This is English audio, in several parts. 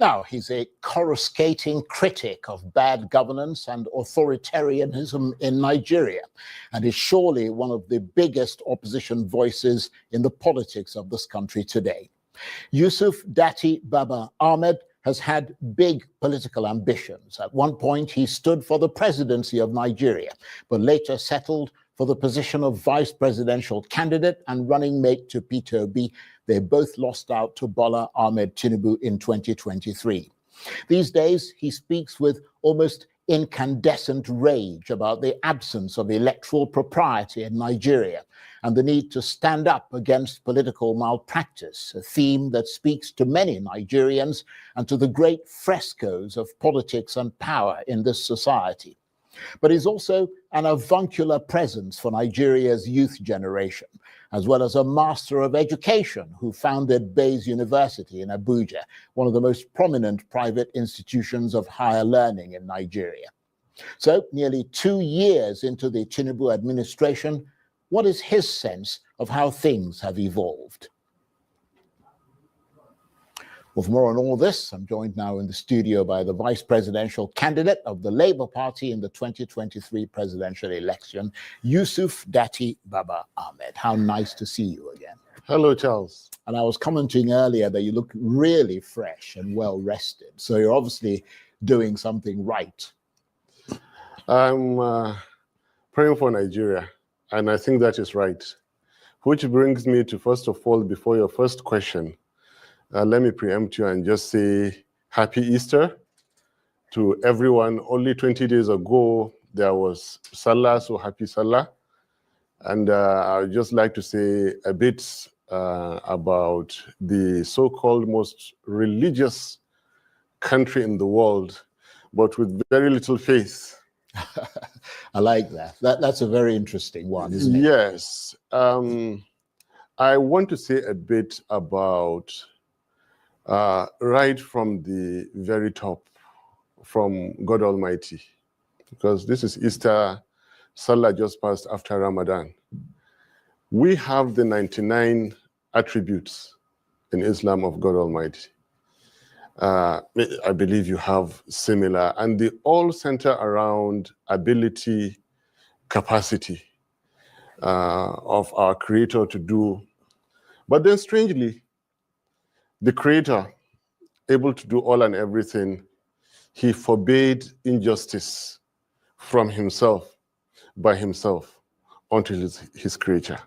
Now, he's a coruscating critic of bad governance and authoritarianism in Nigeria, and is surely one of the biggest opposition voices in the politics of this country today. Yusuf Datti Baba Ahmed has had big political ambitions. At one point, he stood for the presidency of Nigeria, but later settled for the position of vice presidential candidate and running mate to Peter Obi. They both lost out to Bola Ahmed Tinubu in 2023. These days, he speaks with almost incandescent rage about the absence of electoral propriety in Nigeria and the need to stand up against political malpractice, a theme that speaks to many Nigerians and to the great frescoes of politics and power in this society. But he's also an avuncular presence for Nigeria's youth generation, as well as a master of education who founded Bayes University in Abuja, one of the most prominent private institutions of higher learning in Nigeria. So, nearly 2 years into the Tinubu administration, what is his sense of how things have evolved? With more on all this, I'm joined now in the studio by the vice presidential candidate of the Labour Party in the 2023 presidential election, Yusuf Datti Baba Ahmed. How nice to see you again. Hello, Charles. And I was commenting earlier that you look really fresh and well rested. So you're obviously doing something right. I'm praying for Nigeria, and I think that is right. Which brings me to, first of all, before your first question, let me preempt you and just say Happy Easter to everyone. Only 20 days ago, there was Salah, so happy Salah. And I would just like to say a bit about the so-called most religious country in the world, but with very little faith. I like that. That's a very interesting one, isn't it? Yes. I want to say a bit about right from the very top, from God Almighty, because this is Easter, Salah just passed after Ramadan. We have the 99 attributes in Islam of God Almighty. I believe you have similar, and they all center around ability, capacity of our Creator to do. But then strangely, the Creator, able to do all and everything, he forbade injustice from himself, by himself, unto his creature.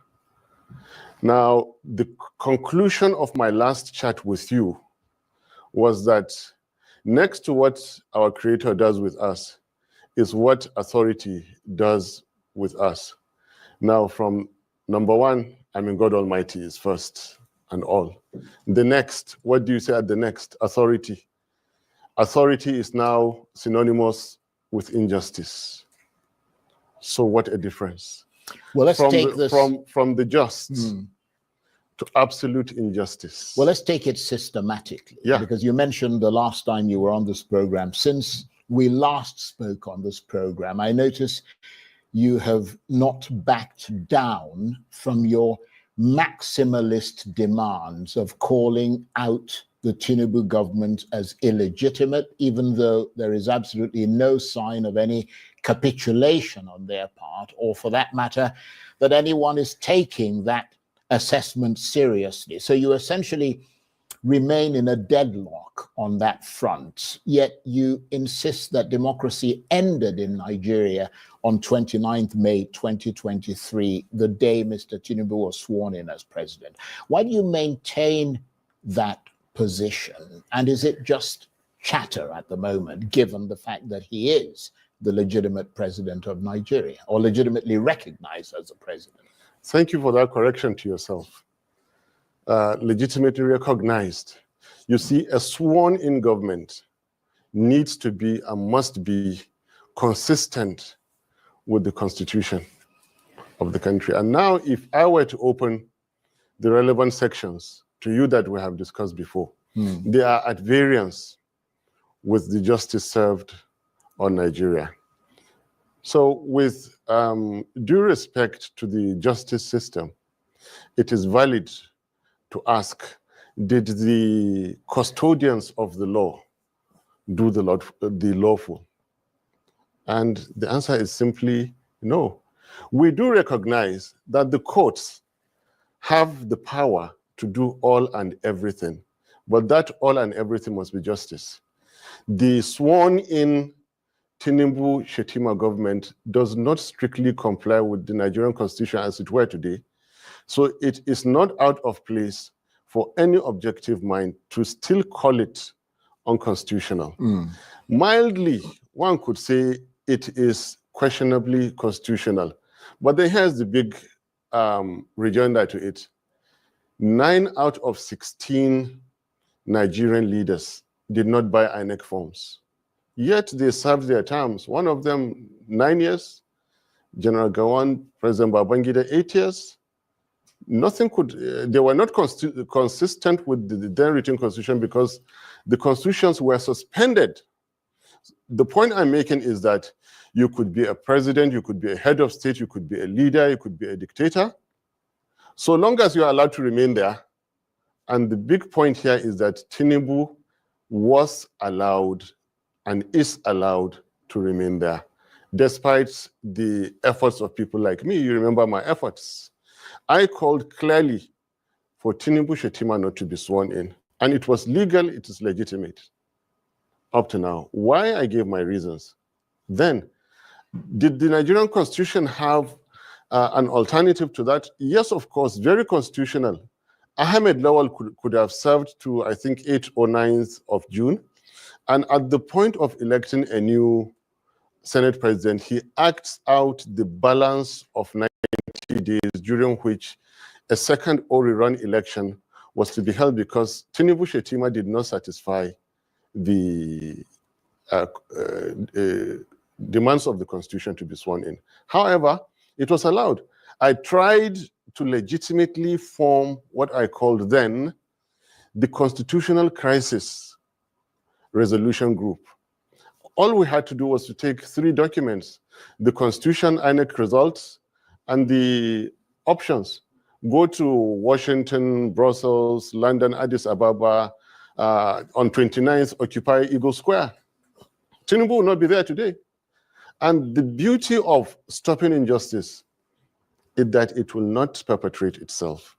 Now, the conclusion of my last chat with you was that next to what our Creator does with us is what authority does with us. Now, from number one, God Almighty is first and all. The next, what do you say at the next? Authority. Authority is now synonymous with injustice. So what a difference. Well, let's take this from the just to absolute injustice. Well, let's take it systematically. Yeah. Because you mentioned the last time you were on this program. Since we last spoke on this program, I notice you have not backed down from your maximalist demands of calling out the Tinubu government as illegitimate, even though there is absolutely no sign of any capitulation on their part, or for that matter, that anyone is taking that assessment seriously. So you essentially remain in a deadlock on that front, yet you insist that democracy ended in Nigeria on 29th May 2023, the day Mr. Tinubu was sworn in as president. Why do you maintain that position? And is it just chatter at the moment, given the fact that he is the legitimate president of Nigeria, or legitimately recognized as a president? Thank you for that correction to yourself. Legitimately recognized. You see, a sworn-in government needs to be and must be consistent with the constitution of the country. And now, if I were to open the relevant sections to you that we have discussed before, they are at variance with the justice served on Nigeria. So with due respect to the justice system, it is valid to ask, did the custodians of the law do the lawful? And the answer is simply no. We do recognize that the courts have the power to do all and everything, but that all and everything must be justice. The sworn-in Tinubu-Shettima government does not strictly comply with the Nigerian constitution as it were today, so it is not out of place for any objective mind to still call it unconstitutional. Mildly, one could say it is questionably constitutional, but then here's the big rejoinder to it. 9 out of 16 Nigerian leaders did not buy INEC forms. Yet they served their terms. One of them 9 years, General Gawan, President Babangida 8 years. Nothing could, they were not consistent with the then written constitution because the constitutions were suspended. The point I'm making is that you could be a president, you could be a head of state, you could be a leader, you could be a dictator, so long as you are allowed to remain there. And the big point here is that Tinubu was allowed and is allowed to remain there, despite the efforts of people like me. You remember my efforts. I called clearly for Tinubu-Shettima not to be sworn in, and it was legal, it is legitimate up to now. Why? I gave my reasons. Then, did the Nigerian constitution have an alternative to that? Yes, of course, very constitutional. Ahmed Lawal could have served to, I think, 8th or 9th of June. And at the point of electing a new Senate president, he acts out the balance of 90 days during which a second or rerun election was to be held because Tinubu-Shettima did not satisfy the demands of the constitution to be sworn in. However, it was allowed. I tried to legitimately form what I called then the Constitutional Crisis Resolution Group. All we had to do was to take 3 documents, the Constitution, INEC results, and the options. Go to Washington, Brussels, London, Addis Ababa, on 29th, occupy Eagle Square. Tinubu will not be there today. And the beauty of stopping injustice is that it will not perpetrate itself.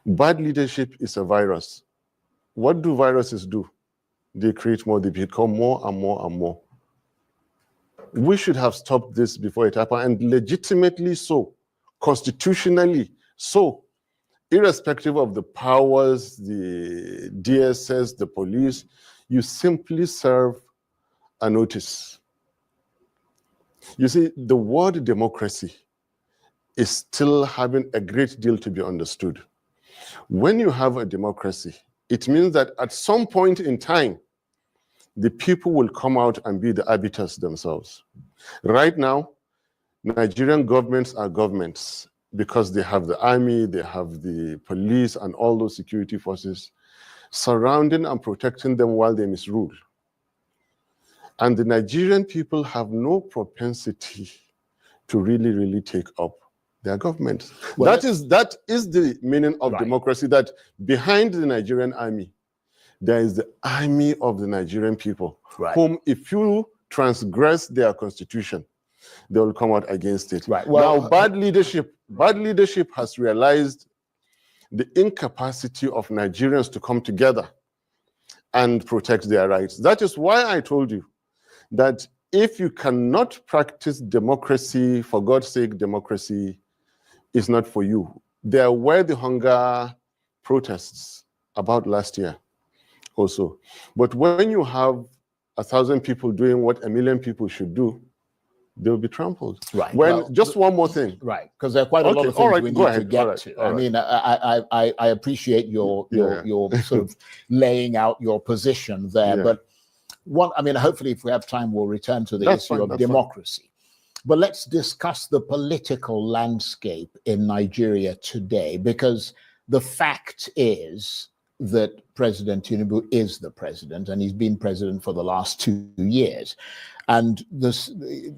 Bad leadership is a virus. What do viruses do? They create more, they become more and more and more. We should have stopped this before it happened, and legitimately so, constitutionally so, irrespective of the powers, the DSS, the police, you simply serve a notice. You see, the word democracy is still having a great deal to be understood. When you have a democracy, it means that at some point in time, the people will come out and be the arbiters themselves. Right now, Nigerian governments are governments because they have the army, they have the police and all those security forces surrounding and protecting them while they misrule. And the Nigerian people have no propensity to really take up their government. Well, that is the meaning of democracy, that behind the Nigerian army, there is the army of the Nigerian people, whom if you transgress their constitution, they will come out against it. Well, now, bad leadership has realized the incapacity of Nigerians to come together and protect their rights. That is why I told you that if you cannot practice democracy, for God's sake, democracy is not for you. There were the hunger protests about last year also. But when you have 1,000 people doing what 1 million people should do, they'll be trampled. Well, just one more thing. Because there are quite a lot of things we need to get to. I mean, I appreciate your sort of laying out your position there, but hopefully if we have time, we'll return to the issue of democracy. But let's discuss the political landscape in Nigeria today, because the fact is that President Tinubu is the president, and he's been president for the last 2 years. And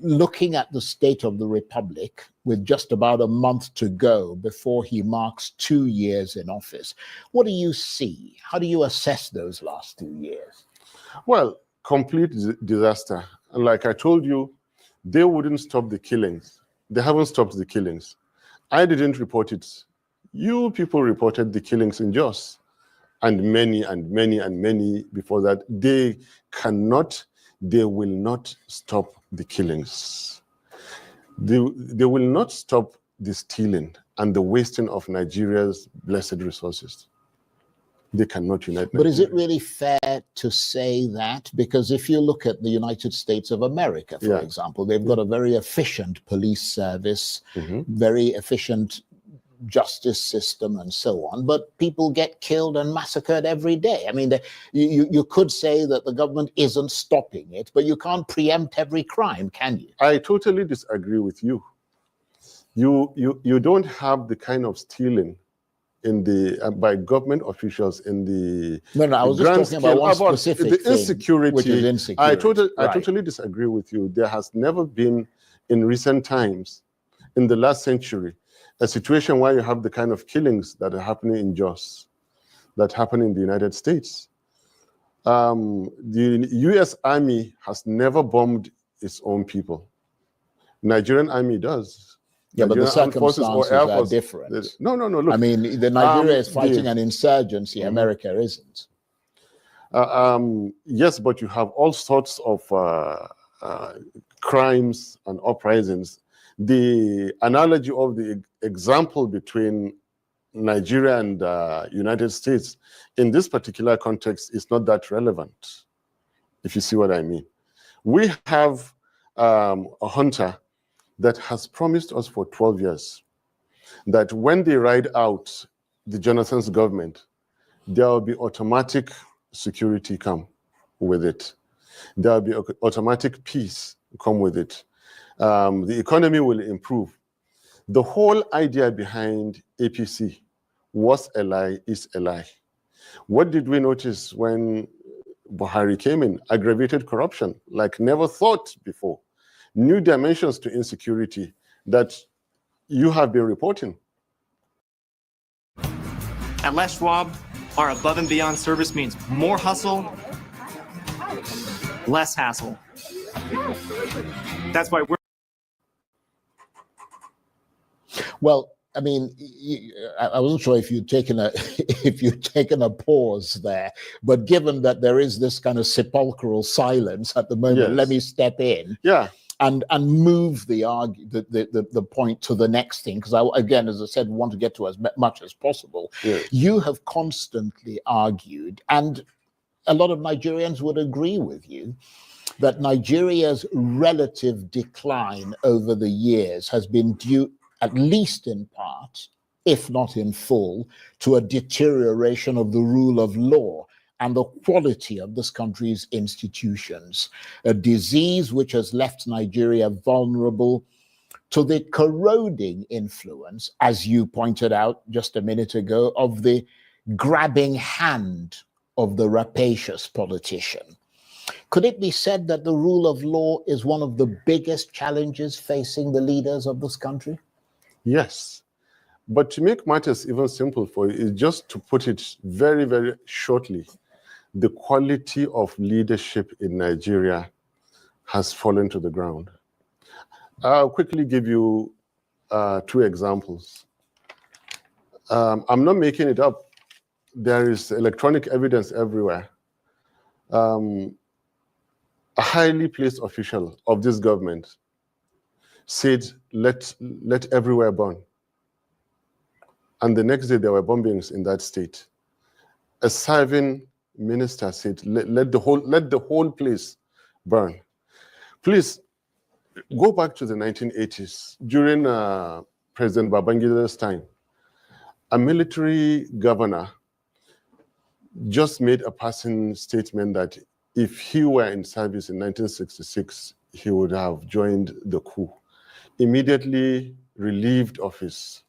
looking at the state of the republic, with just about a month to go before he marks 2 years in office, what do you see? How do you assess those last 2 years? Well, complete disaster. And like I told you, they wouldn't stop the killings. They haven't stopped the killings. I didn't report it. You people reported the killings in Jos, and many and many and many before that. They cannot, they will not stop the killings. They will not stop the stealing and the wasting of Nigeria's blessed resources. They cannot unite Nigeria. But is it really fair to say that? Because if you look at the United States of America, for example, they've got a very efficient police service, very efficient justice system and so on, but people get killed and massacred every day. I mean, you could say that the government isn't stopping it, but you can't preempt every crime, can you? I totally disagree with you. You don't have the kind of stealing in the by government officials in the no, I was just talking about one specific the insecurity, thing, which is insecurity. I totally disagree with you. There has never been in recent times, in the last century, a situation where you have the kind of killings that are happening in Jos, that happen in the United States. The U.S. Army has never bombed its own people. Nigerian Army does. Yeah, Nigerian but the circumstances are different. No, look. I mean, the Nigeria is fighting an insurgency. America isn't. Yes, but you have all sorts of crimes and uprisings. The analogy of the example between Nigeria and United States in this particular context is not that relevant, if you see what I mean. We have a hunter that has promised us for 12 years that when they ride out the Jonathan's government, there will be automatic security come with it. There will be automatic peace come with it. The economy will improve. The whole idea behind APC was a lie, is a lie. What did we notice when Buhari came in? Aggravated corruption, like never thought before. New dimensions to insecurity that you have been reporting. At Les Schwab, our above and beyond service means more hustle, less hassle. That's why we're... Well, I mean, I wasn't sure if you'd taken a pause there, but given that there is this kind of sepulchral silence at the moment, let me step in. Yeah. And move the point to the next thing, because I, again, as I said, want to get to as much as possible. Yes. You have constantly argued, and a lot of Nigerians would agree with you, that Nigeria's relative decline over the years has been due, at least in part, if not in full, to a deterioration of the rule of law and the quality of this country's institutions, a disease which has left Nigeria vulnerable to the corroding influence, as you pointed out just a minute ago, of the grabbing hand of the rapacious politician. Could it be said that the rule of law is one of the biggest challenges facing the leaders of this country? Yes. But to make matters even simple for you, is just to put it very, very shortly, the quality of leadership in Nigeria has fallen to the ground. I'll quickly give you 2 examples. I'm not making it up. There is electronic evidence everywhere. A highly placed official of this government said, let everywhere burn. And the next day there were bombings in that state. A serving minister said, let the whole place burn. Please go back to the 1980s. During President Babangida's time, a military governor just made a passing statement that if he were in service in 1966, he would have joined the coup. Immediately relieved of his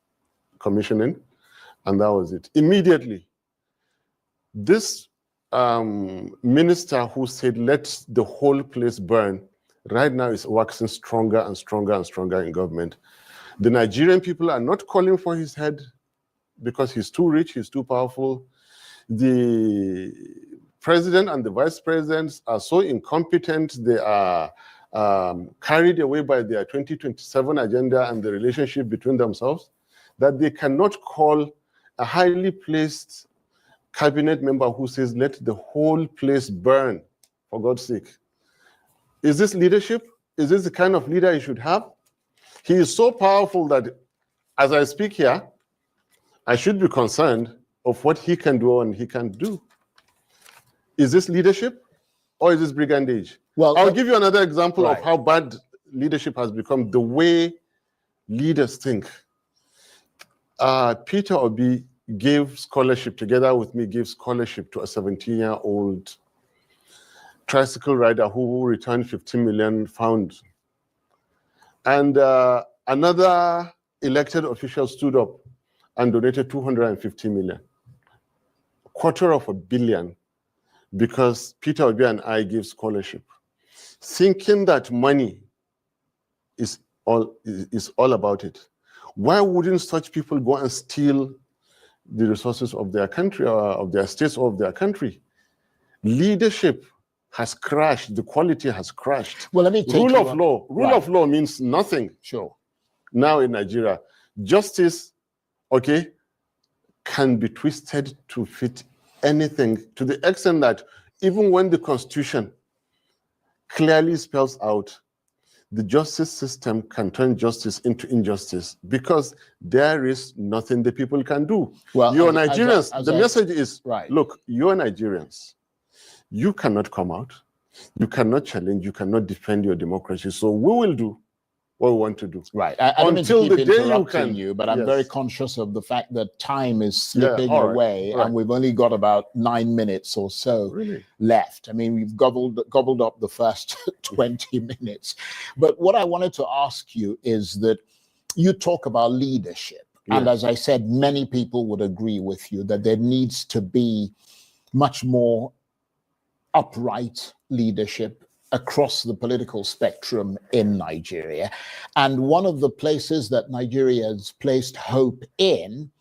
commissioning, and that was it. Immediately. This minister who said, let the whole place burn, right now is waxing stronger and stronger and stronger in government. The Nigerian people are not calling for his head because he's too rich, he's too powerful. The president and the vice presidents are so incompetent, they are carried away by their 2027 agenda and the relationship between themselves, that they cannot call a highly placed cabinet member who says, let the whole place burn, for God's sake. Is this leadership? Is this the kind of leader he should have? He is so powerful that as I speak here, I should be concerned of what he can do and he can't do. Is this leadership or is this brigandage? Well, I'll give you another example of how bad leadership has become, the way leaders think. Peter Obi gave scholarship, together with me, gave scholarship to a 17-year-old tricycle rider who returned 15 million pounds. And another elected official stood up and donated 250 million, $250 million, because Peter Obi and I gave scholarship, thinking that money is all about it. Why wouldn't such people go and steal the resources of their country or of their states or of their country? Leadership has crashed. The quality has crashed. Well, let me take rule of law. Rule of law means nothing. Sure. Now in Nigeria, justice, can be twisted to fit anything, to the extent that even when the Constitution clearly spells out the justice system can turn justice into injustice because there is nothing the people can do. Well, you're Nigerians. The message is, look, you're Nigerians. You cannot come out. You cannot challenge. You cannot defend your democracy. So we will do what we want to do. Right. I don't mean to keep interrupting you, but I'm very conscious of the fact that time is slipping away, and we've only got about 9 minutes or so left. I mean, we've gobbled up the first 20 minutes. But what I wanted to ask you is that you talk about leadership. And as I said, many people would agree with you that there needs to be much more upright leadership across the political spectrum in Nigeria. And one of the places that Nigeria has placed hope in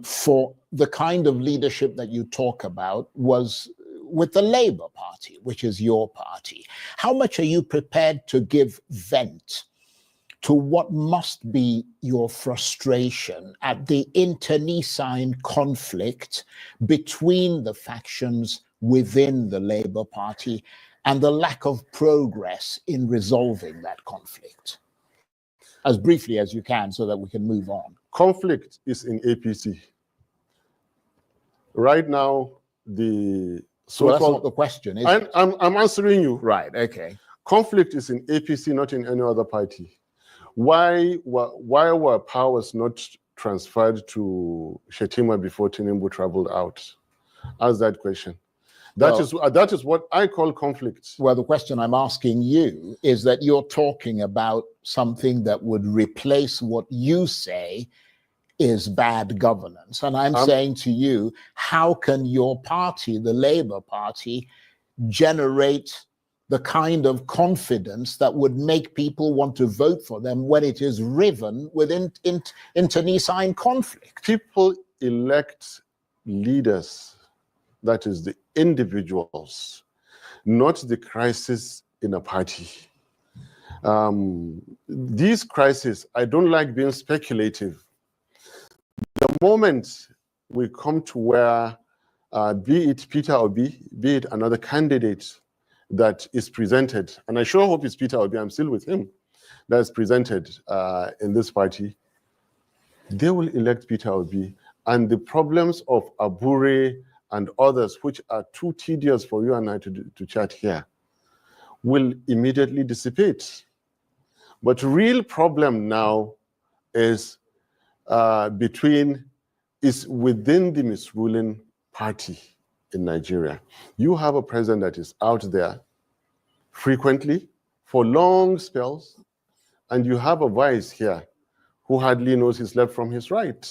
for the kind of leadership that you talk about was with the Labour Party, which is your party. How much are you prepared to give vent to what must be your frustration at the internecine conflict between the factions within the Labour Party and the lack of progress in resolving that conflict? As briefly as you can so that we can move on. Conflict is in APC. Right now, the so-called... Well, that's not the question, is it? I'm answering you. Right, okay. Conflict is in APC, not in any other party. Why were powers not transferred to Shetima before Tinubu traveled out? Ask that question. That is what I call conflict. Well, the question I'm asking you is that you're talking about something that would replace what you say is bad governance. And I'm saying to you, how can your party, the Labour Party, generate the kind of confidence that would make people want to vote for them when it is riven with internecine conflict? People elect leaders, that is the individuals, not the crisis in a party. These crises, I don't like being speculative. The moment we come to where, be it Peter Obi, be it another candidate that is presented, and I sure hope it's Peter Obi, I'm still with him, that is presented in this party, they will elect Peter Obi, and the problems of Abure and others, which are too tedious for you and I to chat here, will immediately dissipate. But real problem now is within the misruling party in Nigeria. You have a president that is out there frequently for long spells, and you have a vice here who hardly knows his left from his right,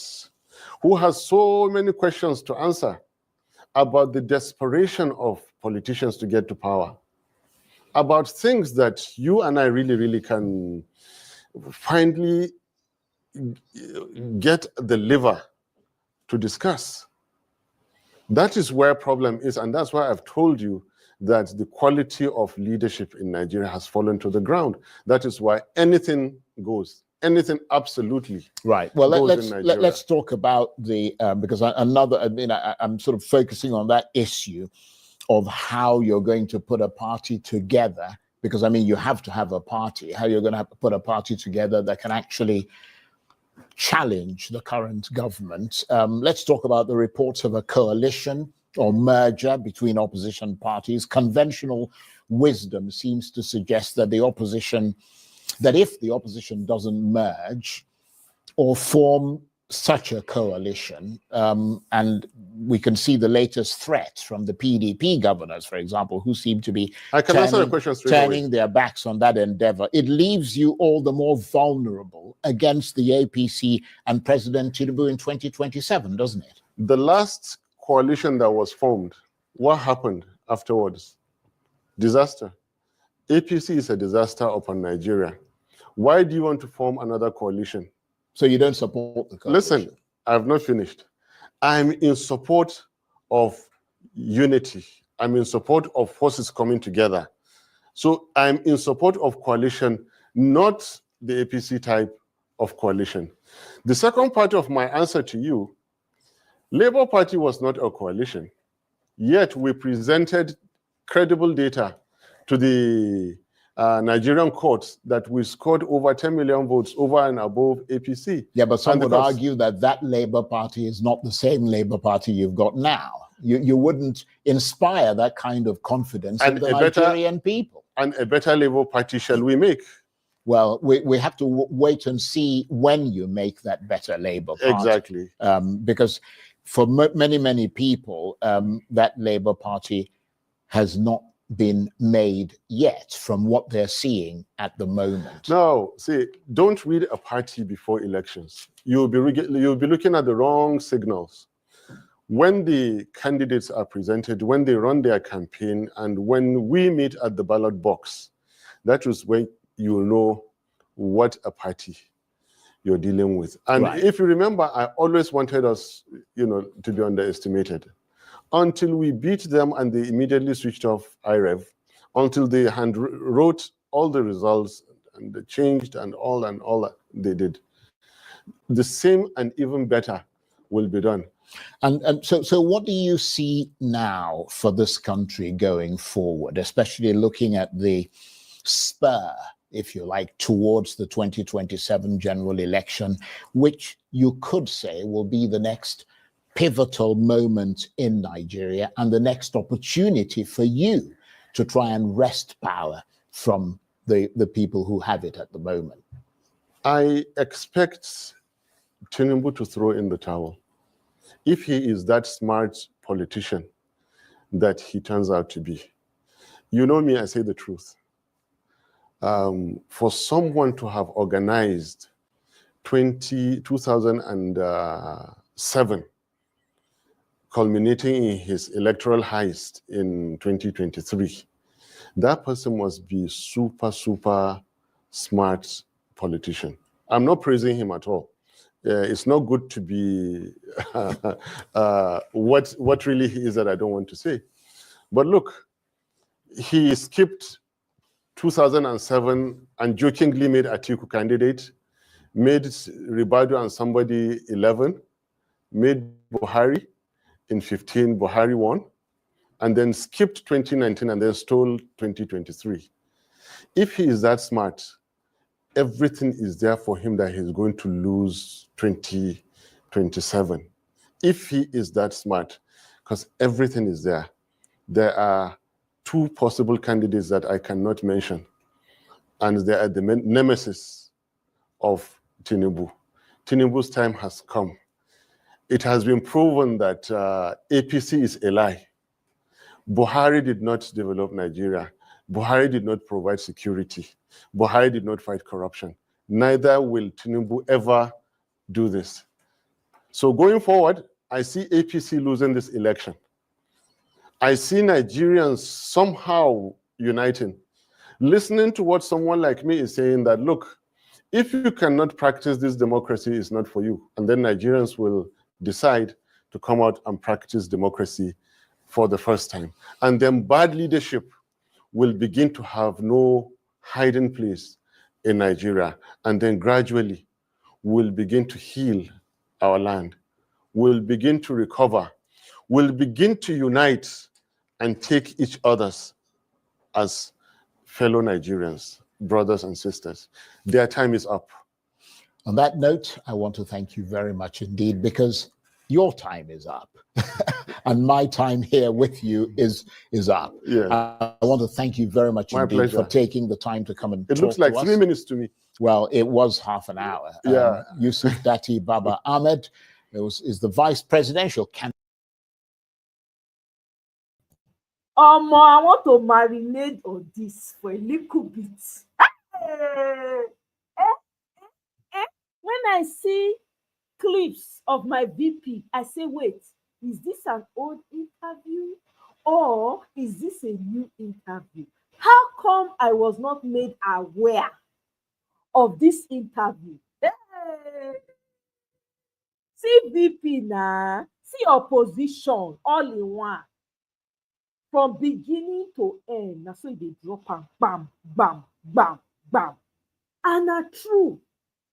who has so many questions to answer about the desperation of politicians to get to power, about things that you and I really can finally get the liver to discuss. That is where problem is, and that's why I've told you that the quality of leadership in Nigeria has fallen to the ground. That is why anything goes. Anything absolutely right. Well, goes let's talk about the because I'm sort of focusing on that issue of how you're going to put a party together, because I mean you have to have a party. How you're going to have to put a party together that can actually challenge the current government. Let's talk about the reports of a coalition or merger between opposition parties. Conventional wisdom seems to suggest that if the opposition doesn't merge or form such a coalition, and we can see the latest threats from the PDP governors, for example, who seem to be turning their backs on that endeavor, it leaves you all the more vulnerable against the APC and President Tinubu in 2027, doesn't it? The last coalition that was formed, what happened afterwards? Disaster. APC is a disaster upon Nigeria. Why do you want to form another coalition? So you don't support the coalition? Listen, I have not finished. I'm in support of unity. I'm in support of forces coming together. So I'm in support of coalition, not the APC type of coalition. The second part of my answer to you, Labour Party was not a coalition, yet we presented credible data to the Nigerian courts that we scored over 10 million votes over and above APC. Yeah, but some would argue that that Labour Party is not the same Labour Party you've got now. You wouldn't inspire that kind of confidence in the Nigerian people. And a better Labour Party shall we make? Well, we have to wait and see when you make that better Labour Party. Exactly. Because for many people, that Labour Party has not been made yet from what they're seeing at the moment. No, see, don't read a party before elections. You'll be looking at the wrong signals. When the candidates are presented, when they run their campaign, and when we meet at the ballot box, that is when you'll know what a party you're dealing with. And if you remember, I always wanted us, to be underestimated. Until we beat them and they immediately switched off IREV, until they wrote all the results and they changed and all that they did. The same and even better will be done. And so what do you see now for this country going forward, especially looking at the spur, if you like, towards the 2027 general election, which you could say will be the next pivotal moment in Nigeria and the next opportunity for you to try and wrest power from the people who have it at the moment? I expect Tinubu to throw in the towel. If he is that smart politician that he turns out to be. You know me, I say the truth. For someone to have organized 2007, culminating in his electoral heist in 2023, that person must be super smart politician. I'm not praising him at all. It's not good to be what really he is that I don't want to say. But look, he skipped 2007 and jokingly made Atiku candidate, made Ribadu and somebody 11, made Buhari in 15, Buhari won, and then skipped 2019 and then stole 2023. If he is that smart, everything is there for him that he's going to lose 2027. If he is that smart, because everything is there. There are two possible candidates that I cannot mention, and they are the nemesis of Tinubu. Tinubu's time has come. It has been proven that APC is a lie. Buhari did not develop Nigeria. Buhari did not provide security. Buhari did not fight corruption. Neither will Tinubu ever do this. So going forward, I see APC losing this election. I see Nigerians somehow uniting. Listening to what someone like me is saying that, look, if you cannot practice this democracy, it's not for you. And then Nigerians will decide to come out and practice democracy for the first time. And then bad leadership will begin to have no hiding place in Nigeria. And then gradually we'll begin to heal our land. We'll begin to recover. We'll begin to unite and take each other's as fellow Nigerians, brothers and sisters. Their time is up. On that note, I want to thank you very much indeed, because your time is up. And my time here with you is up. Yeah. I want to thank you very much indeed pleasure. for taking the time to come and talk It looks like to 3 us. minutes to me. Well, it was half an hour. Yeah. Yusuf Datti Baba Ahmed is the vice presidential candidate. I want to marinate on this for a little bit. When I see clips of my VP, I say, wait, is this an old interview or is this a new interview? How come I was not made aware of this interview? See VP now, see opposition all in one. From beginning to end, that's why they drop and bam, bam, bam, bam. And that's true.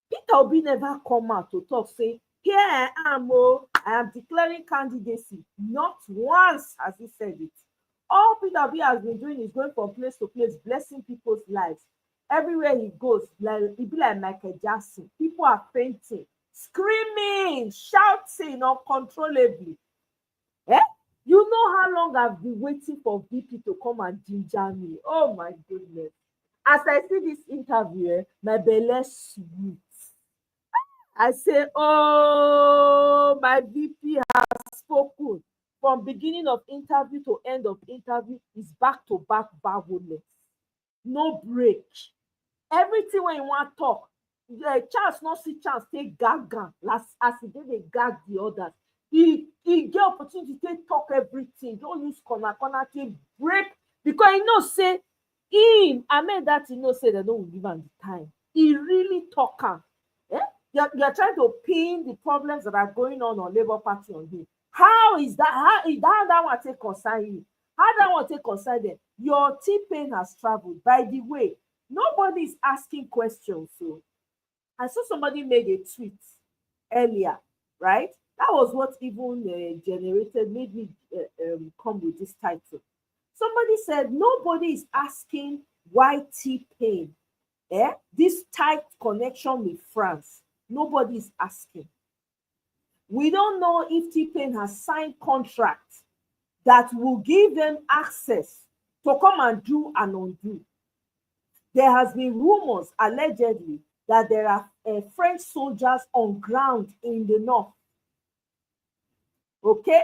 Peter Obi never come out to talk, say, here I am, I am declaring candidacy. Not once has he said it. All Peter Obi has been doing is going from place to place, blessing people's lives. Everywhere he goes, like he be like Michael Jackson. People are fainting, screaming, shouting uncontrollably. You know how long I've been waiting for VP to come and ginger me. Oh my goodness. As I see this interview, my belly sweet. I say, oh, my VP has spoken. From beginning of interview to end of interview is back-to-back barrelness. No break. Everything when you want to talk, chance not see chance, take gag, as he did they gag the others. He get opportunity to talk everything. Don't use corner to break, because he know say him. I mean that he know say they don't give him the time. He really talk am. You're trying to pin the problems that are going on Labour Party on him. How is that? How that one take concern you? How that one take concern them? Your T-Pain has traveled. By the way, nobody is asking questions. So I saw somebody made a tweet earlier, right? That was what even made me come with this title. Somebody said nobody is asking why T-Pain, this tight connection with France. Nobody is asking. We don't know if T-Pain has signed contracts that will give them access to come and do and undo. There has been rumors, allegedly, that there are French soldiers on ground in the north. Okay?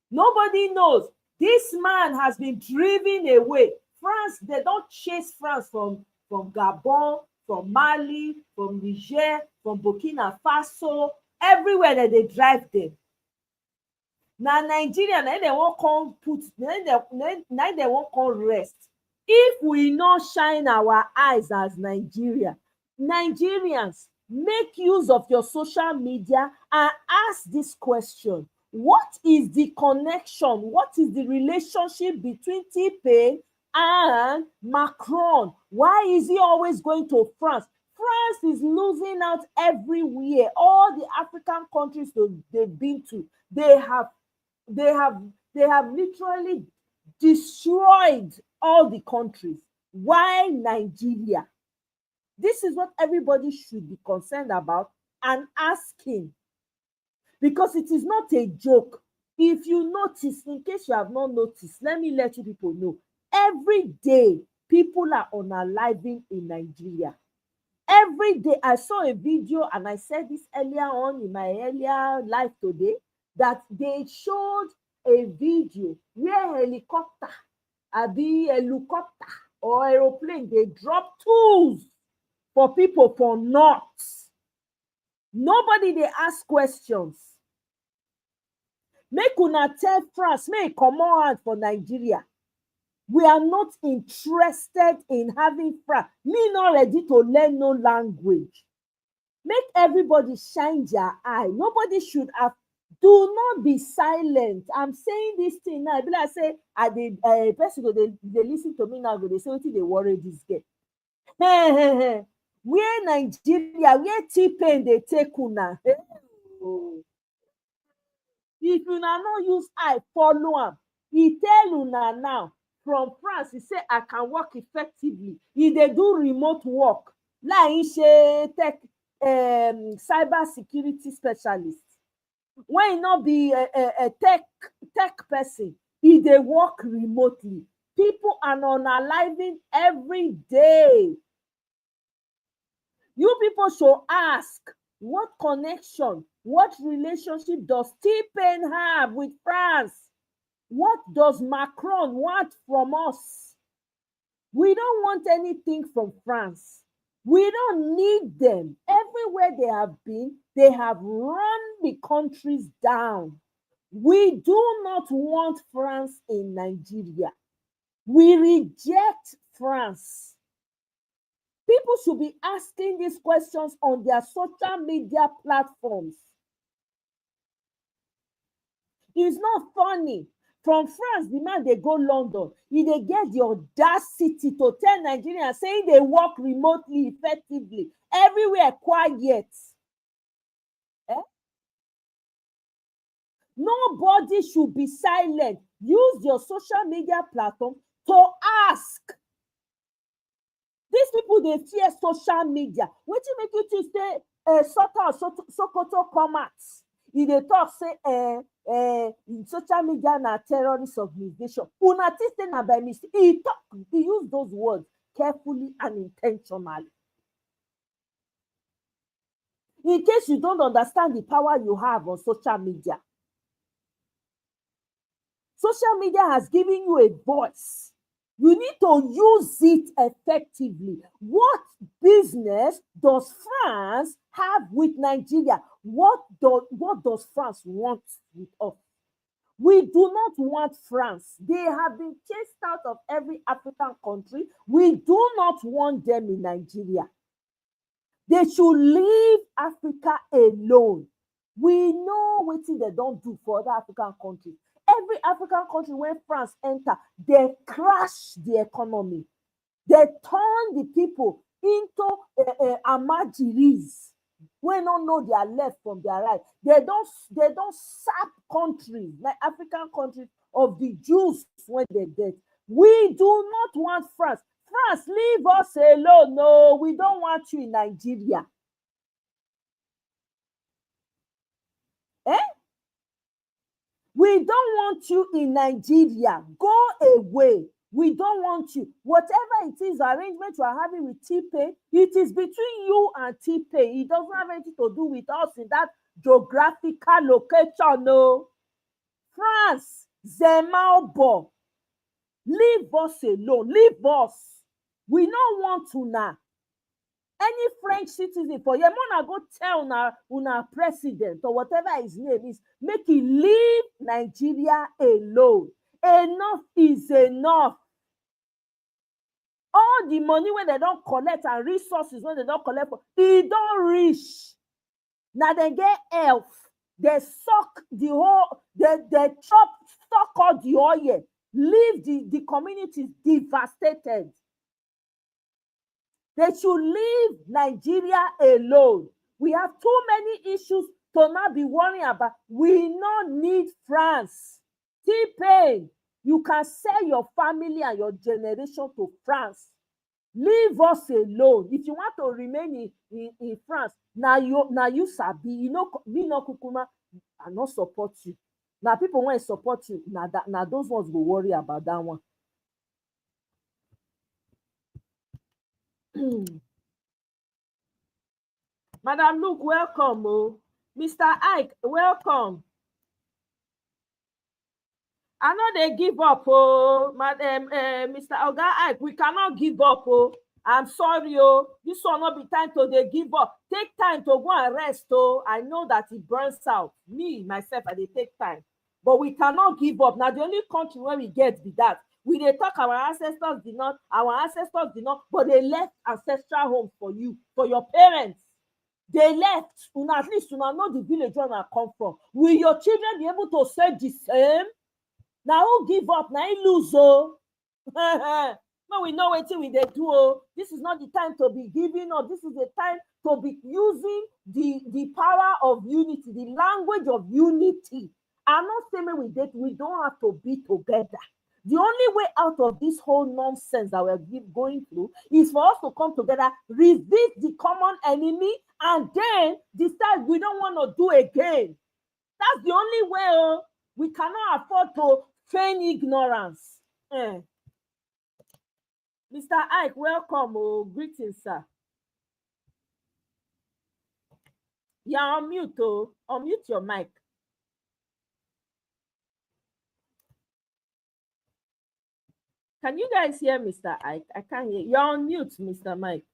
Nobody knows. This man has been driven away. France, they don't chase France from Gabon, from Mali, from Niger, from Burkina Faso, everywhere that they drive them. Now Nigeria, now they won't come put, now they won't come rest. If we not shine our eyes as Nigeria, Nigerians, make use of your social media and ask this question. What is the connection? What is the relationship between T-Pain and Macron? Why is he always going to France? France is losing out everywhere. All the African countries they've been to, they have literally destroyed all the countries. Why Nigeria? This is what everybody should be concerned about and asking, because it is not a joke. If you notice, in case you have not noticed, let me let you people know, every day people are unaliving in Nigeria. Every day. I saw a video, and I said this earlier on in my earlier live today, that they showed a video where helicopter or aeroplane, they drop tools for people for north. Nobody they ask questions. Make una tell France, make come on for Nigeria. We are not interested in having France. Me not ready to learn no language. Make everybody shine their eye. Nobody should have Do not be silent. I'm saying this thing now. Like I say, I did person go they listen to me now, go they say what they worry this girl. Where Nigeria, where T-Pain they take una. If una no use eye follow am, he tell una now from France, he say I can work effectively. He dey do remote work. Like he say tech cyber security specialist. When he not be a tech person, he dey work remotely. People are unaliving every day. You people should ask, what connection, what relationship does T-Pain have with France? What does Macron want from us? We don't want anything from France. We don't need them. Everywhere they have been, they have run the countries down. We do not want France in Nigeria. We reject France. People should be asking these questions on their social media platforms. It's not funny. From France, the man they go London, he they get the audacity to tell Nigerians saying they work remotely effectively, everywhere quiet. Nobody should be silent. Use your social media platform to ask. These people, they fear social media. What you make you to say Sokoto commerce? If they talk say social media na terrorist organization. Una think na by mistake. He use those words carefully and intentionally. In case you don't understand the power you have on social media. Social media has given you a voice. You need to use it effectively. What business does France have with Nigeria? What does France want with us? We do not want France. They have been chased out of every African country. We do not want them in Nigeria. They should leave Africa alone. We know what they don't do for other African countries. Every African country when France enter, they crash the economy. They turn the people into amajiris. We don't know their left from their right. They don't sap countries like African countries of the Jews when they dead. We do not want France. France, leave us alone. No, we don't want you in Nigeria. We don't want you in Nigeria. Go away. We don't want you. Whatever it is, arrangement you are having with T-Pain, it is between you and T-Pain. It doesn't have anything to do with us in that geographical location. No. France, Zemaubo, leave us alone. Leave us. We don't want to now. Any French citizen for your mona go tell una president or whatever his name is, make he leave Nigeria alone. Enough is enough. All the money when they don't collect and resources when they don't collect for, it don't reach. Now they get health. They suck the whole, they suck all the oil, leave the communities devastated. They should leave Nigeria alone. We have too many issues to not be worrying about. We don't need France. T-Pain, you can sell your family and your generation to France. Leave us alone. If you want to remain in France, now you sabi, you know, me no kukuma, I not support you. Now people want to support you. Now those ones will worry about that one. Madam Luke, welcome. Oh. Mr. Ike, welcome. I know they give up, oh, Madam, Mr. Oga Ike, we cannot give up, oh. I'm sorry, oh. This will not be time to they give up. Take time to go and rest, oh. I know that it burns out. Me, myself, I they take time. But we cannot give up. Now, the only country where we get be that. We they talk our ancestors did not, but they left ancestral homes for you, for your parents. They left. At least you know the village where I come from. Will your children be able to say the same? Now who give up? Now he lose. Oh. No, we know what we they do. Oh. This is not the time to be giving up. This is the time to be using the power of unity, the language of unity. I'm not saying with that we don't have to be together. The only way out of this whole nonsense that we're going through is for us to come together, resist the common enemy, and then decide we don't want to do again. That's the only way. Oh. We cannot afford to feign ignorance. Mr. Ike, welcome. Oh, greetings, sir. You're on mute. Oh, unmute your mic. Can you guys hear Mr. Ike? I can't hear. You're on mute, Mr. Mike.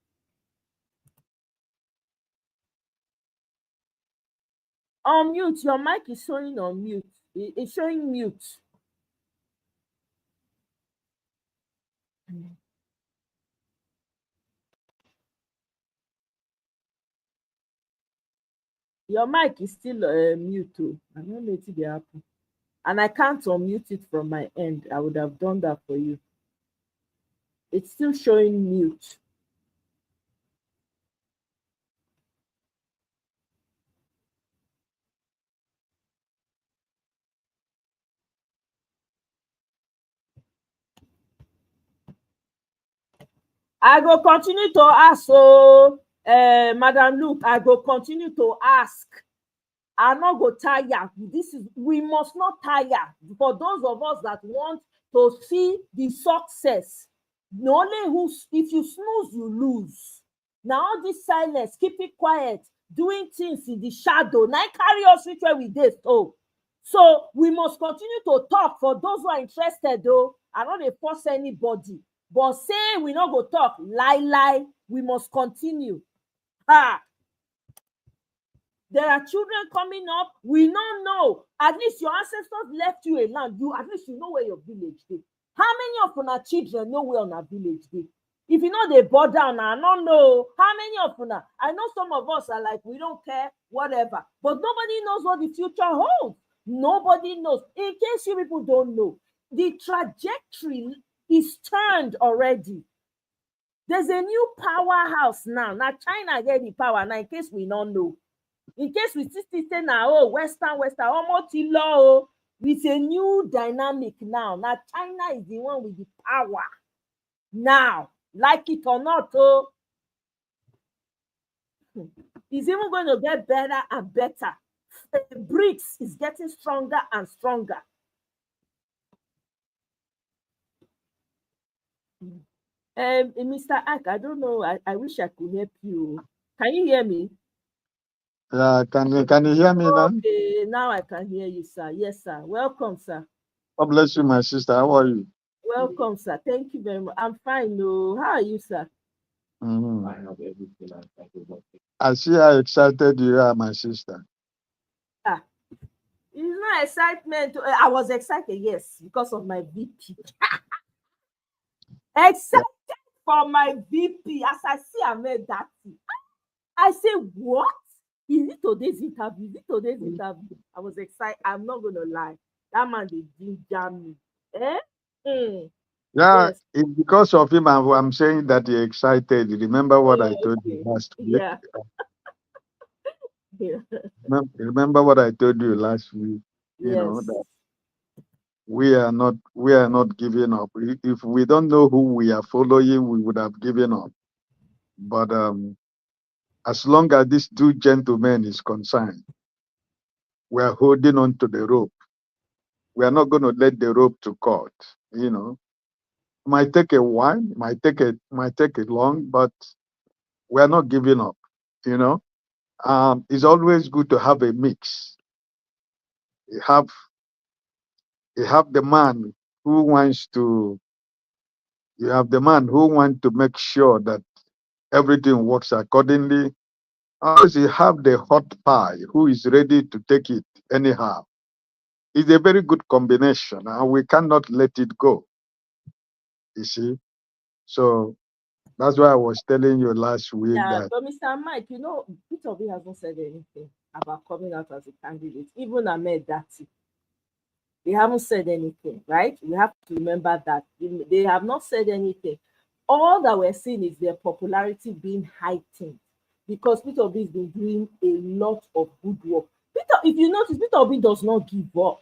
On mute. Your mic is showing on mute. It's showing mute. Your mic is still mute. Too. I don't know if it happen. And I can't unmute it from my end. I would have done that for you. It's still showing mute. I go continue to ask. So, Madam Luke, I go continue to ask. I not go tire. We must not tire. For those of us that want to see the success, if you snooze, you lose. Now all this silence, keep it quiet, doing things in the shadow. Now carry us which way we did. So we must continue to talk for those who are interested. Though I don't force anybody, but say we not go talk lie. We must continue. There are children coming up. We don't know. At least your ancestors left you a land. At least you know where your village is. How many of our children know where our village is? If you know they bought down, I don't know. How many of us? I know some of us are like, we don't care, whatever. But nobody knows what the future holds. Nobody knows. In case you people don't know, the trajectory is turned already. There's a new powerhouse now. Now China get the power. Now in case we don't know. In case we still say now, Western, almost low, with a new dynamic now. Now China is the one with the power. Now, like it or not, it's even going to get better and better. The BRICS is getting stronger and stronger. Mr. Ak, I don't know. I wish I could help you. Can you hear me? Yeah, can you hear me now? Okay, now I can hear you, sir. Yes, sir. Welcome, sir. God bless you, my sister. How are you? Welcome, sir. Thank you very much. I'm fine. No, how are you, sir? I see how excited you are, my sister. It's not excitement. I was excited, yes, because of my VP. Excited for my VP. As I see I made Datti. I say, what? Is it today's interview? I was excited. I'm not going to lie. That man, they ginger me. Yeah, yes. it's because of him I'm saying that you're excited. Remember what I told you last week? Yeah. Remember what I told you last week? You know that we are not giving up. If we don't know who we are following, we would have given up. But as long as these two gentlemen is concerned, we are holding on to the rope. We are not going to let the rope to cut. You know, it might take a while, might take it long, but we are not giving up. You know, it's always good to have a mix. You have the man who wants to. You have the man who wants to make sure that everything works accordingly. Also, you have the hot pie who is ready to take it anyhow. It's a very good combination, and we cannot let it go. You see, so That's why I was telling you last week Yeah, that. but Mr. Mike, you know, Peter Obi hasn't said anything about coming out as a candidate. Even Ahmed Datti, they haven't said anything, right? We have to remember that they have not said anything. All that we're seeing is their popularity being heightened because Peter Obi has been doing a lot of good work. Peter, if you notice, Peter Obi does not give up.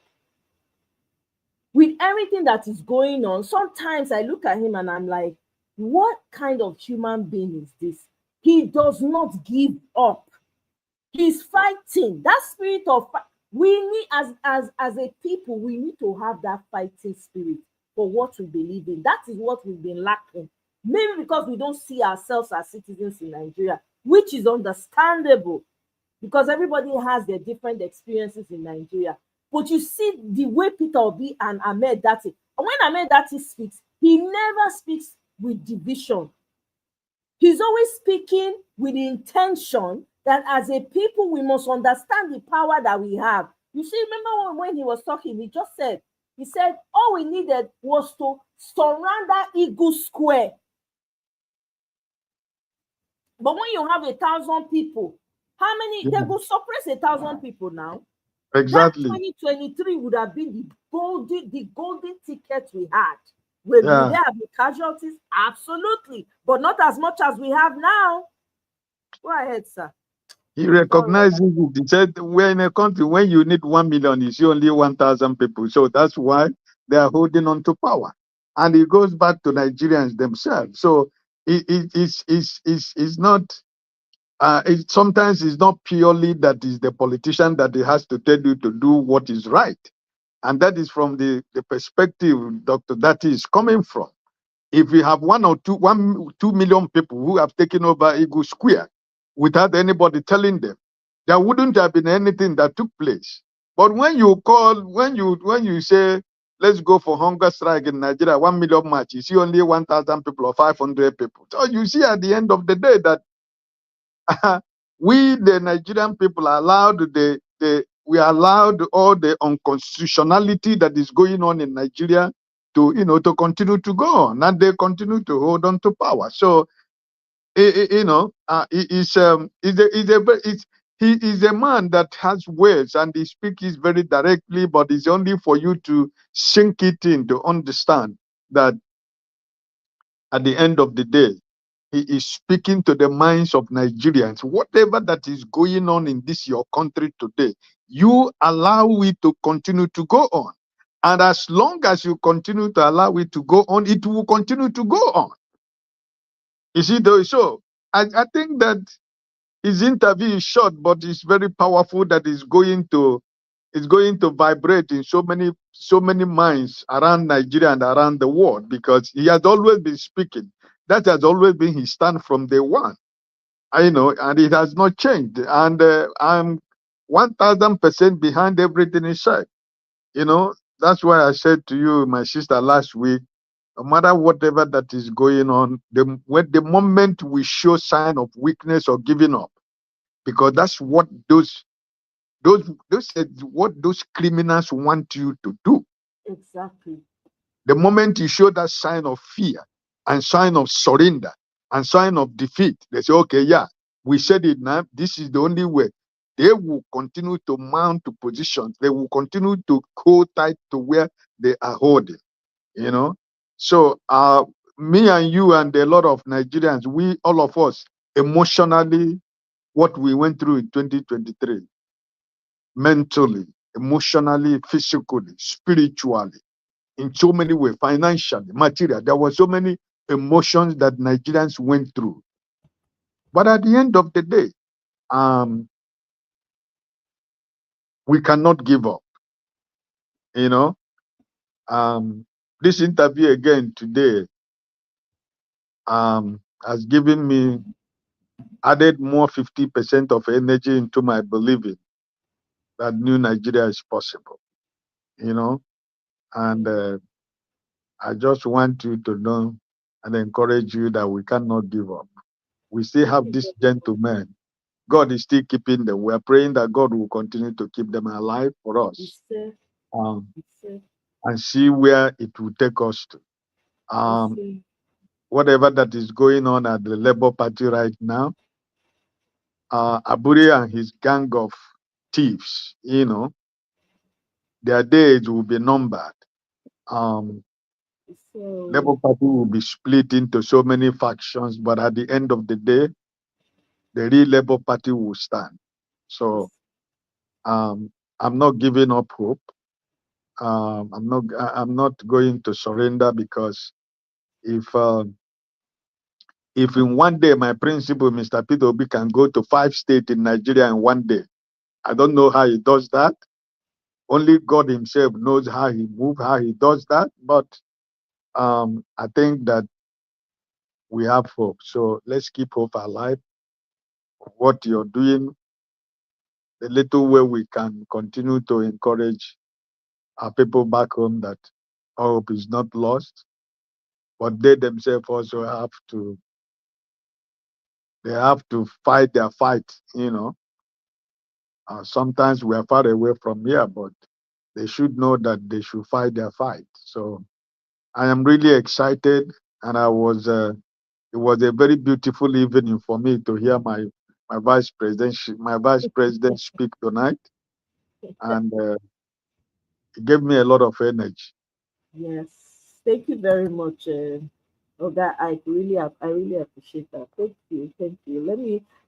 With everything that is going on, sometimes I look at him and I'm like, what kind of human being is this? He does not give up. He's fighting. That spirit of we need as a people, we need to have that fighting spirit for what we believe in. That is what we've been lacking. Maybe because we don't see ourselves as citizens in Nigeria, which is understandable because everybody has their different experiences in Nigeria. But you see the way Peter Obi and Ahmed Datti, and when Ahmed Datti speaks, he never speaks with division. He's always speaking with the intention that as a people, we must understand the power that we have. You see, remember when he was talking, he said, all we needed was to surround that Eagle Square. But when you have 1,000 people, how many? Yeah. They will suppress 1,000 people now. Exactly. That 2023 would have been the golden ticket we had. Will there have been casualties? Absolutely, but not as much as we have now. Go ahead, sir. He recognizes it. He said, we're in a country when you need 1 million, you see only 1,000 people. So that's why they are holding on to power. And it goes back to Nigerians themselves. So it's not, sometimes it's not purely that is the politician that he has to tell you to do what is right. And that is from the perspective Dr. Datti is coming from. If we have 2 million people who have taken over Eagle Square without anybody telling them, there wouldn't have been anything that took place. But when you say, let's go for hunger strike in Nigeria, 1 million march, you see only 1,000 people or 500 people. So you see at the end of the day that we, the Nigerian people, are allowed we are allowed all the unconstitutionality that is going on in Nigeria to continue to go on, and they continue to hold on to power. So he is a man that has words and he speaks very directly, but it's only for you to sink it in to understand that at the end of the day, he is speaking to the minds of Nigerians. Whatever that is going on in this your country today, you allow it to continue to go on. And as long as you continue to allow it to go on, it will continue to go on. You see, though, so I think that his interview is short, but it's very powerful. That is going to vibrate in so many minds around Nigeria and around the world, because he has always been speaking. That has always been his stand from day one. And it has not changed. And I'm 1,000% behind everything he said. That's why I said to you, my sister, last week, no matter whatever that is going on, the moment we show sign of weakness or giving up, because that's what those criminals want you to do. Exactly. The moment you show that sign of fear and sign of surrender and sign of defeat, they say, okay, yeah, we said it now. This is the only way. They will continue to mount to positions. They will continue to hold tight to where they are holding. So me and you and a lot of Nigerians, all of us, emotionally, what we went through in 2023, mentally, emotionally, physically, spiritually, in so many ways, financially, material. There were so many emotions that Nigerians went through. But at the end of the day, we cannot give up. This interview again today has given me, added more 50% of energy into my believing that new Nigeria is possible. And I just want you to know and encourage you that we cannot give up. We still have these gentlemen. God is still keeping them. We are praying that God will continue to keep them alive for us, and see where it will take us to. whatever that is going on at the Labour Party right now. Aburi and his gang of thieves, their days will be numbered. Labour Party will be split into so many factions, but at the end of the day, the real Labour Party will stand. So I'm not giving up hope. I'm not going to surrender, because if in one day my principal, Mr. Peter Obi, can go to 5 states in Nigeria in one day, I don't know how he does that. Only God himself knows how he moves, how he does that. But I think that we have hope. So let's keep hope alive. What you're doing, the little way we can continue to encourage our people back home that hope is not lost, but they themselves also have to fight their fight. Sometimes we are far away from here, but they should know that they should fight their fight. So I am really excited, and it was a very beautiful evening for me to hear my vice president speak tonight, and it gave me a lot of energy. Yes, thank you very much, Oga. I really appreciate that. Thank you.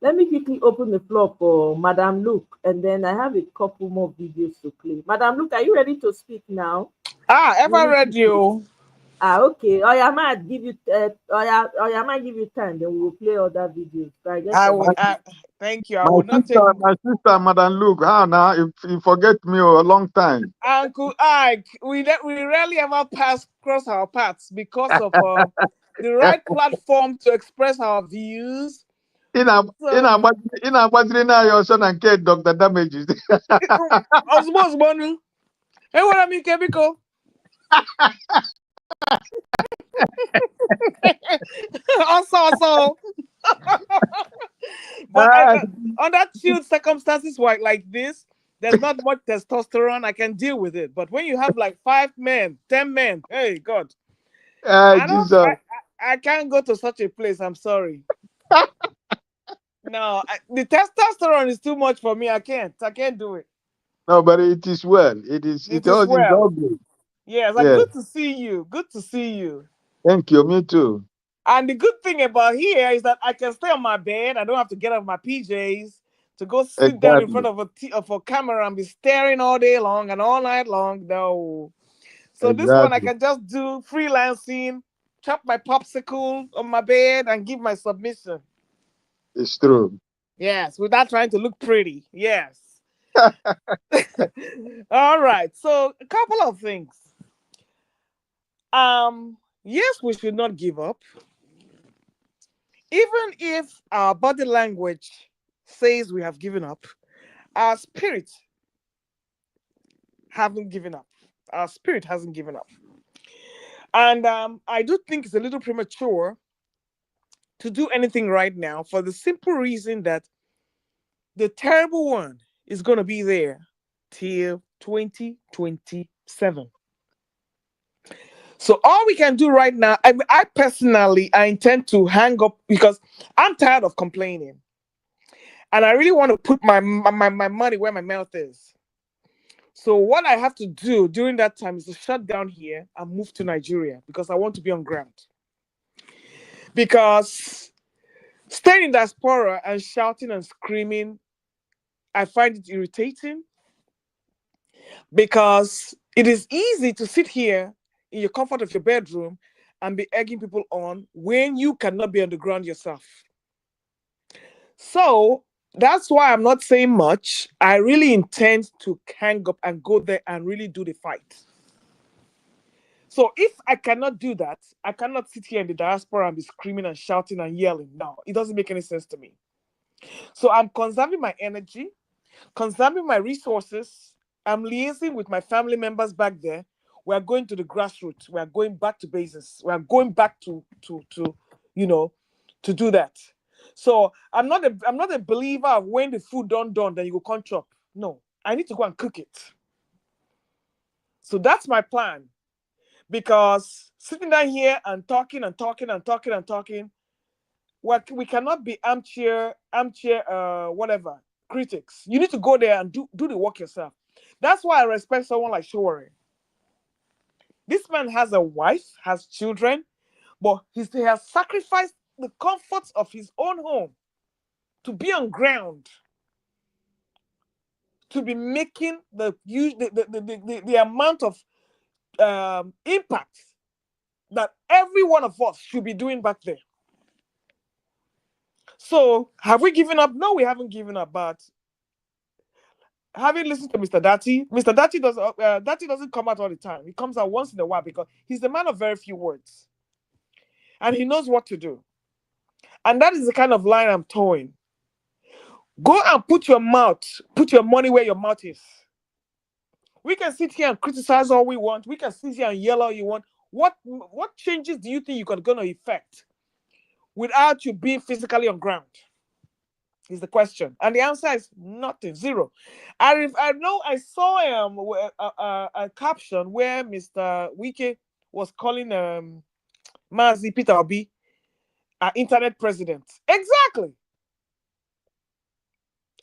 Let me quickly open the floor for Madam Luke, and then I have a couple more videos to play. Madam Luke, are you ready to speak now? Ever ready? Okay. I might give you I might give you time, then we will play other videos. So I will. Thank you. I will not take my sister, Madam Luke. How now? If you forget me a long time. Uncle Ike, we rarely ever cross our paths because of the right platform to express our views. In a now your son and Kate Dr. Damages. I suppose money. Hey, what I mean, Kebiko? Also. But under chilled circumstances like this, there's not much testosterone. I can deal with it. But when you have like 5 men, 10 men, hey God, I can't go to such a place. I'm sorry. No, the testosterone is too much for me. I can't do it. No, but it is well. It is all good. Yes, good to see you. Good to see you. Thank you. Me too. And the good thing about here is that I can stay on my bed. I don't have to get out of my PJs to go sit down in front of a camera and be staring all day long and all night long. No. So this one I can just do freelancing, chop my popsicle on my bed and give my submission. It's true. Yes, without trying to look pretty. Yes. All right. So a couple of things. Yes, we should not give up. Even if our body language says we have given up, our spirit haven't given up. Our spirit hasn't given up. And I do think it's a little premature to do anything right now, for the simple reason that the terrible one is going to be there till 2027. So all we can do right now, I personally, I intend to hang up, because I'm tired of complaining. And I really want to put my money where my mouth is. So what I have to do during that time is to shut down here and move to Nigeria, because I want to be on ground. Because staying in diaspora and shouting and screaming, I find it irritating, because it is easy to sit here in your comfort of your bedroom and be egging people on when you cannot be on the ground yourself. So that's why I'm not saying much. I really intend to hang up and go there and really do the fight. So if I cannot do that, I cannot sit here in the diaspora and be screaming and shouting and yelling. No, it doesn't make any sense to me. So I'm conserving my energy, conserving my resources. I'm liaising with my family members back there. We are going to the grassroots. We are going back to bases. We are going back to do that. So I'm not a believer of when the food done, then you go come chop. No, I need to go and cook it. So that's my plan. Because sitting down here and talking and talking and talking and talking. What we cannot be armchair, whatever critics. You need to go there and do the work yourself. That's why I respect someone like Showore. This man has a wife, has children, but he has sacrificed the comforts of his own home to be on ground, to be making the amount of impact that every one of us should be doing back there. So have we given up? No, we haven't given up. But having listened to Mr. Datti, Mr. Datti doesn't come out all the time. He comes out once in a while because he's a man of very few words. And he knows what to do. And that is the kind of line I'm towing. Go and put your money where your mouth is. We can sit here and criticize all we want. We can sit here and yell all you want. What changes do you think you're going to effect without you being physically on ground? Is the question. And the answer is nothing, zero. I know I saw a caption where Mr. Wike was calling Mazi Peter Obi our internet president. Exactly.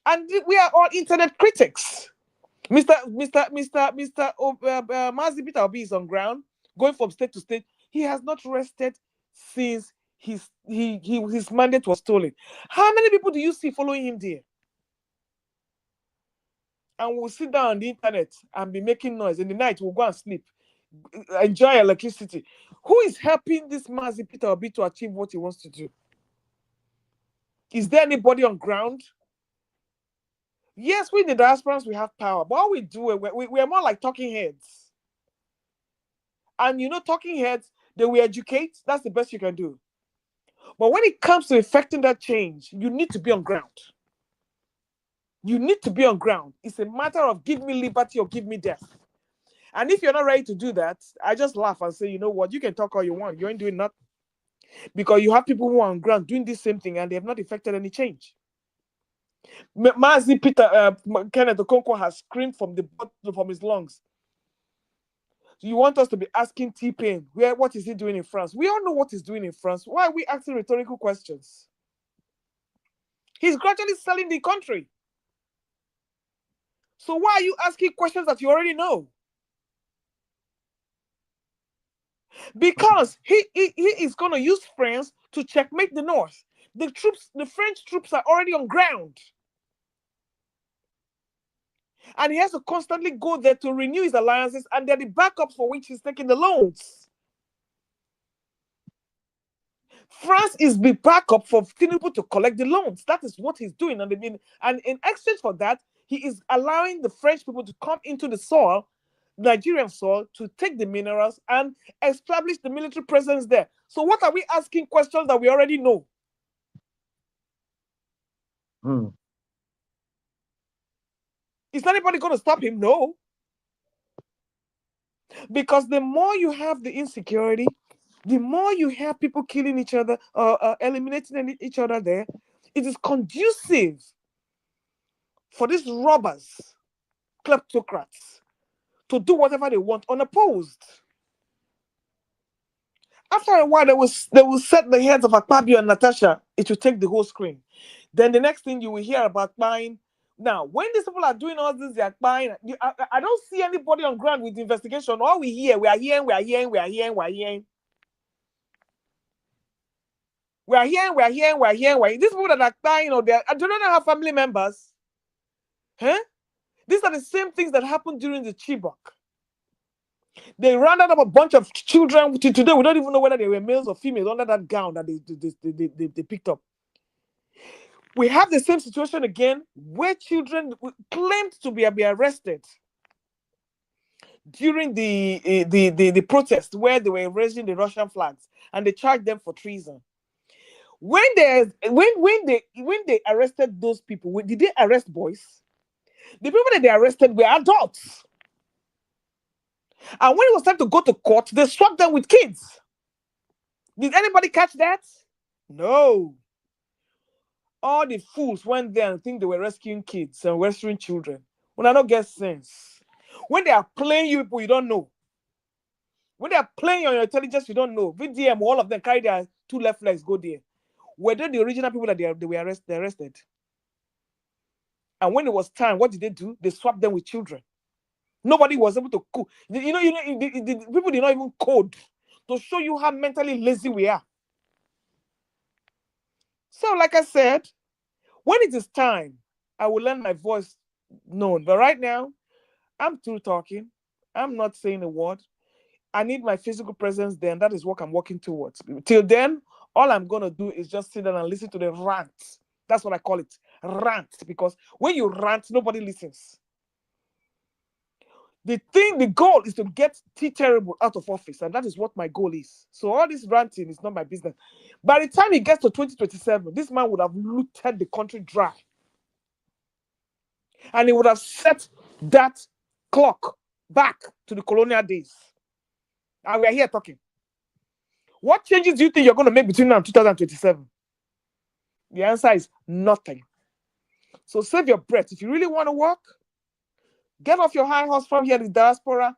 And we are all internet critics. Mr. Mazi Peter Obi is on ground, going from state to state. He has not rested since his mandate was stolen. How many people do you see following him there? And we'll sit down on the internet and be making noise. In the night, we'll go and sleep, enjoy electricity. Who is helping this Mazi Peter Obi to achieve what he wants to do? Is there anybody on ground? Yes, we the diasporans, we have power, but all we do, we are more like talking heads. And talking heads, they will educate. That's the best you can do. But when it comes to effecting that change, you need to be on ground. You need to be on ground. It's a matter of give me liberty or give me death. And if you're not ready to do that, I just laugh and say, you know what, you can talk all you want. You ain't doing nothing. Because you have people who are on ground doing this same thing and they have not effected any change. Mazi Peter Kenneth Okonkwo has screamed from his lungs. So you want us to be asking T-Pain, what is he doing in France? We all know what he's doing in France. Why are we asking rhetorical questions? He's gradually selling the country. So why are you asking questions that you already know? Because he is going to use France to checkmate the North. The French troops are already on ground. And he has to constantly go there to renew his alliances, and they're the backups for which he's taking the loans. France is the backup for Tinubu to collect the loans. That is what he's doing. And in exchange for that, he is allowing the French people to come into the soil, Nigerian soil, to take the minerals and establish the military presence there. So what are we asking questions that we already know? Is anybody going to stop him? No. Because the more you have the insecurity, the more you have people killing each other, eliminating each other there, it is conducive for these robbers, kleptocrats, to do whatever they want unopposed. After a while, they will set the heads of Akpabio and Natasha. It will take the whole screen. Then the next thing you will hear about buying. Now, when these people are doing all this, they are buying. I don't see anybody on ground with investigation. All we hear, we are hearing. These people that are buying, I do not have family members. Huh? These are the same things that happened during the Chibok. They rounded up a bunch of children. Today, we don't even know whether they were males or females under that gown that they picked up. We have the same situation again where children claimed to be arrested during the protest where they were raising the Russian flags and they charged them for treason. When they arrested those people, did they arrest boys? The people that they arrested were adults. And when it was time to go to court, they struck them with kids. Did anybody catch that? No. All the fools went there and think they were rescuing kids and rescuing children. When I don't get sense. When they are playing you people, you don't know. When they are playing on your intelligence, you don't know. VDM, all of them carry their 2 left legs, go there. Were they the original people that they were arrested? And when it was time, what did they do? They swapped them with children. Nobody was able to cook. The people did not even code to show you how mentally lazy we are. So, like I said, when it is time, I will let my voice known. But right now, I'm through talking. I'm not saying a word. I need my physical presence there, and that is what I'm working towards. Till then, all I'm going to do is just sit down and listen to the rant. That's what I call it, rant. Because when you rant, nobody listens. The goal is to get T Terrible out of office, and that is what my goal is. So all this ranting is not my business. By the time it gets to 2027, this man would have looted the country dry. And he would have set that clock back to the colonial days. And we are here talking. What changes do you think you're going to make between now and 2027? The answer is nothing. So save your breath. If you really want to work, get off your high horse from here in the diaspora,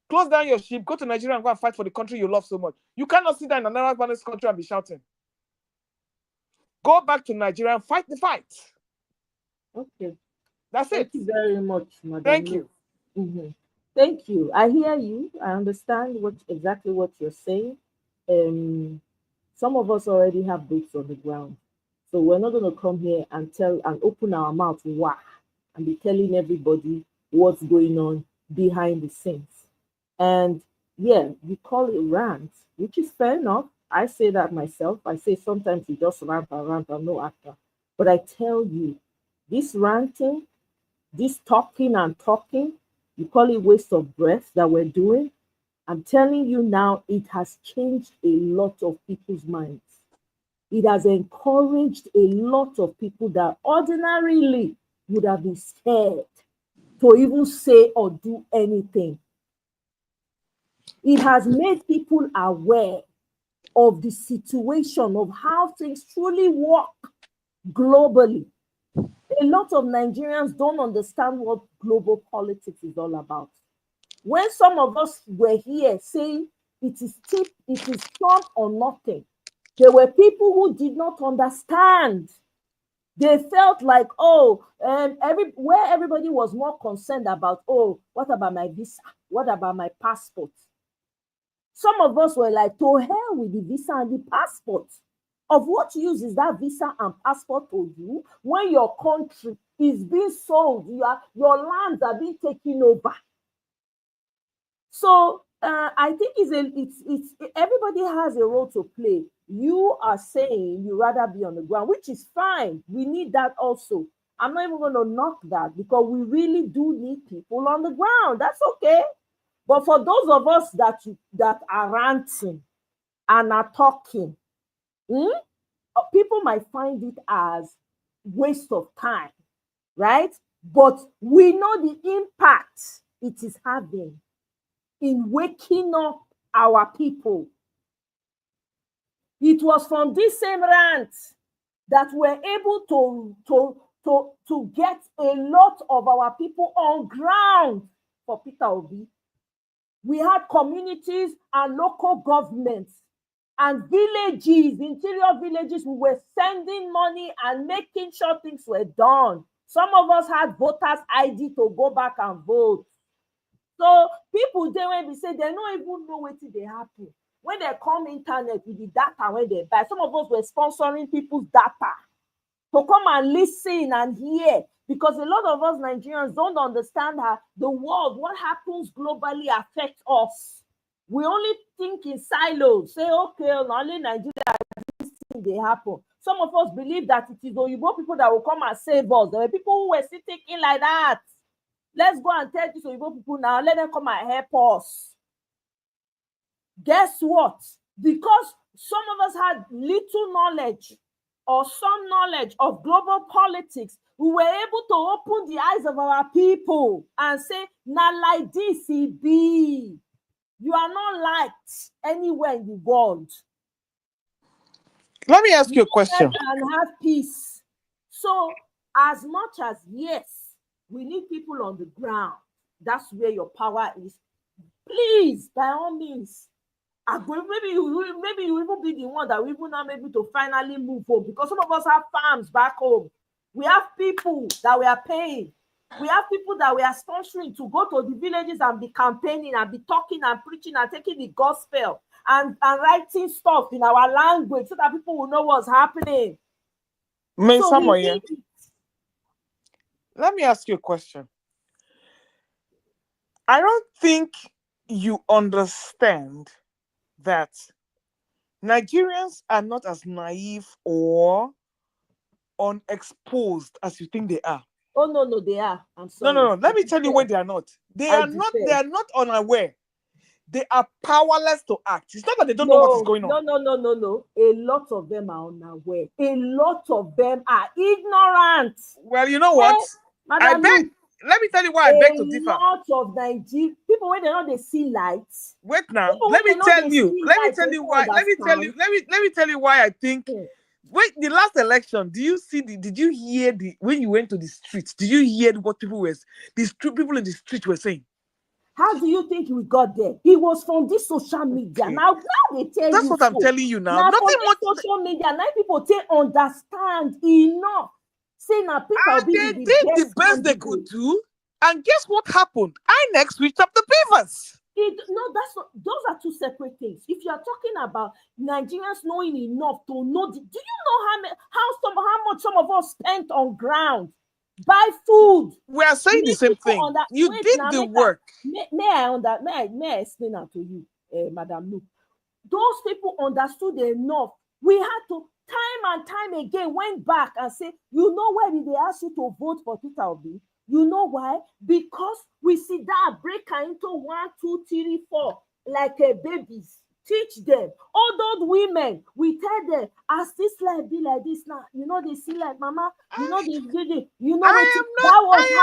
close down your ship, go to Nigeria and go and fight for the country you love so much. You cannot sit down in another country and be shouting. Go back to Nigeria and fight the fight. Okay. That's it. Thank you very much, Madam. Thank you. Mm-hmm. Thank you. I hear you. I understand exactly what you're saying. Some of us already have boots on the ground. So we're not going to come here and open our mouth wah and be telling everybody what's going on behind the scenes. And yeah, we call it rant, which is fair enough. I say that myself. I say sometimes you just rant and no actor. But I tell you, this ranting, this talking and talking, you call it waste of breath that we're doing. I'm telling you now, it has changed a lot of people's minds. It has encouraged a lot of people that ordinarily would have been scared to even say or do anything. It has made people aware of the situation, of how things truly work globally. A lot of Nigerians don't understand what global politics is all about. When some of us were here saying it is Trump or nothing, there were people who did not understand. They felt like, where everybody was more concerned about, what about my visa? What about my passport? Some of us were like, to hell with the visa and the passport. Of what use is that visa and passport to you when your country is being sold, your lands are being taken over? So I think it's everybody has a role to play. You are saying you rather be on the ground, which is fine. We need that also. I'm not even going to knock that, because we really do need people on the ground. That's okay. But for those of us that are ranting and are talking, people might find it as waste of time, right? But we know the impact it is having in waking up our people. It was from this same rant that we're able to get a lot of our people on ground for Peter Obi. We had communities and local governments and villages, interior villages, who were sending money and making sure things were done. Some of us had voters' ID to go back and vote. So people, they when we say they don't even know what they happen. When they come internet with the data, when they buy, some of us were sponsoring people's data to come and listen and hear, because a lot of us Nigerians don't understand how the world, what happens globally affects us. We only think in silos, say, okay, only Nigeria, this thing they happen. Some of us believe that it is Oyibo people that will come and save us. There were people who were still thinking like that. Let's go and tell these Oyibo people now, let them come and help us. Guess what? Because some of us had little knowledge or some knowledge of global politics, we were able to open the eyes of our people and say, now like this, it be. You are not liked anywhere in the world. Let me ask you a question. And have peace. So, as much as, yes, we need people on the ground, that's where your power is. please, by all means, maybe you even be the one that we even not able to finally move home, because some of us have farms back home. We have people that we are paying. We have people that we are sponsoring to go to the villages and be campaigning and be talking and preaching and taking the gospel and writing stuff in our language so that people will know what's happening. Omoye, let me ask you a question. I don't think you understand that Nigerians are not as naive or unexposed as you think they are. Oh no, they are. I'm sorry. No. Let me tell you why they are not. They are not unaware. They are powerless to act. It's not that they don't know what is going on. No. A lot of them are unaware. A lot of them are ignorant. Well, you know what? I beg. Let me tell you why I beg to differ. A lot of Nigerian people, when they know they see lights. Wait now. Let me tell you why. Let me tell you why I think. Wait, the last election, did you hear when you went to the streets? Did you hear what people in the street were saying? How do you think we got there? It was from this social media. Okay. Now they tell That's what I'm telling you now. Nothing much social media. Now people understand enough. Say now people they did the best they could do. And guess what happened? INEC switched up the papers. Those are two separate things. If you are talking about Nigerians knowing enough to know, do you know how much some of us spent on ground? Buy food. We are saying the same thing. You did the work. May I explain that to you, Madam Luke? Those people understood enough. We had to time and time again went back and say, you know why did they ask you to vote for Peter Obi? You know why? Because we see that break into 1, 2, 3, 4 like babies. Teach them. All those women, we tell them, as this life be like this now, you know they see like mama, you know they did it. You know I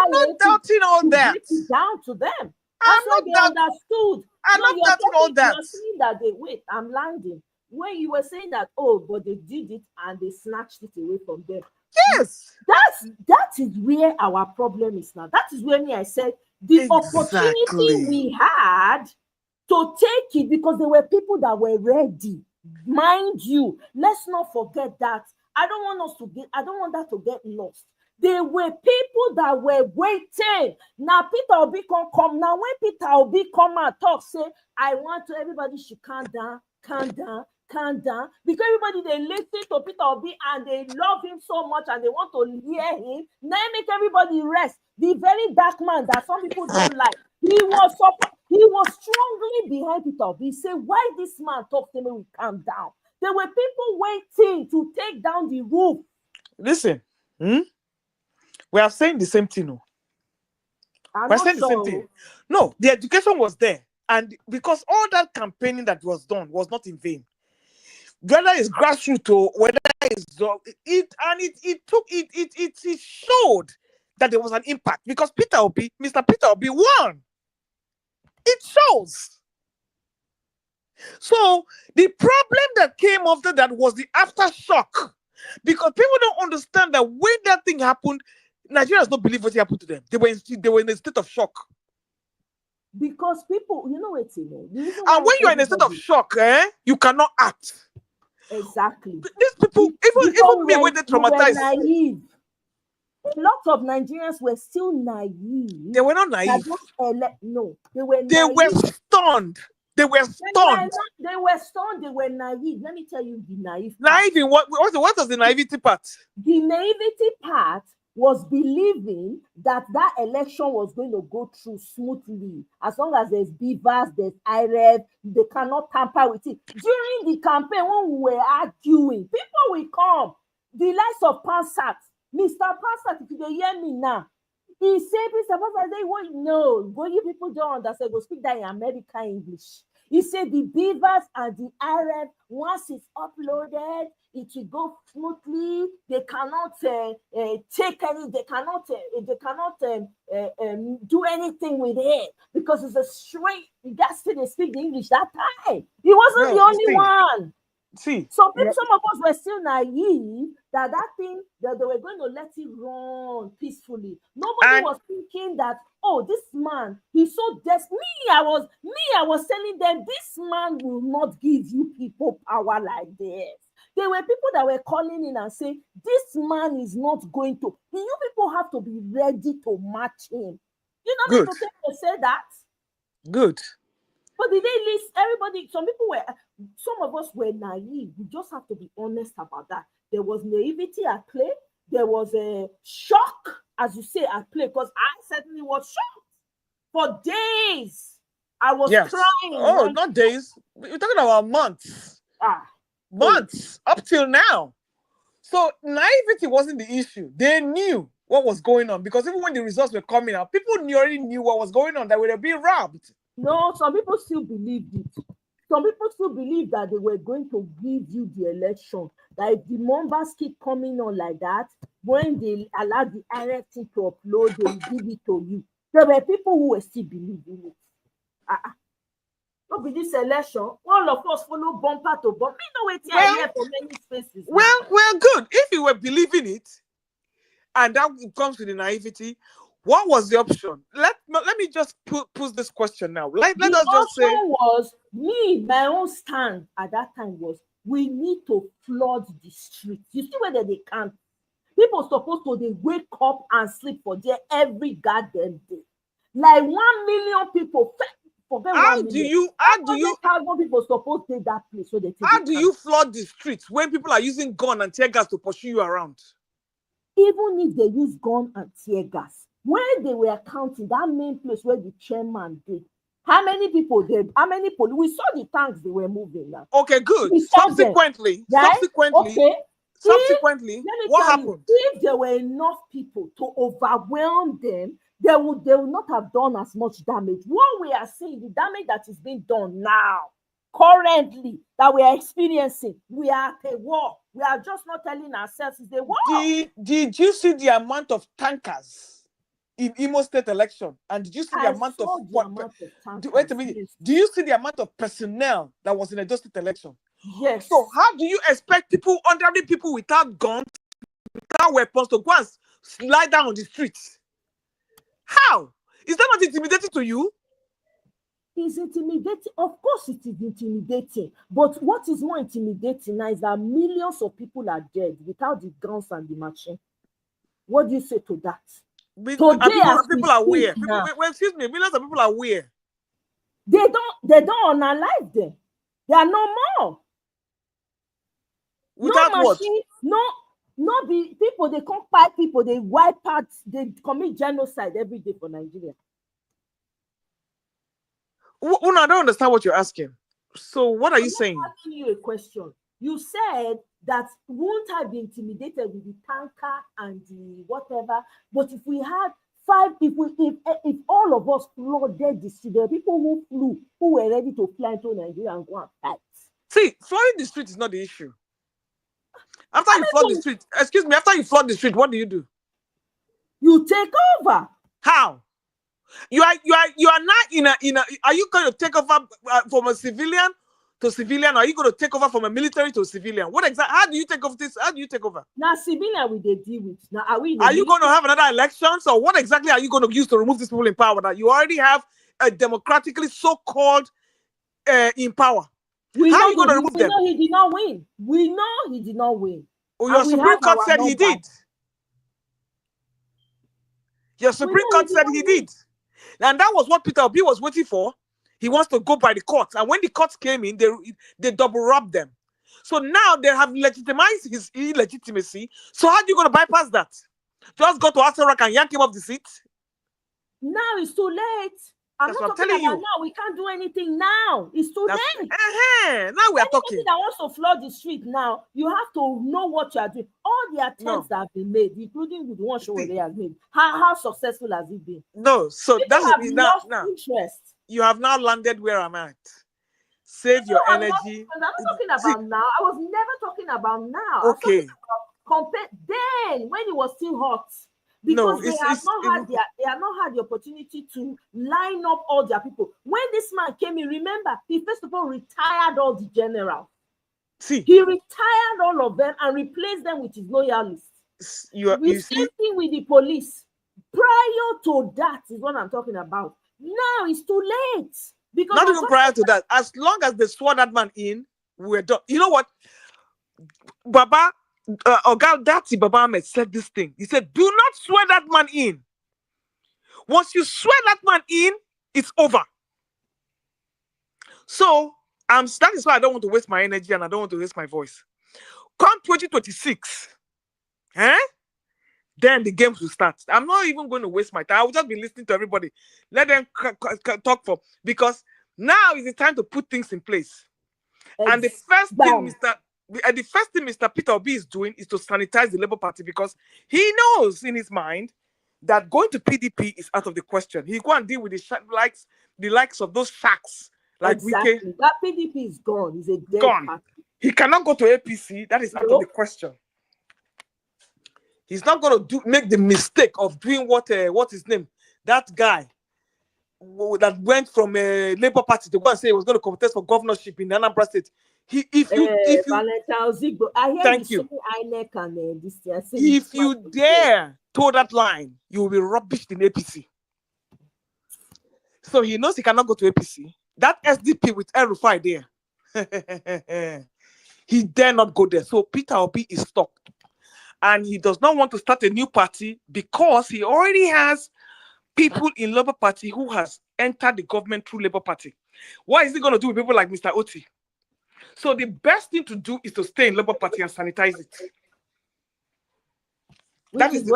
am not doubting all that. Break it down to them. I'm not they understood. I'm not doubting all that. You're saying that I'm landing. When you were saying that, but they did it and they snatched it away from them. Yes. That is where our problem is now. That is where I said the opportunity we had to take it, because there were people that were ready. Mind you, let's not forget that. I don't want that to get lost. There were people that were waiting. Now Peter Obi can come. Now when Peter Obi come and talk, say, everybody should calm down. Because everybody, they listen to Peter Obi and they love him so much and they want to hear him. Now make everybody rest. The very dark man that some people don't like, he was strongly behind Peter Obi. He said, why this man talk to me, we calm down. There were people waiting to take down the roof. Listen, we are saying the same thing. We're saying the same thing. No, the education was there. And because all that campaigning that was done was not in vain. Whether it's grassroots or whether it's it showed that there was an impact, because Mr. Peter Obi won. It shows. So the problem that came after that was the aftershock, because people don't understand that when that thing happened, Nigerians don't believe what happened to them. They were in a state of shock. Because people, you know what, and when you're in a state of shock, you cannot act. Exactly. These people, even me, when they traumatized. Naive. A lot of Nigerians were still naive. They were not naive. No, they were. They were stunned. They were stunned. They were stunned. They were naive. Let me tell you the naive. Naive in what was the naivety part? The naivety part was believing that election was going to go through smoothly. As long as there's beavers, there's IREV, they cannot tamper with it. During the campaign, when we were arguing, people will come. The likes of Pansat, Mr. Pansat, if you hear me now, he said, Mr. Pansat, they won't know. You people don't understand. Go speak that in American English. He said the beavers and the IREV, once it's uploaded, it will go smoothly. They cannot take any. They cannot do anything with it, because it's a straight. You guys still speak the English that time. He wasn't the only one. See, so some of us were still naive that thing that they were going to let it run peacefully. Nobody was thinking that oh, this man, he's so desperate. I was telling them, this man will not give you people power like this. There were people that were calling in and saying, this man is not going to. You people have to be ready to match him. You know, Good. people say that. Good. But did they list everybody? Some of us were naive. We just have to be honest about that. There was naivety at play. There was a shock, as you say, at play, because I certainly was shocked. For days, I was crying. Oh, not days. We're talking about months. Months up till now. So naivety wasn't the issue. They knew what was going on, because even when the results were coming out, people already knew what was going on, that we were being robbed. No, some people still believed it. Some people still believe that they were going to give you the election. That if the numbers keep coming on like that, when they allow the RFT to upload, they will give it to you. There were people who were still believing it. Not with this election, all of us follow bumper to bumper. You know, it's here for many spaces. Well, good. If you were believing it, and that comes with the naivety, what was the option? Let me just put this question now. Let us just say, was my own stand at that time was, we need to flood the streets. You see whether they can. People supposed to they wake up and sleep for there every goddamn day. Like 1 million people. How do you 100,000 people supposed to take that place? So they how do you flood the streets when people are using gun and tear gas to pursue you around? Even if they use gun and tear gas, when they were counting that main place where the chairman did, how many people did? How many police? We saw the tanks they were moving now. Okay, good. Subsequently, what happened? If there were enough people to overwhelm them, they would not have done as much damage. What we are seeing, the damage that is being done now, currently, that we are experiencing, we are at a war. We are just not telling ourselves it's a war. Did you see the amount of tankers in Imo State election? And did you see the amount of tankers? Wait a minute. Yes. Do you see the amount of personnel that was in a State election? Yes. So how do you expect people, ordinary people without guns, without weapons, to go and slide down on the streets? How? Is that not intimidating to you? It's intimidating. Of course it is intimidating. But what is more intimidating now is that millions of people are dead without the guns and the machine. What do you say to that? People are aware. Excuse me, millions of people are aware. They don't unalive them. They are no more. Without no machine, what? No be people, they can't fight people, they wipe out, they commit genocide every day for Nigeria. I don't understand what you're asking. So what are you saying? I'm asking you a question. You said that won't I be intimidated with the tanker and the whatever, but if we had if all of us flooded the street, there are people who were ready to fly to Nigeria and go and fight. See, flooding the street is not the issue. After you flood the street, excuse me, after you flood the street, what do? You take over. How? You are not in a. Are you going to take over from a civilian to civilian? Or are you going to take over from a military to a civilian? What exactly? How do you take over this? How do you take over? Now, civilian we they deal with. Now, are you going to have another election? So, what exactly are you going to use to remove these people in power? That you already have a democratically so-called in power. How are you going to remove them? We know he did not win. We know he did not win. Oh, your Supreme Court said he did. Your Supreme Court said he did. And that was what Peter Obi was waiting for. He wants to go by the courts. And when the courts came in, they double robbed them. So now they have legitimized his illegitimacy. So how are you going to bypass that? Just go to Asara and yank him off the seat? Now it's too late. I'm not talking about now. We can't do anything now. It's too late. Now we are talking. Anybody that wants to flood the street now, you have to know what you are doing. All the attempts that have been made, including with the one show they have made, how successful has it been? No, so that's now. Interest. You have now landed where I'm at. Save your energy. I'm not talking about now. I was never talking about now. Okay. Compare then when it was still hot. Because they have not had the opportunity to line up all their people. When this man came in, remember, he first of all retired all the generals. He retired all of them and replaced them with his loyalists. Same thing with the police. Prior to that is what I'm talking about. Now it's too late. Because not even prior to that. As long as they swore that man in, we're done. You know what? Baba, Oga Datti Baba Ahmed said this thing. He said, do not swear that man in. Once you swear that man in, it's over. So that is why I don't want to waste my energy and I don't want to waste my voice. Come 2026, then the games will start. I'm not even going to waste my time. I will just be listening to everybody. Let them talk for, because now is the time to put things in place. And the first thing Mr. Peter Obi is doing is to sanitize the Labour Party, because he knows in his mind that going to PDP is out of the question. He go and deal with the likes of those sharks. Like exactly. That PDP is gone. He's a dead party. He cannot go to APC. That is out of the question. He's not going to make the mistake of doing what his name, that guy that went from a Labour Party to go and say he was going to contest for governorship in Anambra State. If you dare toe that line, you will be rubbished in APC. So he knows he cannot go to APC. That SDP with El-Rufai there, he dare not go there. So Peter Obi is stuck. And he does not want to start a new party because he already has people in Labour Party who has entered the government through Labour Party. What is he going to do with people like Mr. Oti? So the best thing to do is to stay in Labour Party and sanitize it. Which is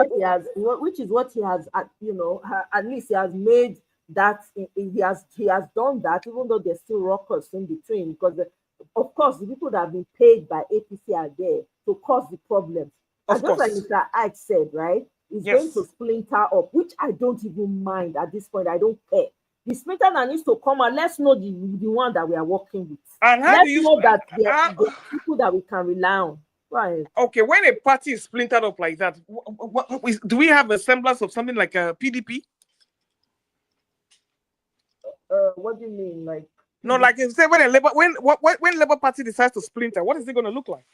what he has, at least he has made that, he has done that, even though there's still rockers in between, because of course the people that have been paid by APC are there to cause the problem. And just like Mr. Ike said, right, it's going to splinter up, which I don't even mind at this point. I don't care. The splinter that needs to come and let's know the one that we are working with. And let's know that there are people that we can rely on. Right. Okay, when a party is splintered up like that, do we have a semblance of something like a PDP? What do you mean, like? No, like if say when Labour Party decides to splinter, what is it going to look like?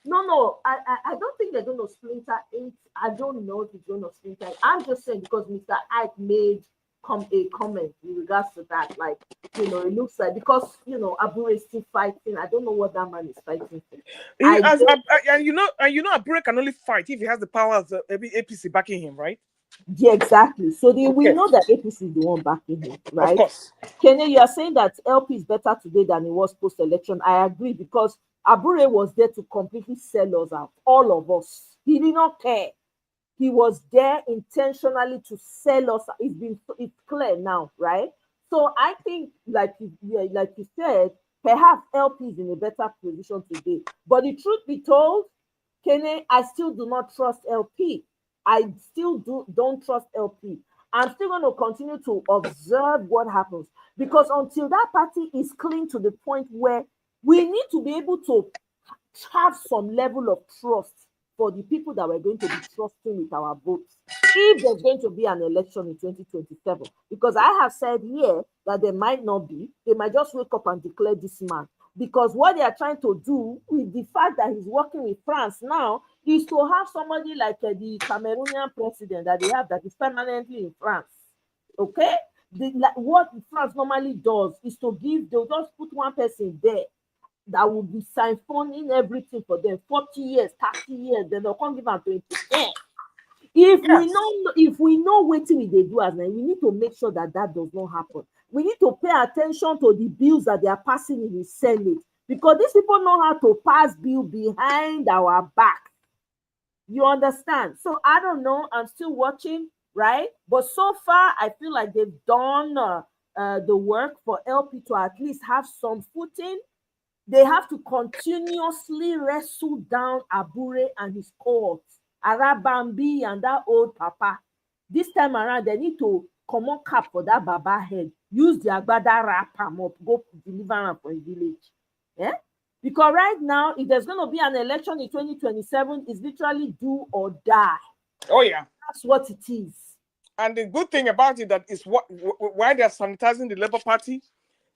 No, I don't think they're going to splinter it. I don't know if it's going to splinter. I'm just saying because Mr. Ike made a comment in regards to that. Like, it looks like because Abure is still fighting. I don't know what that man is fighting for. And Abure can only fight if he has the power of the APC backing him, right? Yeah, exactly. So we know that APC is the one backing him, right? Of course. Kenny, you are saying that LP is better today than it was post-election. I agree because Abure was there to completely sell us out, all of us. He did not care. He was there intentionally to sell us. It's clear now, right? So I think, like you said, perhaps LP is in a better position today. But the truth be told, Kenny, I still do not trust LP. I still don't trust LP. I'm still going to continue to observe what happens because until that party is clean to the point where we need to be able to have some level of trust for the people that we're going to be trusting with our votes. If there's going to be an election in 2027, because I have said here that there might not be, they might just wake up and declare this man. Because what they are trying to do with the fact that he's working with France now is to have somebody like the Cameroonian president that they have that is permanently in France. Okay? What France normally does is they'll just put one person there that will be siphoning everything for them 40 years, 30 years, then they'll come give them 20 years. If we know what they do as now, we need to make sure that does not happen. We need to pay attention to the bills that they are passing in the Senate because these people know how to pass bill behind our back. You understand? So I don't know. I'm still watching, right? But so far, I feel like they've done the work for LP to at least have some footing. They have to continuously wrestle down Abure and his cohorts, Arabambi and that old papa. This time around, they need to come on cap for that baba head. Use the agbada wrap him up, go deliver him from the village. Yeah? Because right now, if there's going to be an election in 2027, it's literally do or die. Oh, yeah. That's what it is. And the good thing about it that is why they're sanitizing the Labour Party,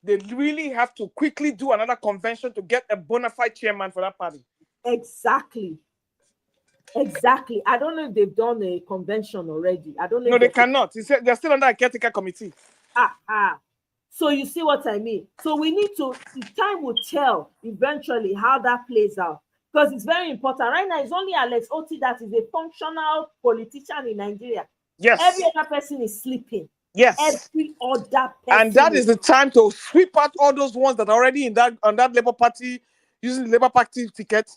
they really have to quickly do another convention to get a bona fide chairman for that party. Exactly. Exactly. I don't know if they've done a convention already. I don't know. No, if they cannot. They're still under a caretaker committee. So you see what I mean? So we need to, time will tell eventually how that plays out. Because it's very important. Right now, it's only Alex Oti that is a functional politician in Nigeria. Yes. Every other person is sleeping. Yes. Every other person. And that is the time to sweep out all those ones that are already on that Labour Party, using the Labour Party ticket.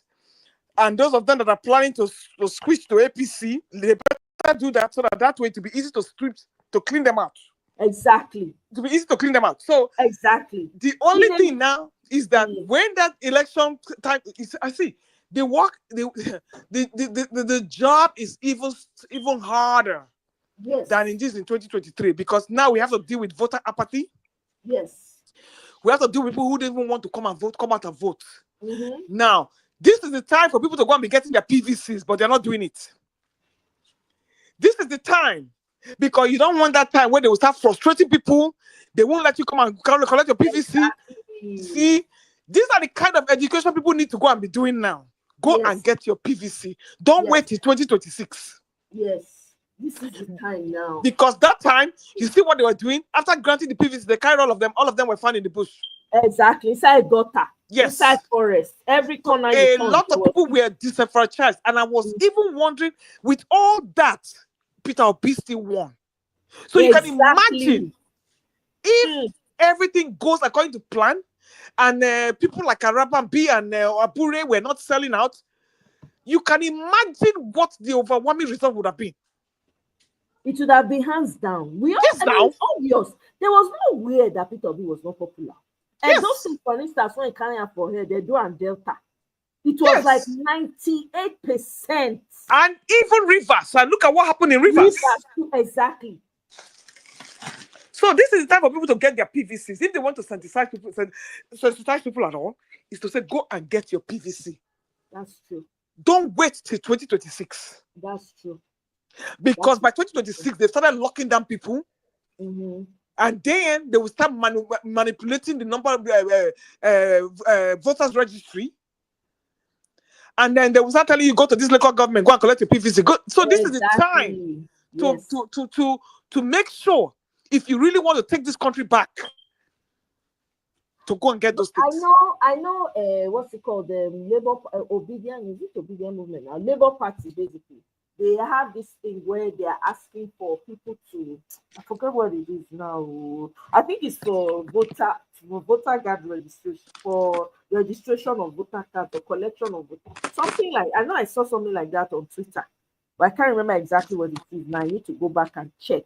And those of them that are planning to switch to APC, they better do that so that way to be easy to clean them out. Exactly. To be easy to clean them out. So exactly. The only thing now is that when that election time is, I see the work, the job is even harder. Yes. Than in 2023, because now we have to deal with voter apathy. Yes. We have to deal with people who don't even want to come out and vote. Mm-hmm. Now, this is the time for people to go and be getting their PVCs, but they're not doing it. This is the time, because you don't want that time where they will start frustrating people. They won't let you come and collect your PVC. Exactly. See, these are the kind of education people need to go and be doing now. Go and get your PVC. Don't wait till 2026. Yes. This is the time now. Because that time, you see what they were doing? After granting the PVC, they carried all of them were found in the bush. Exactly. Inside gutter. Yes. Inside forest. Every corner. A lot of people were disenfranchised. And I was even wondering, with all that, Peter Obi still won. So you can imagine if everything goes according to plan, and people like Arabambi and Abure were not selling out, you can imagine what the overwhelming result would have been. It would have been hands down. It's obvious. There was no way that Peter Obi was not popular. And those things, for instance, when you carry out for her, they do and Delta. It was like 98%. And even Rivers. And look at what happened in Rivers. Exactly. So this is the time for people to get their PVCs. If they want to sensitize people at all, is to say, go and get your PVC. That's true. Don't wait till 2026. That's true. Because by 2026, they started locking down people. Mm-hmm. And then they will start manipulating the number of voters registry. And then they will start telling you, go to this local government, go and collect your PVC. So this is the time to make sure, if you really want to take this country back, to go and get those things. I know what's it called? The Labour Obedient, is it Obedient Movement now? Labour Party, basically. They have this thing where they are asking for people to, I forget what it is now. I think it's for voter card registration, for registration of voter cards or collection of voter. Something like, I know I saw something like that on Twitter, but I can't remember exactly what it is now. I need to go back and check.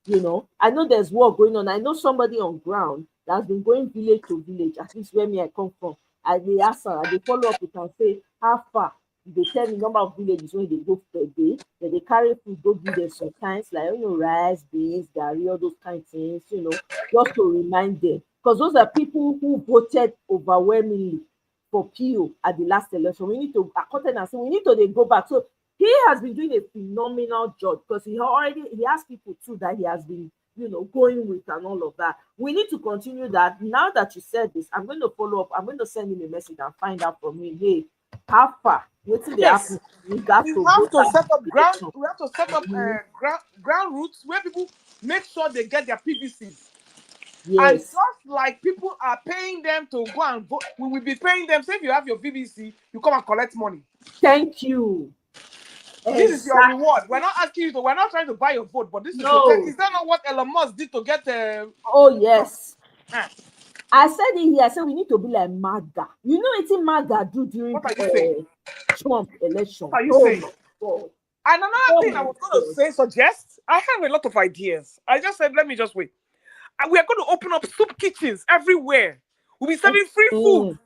You know, I know there's work going on. I know somebody on ground that has been going village to village, at least where I come from. And they ask her, and they follow up with and say, how far? They tell the number of villages when they go per day, that they carry food, go give them sometimes, like, rice, beans, gari, all those kind of things, just to remind them. Because those are people who voted overwhelmingly for PO at the last election. We need to, according and say, we need to go back. So he has been doing a phenomenal job, because he has people too that he has been, going with and all of that. We need to continue that. Now that you said this, I'm going to follow up. I'm going to send him a message and find out from him, hey, how far? We have to set up ground roots where people make sure they get their PVCs. Yes. And just like people are paying them to go and vote, we will be paying them. Say if you have your PVC, you come and collect money. Thank you. This is your reward. We're not asking you to. We're not trying to buy your vote, but this is that not what Elon Musk did to get? Oh yes. I said it here. I said we need to be like MAGA. You know what MAGA do during Trump election? What are you saying? And another thing I was going to suggest, I have a lot of ideas. I just said, let me just wait. And we are going to open up soup kitchens everywhere. We'll be serving free food.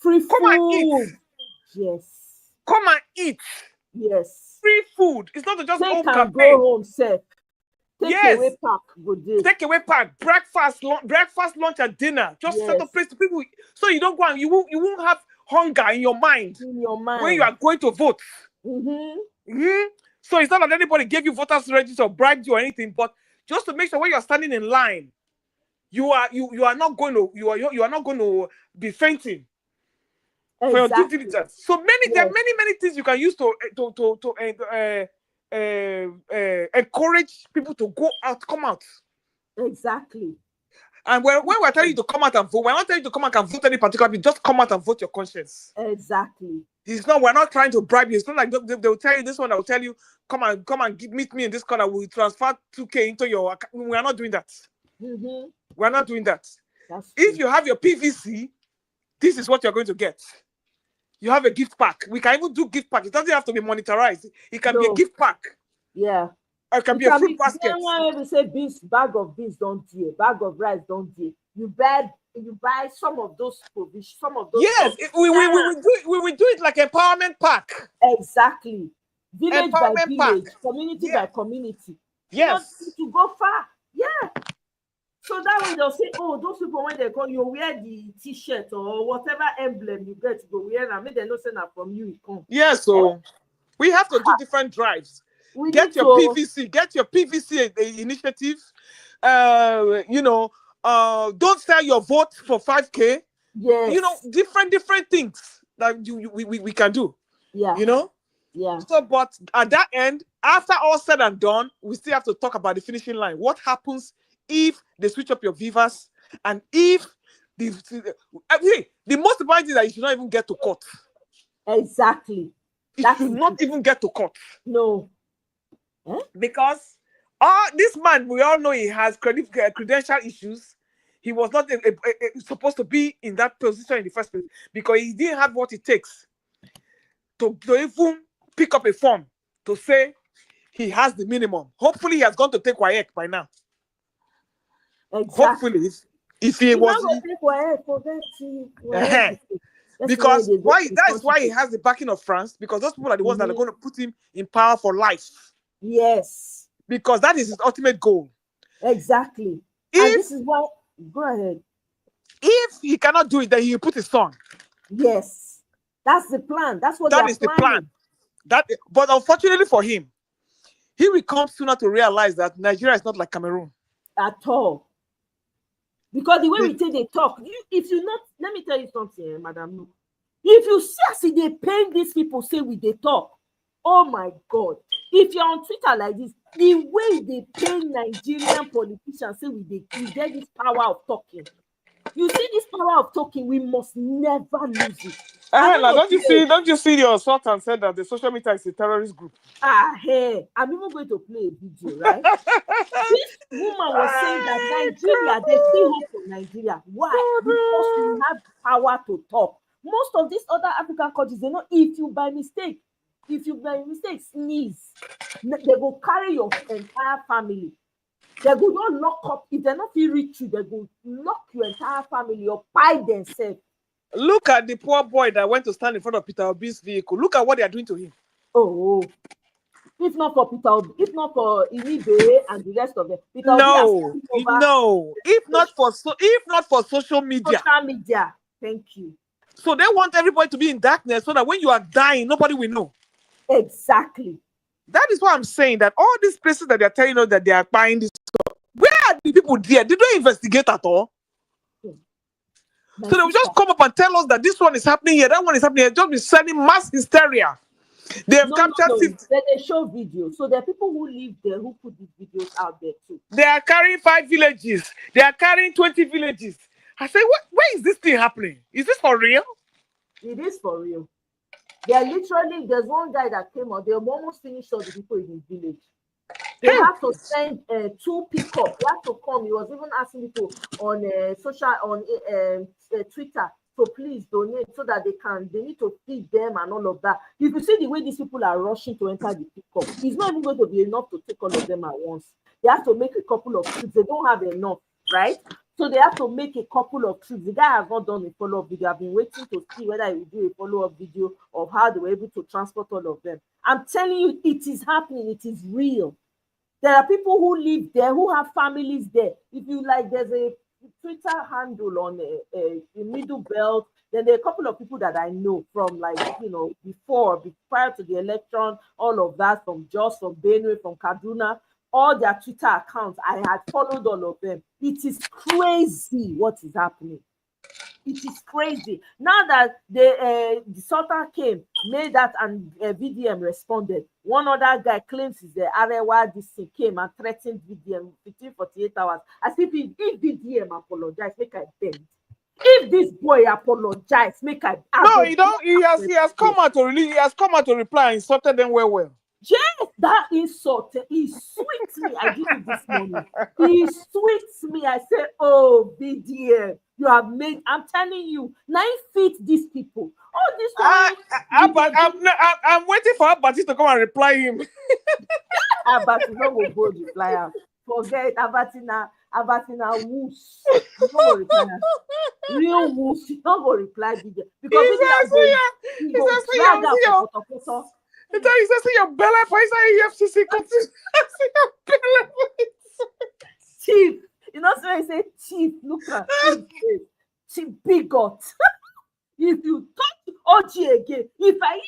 Come and eat. Yes. Come and eat. Yes. Free food. It's not just home campaign. Go home, sir. Take away pack. Breakfast, lunch, and dinner. Just set up place to people, so you don't go and you won't have hunger in your mind. When you are going to vote. So it's not that anybody gave you voters register or bribed you or anything, but just to make sure when you are standing in line, you are not going to be fainting. for your due diligence. So there are many things you can use to encourage people to come out. Exactly. And when we're telling you to come out and vote, we're not telling you to come out and vote any particular people. Just come out and vote your conscience. Exactly. We're not trying to bribe you. It's not like they will tell you this one. I will tell you, come and meet me in this corner. We'll transfer 2K into your account. We're not doing that. Mm-hmm. We're not doing that. If you have your PVC, this is what you're going to get. You have a gift pack. We can even do gift pack. It doesn't have to be monetarized. It can be a gift pack. Yeah. It can be a fruit basket. When say bag of beans don't dear, bag of rice don't dear. You buy some of those provisions, some of those. Yes, we will do it like empowerment pack. Exactly. Village by village, community by community. Yes. Not to go far. Yeah. So that way they'll say, oh, those people when they call you wear the t-shirt or whatever emblem you get to go wear, and make them know say that from you it come. Yeah, so we have to do different drives. Get your PVC initiative. Don't sell your vote for 5K. Yes. Different things that we can do. Yeah. Yeah. So, but at that end, after all said and done, we still have to talk about the finishing line. What happens if they switch up your Vivas, and if the most important thing is that you should not even get to court. Exactly. You should not even get to court. No. Because this man, we all know he has credential issues. He was not supposed to be in that position in the first place because he didn't have what it takes to even pick up a form to say he has the minimum. Hopefully, he has gone to take WAEC by now. Exactly. Hopefully, if he was. Because that is why he has the backing of France, because those people are the ones that are going to put him in power for life. Yes. Because that is his ultimate goal. Exactly. And this is why, go ahead. If he cannot do it, then he will put his son. Yes. That's the plan. That's what that is planning. The plan. But unfortunately for him, he will come sooner to realize that Nigeria is not like Cameroon. At all. Because the way we take the talk, let me tell you something, Madam. If you see they pain these people say we they talk, oh my God. If you're on Twitter like this, the way they pain Nigerian politicians say we get this power of talking. You see this power of talking, we must never lose it. Don't you see your Sultan said that the social media is a terrorist group? Hey, I'm even going to play a video, right? This woman was saying that Nigeria, they still hope for Nigeria. Why? Because we have power to talk. Most of these other African countries, they know if you by mistake sneeze, they will carry your entire family. They will not lock up. If they're not feel reach you, they will lock your entire family or buy themselves. Look at the poor boy that went to stand in front of Peter Obi's vehicle. Look at what they are doing to him. Oh. If not for Peter Obi, if not for Inibe and the rest of them. If not for social media. Social media. Thank you. So they want everybody to be in darkness so that when you are dying, nobody will know. Exactly. That is why I'm saying that all these places that they're telling us that they are buying this stuff, where are the people there? They don't investigate at all. So they will just come up and tell us that this one is happening here, that one is happening here, just be sending mass hysteria. They have captured it. They show videos. So there are people who live there who put these videos out there too. They are carrying 5 villages. They are carrying 20 villages. I say, where is this thing happening? Is this for real? It is for real. They are literally, there's one guy that came out, they almost finished all the people in his village. They have to send 2 pickup. They have to come. He was even asking people on Twitter to please donate so that they need to feed them and all of that. If you see the way these people are rushing to enter the pickup, it's not even going to be enough to take all of them at once. They have to make a couple of trips. They don't have enough, right? So they have to make a couple of trips. The guy has not done a follow-up video. I've been waiting to see whether he will do a follow-up video of how they were able to transport all of them. I'm telling you, it is happening. It is real. There are people who live there, who have families there. If you like, there's a Twitter handle on the Middle Belt. Then there are a couple of people that I know from prior to the election, all of that, from Jos, from Benue, from Kaduna, all their Twitter accounts. I had followed all of them. It is crazy what is happening. It is crazy. Now that the Sultan came, made that, and VDM responded. One other guy claims he's the Arewa. This thing came and threatened VDM within 48 hours. As if VDM apologized, make I bend. If this boy apologize, make I no, he don't. He has come out to release. He has come out to reply and insulted them well. Yes, that insult, he sweets me. I did it this morning. He sweets me. I said, oh, BDM, you have made, I'm telling you, now fit these people. Oh, this one. I'm waiting for Abati to come and reply him. Abati no go go reply him. Forget it. Abati na woos. You no go reply him. Real woos. You no go reply BDM. Because he go drag out photo. He says, see your belly for EFCC. Chief, you know, so I say, Chief, look at Chief bigot. If you touch OG again, if I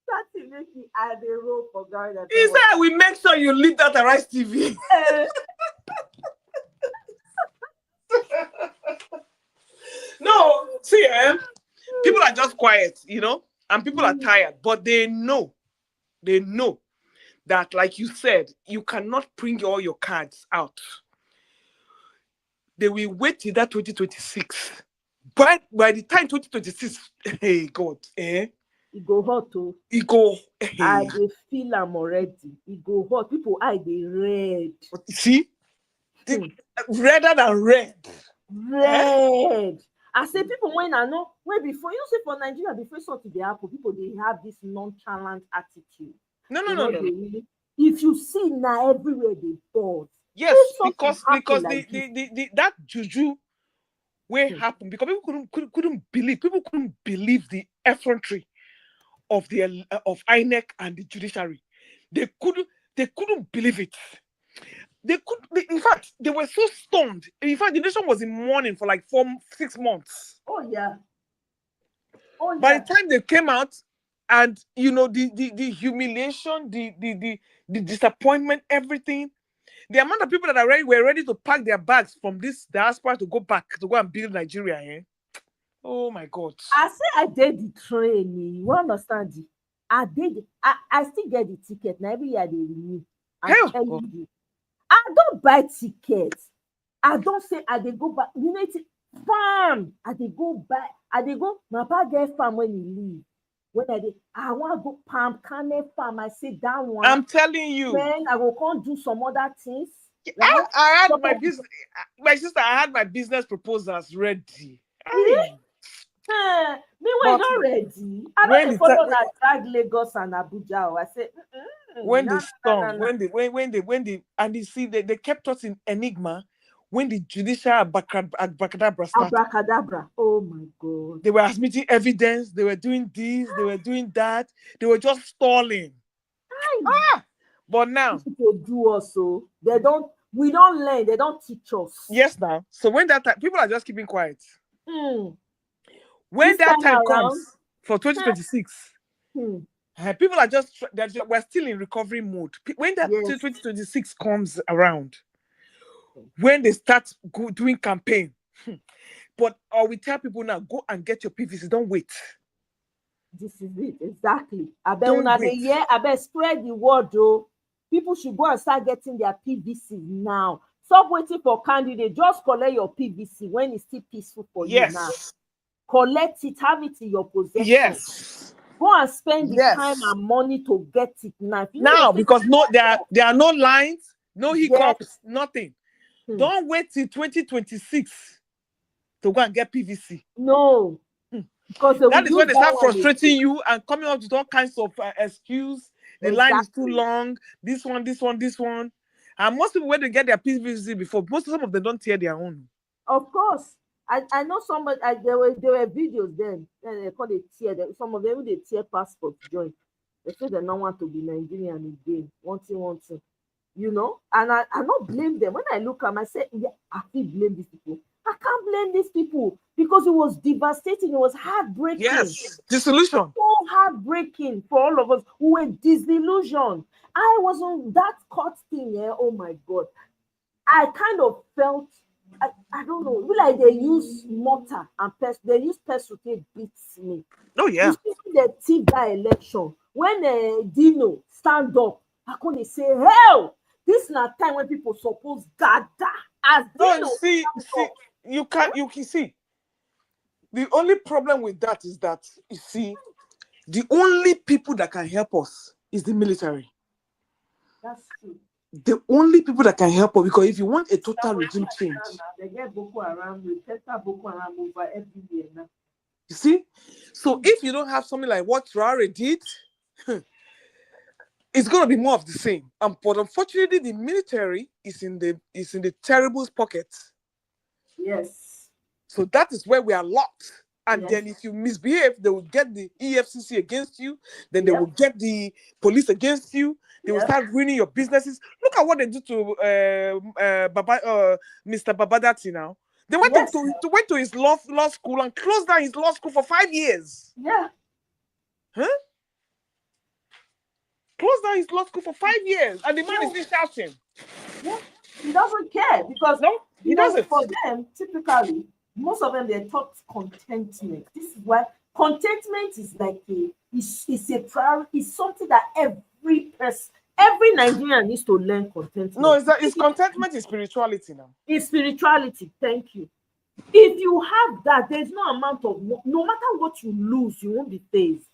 start to make me add a roll for Ghana. He said, we make sure you leave that Arise TV. No, see, people are just quiet, you know, and people are tired, but they know that, like you said, you cannot bring all your cards out. They will wait till that 2026. But by the time 2026, hey God, it go hot too. It go. I feel I'm already. It go hot. People they red. See, redder than red. Red. I say people when I know when before you say for Nigeria before something they happen, people they have this nonchalant attitude. No. Really, if you see now everywhere they bored. Yes, because like the that juju where happened because people couldn't believe the effrontery of the of INEC and the judiciary. They couldn't believe it. In fact, they were so stunned. In fact, the nation was in mourning for like 6 months. Oh yeah. By the time they came out, and you know the humiliation, the disappointment, everything, the amount of people that were ready to pack their bags from this diaspora to go back to go and build Nigeria. Oh my God! I say I did the training. You understand it? I did. I still get the ticket. Now every year they renew. I'm telling you. I don't buy tickets. I don't say I they go back. You know, it's farm. I they go back. I they go. My papa get farm when he leave. When I want to go palm canne farm. I say that one. I'm telling you. Then I will come do some other things. Right? I had my business. My sister, I had my business proposals ready. Me we're not ready. I don't follow that drag Lagos and Abuja. I say when they storm, when they and you see they kept us in enigma when the judicial abracadabra started. Abracadabra. Oh my God. They were submitting evidence, they were doing this, they were doing that, they were just stalling. But now people do also. We don't learn, they don't teach us. Yes, now. So when that time, people are just keeping quiet. When that time comes for 2026, people are we're still in recovery mode. When that 2026 comes around, when they start doing campaign, but we tell people now, go and get your PVC, don't wait. This is it, exactly. I bet spread the word, though. People should go and start getting their PVC now. Stop waiting for candidate. Just collect your PVC when it's still peaceful for you now. Collect it, have it in your possession. Yes. Go and spend the time and money to get it now. Now, because there are no lines, no hiccups, nothing. Don't wait till 2026 to go and get PVC. No. Because that is when they start frustrating you and coming up with all kinds of excuse. The line is too long. This one. And most people, when they get their PVC before, some of them don't tear their own. Of course. I know somebody, there were videos then, and they call it tear. Some of them, they tear passport join. They say they don't want to be Nigerian again. One thing. You know? And I don't blame them. When I look at them, I say, yeah, I still blame these people. I can't blame these people because it was devastating. It was heartbreaking. Yes, disillusion. So heartbreaking for all of us who were disillusioned. I was on that court thing. Oh my God. I kind of felt I don't know. Be like they use mortar and pest. They use pest to take beats me. Oh yeah. You see the thief that election when Dino stand up, I can't say hell. This is not time when people suppose gather as Dino. No, see, you can see. The only problem with that is that you see, the only people that can help us is the military. That's true. The only people that can help us, because if you want a total regime change, they get Boko Haram, we Boko Haram over everywhere now. you see. So if you don't have something like what Traore did, it's gonna be more of the same. But unfortunately, the military is in the terrible pocket. Yes. So that is where we are locked. And Yes. then if you misbehave, they will get the EFCC against you. Then they will get the police against you. They will start ruining your businesses. Look at what they do to Mr. Babadati now. They went to his law school and closed down his law school for 5 years. Yeah. Huh? Closed down his law school for 5 years, and the man is still shouting. Yeah. He doesn't care because he doesn't. For them, typically, most of them they taught contentment. This is why contentment is like it's a priority. It's something that every Nigerian needs to learn contentment. No, it's contentment is spirituality now. It's spirituality. Thank you. If you have that, there's no amount of no matter what you lose, you won't be phased.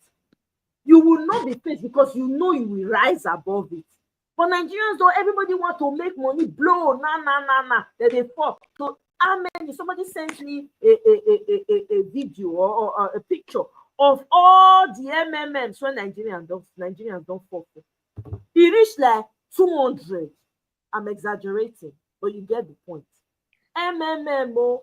You will not be phased because you know you will rise above it. But Nigerians don't. Everybody want to make money, blow, then they fall. So somebody sent me a video or a picture of all the MMMs when Nigerians don't fall. He reached like 200. I'm exaggerating, but you get the point. MMM,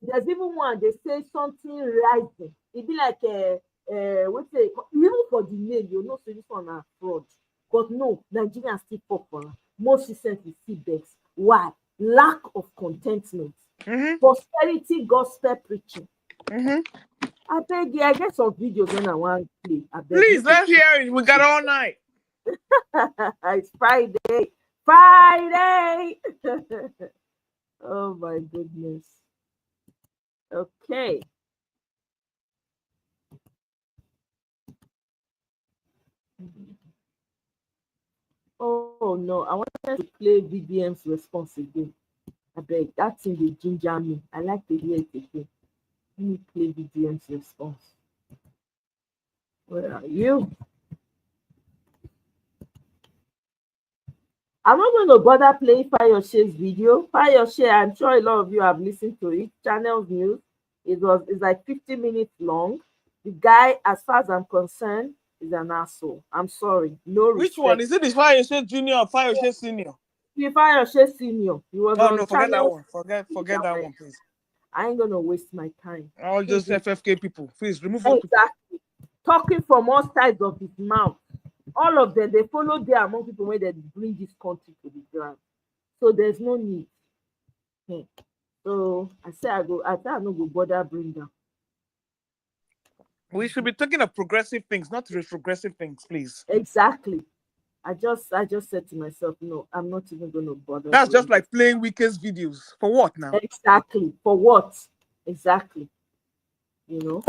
there's even one, they say something rising. It be like what's it? Even for the name, you know, so this one are fraud. But no, Nigerians still popular. Most recently, CBEX. Why? Lack of contentment. Prosperity gospel preaching. I beg you, I get some videos when I want to play. Please, let's hear it. We got all night. It's Friday. Oh my goodness. Okay. Oh no, I wanted to play VDM's response again. I beg, that thing they ginger me. I like to hear it again. Let me play VDM's response. Where are you? I'm not going to bother playing Fayoshe's video. Fayoshe, I'm sure a lot of you have listened to it. Channel's news. It's like 50 minutes long. The guy, as far as I'm concerned, is an asshole. I'm sorry. No respect. Which one? Is it the Fayoshe Junior or Fayoshe Senior? The Fayoshe Senior. He was on forget that one. Forget that one, please. I ain't gonna waste my time. All just FFK people. Please remove exactly. Talking from all sides of his mouth. All of them, they follow there among people when they bring this country to the ground. So there's no need. So I say I'm not gonna bother bring them. We should be talking of progressive things, not retrogressive things, please. Exactly. I just said to myself, no, I'm not even gonna bother. That's just like playing Wike's videos. For what now? Exactly. For what? Exactly. You know.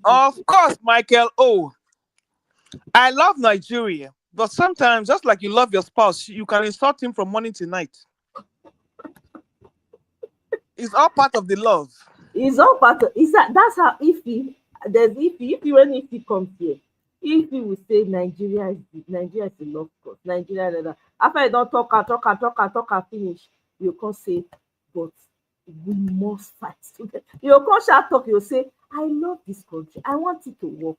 Of course, Michael O. I love Nigeria, but sometimes, just like you love your spouse, you can insult him from morning to night. It's all part of the love. It's all part of. That's how Ify. There's Ify when Ify comes here. Ify will say Nigeria is the love cause. Nigeria. After I don't talk and finish, you can't say, but we must fight together. You can't shout talk. You say, I love this country. I want it to work.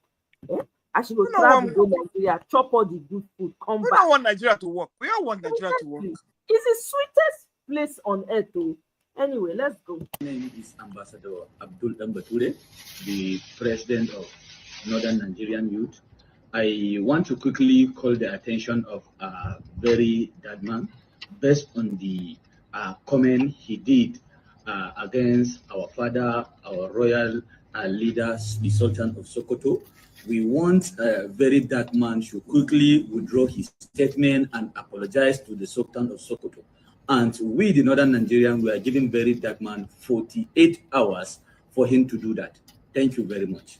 I should go travel to Nigeria, chop all the good food, come back. We don't want Nigeria to work. We all want Nigeria to work. It's the sweetest place on earth, though. Anyway, let's go. My name is Ambassador Abdul Dambature, the president of Northern Nigerian Youth. I want to quickly call the attention of a very bad man based on the comment he did against our father, our royal leader, the Sultan of Sokoto. We want a very dark man to quickly withdraw his statement and apologize to the Sultan of Sokoto. And we, the Northern Nigerian, we are giving very dark man 48 hours for him to do that. Thank you very much.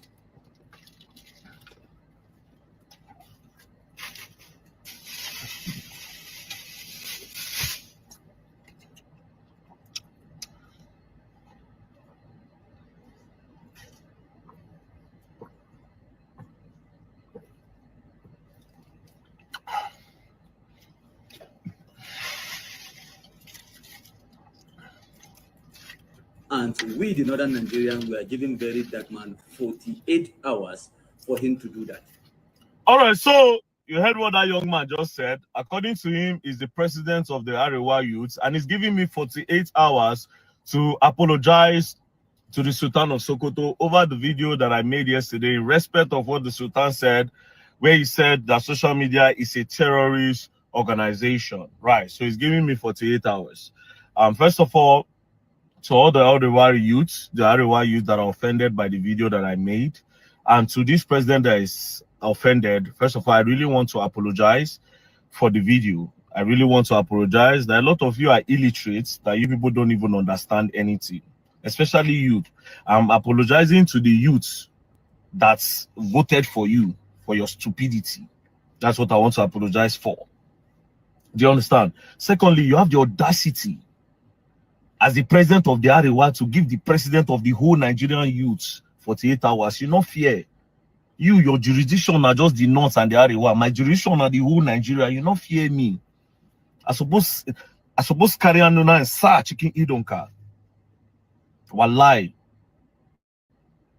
And we, the Northern Nigerian, we are giving very dark man 48 hours for him to do that. All right, so you heard what that young man just said. According to him, he's the president of the Arewa Youth, and he's giving me 48 hours to apologize to the Sultan of Sokoto over the video that I made yesterday in respect of what the Sultan said, where he said that social media is a terrorist organization. Right, so he's giving me 48 hours. First of all, to all the Arewa youths, that are offended by the video that I made, and to this president that is offended, first of all, I really want to apologize for the video. I really want to apologize that a lot of you are illiterate, that you people don't even understand anything, especially youth. I'm apologizing to the youth that's voted for you, for your stupidity. That's what I want to apologize for. Do you understand? Secondly, you have the audacity as the president of the Arewa to give the president of the whole Nigerian youth 48 hours. You not fear. Your jurisdiction are just the North and the Arewa. My jurisdiction are the whole Nigeria. You not fear me. I suppose carry on and start chicken idonka. Wallahi.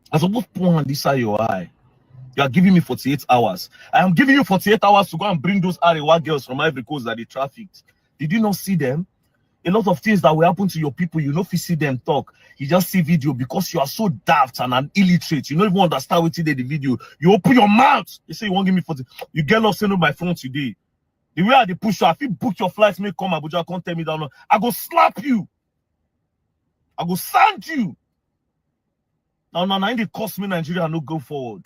I suppose pour on this side your eye. You are giving me 48 hours. I am giving you 48 hours to go and bring those Arewa girls from Ivory Coast that they trafficked. Did you not see them? A lot of things that will happen to your people, you know, if you see them talk, you just see video because you are so daft and an illiterate. You don't even understand what you did the video. You open your mouth. You say you won't give me 40. You get lost into my phone today. The way I they push you, if you book your flights, may come Abuja, can't tell me down. I go slap you. I go sand you. Now, they cost me Nigeria no go forward.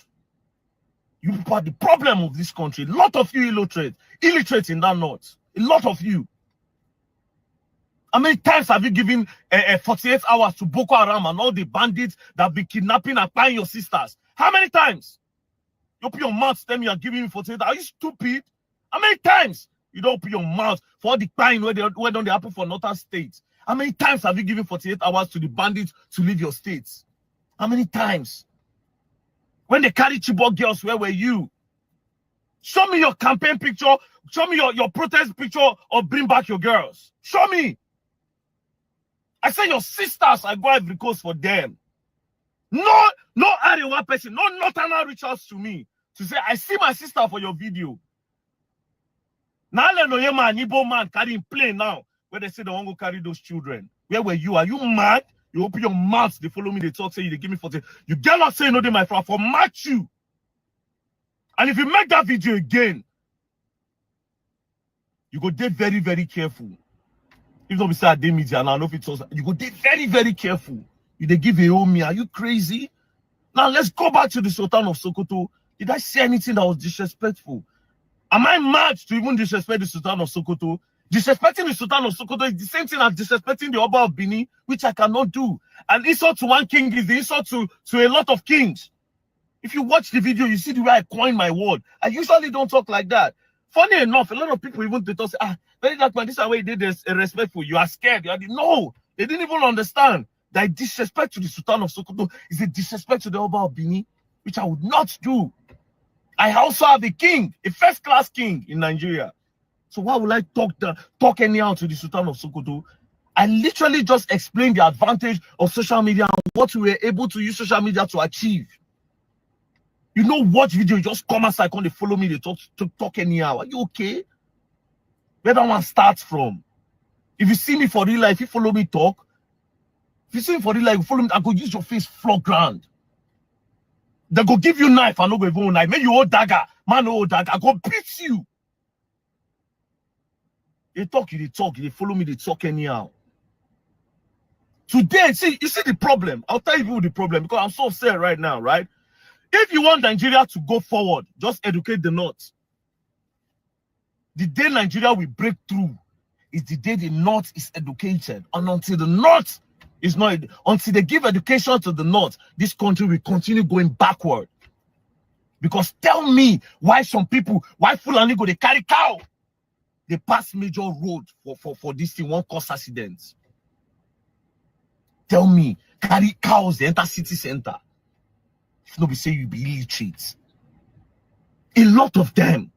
You are the problem of this country. A lot of you illiterate in that north. A lot of you. How many times have you given 48 hours to Boko Haram and all the bandits that have been kidnapping and buying your sisters? How many times? You open your mouth, tell me you are giving me 48 hours. Are you stupid? How many times? You don't open your mouth for all the crime where don't they happen for northern states? How many times have you given 48 hours to the bandits to leave your states? How many times? When they carry Chibok girls, where were you? Show me your campaign picture. Show me your protest picture of bring back your girls. Show me. I say your sisters, I go Ivory Coast for them. No Arewa person, no Northerner reach out to me to say, I see my sister for your video. Now let no man, Igbo man carrying plane now, where they say they want to carry those children. Where were you? Are you mad? You open your mouth, they follow me, they talk, say they give me 40. You get not say no, they my friend, for match you. And if you make that video again, you go dey very, very careful. If don't be say they media now, if it's you go dey very, very careful. You they give a me. Are you crazy? Now let's go back to the Sultan of Sokoto. Did I say anything that was disrespectful? Am I mad to even disrespect the Sultan of Sokoto? Disrespecting the Sultan of Sokoto is the same thing as disrespecting the Oba of Benin, which I cannot do. And insult to one king is the insult to a lot of kings. If you watch the video, you see the way I coin my word. I usually don't talk like that. Funny enough, a lot of people even they talk, say, very dark man, this is the way they did respectful. You are scared. No, they didn't even understand that disrespect to the Sultan of Sokoto is a disrespect to the Oba of Benin, which I would not do. I also have a king, a first-class king in Nigeria. So why would I talk anyhow to the Sultan of Sokoto? I literally just explained the advantage of social media and what we were able to use social media to achieve. You know what video? You just come outside, they follow me, they talk anyhow. Are you okay? Where that one starts from? If you see me for real life, if you follow me talk, If you see him for the like, follow me, I go use your face floor ground. They go give you knife, I no go even knife. Make you hold dagger, man no hold dagger. I go beat you. They talk, they follow me, they talk anyhow. Today, see, you see the problem. I'll tell you the problem because I'm so upset right now, right? If you want Nigeria to go forward, just educate the North. The day Nigeria will break through is the day the North is educated. And until the North is not, until they give education to the North, this country will continue going backward. Because tell me why some people, why Fulani go, they carry cow. They pass major road for this thing, won't cause accidents. Tell me, carry cows, they enter city center. If nobody say you be illiterate. A lot of them.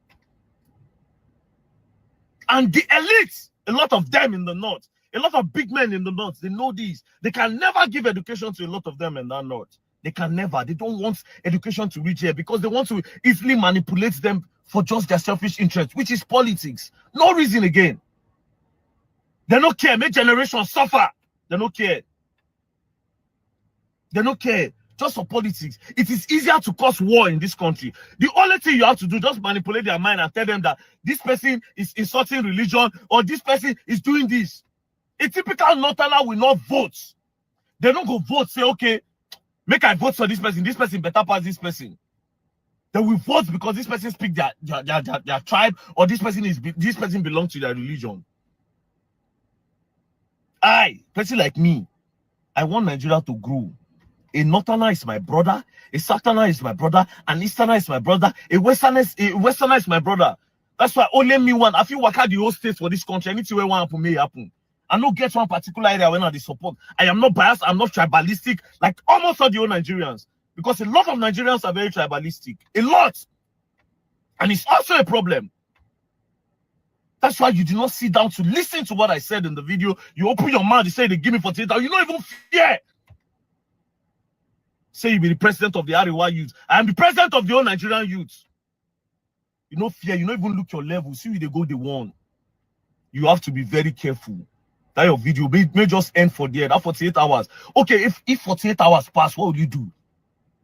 And the elites, a lot of them in the North, a lot of big men in the North, they know this. They can never give education to a lot of them in that North. They can never. They don't want education to reach here because they want to easily manipulate them for just their selfish interest, which is politics. No reason again. They don't care. Make generations suffer. They don't care. They don't care. Just for politics. It is easier to cause war in this country. The only thing you have to do is just manipulate their mind and tell them that this person is insulting religion or this person is doing this. A typical Northerner will not vote. They don't go vote, say, okay, make I vote for this person better pass this person. They will vote because this person speaks their tribe or this person belongs to their religion. Person like me, I want Nigeria to grow. A Northerner is my brother, a Southerner is my brother, an Easterner is my brother, a Westerner is my brother. That's why only me one. I feel work out the whole state for this country. Anything where one happen may happen. I don't get one particular area when I support. I am not biased, I'm not tribalistic, like almost all the old Nigerians. Because a lot of Nigerians are very tribalistic. A lot. And it's also a problem. That's why you do not sit down to listen to what I said in the video. You open your mouth, you say they give me 48 hours. You don't even fear. Say you be the president of the Arewa youth. I am the president of the whole Nigerian youth. You don't fear, you don't even look your level. See where they go, they won. You have to be very careful. That your video may just end for there. That 48 hours. Okay, if 48 hours pass, what will you do?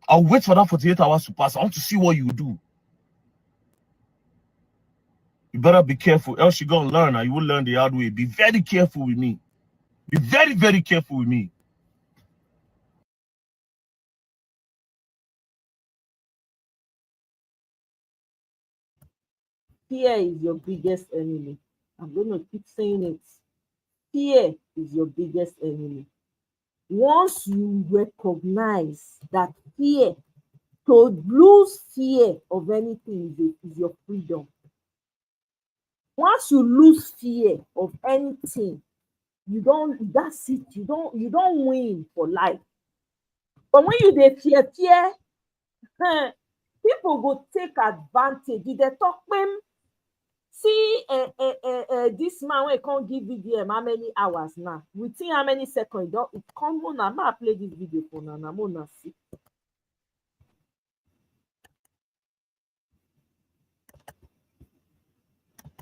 I'll wait for that 48 hours to pass. I want to see what you do. You better be careful, else you're gonna learn, and you will learn the hard way. Be very careful with me. Be very, very careful with me. Fear is your biggest enemy. I'm going to keep saying it. Fear is your biggest enemy. Once you recognize that fear, to lose fear of anything is your freedom. Once you lose fear of anything, that's it. You don't win for life. But when you dey fear, people go take advantage. If they talk them, see this man wey can't give VDM how many hours now? Within how many seconds? It come on. I'm gonna play this video for now. I'm gonna see.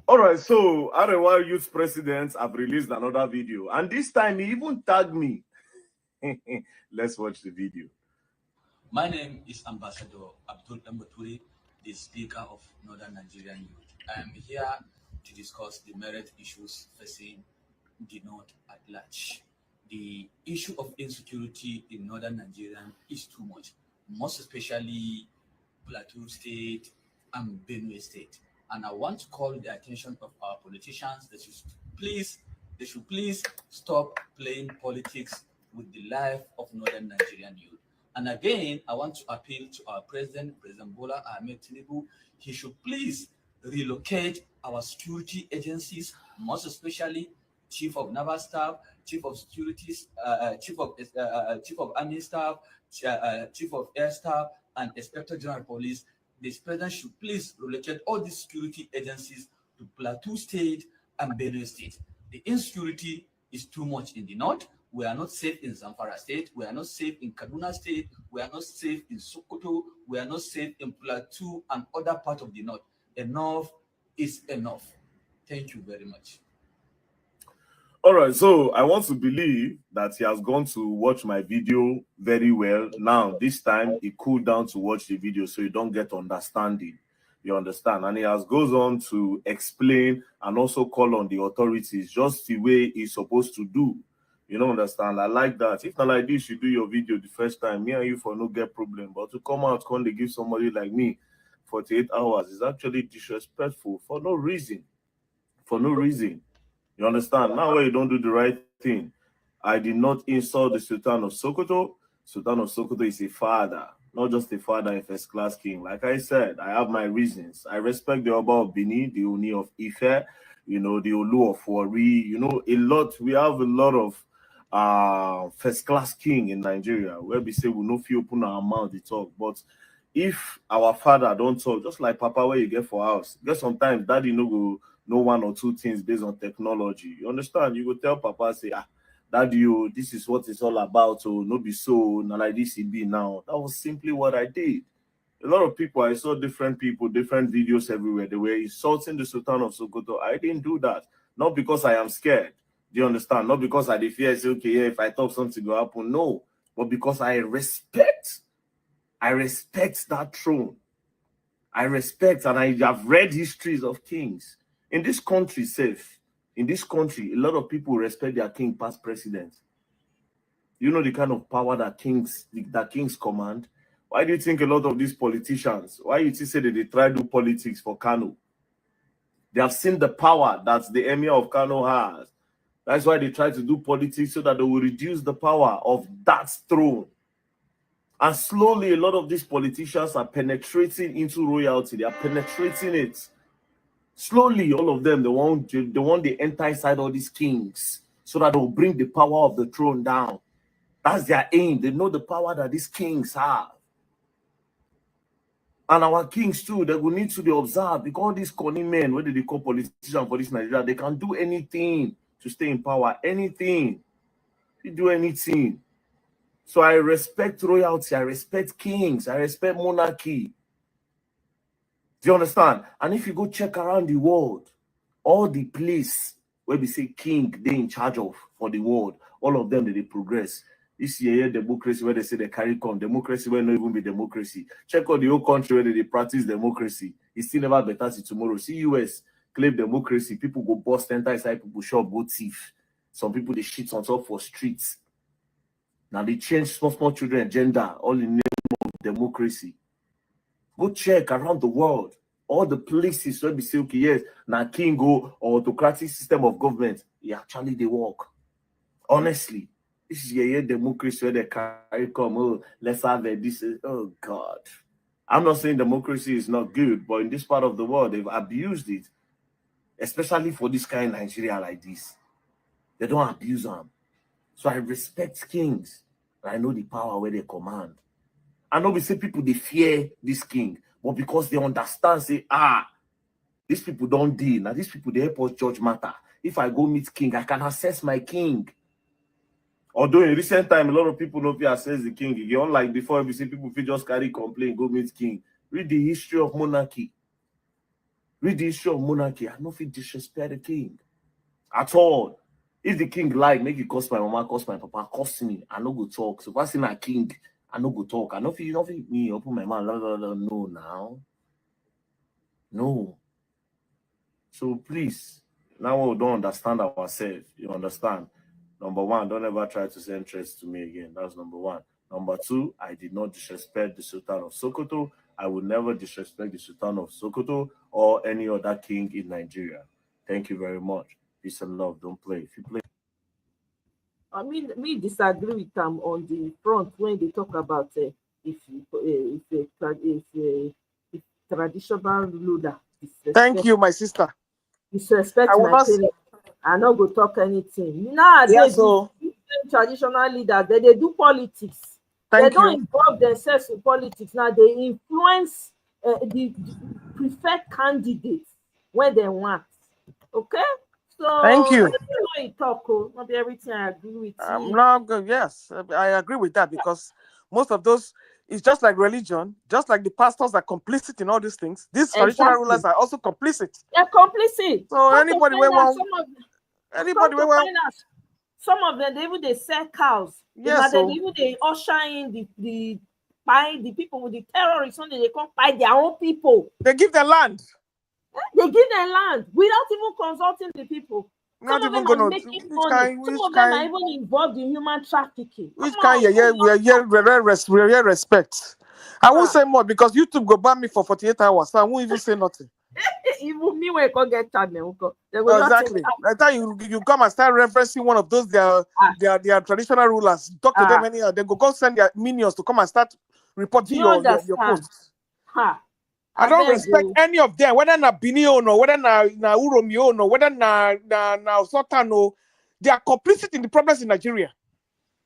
All right, so Arewa Youth Presidents have released another video, and this time he even tagged me. Let's watch the video. My name is Ambassador Abdul Mbature, the Speaker of Northern Nigerian Youth. I am here to discuss the merit issues facing the North at large. The issue of insecurity in Northern Nigeria is too much, most especially Plateau State and Benue State. And I want to call the attention of our politicians that they should please stop playing politics with the life of Northern Nigerian youth. And again, I want to appeal to our President Bola Ahmed Tinubu. He should please relocate our security agencies, most especially Chief of Naval Staff, Chief of Securities, Chief of Army Staff, Chief of Air Staff, and Inspector General Police. This president should please relocate all these security agencies to Plateau State and Benue State. The insecurity is too much in the north. We are not safe in Zamfara State. We are not safe in Kaduna State. We are not safe in Sokoto. We are not safe in Plateau and other parts of the north. Enough is enough. Thank you very much. All right, so I want to believe that he has gone to watch my video very well. Now, this time, he cooled down to watch the video so you don't get understanding. You understand? And he goes on to explain and also call on the authorities just the way he's supposed to do. You don't understand? I like that. If not like this, you do your video the first time, me and you for no get problem. But to come out, they give somebody like me 48 hours is actually disrespectful for no reason. For no reason. You understand? Now where you don't do the right thing. I did not insult the Sultan of Sokoto. Sultan of Sokoto is a father, not just a father, a first-class king. Like I said, I have my reasons. I respect the Oba of Bini, the Oni of Ife, you know, the Olu of Wari, you know, a lot. We have a lot of first-class king in Nigeria where we say we no feel open our mouth to talk. But if our father don't talk, just like Papa where you get for house, because sometimes daddy no go know one or two things based on technology. You understand? You go tell Papa, say, daddy, you, this is what it's all about. So no be so, not like this it be now. That was simply what I did. A lot of people, I saw different people, different videos everywhere. They were insulting the Sultan of Sokoto. I didn't do that. Not because I am scared. Do you understand? Not because I fear, say, okay, yeah, if I talk something will happen. No. But because I respect that throne. I respect, and I have read histories of kings. In this country, in this country, a lot of people respect their king past president. You know the kind of power that kings command. Why do you think a lot of these politicians, why you say that they try to do politics for Kano? They have seen the power that the emir of Kano has. That's why they try to do politics so that they will reduce the power of that throne. And slowly, a lot of these politicians are penetrating into royalty. They are penetrating it. Slowly, all of them, they want the enter inside all these kings so that they will bring the power of the throne down. That's their aim. They know the power that these kings have. And our kings too, they will need to be observed because all these cunning men, whether they call politicians for this Nigeria, they can do anything to stay in power. Anything. They do anything. So I respect royalty. I respect kings. I respect monarchy. Do you understand? And if you go check around the world, all the place where we say king, they in charge of for the world, all of them, they progress. This year, democracy, where they say they carry on, democracy will not even be democracy. Check out the whole country where they practice democracy. It's still never better till tomorrow. See US claim democracy. People go bust, enter inside people shop, go thief. Some people, they shit on top for streets. Now they change small children gender, all in the name of democracy. Go check around the world. All the places where we say, okay, yes, now king go or autocratic system of government, actually they work. Honestly, this is a democracy where they carry come, oh, let's have this. Oh God. I'm not saying democracy is not good, but in this part of the world, they've abused it. Especially for this kind of Nigeria like this. They don't abuse them. So I respect kings. I know the power where they command. I know we say people, they fear this king, but because they understand, say, these people don't deal. Now, these people, they help us judge matter. If I go meet king, I can assess my king. Although in recent time, a lot of people don't assess the king. You unlike before, we see people feel just carry complaint, go meet king. Read the history of monarchy. Read the history of monarchy. I don't feel disrespect the king at all. If the king lied, make it cost my mama, cost my papa, cost me. I no go talk. So if I see my king, I no go talk. I don't feel me open my mouth. No, now. No. So please, now we don't understand ourselves. You understand? Number one, don't ever try to send threats to me again. That's number one. Number two, I did not disrespect the Sultan of Sokoto. I will never disrespect the Sultan of Sokoto or any other king in Nigeria. Thank you very much. Peace and love. Don't play. If you play. I mean, me disagree with them on the front when they talk about if traditional ruler Thank you, my sister. Disrespect my parents, I not go talk anything. Nowadays, traditional leaders, they do politics. They don't involve themselves in politics. Now they influence the preferred candidates when they want. Okay? So thank you. You talk, not everything I agree with you. I'm not good. Yes, I agree with that because most of those, it's just like religion, just like the pastors are complicit in all these things. These traditional rulers are also complicit. They're complicit. So Anybody Come to find out, some of them they sell cows. Yes, so they usher in the people with the terrorists when they come buy their own people. They give their land. They give their land without even consulting the people. Not some even of them gonna are making money. Some of them are even involved in human trafficking. Which kind? We respect. I won't say more because YouTube go ban me for 48 hours, so I won't even say nothing. Even me when I can get channel. Exactly. By the time you come and start referencing one of those their traditional rulers, talk to them anyhow, they go send their minions to come and start reporting your posts. I don't respect any of them, whether na Binio or whether na Uromio or whether na Sotano. They are complicit in the problems in Nigeria.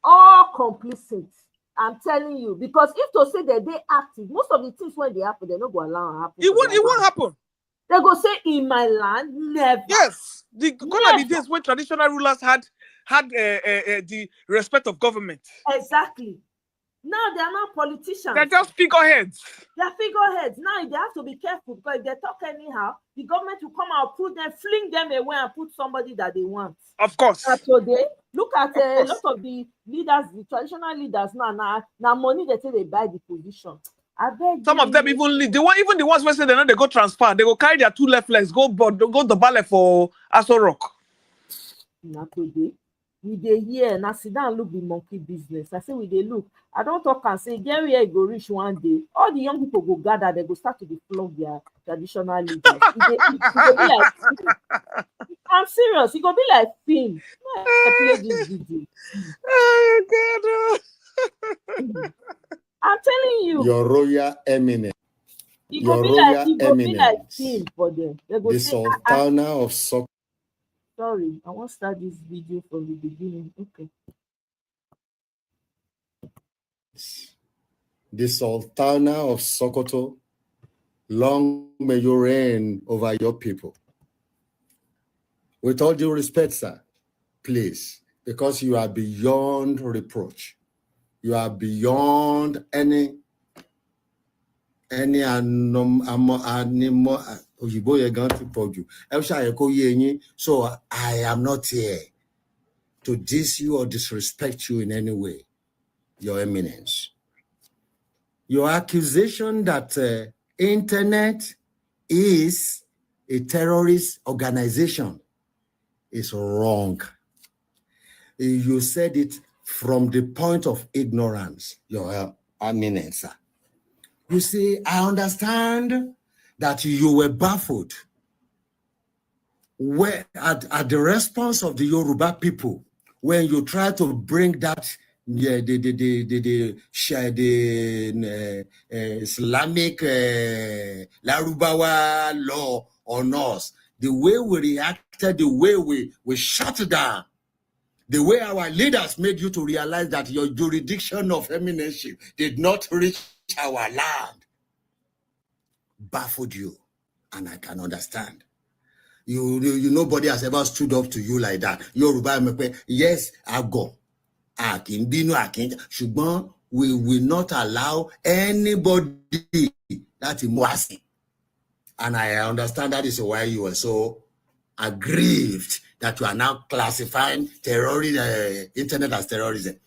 All complicit. I'm telling you, because if to say that they active, most of the things when they happen, they don't go allow happen. It won't happen. They go say in my land, never. Yes, the days when traditional rulers had the respect of government. Exactly. Now they are not politicians. They're just figureheads. They're figureheads. Now they have to be careful because if they talk anyhow, the government will come out, put them, fling them away, and put somebody that they want. Of course. So they look at a lot of the leaders, the traditional leaders now money they say they buy the position. Some of them even the ones where say they know they go transfer, they go carry their two left legs, go the ballet for Aso Rock. Not today. We dey here now sit down look the monkey business. I say we dey look. I don't talk and say get where it go reach one day. All the young people go gather, they go start to flog their traditional leaders. It go be like film. I'm serious. It go be like film. I play this video. Oh God. I'm telling you. Your Royal Eminence. It go be like film for them. They go the say, Sultana of Sokoto. Sorry, I won't start this video from the beginning. Okay. The Sultana of Sokoto, long may you reign over your people. With all due respect, sir, please, because you are beyond reproach. You are beyond any animal. So I am not here to diss you or disrespect you in any way, Your Eminence. Your accusation that internet is a terrorist organization is wrong. You said it from the point of ignorance, Your Eminence. You see, I understand that you were baffled at the response of the Yoruba people when you try to bring that the Islamic Larubawa law on us. The way we reacted, the way we shut down, the way our leaders made you to realize that your jurisdiction of eminence did not reach our land, baffled you, and I can understand. You nobody has ever stood up to you like that. Yoruba, yes, I go. We will not allow anybody that is. And I understand that is why you are so aggrieved that you are now classifying terrorism, internet as terrorism.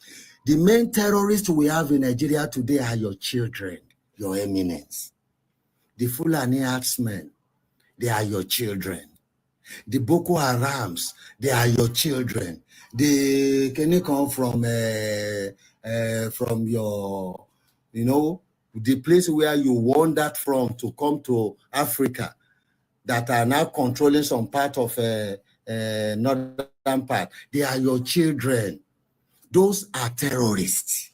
The main terrorists we have in Nigeria today are your children, Your Eminence. The Fulani Herdsmen, they are your children. The Boko Harams, they are your children. Can you come from your, the place where you wandered from to come to Africa, that are now controlling some part of northern part. They are your children. Those are terrorists.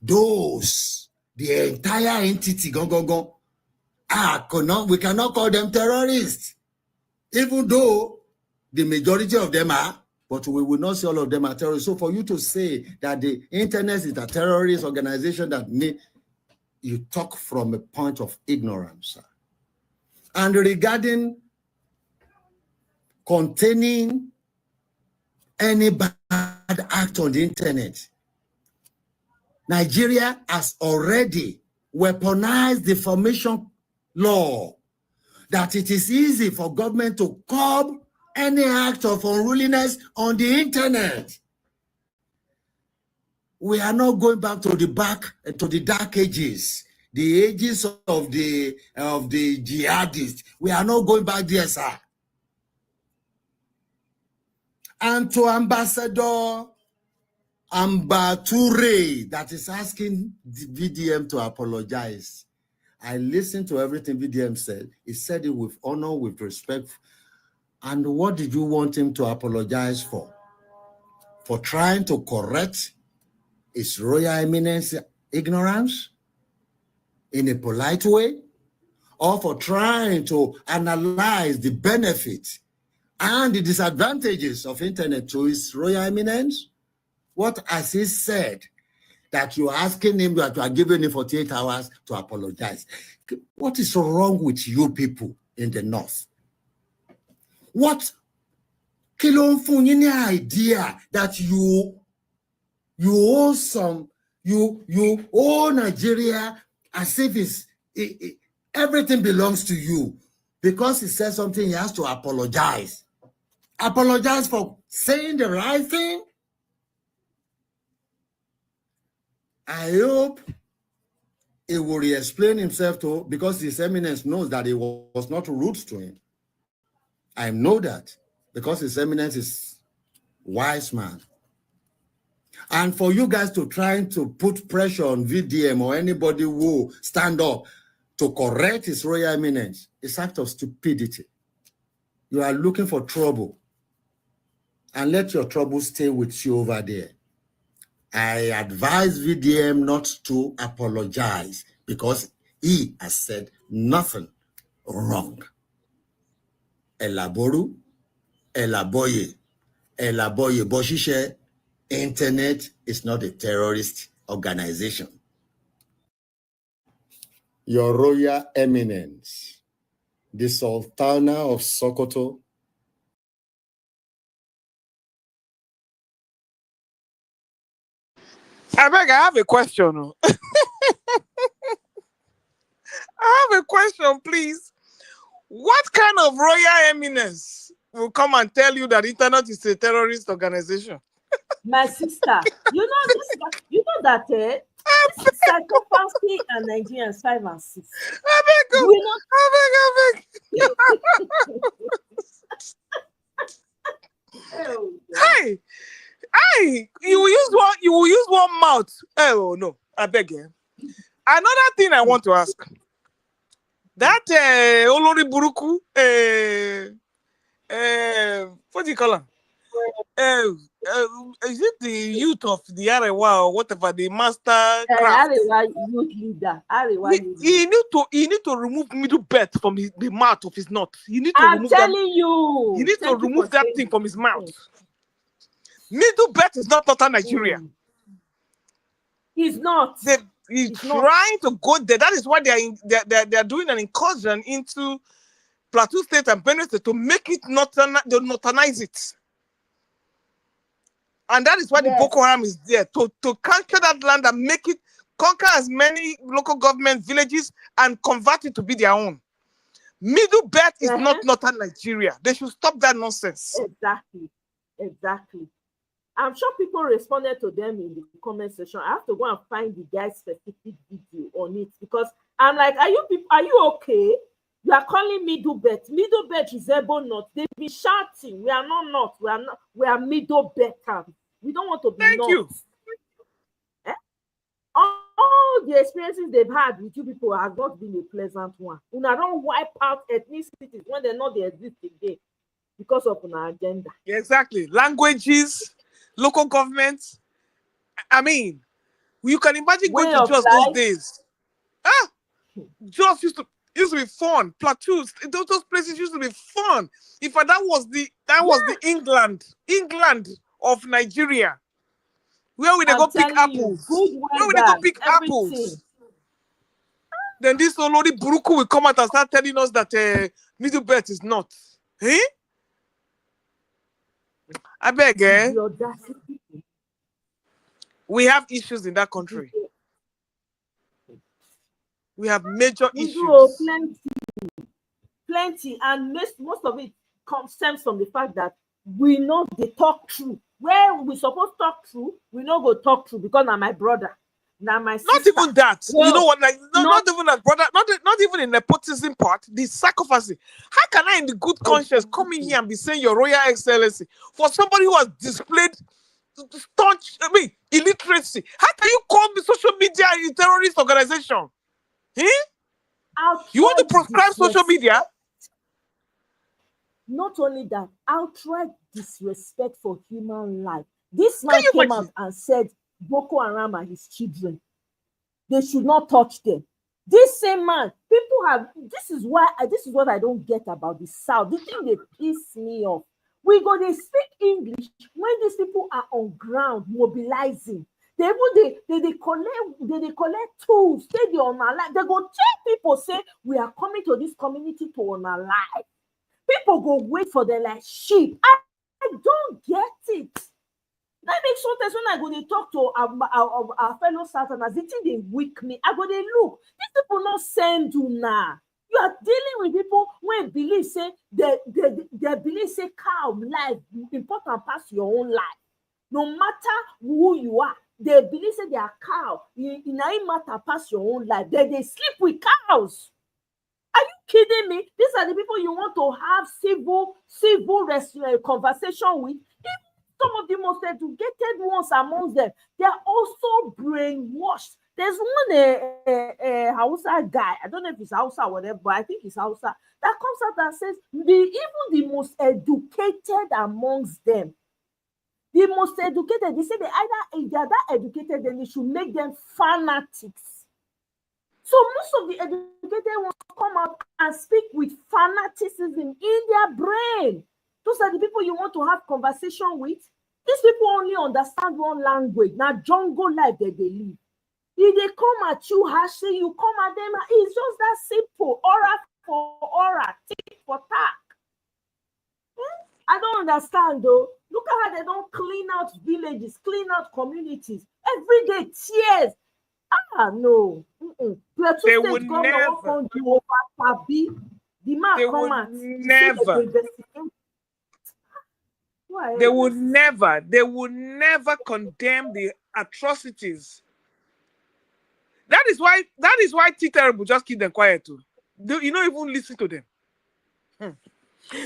Those, the entire entity, we cannot call them terrorists. Even though the majority of them are, but we will not say all of them are terrorists. So for you to say that the internet is a terrorist organization, you talk from a point of ignorance. And regarding containing any bad act on the internet, Nigeria has already weaponized the defamation law, that it is easy for government to curb any act of unruliness on the internet. We are not going back to the dark ages, the ages of the jihadists. We are not going back there, sir. And to Ambassador Ambature that is asking the VDM to apologize. I listened to everything VDM said. He said it with honor, with respect. And what did you want him to apologize for? For trying to correct His Royal Eminence ignorance in a polite way? Or for trying to analyze the benefits and the disadvantages of internet to His Royal Eminence? What has he said that you're asking him, that you are giving him 48 hours to apologize? What is wrong with you people in the North? What idea that you owe Nigeria as if everything belongs to you? Because he said something, he has to apologize. Apologize for saying the right thing? I hope he will re-explain himself because His Eminence knows that it was not rude to him. I know that because His Eminence is wise man. And for you guys to try to put pressure on VDM or anybody who stand up to correct His Royal Eminence, it's act of stupidity. You are looking for trouble. And let your trouble stay with you over there. I advise VDM not to apologize because he has said nothing wrong. Elaboru, Elaboye, Boshishe, internet is not a terrorist organization. Your Royal Eminence, the Sultana of Sokoto, I have a question. I have a question, please. What kind of Royal Eminence will come and tell you that internet is a terrorist organization? My sister, you know that psychopathy and Nigerians 5 and 6. I beg. Hey, you will use one mouth. Oh no, I beg you. Another thing I want to ask. That Olori Buruku, what do you call him? Is it the youth of the Arewa or whatever, the master craft? Arewa youth leader. He need to remove middle bet from the mouth of his nut. He need to remove you. He needs to remove that thing from his mouth. Middle bet is not Northern Nigeria. He's not. He's trying to go there. That is why they are doing an incursion into Plateau State and Benue State to make it Northernize it. And that is why the Boko Haram is there, to conquer that land and make it, conquer as many local government villages and convert it to be their own. Middle Belt is not Northern Nigeria. They should stop that nonsense. Exactly. I'm sure people responded to them in the comment section. I have to go and find the guy's specific video on it because I'm like, are you okay? You are calling Middle Belt. Middle Belt is able not. They've been shouting. We are not North. We are Middle Belt. We don't want to be Thank North. You. All the experiences they've had with you people has not been a pleasant one. Una don't wipe out ethnicities when they know they exist again because of an agenda. Yeah, exactly. Languages, local governments. I mean, you can imagine going to Jos those days. Jos used to be fun. Plateaus, those places used to be fun. In fact, that was the England of Nigeria. Where would they go pick apples? Where would they go pick apples? Then this Olori Buruku will come out and start telling us that Middle Belt is not. Eh? I beg, we have issues in that country. We have major issues. Plenty. And most of it, stems from the fact that we know they talk true. Where we supposed to talk true, we know go talk true because now my brother, now my sister. Not even that. No, you know what? Like not even that, brother. Not even in the nepotism part. The sacrifice. How can I, in the good conscience, come in here and be saying Your Royal Excellency for somebody who has displayed staunch, illiteracy? How can you call me social media a terrorist organization? You want to proscribe social media? Not only that, outright disrespect for human life. This man came out and said Boko Haram are his children. They should not touch them. This same man, people have, this is what I don't get about the South. The thing they piss me off. They speak English when these people are on ground mobilizing. They collect tools, stay there on our life. They go tell people, say, we are coming to this community to on our life. People go wait for them like sheep. I don't get it. That makes sometimes when I go to talk to our fellow Southerners, they think they weak me. I go, they look, these people not send you now. You are dealing with people when believe say they believe say cow life important past your own life. No matter who you are, they believe say they are cow. It matter past your own life. They sleep with cows. Are you kidding me? These are the people you want to have civil conversation with. Some of the most educated ones amongst them, they are also brainwashed. There's one Hausa guy, I don't know if it's Hausa or whatever, but I think it's Hausa, that comes out and says, even the most educated amongst them, the most educated, they say they are that educated, then they should make them fanatics. So most of the educated ones come out and speak with fanaticism in their brain. Those are the people you want to have conversation with. These people only understand one language. Now, jungle life that they live. If they come at you harshly, you come at them. It's just that simple. Aura for aura, tick for tack. I don't understand though. Look at how they don't clean out villages, clean out communities. Every day, tears. No. They would never. They would never condemn the atrocities. That is why T Terrible just keep them quiet too. You don't even listen to them.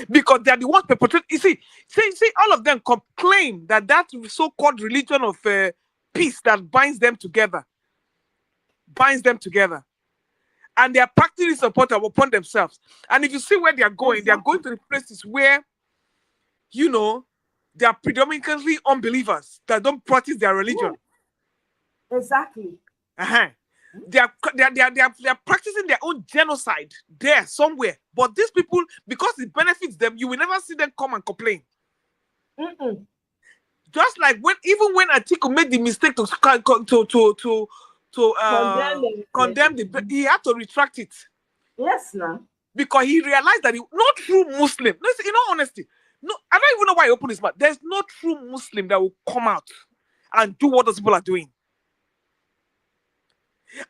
Because they're the ones perpetrating. You see, all of them claim that so-called religion of peace that binds them together. And they are practically supportive upon themselves. And if you see where they are going to the places where, they are predominantly unbelievers that don't practice their religion. Exactly. They are practicing their own genocide there somewhere. But these people, because it benefits them, you will never see them come and complain. Just like when Atiku made the mistake to condemn he had to retract it. Yes, now. Because he realized that no true Muslim, listen, in all honesty, no, I don't even know why he opened his mouth. There's no true Muslim that will come out and do what those people are doing.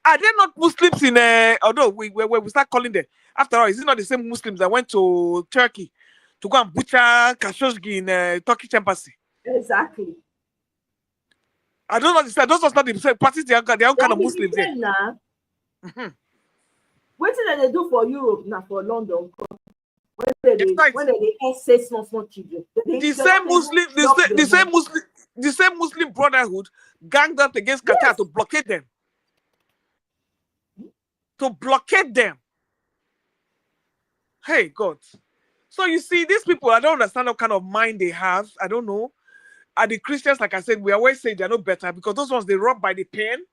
Are there not Muslims in although we start calling them, after all, is it not the same Muslims that went to Turkey to go and butcher Khashoggi in Turkish embassy? Exactly. I don't understand. Those are not the same parties, their own kind of Muslims there. What did they do for Europe now, for London? When they say small children. The same Muslim Brotherhood ganged up against Qatar to blockade them. Hey, God. So you see, these people, I don't understand what kind of mind they have. I don't know. Are the Christians, like I said, we always say they're no better because those ones, they rob by the pen.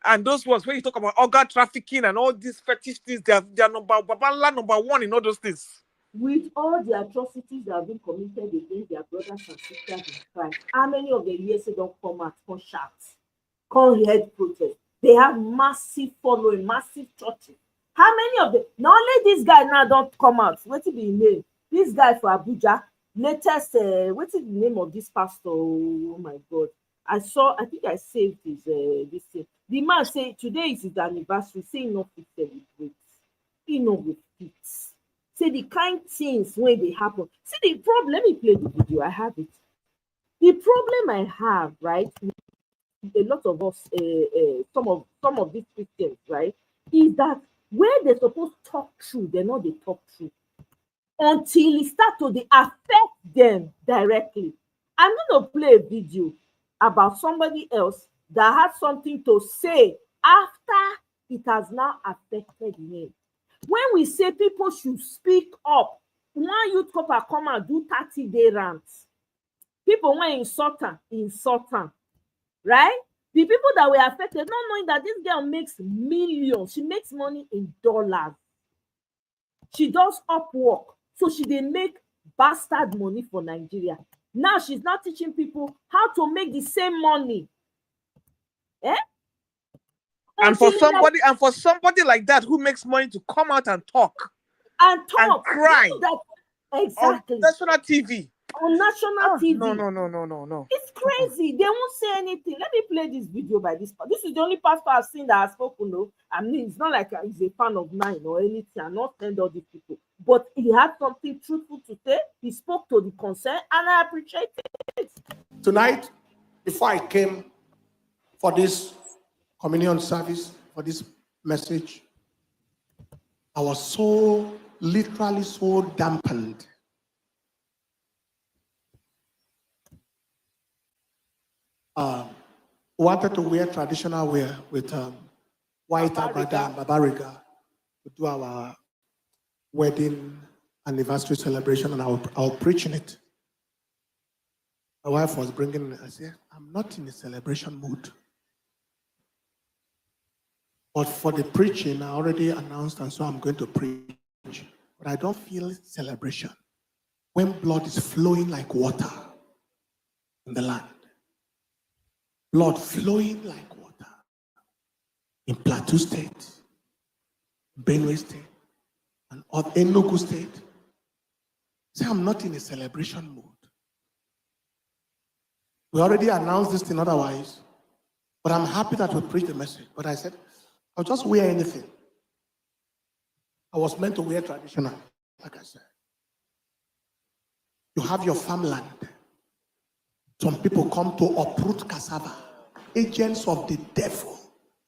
And those ones, when you talk about organ trafficking and all these fetish things, they're number one in all those things. With all the atrocities that have been committed against their brothers and sisters in Christ, how many of the USA don't come out, come shout, come head protest? They have massive following, massive churches. How many of them? Not only this guy now don't come out. What's the name? This guy for Abuja, latest. What's the name of this pastor? Oh my God! I think I saved his this thing. The man say today is his anniversary. Say enough to celebrate. Enough with it. say the kind things when they happen. See the problem, let me play the video, I have it. The problem I have, right, a lot of us, some of these Christians, right, is that where they're supposed to talk true, they're not they talk true until it starts to they affect them directly. I'm going to play a video about somebody else that had something to say after it has now affected him. When we say people should speak up, one youth couple come and do 30-day rants. People were insulting, right? The people that were affected, not knowing that this girl makes millions, she makes money in dollars. She does Upwork, so she dey make bastard money for Nigeria. Now she's not teaching people how to make the same money. Eh? And for somebody like that who makes money to come out and talk and cry exactly on national TV. On national TV. No. It's crazy. They won't say anything. Let me play this video by this pastor. This is the only pastor I've seen that has spoken. No, I mean, it's not like he's a fan of mine or anything. I'm not send all these people. But he had something truthful to say. He spoke to the concern, and I appreciate it. Tonight, before I came for this communion service, for this message, I was so literally so dampened. Wanted to wear traditional wear with white agbada and babariga to do our wedding anniversary celebration, and I was preaching it. My wife was bringing it. I said, I'm not in a celebration mood. But for the preaching, I already announced, and so I'm going to preach. But I don't feel celebration when blood is flowing like water in the land. Blood flowing like water in Plateau State, Benue State, and Enugu State. Say, I'm not in a celebration mood. We already announced this thing otherwise, but I'm happy that we preached the message. But I said, I'll just wear anything. I was meant to wear traditional, like I said. You have your farmland. Some people come to uproot cassava, agents of the devil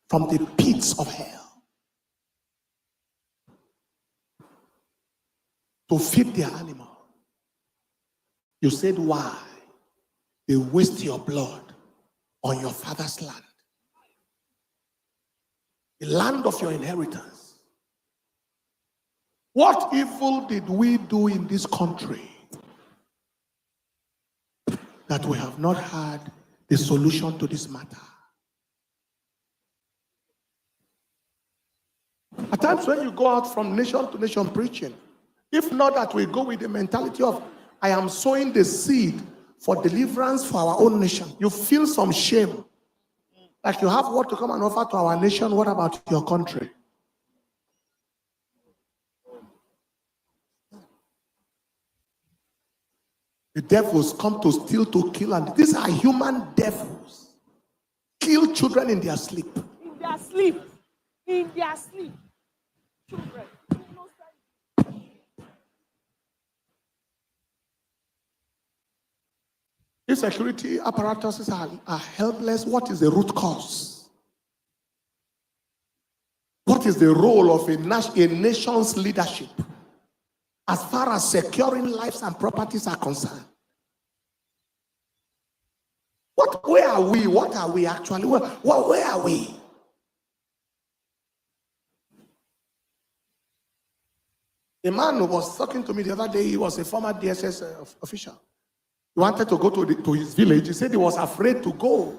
from the pits of hell, to feed their animal. You said, why? They waste your blood on your father's land, the land of your inheritance. What evil did we do in this country that we have not had the solution to this matter? At times when you go out from nation to nation preaching, if not that we go with the mentality of, I am sowing the seed for deliverance for our own nation, you feel some shame. Like you have what to come and offer to our nation, what about your country? The devils come to steal, to kill, and these are human devils. Kill children in their sleep. In their sleep. In their sleep. Children. If security apparatuses are helpless, what is the root cause? What is the role of a nation's leadership as far as securing lives and properties are concerned? Where are we? What are we actually? Where are we? A man who was talking to me the other day, he was a former DSS official. He wanted to go to his village. He said he was afraid to go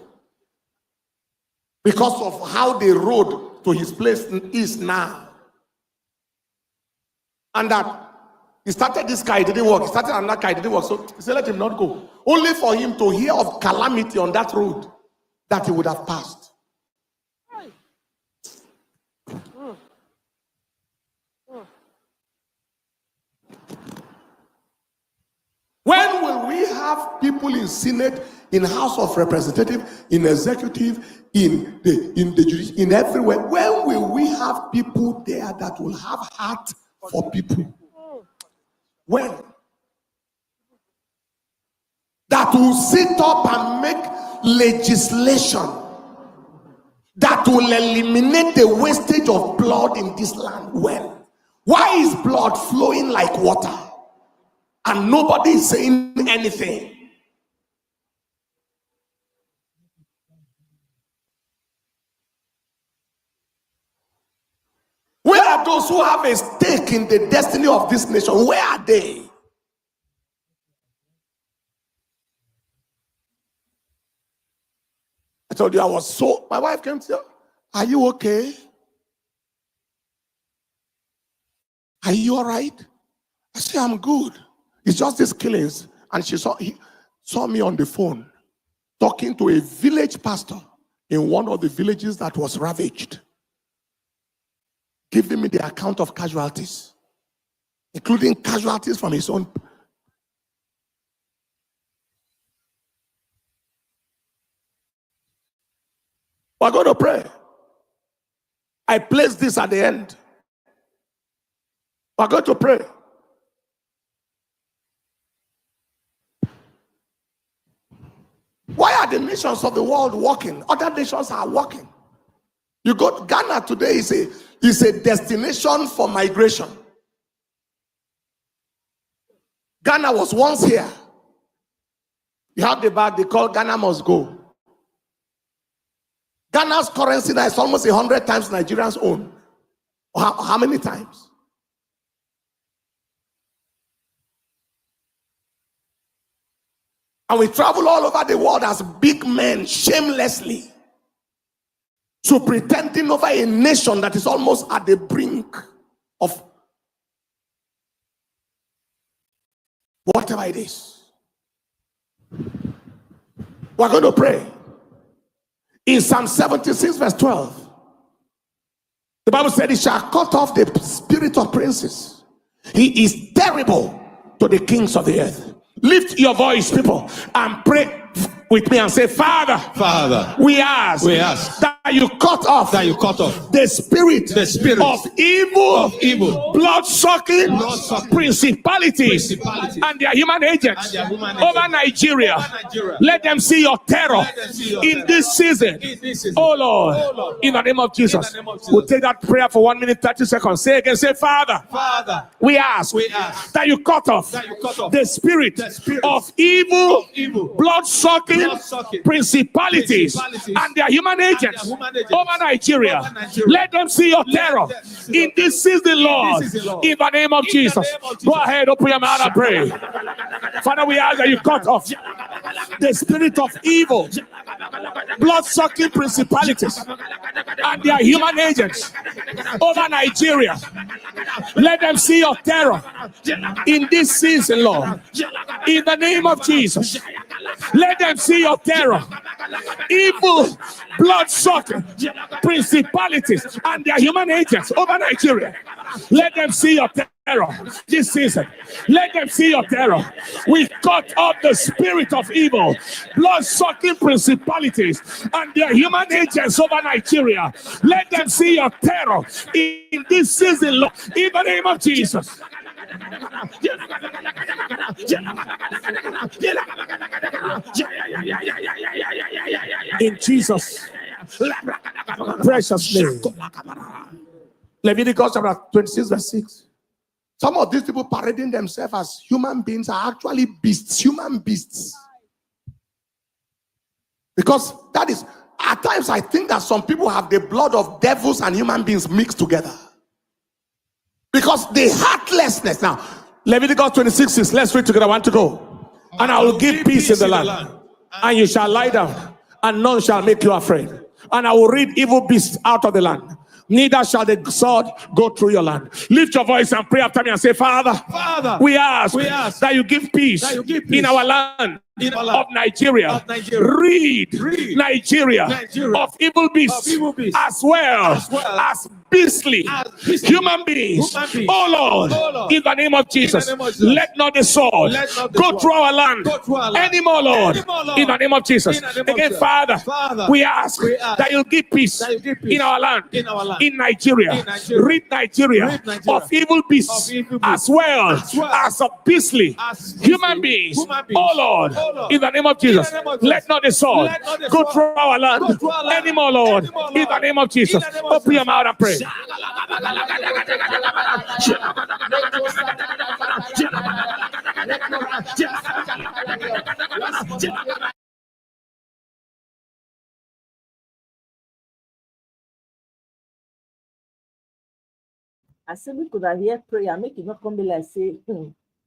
because of how the road to his place is now. And that he started this car, it didn't work. He started another car, it didn't work. So he said, let him not go. Only for him to hear of calamity on that road that he would have passed. When will we have people in Senate, in House of Representatives, in Executive, in everywhere? When will we have people there that will have heart for people? When? That will sit up and make legislation that will eliminate the wastage of blood in this land. When? Why is blood flowing like water and nobody is saying anything? Where are those who have a stake in the destiny of this nation? Where are they? I told you I was so, my wife came to you, are you okay? Are you all right? I said, I'm good. It's just these killings. And he saw me on the phone talking to a village pastor in one of the villages that was ravaged, giving me the account of casualties, including casualties from his own. We're going to pray. I placed this at the end. We're going to pray. Why are the nations of the world walking? Other nations are walking. You go to Ghana today, is a destination for migration. Ghana was once here. You have the bag, they call Ghana must go. Ghana's currency now is almost 100 times Nigeria's own. How many times? And we travel all over the world as big men, shamelessly, to pretending over a nation that is almost at the brink of whatever it is. We're going to pray. In Psalm 76 verse 12, the Bible said, he shall cut off the spirit of princes. He is terrible to the kings of the earth. Lift your voice, people, and pray with me and say, Father, we ask that you cut off the spirit of evil blood-sucking principalities and their human agents over Nigeria. Let them see your terror in this season. Oh Lord, in the name of Jesus. We'll take that prayer for 1 minute 30 seconds. Say again, say, Father, we ask that you cut off the spirit of evil blood-sucking principalities and their human agents over Nigeria. Let them see your terror in this season, Lord, in the name of Jesus. Go ahead, open your mouth and pray. Father, we ask that you cut off the spirit of evil blood-sucking principalities and their human agents over Nigeria. Let them see your terror in this season, Lord, in the name of Jesus. Let them see your terror. Evil blood-sucking principalities and their human agents over Nigeria. Let them see your terror this season. Let them see your terror. We cut off the spirit of evil blood-sucking principalities and their human agents over Nigeria. Let them see your terror in this season, Lord, in the name of Jesus. In Jesus' precious name. Leviticus chapter 26 verse 6. Some of these people parading themselves as human beings are actually beasts, human beasts. Because that is, at times I think that some people have the blood of devils and human beings mixed together. Because the heartlessness. Now, Leviticus 26:6. Let's read together. I want to go. And I will give peace in the land, and you shall lie down, and none shall make you afraid. And I will rid evil beasts out of the land. Neither shall the sword go through your land. Lift your voice and pray after me and say, Father, we ask that you give peace in our land of Nigeria. Rid Nigeria of evil beasts as well as beastly human beings. Oh Lord, in the name of Jesus, let not the sword go through our land anymore, Lord, in the name of Jesus. Again, Father, we ask that you give peace in our land, in Nigeria. Rid Nigeria of evil beasts as well as of beastly human beings. Oh Lord, in the name of Jesus, let not the sword go through our land anymore, Lord, in the name of Jesus. Open your mouth and pray. I say we could have hear prayer, make it not come be like say,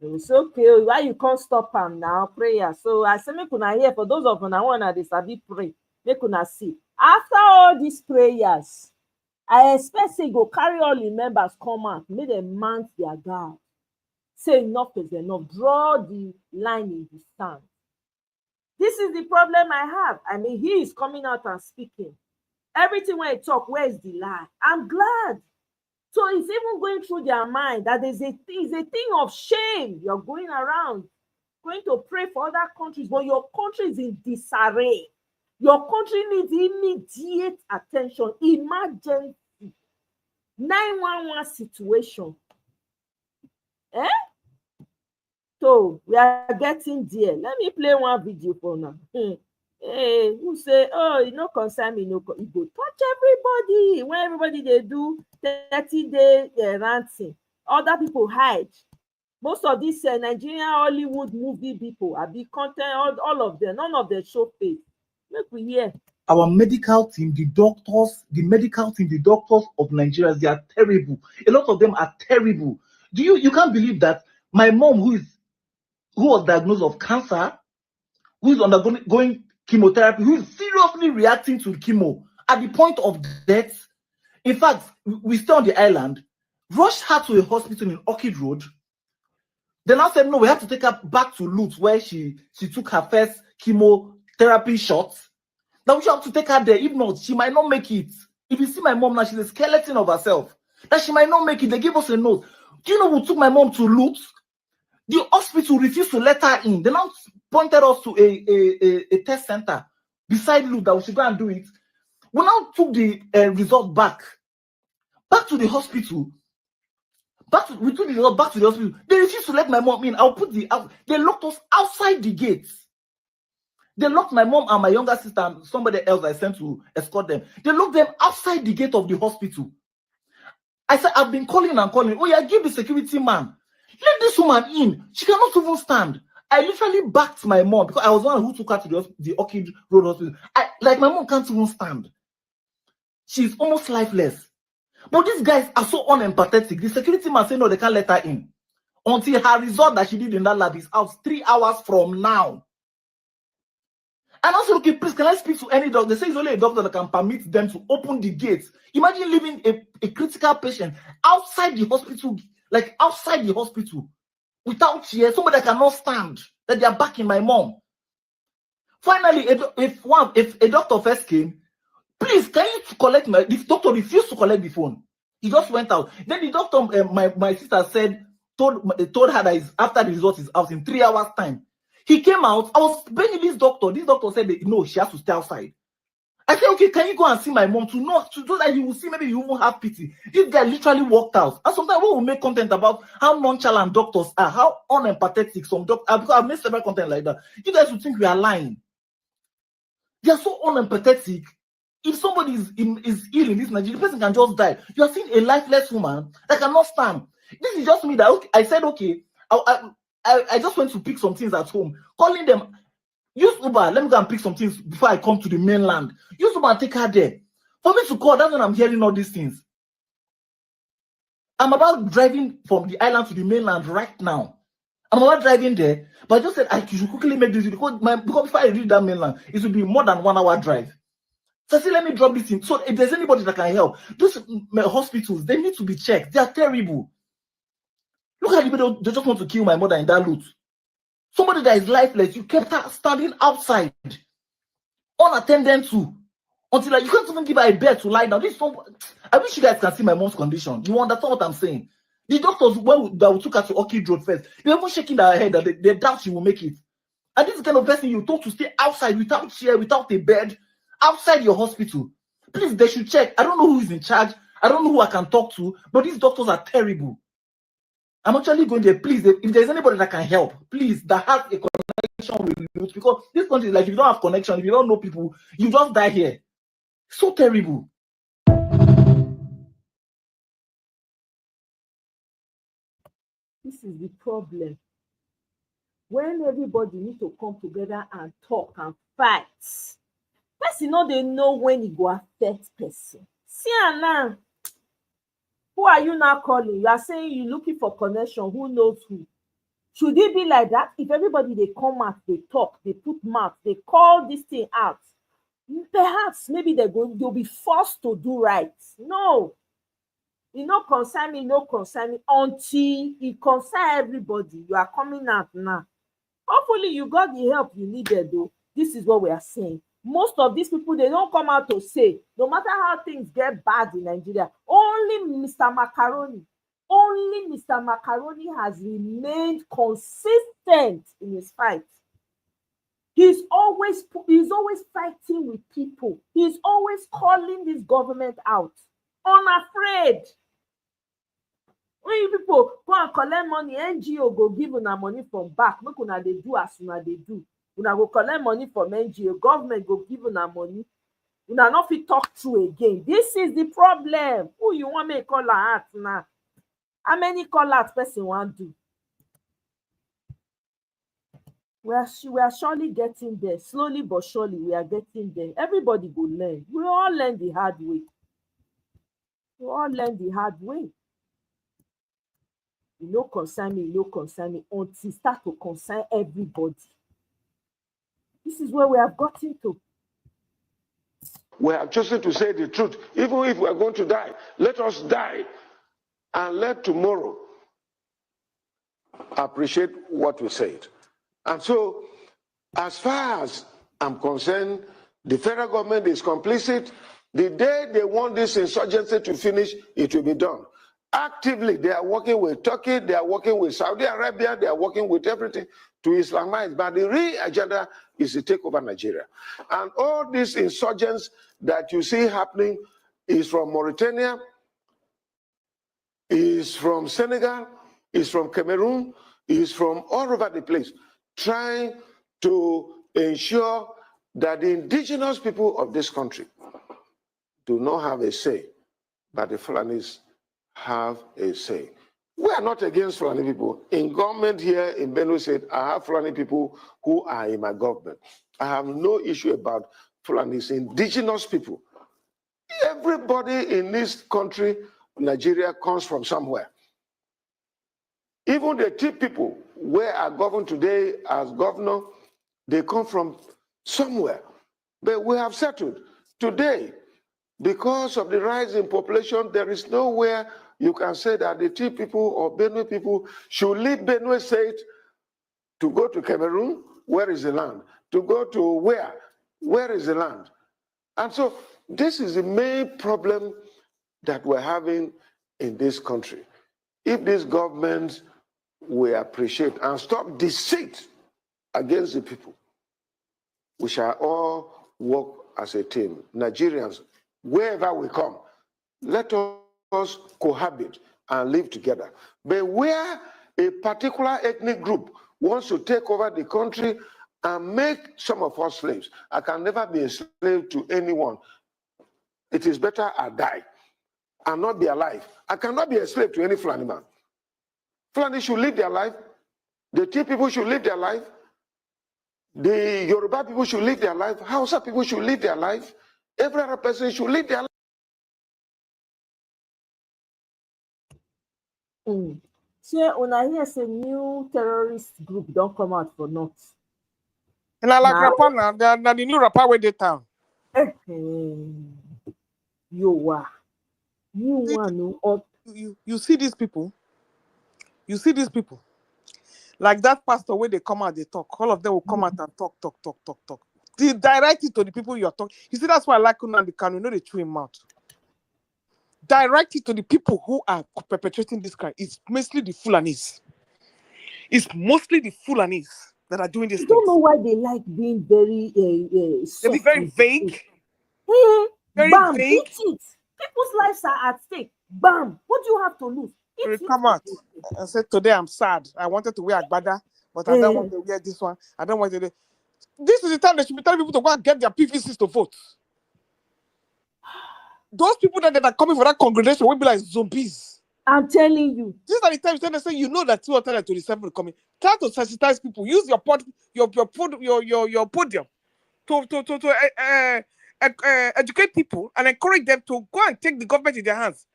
it's okay. Why you can't stop am now? Prayer. So I say make una hear for those of una one that they sabi pray, make una see. After all these prayers, I expect say go carry all the members come out, make them mount their guard. Say enough is enough. Draw the line in the sand. This is the problem I have. I mean, he is coming out and speaking. Everything when he talk, where is the lie? I'm glad. So it's even going through their mind that there's a thing of shame. You're going around, going to pray for other countries, but your country is in disarray. Your country needs immediate attention, emergency, 911 situation. So we are getting there. Let me play one video for now. Hey, who say, oh, you know, concern me, no, it go touch everybody. When everybody they do 30-day ranting, other people hide. Most of these Nigerian Hollywood movie people are the content, all of them, none of them show face. Make we hear. Our medical team, the medical team, the doctors of Nigeria, they are terrible. A lot of them are terrible. You can't believe that my mom, who was diagnosed of cancer, who is undergoing chemotherapy, who is seriously reacting to chemo at the point of death. In fact, we stay on the island, rushed her to a hospital in Orchid Road. They now said, no, we have to take her back to Lutz, where she took her first chemotherapy shots. Now we have to take her there. If not, she might not make it. If you see my mom now, she's a skeleton of herself. That she might not make it. They give us a note. Do you know who took my mom to Lutz? The hospital refused to let her in. They now pointed us to a test center beside Lutz that we should go and do it. We now took the result back to the hospital. We took the result back to the hospital. They refused to let my mom in. They locked us outside the gates. They locked my mom and my younger sister and somebody else I sent to escort them. They locked them outside the gate of the hospital. I said, I've been calling and calling. Oh yeah, give the security man. Let this woman in. She cannot even stand. I literally backed my mom because I was the one who took her to the Orchid Road hospital. My mom can't even stand. She's almost lifeless. But these guys are so unempathetic. The security man said, no, they can't let her in. Until her result that she did in that lab is out 3 hours from now. And also, okay, please, can I speak to any doctor? They say it's only a doctor that can permit them to open the gates. Imagine leaving a critical patient outside the hospital, like outside the hospital, without chairs, somebody that cannot stand, that they are backing my mom. Finally, if a doctor first came, please, can you collect the doctor refused to collect the phone. He just went out. Then the doctor, my sister said, told her that after the result is out in 3 hours' time. He came out. I was begging this doctor. This doctor said that, no, she has to stay outside. I said, okay, can you go and see my mom to so that you will see, maybe you won't have pity. This guy literally walked out. And sometimes we will make content about how nonchalant doctors are, how unempathetic some doctors are, because I've made several content like that. You guys would think we are lying. They are so unempathetic. If somebody is ill in this Nigeria, the person can just die. You are seeing a lifeless woman that cannot stand. This is just me that, okay, I said, okay, I just went to pick some things at home, calling them, use Uber, let me go and pick some things before I come to the mainland. Use Uber and take her there. For me to call, that's when I'm hearing all these things. I'm about driving from the island to the mainland right now. I'm about driving there, but I just said I should quickly make this because before I reach that mainland, it will be more than 1 hour drive. So I said, let me drop this in. So if there's anybody that can help, those hospitals, they need to be checked. They are terrible. Look at the people, they just want to kill my mother in that loot. Somebody that is lifeless, you kept her standing outside, unattended to. Until like, you can't even give her a bed to lie down. This is so, I wish you guys can see my mom's condition. You understand what I'm saying? The doctors that we took her to Orchid Road first, they're even shaking their head that they doubt she will make it. And this is the kind of person you told to stay outside without chair, without a bed, outside your hospital. Please, they should check. I don't know who is in charge. I don't know who I can talk to, but these doctors are terrible. I'm actually going there. Please, if there's anybody that can help, please, that has a connection with you, because this country is like, if you don't have connection, if you don't know people, you just die here. So terrible. This is the problem. When everybody need to come together and talk and fight, person no dey know when e go affect person. See am now. Who are you now calling? You are saying you looking for connection. Who knows who? Should it be like that? If everybody they come out, they talk, they put mouth, they call this thing out, perhaps maybe they'll be forced to do right. No. E no concern me, no concern me until it concern everybody. You are coming out now. Hopefully you got the help you needed though. This is what we are saying. Most of these people, they don't come out to say, no matter how things get bad in Nigeria, only Mr. Macaroni has remained consistent in his fight. He's always fighting with people. He's always calling this government out, unafraid. When you people go and collect money, NGO go give una money from back. Make una dey do as una dey do. Una go collect money from NGO. Government go give una money. Una no fit talk true again. This is the problem. Who you want me call out now? How many call out person want do? We are surely getting there. Slowly but surely, we are getting there. Everybody go learn. We all learn the hard way. You no concern me until start to concern everybody. This is where we have gotten to. We have chosen to say the truth. Even if we are going to die, let us die and let tomorrow appreciate what we said. And so, as far as I'm concerned, the federal government is complicit. The day they want this insurgency to finish, it will be done. Actively, they are working with Turkey, they are working with Saudi Arabia, they are working with everything to Islamize. But the real agenda is to take over Nigeria. And all these insurgents that you see happening is from Mauritania, is from Senegal, is from Cameroon, is from all over the place, trying to ensure that the indigenous people of this country do not have a say, but the Fulanis have a say. We are not against Fulani people. In government here in Benue State, I have Fulani people who are in my government. I have no issue about Fulanis, indigenous people. Everybody in this country, Nigeria, comes from somewhere. Even the two people where I govern today as governor, they come from somewhere. But we have settled. Today, because of the rise in population, there is nowhere you can say that the two people or Benue people should leave Benue State to go to Cameroon. Where is the land? To go to where? Where is the land? And so this is the main problem that we're having in this country. If this government will appreciate and stop deceit against the people, we shall all work as a team. Nigerians, wherever we come, let us cohabit and live together. But where a particular ethnic group wants to take over the country and make some of us slaves, I can never be a slave to anyone. It is better I die and not be alive. I cannot be a slave to any Fulani man. Fulani should live their life. The Tea people should live their life. The Yoruba people should live their life. Hausa people should live their life. Every other person should live their life. So una hear say new terrorist group don't come out for north. And I like rapper now, the new rapper with the town. You see these people? You see these people? Like that pastor where they come out, they talk. All of them will come out and talk. Direct it to the people you're talking. You see, that's why I like Nnamdi Kanu. You know, they chew him out. Direct it to the people who are perpetrating this crime. It's mostly the Fulanis. It's mostly the Fulanis that are doing this. I don't know why they like being very They be very vague. Very Bam, vague. eat it. People's lives are at stake. Bam. What do you have to lose? Eat Come out. I said, today I'm sad. I wanted to wear agbada, but I don't want to wear this one. I don't want to. This is the time they should be telling people to go and get their PVCs to vote. Those people that are coming for that congregation will be like zombies. I'm telling you. These are the times when they say, you know that 227 will come in. Try to sensitize people. Use your podium to educate people and encourage them to go and take the government in their hands.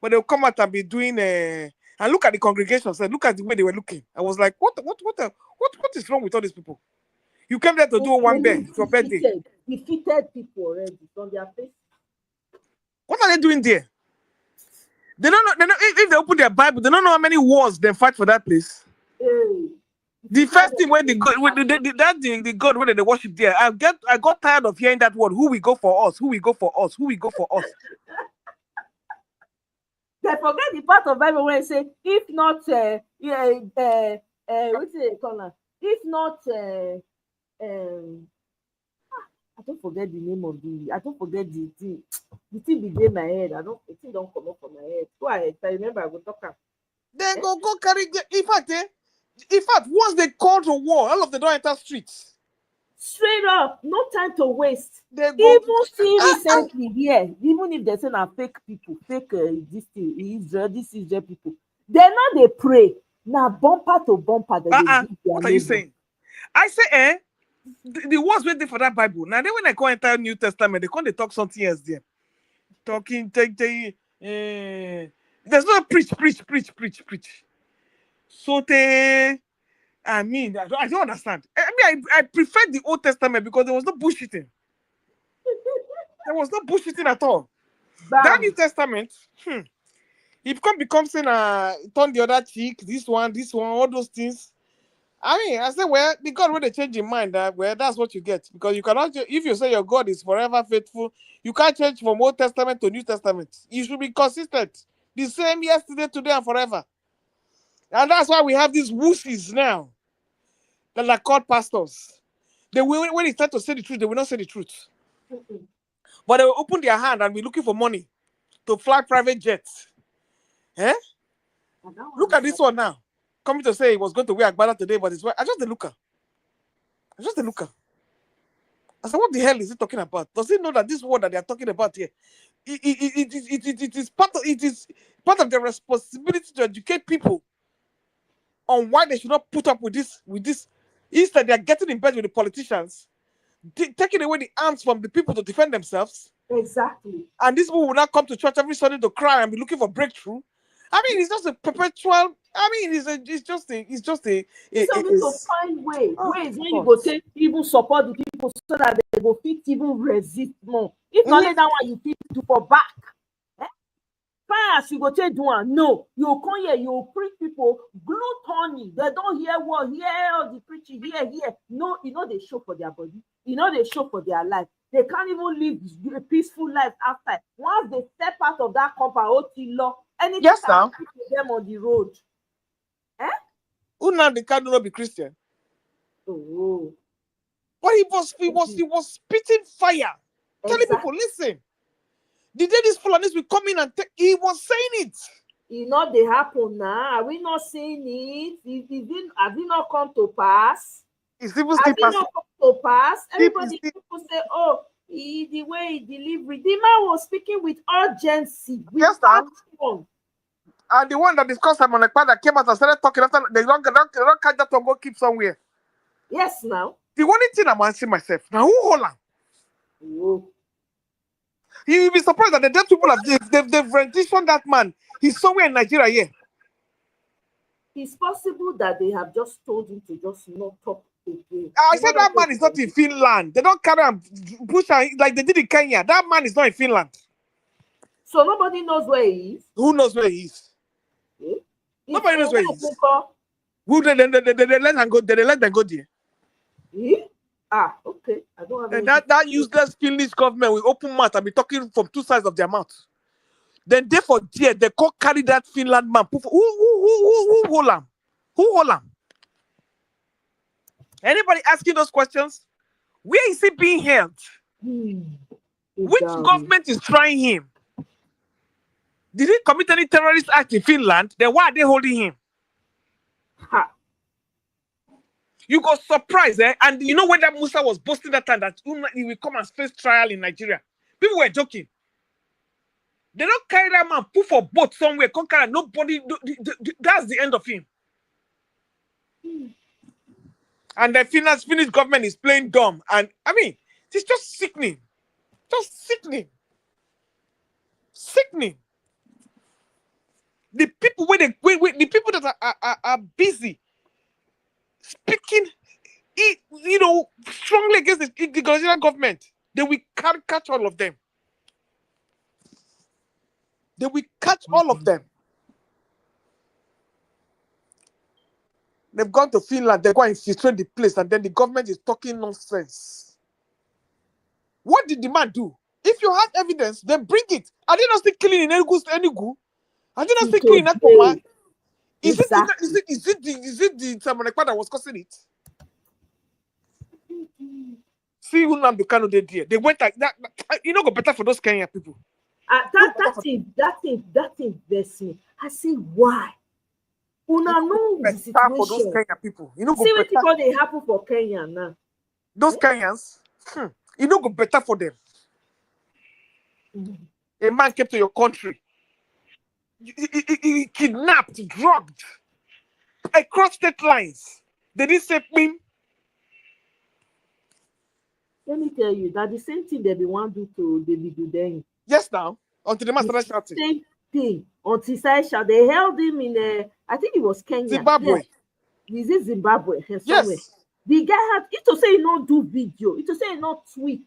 But they'll come out and be doing and look at the congregations and look at the way they were looking. I was like, what is wrong with all these people? You came there to do one bed for birthday. Defeated people already on their face. What are they doing there? They don't know. They know if they open their Bible, they don't know how many wars they fight for that place. The first thing when the God when they worship there, I got tired of hearing that word. Who will go for us? Who will go for us? Who will go for us? They forget the part of Bible where it say, if not, what's it called? If not, I don't forget the name of the. I don't forget the thing began my head. The thing don't come up from my head. Go ahead. If I remember, I will talk about. Then go carry. In fact, once they call to war, all of them don't enter streets. Straight up, no time to waste. Even recently, even if they say na fake people, fake this Israel people, they know they pray. Now bumper to bumper. What are you saying? I say, the words waiting for that Bible. Now then when I go enter New Testament, they can't talk something else there. Talking, there's no preach. So I don't understand. I prefer the Old Testament because there was no bullshitting. There was no bullshitting at all. Bam. That New Testament, it becomes saying turn the other cheek, this one, all those things. I mean, I said, well, the God when they change your mind, that's what you get. Because you cannot, if you say your God is forever faithful, you can't change from Old Testament to New Testament. You should be consistent. The same yesterday, today, and forever. And that's why we have these wussies now that are called pastors. They will, when it's time to say the truth, they will not say the truth. But they will open their hand and be looking for money to fly private jets. Look at this one now. Coming to say he was going to wear agbada today, but it's I just the looker. I said, what the hell is he talking about? Does he know that this word that they are talking about here, it is part of their responsibility to educate people on why they should not put up with this. Instead, they are getting in bed with the politicians, taking away the arms from the people to defend themselves. Exactly. And these people will not come to church every Sunday to cry and be looking for breakthrough. I mean, it's just a perpetual. I mean, it's just a. To find ways when you go take even support the people so that they go fit even resist more. If not that one, you fit do for back. Fast, you go take do one. No, you come here, you preach people gluttony. They don't hear what hear all the preaching here. No, they show for their body. They show for their life. They can't even live a peaceful life after. Once they step out of that compound, law. Anything yes, now them on the road. Who now they cannot be Christian? Oh, but he was spitting fire, telling people, listen. The day these Fulanis will come in and take, he was saying it. They happen now. Are we not saying it? Have it not come to pass? It's even still not come to pass? Everybody people say, oh, the way he delivered. The man was speaking with urgency. Yes, sir. And the one that discussed Simon Ekpa that came out and started talking after they don't catch that to go keep somewhere. Yes, now. The only thing I'm asking myself, now who hold on? Oh. You'll be surprised that the dead people they've renditioned that man. He's somewhere in Nigeria here. It's possible that they have just told him to just not talk again. I said that man is not in Finland. They don't carry him, push him like they did in Kenya. That man is not in Finland. So nobody knows where he is. Who knows where he is? Nobody knows where he is. Who they let them go? They let them go there. Ah, okay. I don't have And anything. that useless Finnish government will open mouth and be talking from two sides of their mouth. Then they for dear, they can't carry that Finland man. Who hold him? Who hold him? Anybody asking those questions? Where is he being held? Which government is trying him? Did he commit any terrorist act in Finland? Then why are they holding him? Ha. You got surprised, eh? And you know when that Musa was boasting that time that he will come and face trial in Nigeria? People were joking. They don't carry that man, put for boat somewhere, can't carry nobody. That's the end of him. And the Finnish government is playing dumb. And I mean, it's just sickening. Just sickening. Sickening. The people the people that are busy speaking, strongly against the Nigerian government, they will catch all of them. They will catch all of them. They've gone to Finland, they go and infiltrate the place, and then the government is talking nonsense. What did the man do? If you have evidence, then bring it. Are they not still killing in Enugu? Are they not still killing in Akoma? Is it the Samonekwa that was causing it? See who now become they did. They went like that. You know, go better for those Kenyan people. That invests me. I say why? Una know the situation for those Kenyan people. You know, see what they happen for Kenya now. Those Kenyans, you know, go better for them. A man came to your country. He kidnapped, drugged, across state lines. They didn't say him. Let me tell you that the same thing they want to do to David Udeng. Yes, now until the man started shouting. Same thing until they held him in I think it was Kenya. Zimbabwe. Yes. Is it Zimbabwe? Somewhere. Yes. The guy had it to say he not do video. It to say he not tweet.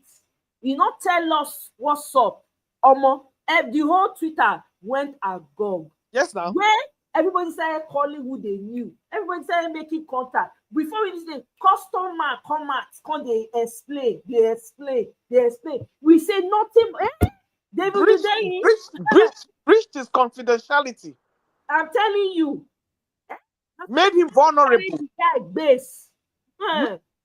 He not tell us what's up. The whole Twitter went agog. Yes, now. Where everybody started calling who they knew. Everybody started making contact. Before we say customer come out, they explain. We say nothing. They will be there. Breached his confidentiality. I'm telling you. Made him vulnerable. Base.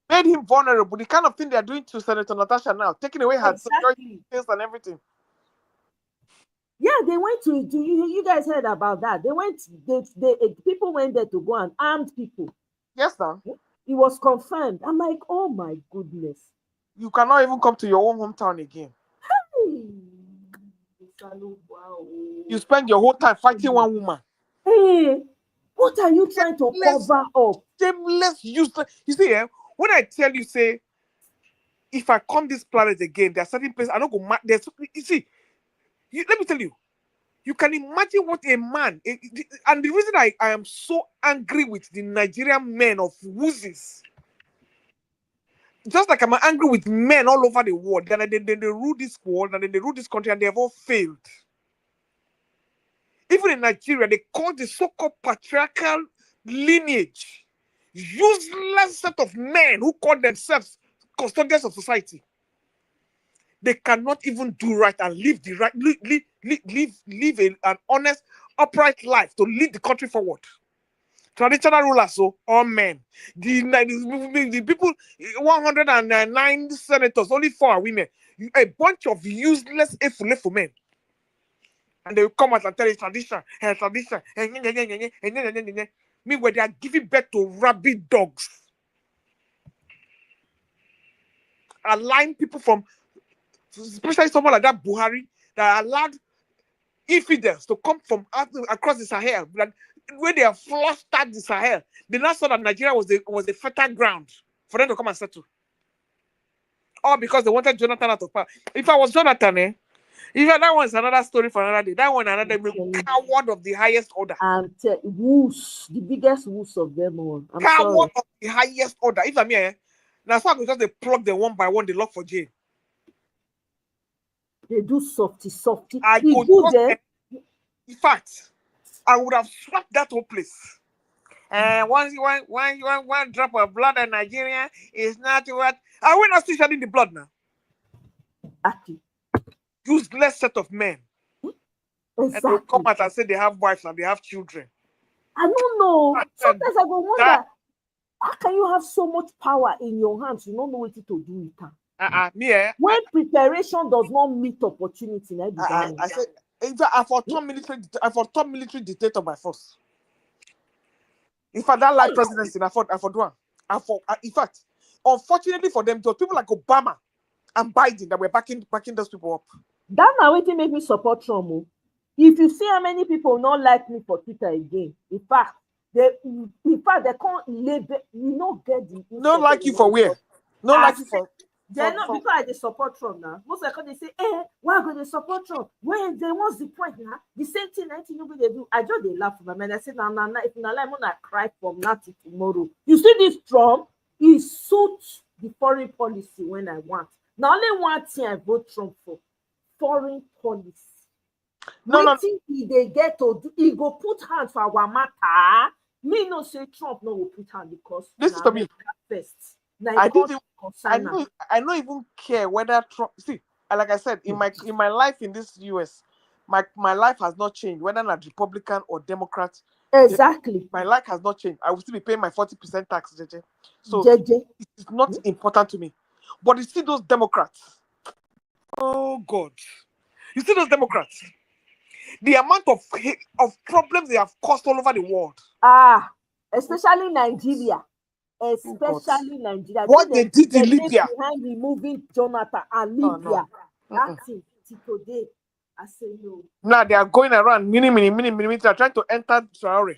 Made him vulnerable. The kind of thing they are doing to Senator Natasha now, taking away her security details and everything. Yeah, they went to you guys heard about that. They went, people went there to go and armed people. Yes, sir. It was confirmed. I'm like, oh my goodness. You cannot even come to your own hometown again. Hey. You spend your whole time fighting one woman. Hey, what are you trying to cover up? Shameless, useless. You see, when I tell you, say, if I come this planet again, there are certain places I don't go. You see, let me tell you, you can imagine what a man, and the reason I am so angry with the Nigerian men of woozes, just like I'm angry with men all over the world, then they rule this world and then they rule this country and they have all failed. Even in Nigeria, they call the so-called patriarchal lineage useless set of men who call themselves custodians of society. They cannot even do right and live the right, live an honest, upright life to lead the country forward. Traditional rulers, so all men. The people, 109 senators, only 4 are women. A bunch of useless efulefu men. And they will come out and tell you tradition. Meanwhile, they are giving birth to rabid dogs. Allowing people from, especially someone like that Buhari, that allowed infidels to come from across the Sahel. When they have flushed out the Sahel, they now saw that Nigeria was a fertile ground for them to come and settle. All because they wanted Jonathan out of power. If I was Jonathan, that one is another story for another day. That one another coward of the highest order. And the biggest woos of them all. Coward of the highest order. If I'm here, that's why because they plug them one by one, they lock for jail. They do softy. In fact, I would have swept that whole place. And one drop of blood in Nigeria is not what. Are we not still shedding the blood now? Exactly. Useless set of men. And they'll come out and say they have wives and they have children. I don't know. Sometimes I go wonder, how can you have so much power in your hands? You don't know what to do with it. When preparation does not meet opportunity, I said, I for top military dictator by force. If I don't like presidency, I for do one. In fact, unfortunately for them, those people like Obama and Biden that were backing those people up. That now what make me support Trump. If you see how many people not like me for Twitter again, in fact they can't label. You not get the. Not like you for where? Not like you for. They're not because they support Trump now. Most of they say, why go they support Trump? When they what's the point now? The same thing 19 they do. I just they laugh for my man. I say, no, if you not like, I'm gonna cry from now to tomorrow. You see this Trump, he suits the foreign policy when I want. Now only one thing I vote Trump for. Foreign policy. No. They get to do, he go put hands for our matter. Me no say Trump no will put hand because listen to me first. I don't even care whether Trump. See, like I said, in my life in this US, my life has not changed whether I'm a Republican or Democrat. Exactly. My life has not changed. I will still be paying my 40% tax, JJ. So it's not important to me. But you see those Democrats. Oh God. You see those Democrats? The amount of problems they have caused all over the world. Especially Nigeria. Especially Nigeria. What they did in Libya. Behind removing Jonathan and Libya. That's it. Today, I say no. Now they are going around millimeter trying to enter Traore.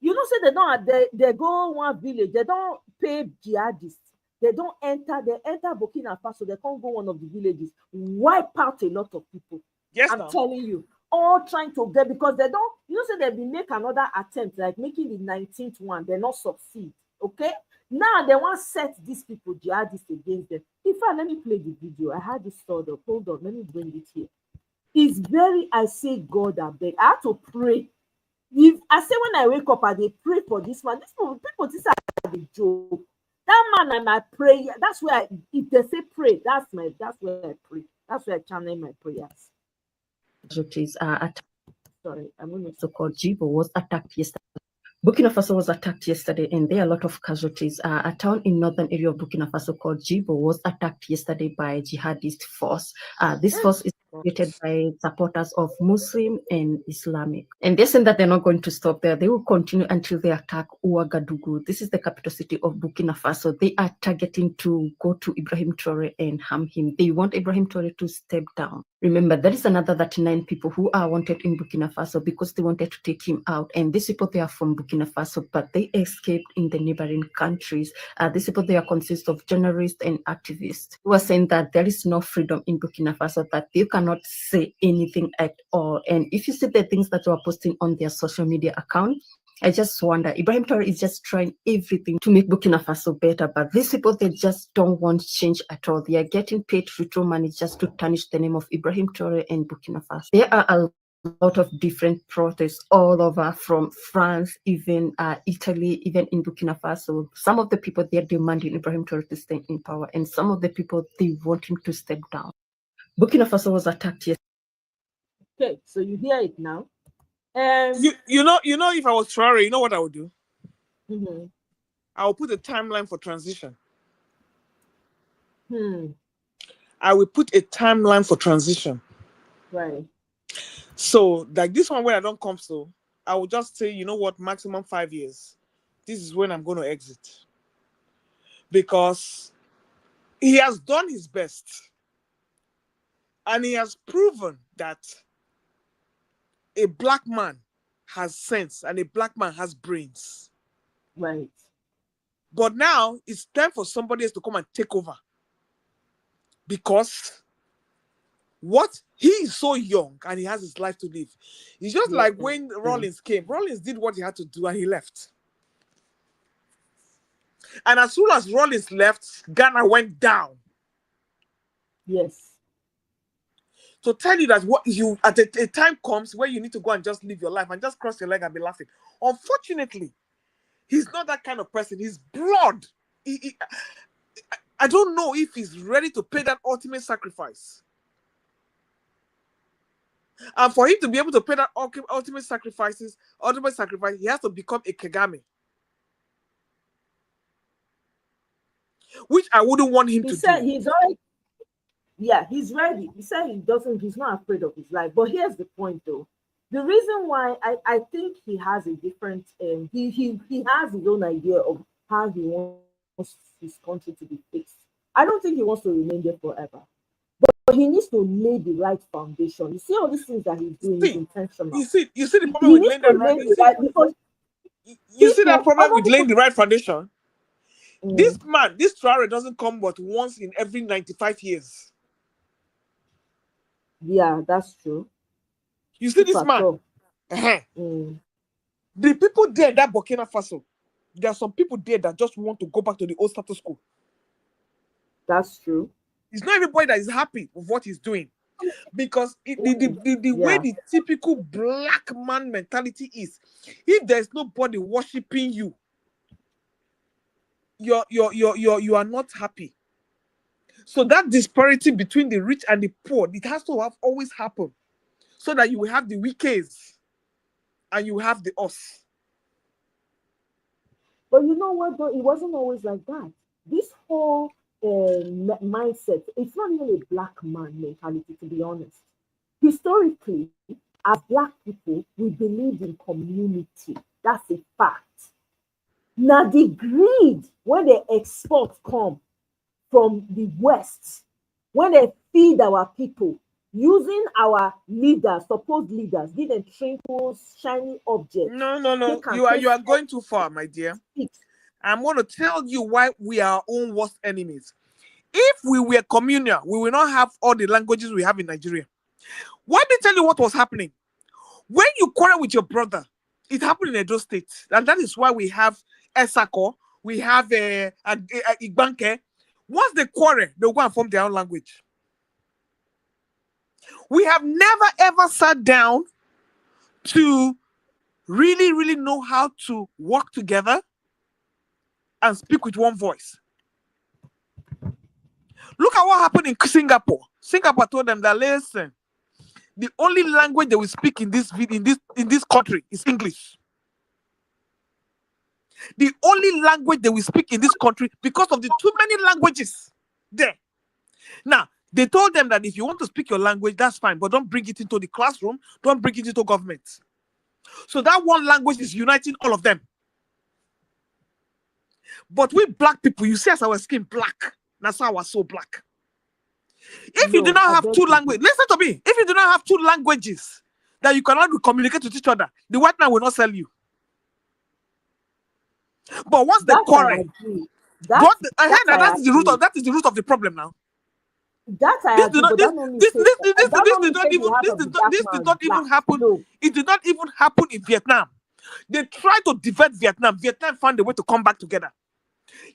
You know, say they go one village, they don't pay jihadists. They don't enter, they enter Burkina Faso, they can't go one of the villages, wipe out a lot of people. Yes, I'm telling you, all trying to get, because they don't, you know, say they will make another attempt, like making the 19th one, they not succeed. Okay? Now they want to set these people, jihadists, against them. In fact, let me play the video. I had this stored up. Hold on, let me bring it here. It's very, I say, God, I beg. I have to pray. If I say when I wake up, I they pray for this man. This people this are the joke. That man and my prayer. That's where if they say pray, that's where I pray. That's where I channel my prayers. Casualties are attacked. Sorry, I'm going to so-called Jibo was attacked yesterday. Burkina Faso was attacked yesterday, and there are a lot of casualties. A town in northern area of Burkina Faso called Jibo was attacked yesterday by jihadist force. This force is created by supporters of Muslim and Islamic. And they're saying that they're not going to stop there. They will continue until they attack Ouagadougou. This is the capital city of Burkina Faso. They are targeting to go to Ibrahim Traore and harm him. They want Ibrahim Traore to step down. Remember, there is another 39 people who are wanted in Burkina Faso because they wanted to take him out. And these people, they are from Burkina Faso, but they escaped in the neighboring countries. These people, they are consist of journalists and activists who are saying that there is no freedom in Burkina Faso, that you cannot say anything at all. And if you see the things that they are posting on their social media account, I just wonder, Ibrahim Traore is just trying everything to make Burkina Faso better, but these people, they just don't want change at all. They are getting paid to throw money just to tarnish the name of Ibrahim Traore and Burkina Faso. There are a lot of different protests all over, from France, even Italy, even in Burkina Faso. Some of the people, they're demanding Ibrahim Traore to stay in power, and some of the people, they want him to step down. Burkina Faso was attacked yesterday. Okay, so you hear it now. You know, if I was Traore, you know what I would do? Mm-hmm. I will put a timeline for transition. I will put a timeline for transition. Right. So, like this one where I don't come, so I will just say, you know what, maximum 5 years. This is when I'm going to exit. Because he has done his best. And he has proven that a black man has sense and a black man has brains. Right. But now it's time for somebody else to come and take over. Because he is so young and he has his life to live. It's just like when Rawlings came. Rawlings did what he had to do and he left. And as soon as Rawlings left, Ghana went down. Yes. to tell you that what you at a time comes where you need to go and just live your life and just cross your leg and be laughing. Unfortunately, he's not that kind of person. He's blood. I don't know if he's ready to pay that ultimate sacrifice. And for him to be able to pay that ultimate sacrifice, he has to become a Kagame. Which I wouldn't want him to said do. He's already, yeah, he's ready. He said he's not afraid of his life. But here's the point though. The reason why I think he has a different, he has his own idea of how he wants his country to be fixed. I don't think he wants to remain there forever. But he needs to lay the right foundation. You see all these things that he's doing is intentional. You see the problem with laying the right because you see that problem with laying the right foundation? This man, this Traore doesn't come but once in every 95 years. Yeah, that's true. You see this man? The people there, that Burkina Faso, there are some people there that just want to go back to the old status quo. That's true. It's not everybody that is happy with what he's doing. Because the way the typical black man mentality is, if there's nobody worshiping you, you are not happy. So that disparity between the rich and the poor, it has to have always happened, so that you will have the weakest and you have the us. But you know what, though? It wasn't always like that. This whole mindset, it's not even a black man mentality, to be honest. Historically, as black people, we believed in community. That's a fact. Now, the greed, when the exports come from the West, when they feed our people, using our leaders, supposed leaders, give them trinkles, shiny objects. No. You are going too far, my dear. I'm going to tell you why we are our own worst enemies. If we were communal, we will not have all the languages we have in Nigeria. Let me tell you what was happening. When you quarrel with your brother, it happened in Edo State. And that is why we have Esako, we have Igbanke. Once they quarrel, they'll go and form their own language. We have never ever sat down to really, really know how to work together and speak with one voice. Look at what happened in Singapore. Singapore told them that, listen, the only language they will speak in this country is English. The only language they will speak in this country, because of the too many languages there. Now, they told them that if you want to speak your language, that's fine, but don't bring it into the classroom, don't bring it into government. So that one language is uniting all of them. But we black people, you see as our skin black, that's how we're so black. If you do not have two languages, listen to me. If you do not have two languages that you cannot communicate with each other, the white man will not sell you. But once they quarrel, that is the root of the problem now. That I agree, but this did not even happen. No. It did not even happen in Vietnam. They tried to divert Vietnam. Vietnam found a way to come back together.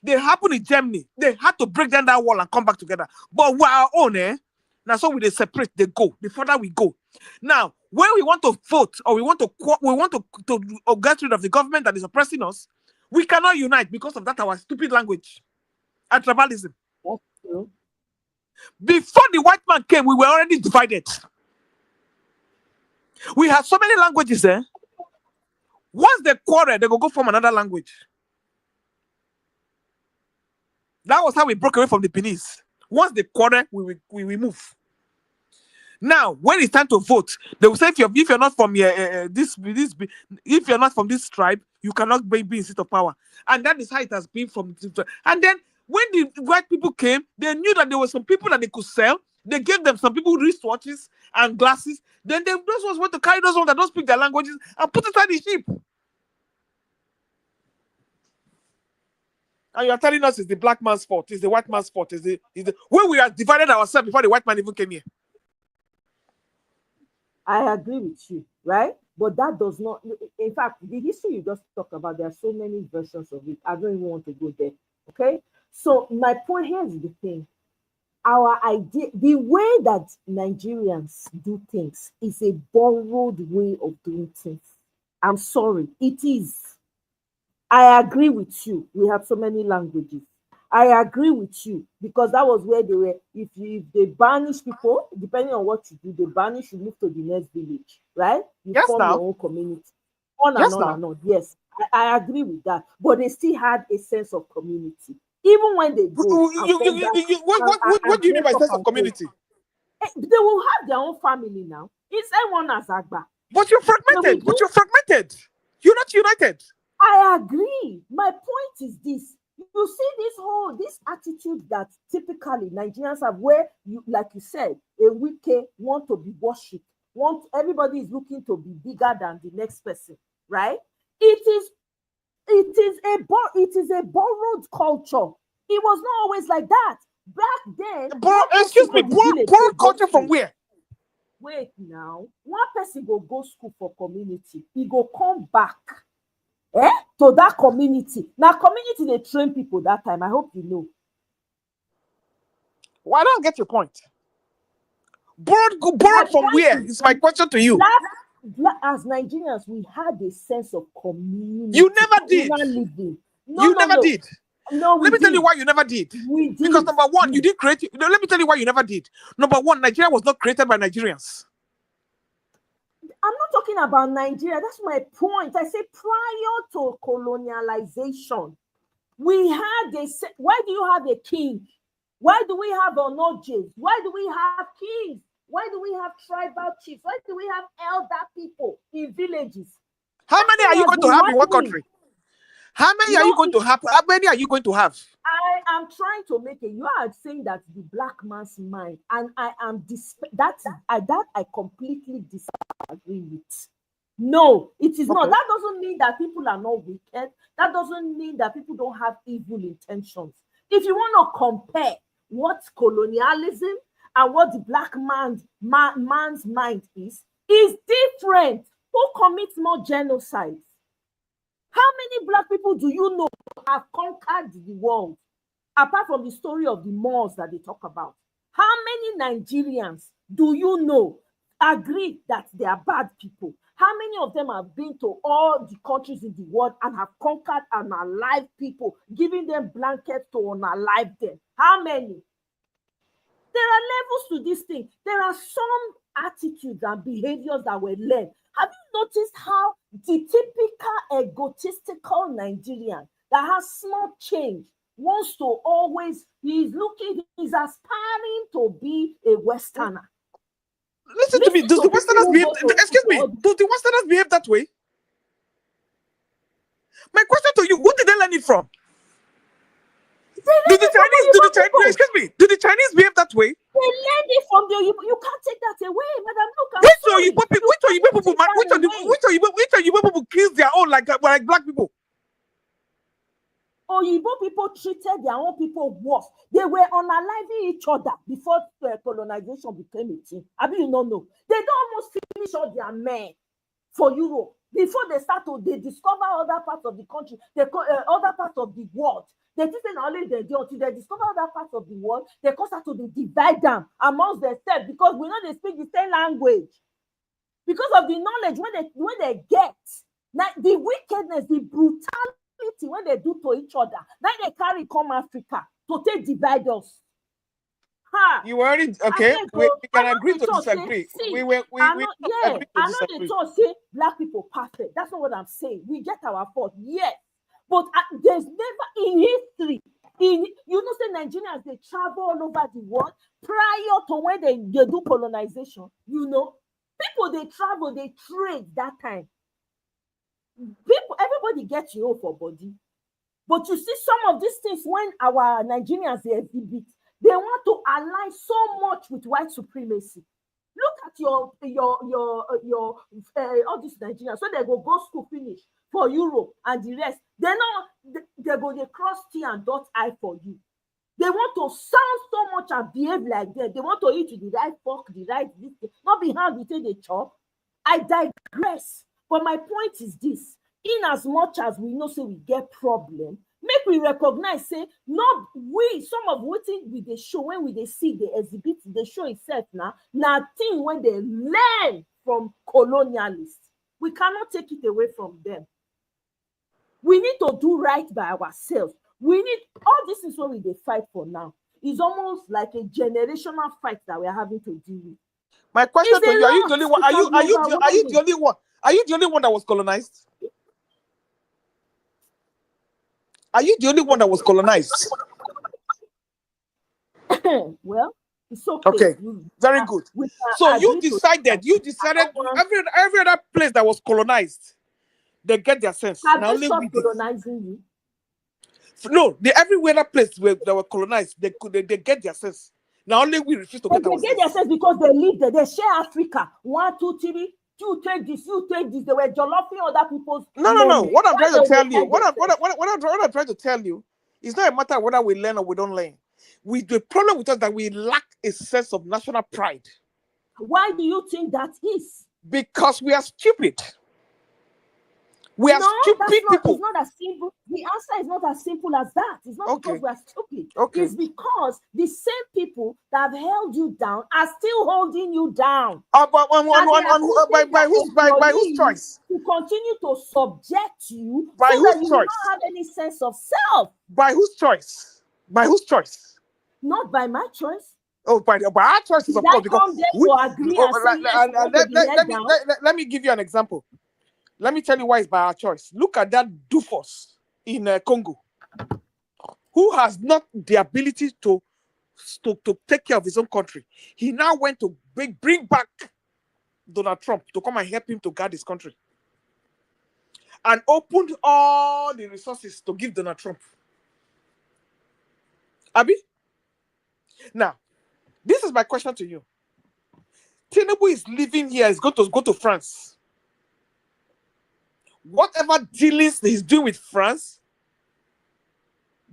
They happened in Germany. They had to break down that wall and come back together. But we're our own, Now, so we they separate, they go. The further we go. Now, when we want to vote or we want to get rid of the government that is oppressing us, we cannot unite because of that our stupid language and tribalism. That's true. Before the white man came, we were already divided. We had so many languages, Once they quarrel, they go form another language. That was how we broke away from the Beninese. Once they quarrel, we move. Now, when it's time to vote, they will say if you're not from if you're not from this tribe, you cannot be in seat of power. And that is how it has been from. And then when the white people came, they knew that there were some people that they could sell. They gave them some people wristwatches and glasses. Then those ones went to carry those ones that don't speak their languages and put inside the ship. And you're telling us it's the black man's fault, it's the white man's fault, when we have divided ourselves before the white man even came here. I agree with you, right? But that does not, in fact, the history you just talked about, there are so many versions of it. I don't even want to go there, okay? So my point here is the thing. our idea, the way that Nigerians do things is a borrowed way of doing things. I'm sorry, it is. I agree with you. We have so many languages. I agree with you because that was where they were. If they banish people, depending on what you do, they banish, you move to the next village, right? You Yes, form now. your own community. On Yes, and on now. and on. Yes, I agree with that. But they still had a sense of community. Even when they go and come back, What do you mean by sense of community? they will have their own family now. It's everyone as Agba. But you're fragmented. You're not united. I agree. My point is this. You see this attitude that typically Nigerians have, where you, like you said, a wicked want to be worshipped, everybody is looking to be bigger than the next person, right? It is a borrowed culture. It was not always like that. Back then, excuse me, borrowed culture from where? Wait now. One person go school for community. He go come back. To that community. Now, community, they train people that time. I hope you know. Well, I don't get your point. Borrowed from where? It's my question to you. As Nigerians, we had a sense of community. You never did. Living. You never did. No, let me tell you why you never did. We did. Because number one, you didn't create. Let me tell you why you never did. Number one, Nigeria was not created by Nigerians. I'm not talking about Nigeria. That's my point. I say prior to colonialization, we had why do you have a king? Why do we have onojes? Why do we have kings? Why do we have tribal chiefs? Why do we have elder people in villages? How many are you going to have in one country? How many are you going to have? How many are you going to have? I am trying to make it. You are saying that the black man's mind, and I am that I completely disagree with. No, it is not. That doesn't mean that people are not wicked. That doesn't mean that people don't have evil intentions. If you want to compare what colonialism and what the black man's mind is different. Who commits more genocides? How many black people do you know have conquered the world? Apart from the story of the Moors that they talk about. How many Nigerians do you know agree that they are bad people? How many of them have been to all the countries in the world and have conquered and unalive people, giving them blankets to unalive them? How many? There are levels to this thing. There are some attitudes and behaviors that were learned. Have you noticed how the typical egotistical Nigerian that has small change wants to always, he's aspiring to be a Westerner. Listen to me. Does the Westerners behave? Excuse me. Do the Westerners behave that way? My question to you: who did they learn it from? Do the Chinese behave that way? They learned it from the. You can't take that away, madam. Look, which people kill their own like black people? Oyibo people treated their own people worse. They were unaliving each other before colonization became a thing. I mean, you don't know. They don't almost finish all their men for Europe before they discover other parts of the country, other parts of the world. They didn't only they do until they discover other parts of the world. They cause to divide them amongst themselves because we know they speak the same language. Because of the knowledge when they get now the wickedness, the brutality when they do to each other, then they carry come Africa to take divide us. You already okay? We can agree to disagree. I know they talk say black people perfect. That's not what I'm saying. We get our fault, yes. But there's never in history, say Nigerians, they travel all over the world prior to when they do colonization. People they travel, they trade that time. Everybody gets you for body. But you see some of these things when our Nigerians they exhibit, they want to align so much with white supremacy. Look at your all these Nigerians. So they go school finish for Europe and the rest. They cross T and dot I for you. They want to sound so much and behave like that. They want to eat with the right fork, the right this, not be hard with the chop. I digress. But my point is this: in as much as we know, say we get problem, Make we recognize, say, not we, some of what we they show when we they see the exhibit, they show itself now thing when they learn from colonialists. We cannot take it away from them. We need to do right by ourselves. We need all this is what we they fight for now. It's almost like a generational fight that we are having to deal with. My question to you: are you the only one? Are you the only one? Are you the only one that was colonized? Are you the only one that was colonized? Well, it's okay. Okay, very good. So you decided every other place that was colonized, they get their sense. Have now they stopped colonizing you? No, every other place where they were colonized, they get their sense. Now only we refuse to get our sense. They get their sense because they live there. They share Africa. 1, 2, 3. You take this. You take this. They were jolloffing other people's. No. What I'm trying to tell you, what I'm trying to tell you, it's not a matter of whether we learn or we don't learn. The problem with us is that we lack a sense of national pride. Why do you think that is? Because we are stupid. We are stupid people. It's not as simple. The answer is not as simple as that. It's not because we are stupid. It's because the same people that have held you down are still holding you down. By whose choice? To continue to subject you by so whose that you choice? will not have any sense of self. By whose choice? By whose choice? Not by my choice. Oh, by our choices, of course. Because let me give you an example. Let me tell you why it's by our choice. Look at that doofus in Congo, who has not the ability to take care of his own country. He now went to bring back Donald Trump to come and help him to guard his country, and opened all the resources to give Donald Trump. Abi? Now, this is my question to you. Tinubu is living here, is going to go to France. Whatever dealings he's doing with France,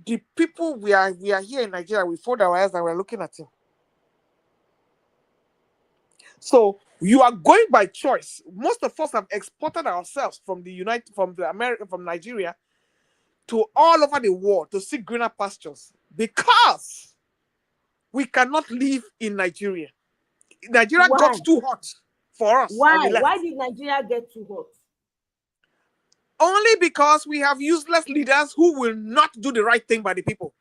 the people we are here in Nigeria, we fold our eyes and we're looking at him. So you are going by choice. Most of us have exported ourselves from Nigeria to all over the world to seek greener pastures because we cannot live in Nigeria. Nigeria got too hot for us. Why? Why did Nigeria get too hot? Only because we have useless leaders who will not do the right thing by the people.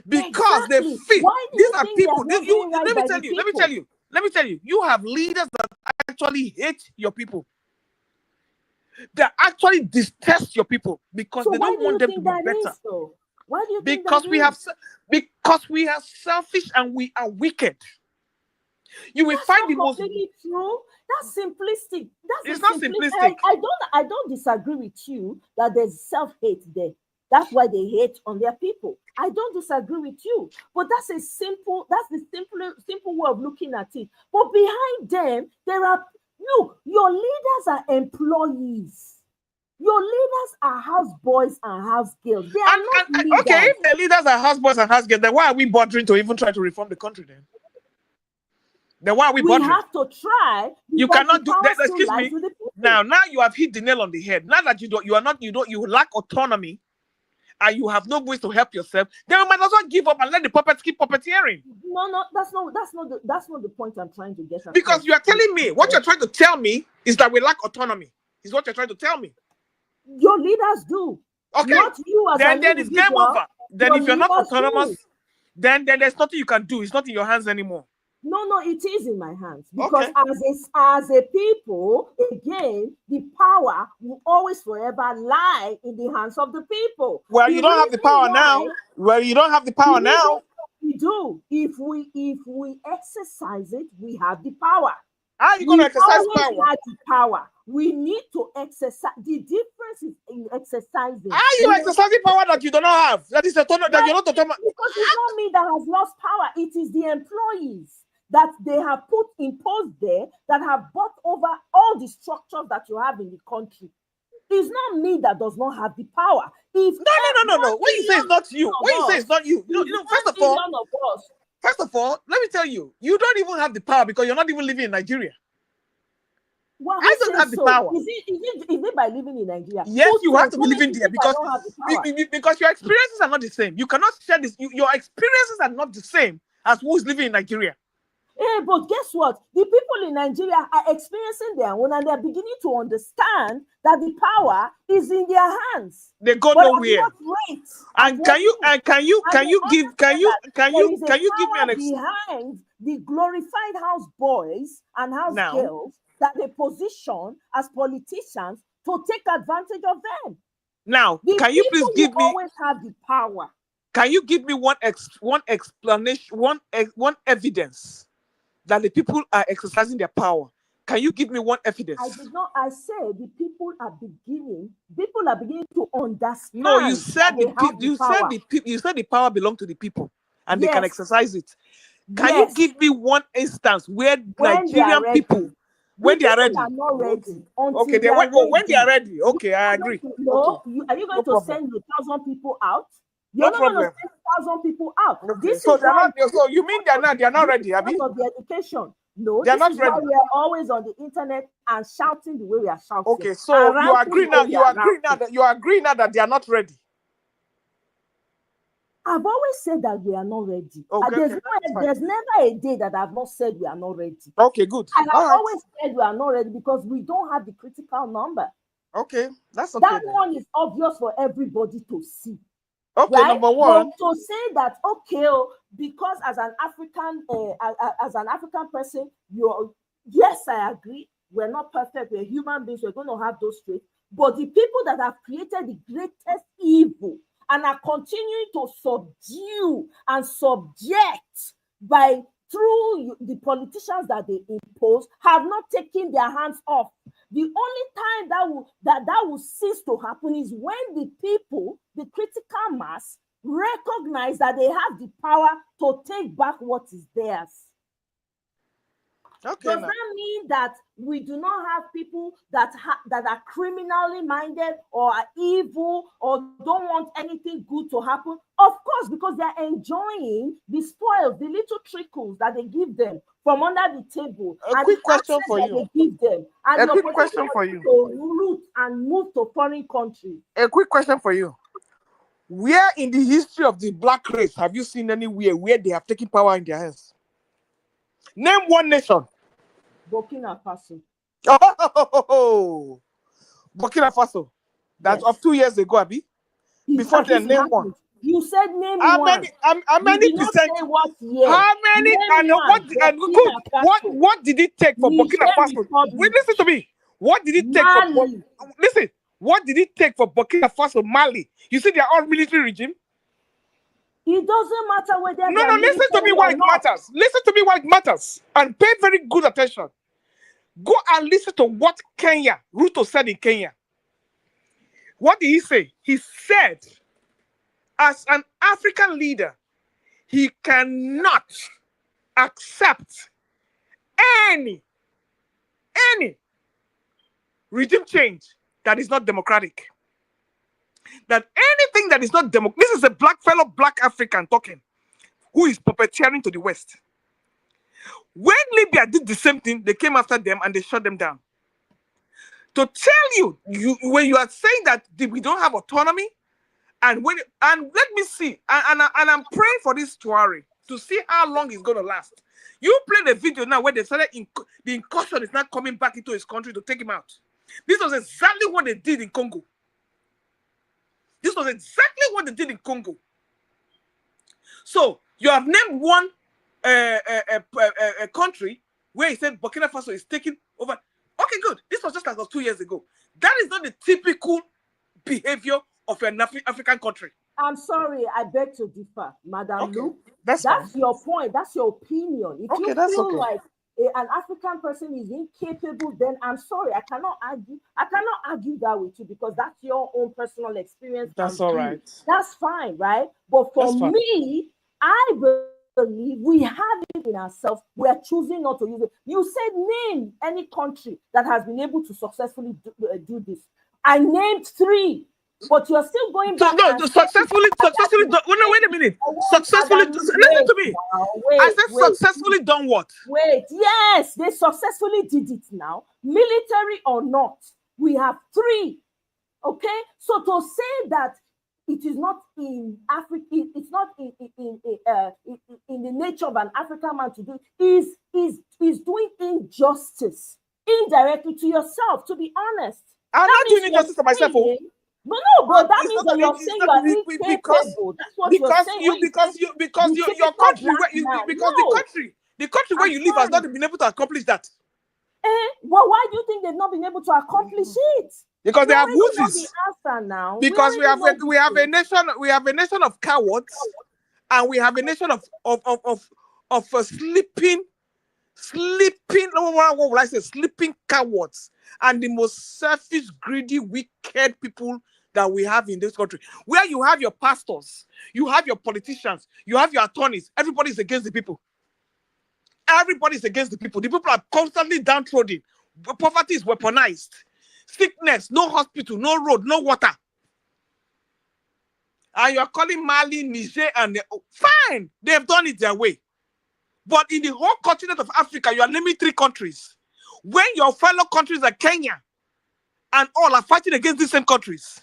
Because they fit. These are people. Let me tell you. You have leaders that actually hate your people. They actually detest your people because they don't want them to be better. Why do you think because we are selfish and we are wicked. You will find the most true. That's simplistic. It's not simplistic. I don't disagree with you that there's self-hate there. That's why they hate on their people. I don't disagree with you. But that's the simple way of looking at it. But behind them, your leaders are employees. Your leaders are houseboys and housegirls. They are not leaders. Okay, if the leaders are houseboys and housegirls, then why are we bothering to even try to reform the country then? Then why are we bothering? We have to try. You cannot do that. Excuse me. Now you have hit the nail on the head. Now that you lack autonomy, and you have no ways to help yourself, then we might as well give up and let the puppets keep puppeteering. No, that's not the point I'm trying to get at. Because you are telling me what you're trying to tell me is that we lack autonomy. Is what you're trying to tell me. Your leaders do. Okay. Not you as then it's game over. Then if you're not autonomous, then there's nothing you can do. It's not in your hands anymore. No, it is in my hands because as a people, again, the power will always forever lie in the hands of the people. Well, you don't have the power now. We do. If we exercise it, we have the power. How are you going to exercise power? We need to exercise. The difference is in exercising. Are you exercising power that you do not have? That is that you're not autonomous. Because it's not me that has lost power. It is the employees that they have imposed there that have brought over all the structures that you have in the country. It's not me that does not have the power. No. When you say it's not you, first of all, let me tell you, you don't even have the power because you're not even living in Nigeria. Well, I don't have the power. Is it by living in Nigeria? Yes, Who you have says? to be living there because your experiences are not the same. You cannot share this. Your experiences are not the same as who is living in Nigeria. Hey, but guess what? The people in Nigeria are experiencing their own, and they're beginning to understand that the power is in their hands. They go nowhere. And can you give me an behind the glorified house boys and house girls that they position as politicians to take advantage of them? Now, can you please give me? Always have the power. Can you give me one explanation, one evidence that the people are exercising their power? Can you give me one evidence? I did not. I said the people are beginning to understand. No, you said the power belongs to the people and they can exercise it. Can you give me one instance where Nigerian people, when they are ready, are not ready? Okay, when they are ready. Okay, I agree. No, are you going to send 1,000 people out? You're not going to send 1,000 people out. Okay. So you mean they're not ready, Abby? Because of the education. No, they're not ready. Why we are always on the internet and shouting the way we are shouting. Okay, so you agree now that they are not ready. I've always said that we are not ready. Okay, there's never a day that I've not said we are not ready. Okay, good. And I've always said we are not ready because we don't have the critical number. Okay, that's okay. That one is obvious for everybody to see. Okay, right? Number one. But to say that, because as an African person, yes, I agree. We're not perfect. We're human beings. We're going to have those traits. But the people that have created the greatest evil and are continuing to subdue and subject through the politicians that they impose have not taken their hands off. The only time that will cease to happen is when the people, the critical mass, recognize that they have the power to take back what is theirs. Okay, Does that mean that we do not have people that are criminally minded or are evil or don't want anything good to happen? Of course, because they're enjoying the spoils, the little trickles that they give them from under the table. A quick question for you. They give them. And a quick question for you. To root and move to foreign countries. A quick question for you. Where in the history of the black race have you seen anywhere where they have taken power in their hands? Name one nation. Burkina Faso. Oh, Burkina Faso. That's of 2 years ago, Abi. Before then, name one. You said name one. How many percent? What year? How many? What did it take for Burkina Faso? Wait, listen to me. What did it take for? Listen. What did it take for Burkina Faso, Mali? You see, they are all military regime. It doesn't matter whether. No, listen to me why it matters. Listen to me why it matters. And pay very good attention. Go and listen to what Ruto said in Kenya. What did he say? He said, as an African leader, he cannot accept any regime change that is not democratic. That anything that is not democratic, this is a black African talking, who is puppeteering to the West. When Libya did the same thing, they came after them and they shut them down. To tell you when you are saying that we don't have autonomy, and let me see, and I'm praying for this story to see how long it's going to last. You play the video now where they said the incursion is not coming back into his country to take him out. This was exactly what they did in Congo. This was exactly what they did in Congo. So you have named one a country where he said Burkina Faso is taking over. Okay, good. This was just like 2 years ago. That is not the typical behavior of an African country. I'm sorry, I beg to differ, Madam Luke. That's your point. That's your opinion. If you feel like an African person is incapable, then I'm sorry, I cannot argue. I cannot argue that with you because that's your own personal experience. That's all right. That's fine, right? But for me, I believe we have it in ourselves. We are choosing not to use it. You said name any country that has been able to successfully do this. I named 3. But you're still going So back. no, and successfully. No, wait a minute. Successfully. Listen to me. I said successfully done what? Wait, yes, they successfully did it now, military or not. We have 3. Okay, so to say that it is not in Africa, it's not in the nature of an African man to do is doing injustice indirectly to yourself. To be honest, I'm not doing injustice to myself. No, but that means that you're saying you are incapable. That's what you're saying. Because your country, the country where you live has not been able to accomplish that. Well, why do you think they've not been able to accomplish it? Because they have Uzis. The answer now. Because we have a nation of cowards, and we have a nation of sleeping. What will I say? Sleeping cowards, and the most selfish, greedy, wicked people that we have in this country. Where you have your pastors, you have your politicians, you have your attorneys. Everybody's against the people. Everybody's against the people. The people are constantly downtrodden. Poverty is weaponized. Sickness, no hospital, no road, no water. And you're calling Mali, Niger, and fine, they've done it their way. But in the whole continent of Africa, you are naming 3 countries. When your fellow countries like Kenya and all are fighting against these same countries.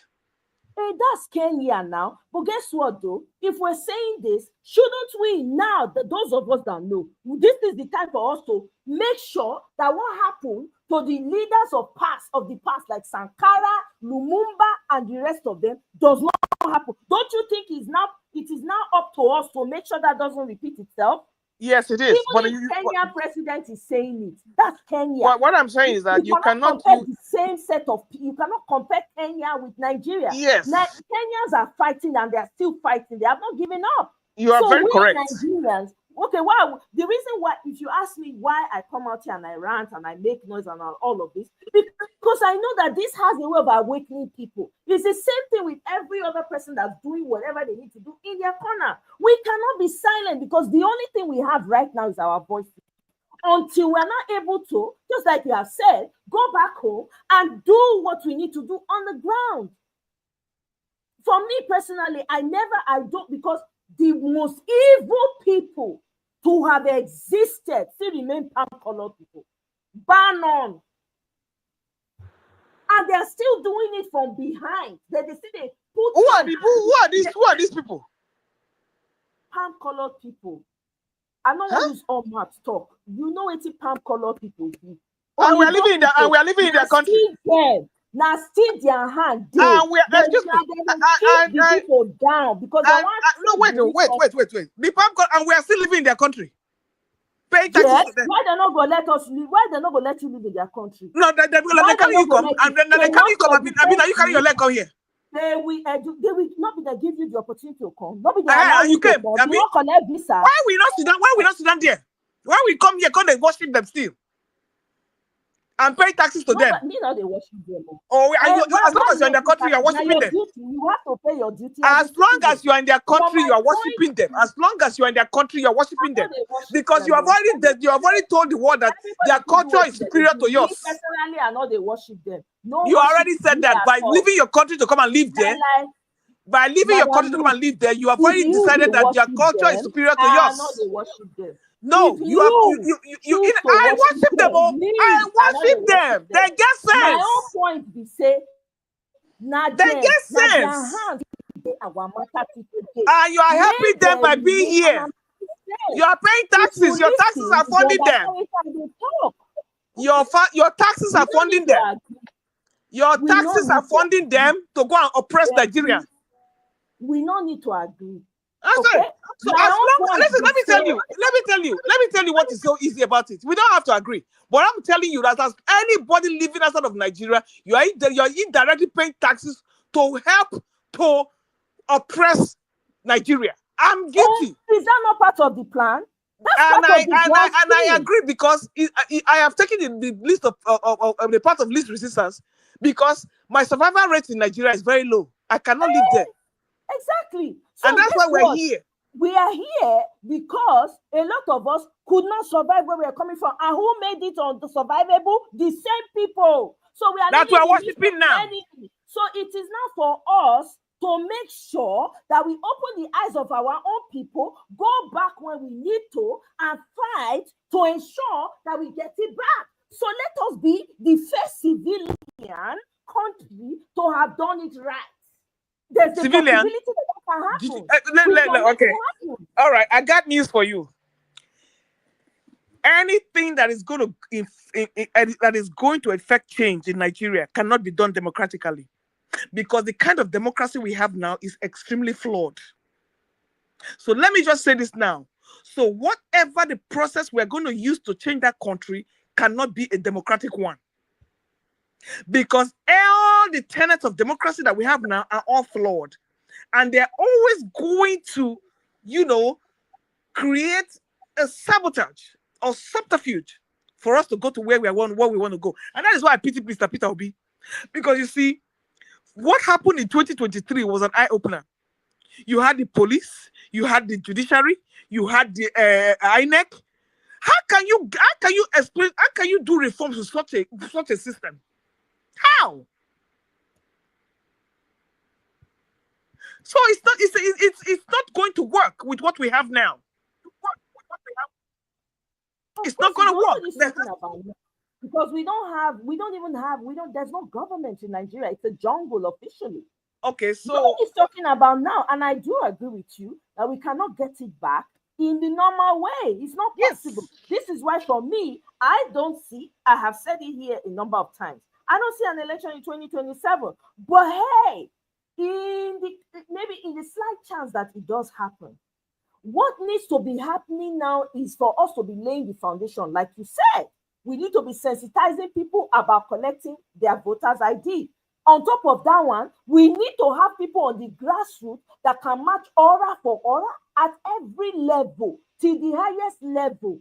Hey, that's Kenya now. But guess what, though? If we're saying this, shouldn't we now, those of us that know, this is the time for us to make sure that what happened to the leaders of the past, like Sankara, Lumumba, and the rest of them, does not happen? Don't you think it is now up to us to make sure that doesn't repeat itself? Yes, it is. Even but if Kenyan president is saying it, that's Kenya. What I'm saying is that you cannot compare the same set of people. You cannot compare Kenya with Nigeria. Yes. Kenyans are fighting and they are still fighting. They have not given up. You are very correct. Nigerians, okay, why? The reason why, if you ask me why I come out here and I rant and I make noise and all of this, because I know that this has a way of awakening people. It's the same thing with every other person that's doing whatever they need to do in their corner. We cannot be silent because the only thing we have right now is our voices. Until we're not able to, just like you have said, go back home and do what we need to do on the ground. For me personally, I don't, because the most evil people to have existed still remain palm-colored people. Ban on. And they're still doing it from behind. They put who are these people? Palm-colored people. I don't want to use all maps talk. You know it's palm-colored people. And we are living in their country. Now still their hand. And we are the people down because wait. The palm, and we are still living in their country. Pay taxes to them. Why they're not gonna let us live? Why they're not gonna let you live in their country? No, they carry you come, and then they carry you come. I mean, you carry your leg come here. They will not be there give you the opportunity to come. Not be there. You came. I mean, collect visa. Why we not sit down? Why we not sit down there? Why we come here? Come they worship them still, and pay taxes to them. Me not they worship them. As long as you're in their country, you are worshiping them. You have to pay your duty. As long as you are in their country, you are worshiping them. As long as you are in their country, you are worshiping them. Because you have already told the world that their culture is superior to yours. Personally, I know they worship them. No, you already said that by leaving your country to come and live there. By leaving your country to come and live there, you have already decided that their culture is superior to yours. They worship them. No, I worship them. I worship them. They get sense. My own point be say, they get sense. And you are helping them by being here. You are paying taxes. Your taxes are funding them. Your taxes are funding them. Your taxes are funding them to go and oppress Nigerians. We don't need to agree. Okay. So listen, let me tell you what is so easy about it. We don't have to agree. But I'm telling you that as anybody living outside of Nigeria, you are indirectly paying taxes to help to oppress Nigeria. I'm guilty. Is that not part of the plan? I agree because I have taken the list of the part of least resistance because my survival rate in Nigeria is very low. I cannot live there. Exactly. So and that's why we're here. We are here because a lot of us could not survive where we are coming from. And who made it on the survivable? The same people. So we are that we are worshiping now. So it is now for us to make sure that we open the eyes of our own people, go back when we need to, and fight to ensure that we get it back. So let us be the first civilian country to have done it right. There's the Civilian? possibility that can happen. Okay. All right, I got news for you. Anything that is going to that is going to affect change in Nigeria cannot be done democratically, because the kind of democracy we have now is extremely flawed. So let me just say this now. So whatever the process we're going to use to change that country cannot be a democratic one, because all the tenets of democracy that we have now are all flawed, and they're always going to, create a sabotage or subterfuge for us to go to where we want to go. And that is why I pity Mr. Peter Obi, because you see, what happened in 2023 was an eye-opener. You had the police, you had the judiciary, you had the INEC. How can you explain? How can you do reforms to such a system? How? So it's not going to work with what we have now. It's not going to work. Because there's no government in Nigeria. It's a jungle officially. Okay, so what he's talking about now, and I do agree with you that we cannot get it back in the normal way. It's not possible. Yes. This is why, for me, I have said it here a number of times, I don't see an election in 2027. But hey, maybe in the slight chance that it does happen, what needs to be happening now is for us to be laying the foundation. Like you said, we need to be sensitizing people about collecting their voters' ID. On top of that one, we need to have people on the grassroots that can match aura for aura at every level, to the highest level.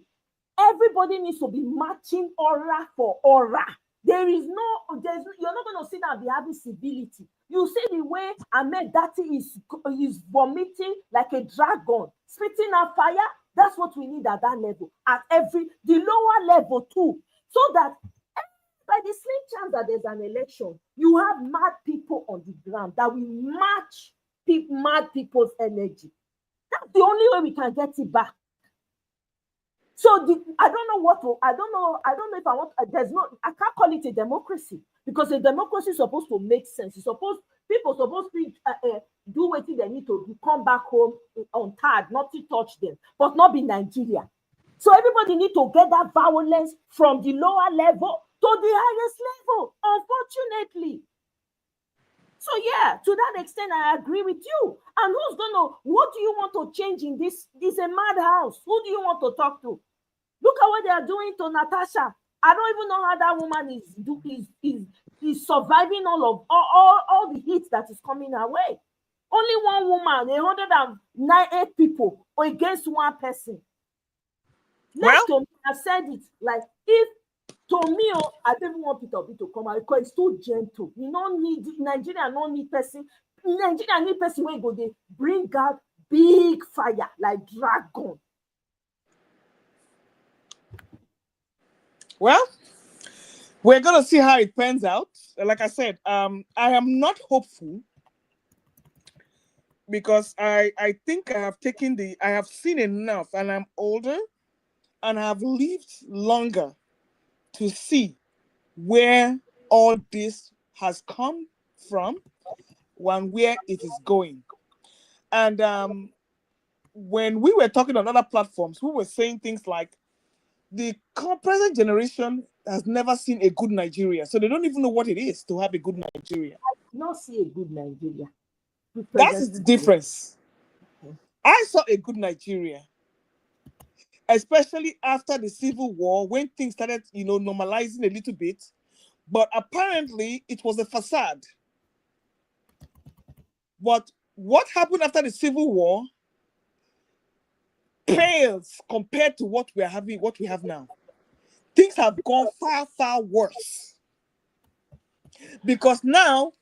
Everybody needs to be matching aura for aura. You're not going to sit down and be having civility. You see the way Datti is vomiting like a dragon, spitting out fire. That's what we need at that level, the lower level too, so that by the same chance that there's an election, you have mad people on the ground that will match mad people's energy. That's the only way we can get it back. So I don't know if I want. I can't call it a democracy, because a democracy is supposed to make sense. People supposed to do what they need to do, come back home untied, not to touch them, but not be Nigeria. So everybody need to get that violence from the lower level to the highest level, unfortunately. So yeah, to that extent, I agree with you. And what do you want to change in this? This is a madhouse. Who do you want to talk to? Look at what they are doing to Natasha. I don't even know how that woman is surviving all the hits that is coming her way. Only one woman, 198 people against one person. Tomi have said it, like, if Tomi, I don't want Peter Obi to come out because it's too gentle. Nigeria don't need person. Nigeria need person where they bring out big fire like dragon. Well, we're gonna see how it pans out. Like I said, I am not hopeful, because I think I have seen enough, and I'm older, and I have lived longer to see where all this has come from and where it is going. And when we were talking on other platforms, we were saying things like, the present generation has never seen a good Nigeria, so they don't even know what it is to have a good Nigeria. I did not see a good Nigeria. That is the difference. I saw a good Nigeria, especially after the Civil War, when things started, normalizing a little bit. But apparently, it was a facade. But what happened after the Civil War pales compared to what we have now. Things have gone far, far worse. Because now,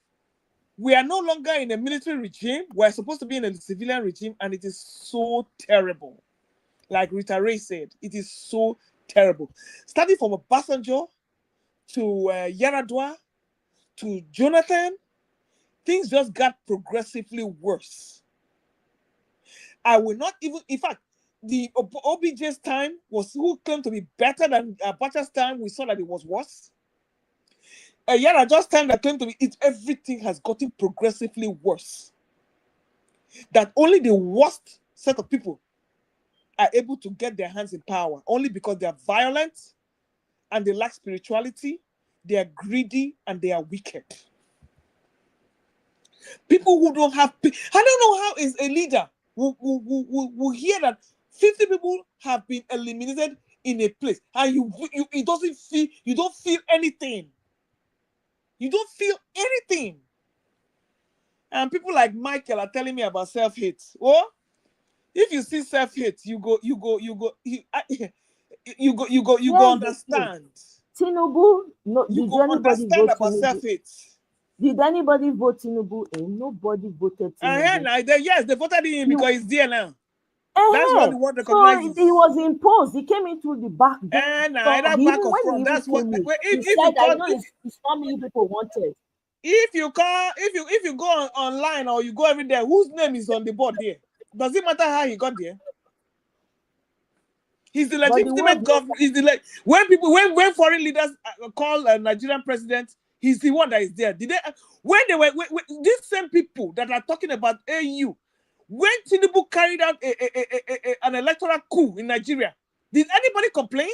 we are no longer in a military regime. We're supposed to be in a civilian regime, and it is so terrible. Like Rita Ray said, it is so terrible. Starting from Obasanjo to Yaradua to Jonathan things just got progressively worse. I will not even, in fact, the OBJ's time was who claimed to be better than Abacha's time. We saw that it was worse. Just time that claimed to be everything has gotten progressively worse. That only the worst set of people are able to get their hands in power, only because they are violent and they lack spirituality, they are greedy and they are wicked. People who don't have, I don't know how is a leader who hear that 50 people have been eliminated in a place and it doesn't feel, you don't feel anything. You don't feel anything. And people like Michael are telling me about self-hate. Oh, if you see self-hate, you go understand. Tinubu, no, You did go anybody understand vote about Tinubu? self-hate. Did anybody vote Tinubu? Nobody voted Tinubu. Yes, they voted him because he's there now. That's what the world So recognizes. he was imposed. He came in through the back door. Either He back even, or when front. he That's even what. came in, If he you said, call, I know it's not me people wanted. if you go online or you go every day, whose name is on the board there? Does it matter how he got there? He's the legitimate governor. He's the when foreign leaders call a Nigerian president, he's the one that is there. Did they when these same people that are talking about AU, when Tinubu carried out an electoral coup in Nigeria, did anybody complain?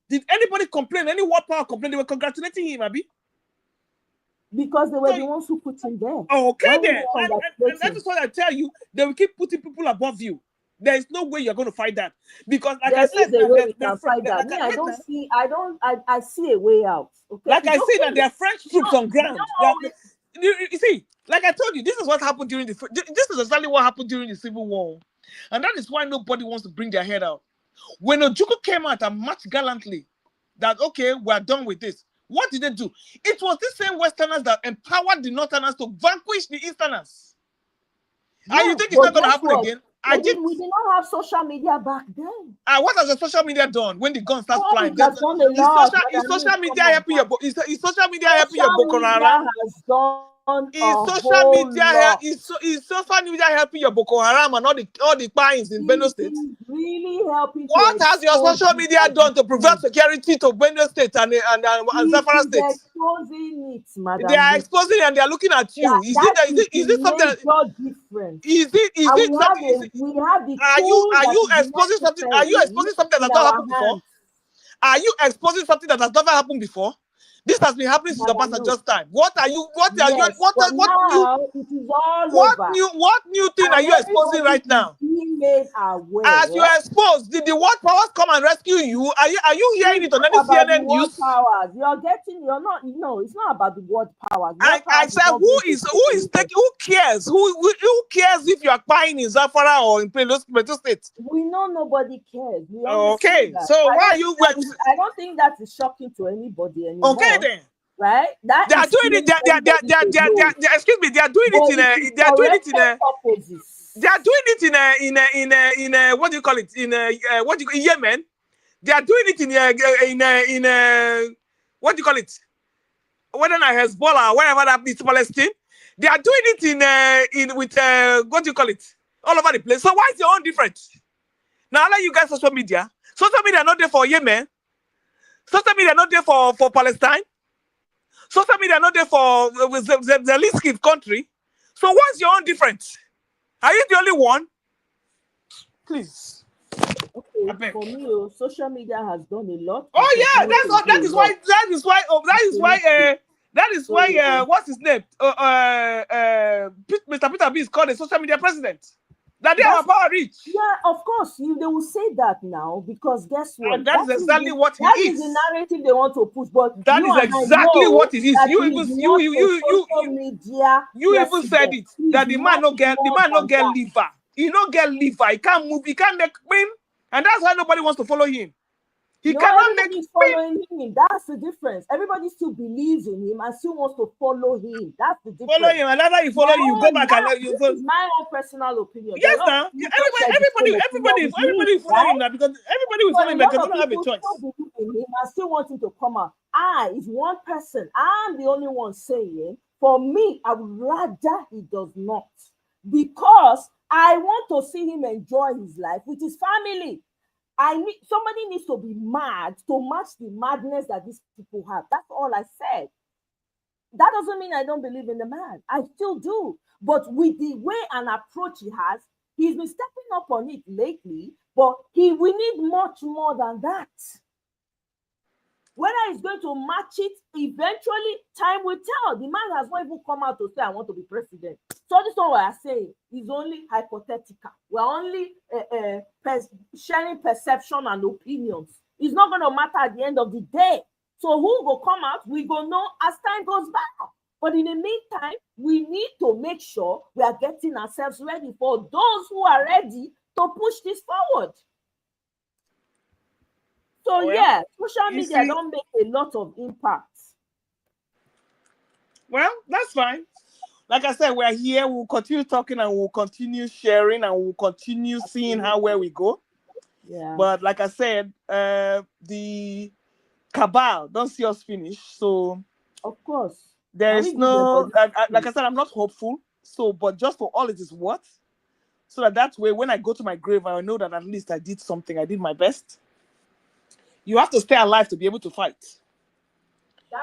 Did anybody complain? Any world power complain? They were congratulating him, Abi. Because they were the ones who put him there. Okay, then. And that is what I tell you. They will keep putting people above you. There is no way you're going to fight that. Because like I said, there is a way we can fight that. I see a way out. Okay? Like I see that there are French troops on ground. You see, like I told you, this is what happened during this is exactly what happened during the Civil War. And that is why nobody wants to bring their head out. When Ojukwu came out and marched gallantly, that okay, we're done with this. What did they do? It was the same Westerners that empowered the Northerners to vanquish the Easterners. Yeah, and you think it's not going to happen again? We did not have social media back then. What has the social media done when the gun starts flying? Is social media helping your social media helping your Boko Haram? Is social media helping your Boko Haram and all the crimes in Benue State? Really helping. What has your social media done to provide security to Benue State and Zamfara State? Exposing it, madam. They are exposing it and they are looking at you. Is it something? Different. Are you exposing something? Are you exposing something that has not happened before? Are you exposing something that has never happened before? This has been happening since Obasanjo's time. What new thing are you exposing right now? As you are exposed, did the world powers come and rescue you? Are you hearing it on any CNN news? It's not about the world powers. I said, who cares? Who cares if you are buying in Zamfara or in Plateau State? We know nobody cares. Okay, so why are you? I don't think that is shocking to anybody anymore. Okay then. Right? They are doing it. Excuse me. They are doing it in what do you call it? In Yemen. They are doing it in what do you call it? Whether not Hezbollah or wherever that is, Palestine. They are doing it with what do you call it? All over the place. So why is your own different? Now, like you guys, social media are not there for Yemen. Social media are not there for Palestine. Social media are not there for the least country. So what's your own difference? Are you the only one? Please. Okay, for me, social media has done a lot. Oh yeah, that is why what's his name? Mr. Peter B is called a social media president. That they have power reach. Yeah, of course. They will say that now because guess what? And that is exactly what he is. That is the narrative they want to push. But that is exactly what it is. You even said it that the man not get liver. He not get liver. He can't move. He can't make win, and that's why nobody wants to follow him. He cannot make following him. That's the difference. Everybody still believes in him and still wants to follow him. That's the difference. Follow him, and after you follow him, you go back and you go. This is my own personal opinion. Yes, now. Everybody follow him now because everybody will follow him because they don't have a choice. Still believe in him and still want him to come out. Is one person. I'm the only one saying For me, I would rather he does not, because I want to see him enjoy his life with his family. Somebody needs to be mad to match the madness that these people have. That's all I said. That doesn't mean I don't believe in the man. I still do. But with the way and approach he has, he's been stepping up on it lately, but we need much more than that. Whether he's going to match it, eventually, time will tell. The man has not even come out to say, I want to be president. So this is what we are saying. It's only hypothetical. We're only sharing perception and opinions. It's not going to matter at the end of the day. So who will come out, we go know as time goes by. But in the meantime, we need to make sure we are getting ourselves ready for those who are ready to push this forward. So yeah, social media don't make a lot of impact. Well, that's fine. Like I said, we're here. We'll continue talking and we'll continue sharing and we'll continue seeing where we go. Yeah. But like I said, the cabal don't see us finish. So of course, there is no. Like I said, I'm not hopeful. So, but just for all it is worth, so that way, when I go to my grave, I know that at least I did something. I did my best. You have to stay alive to be able to fight.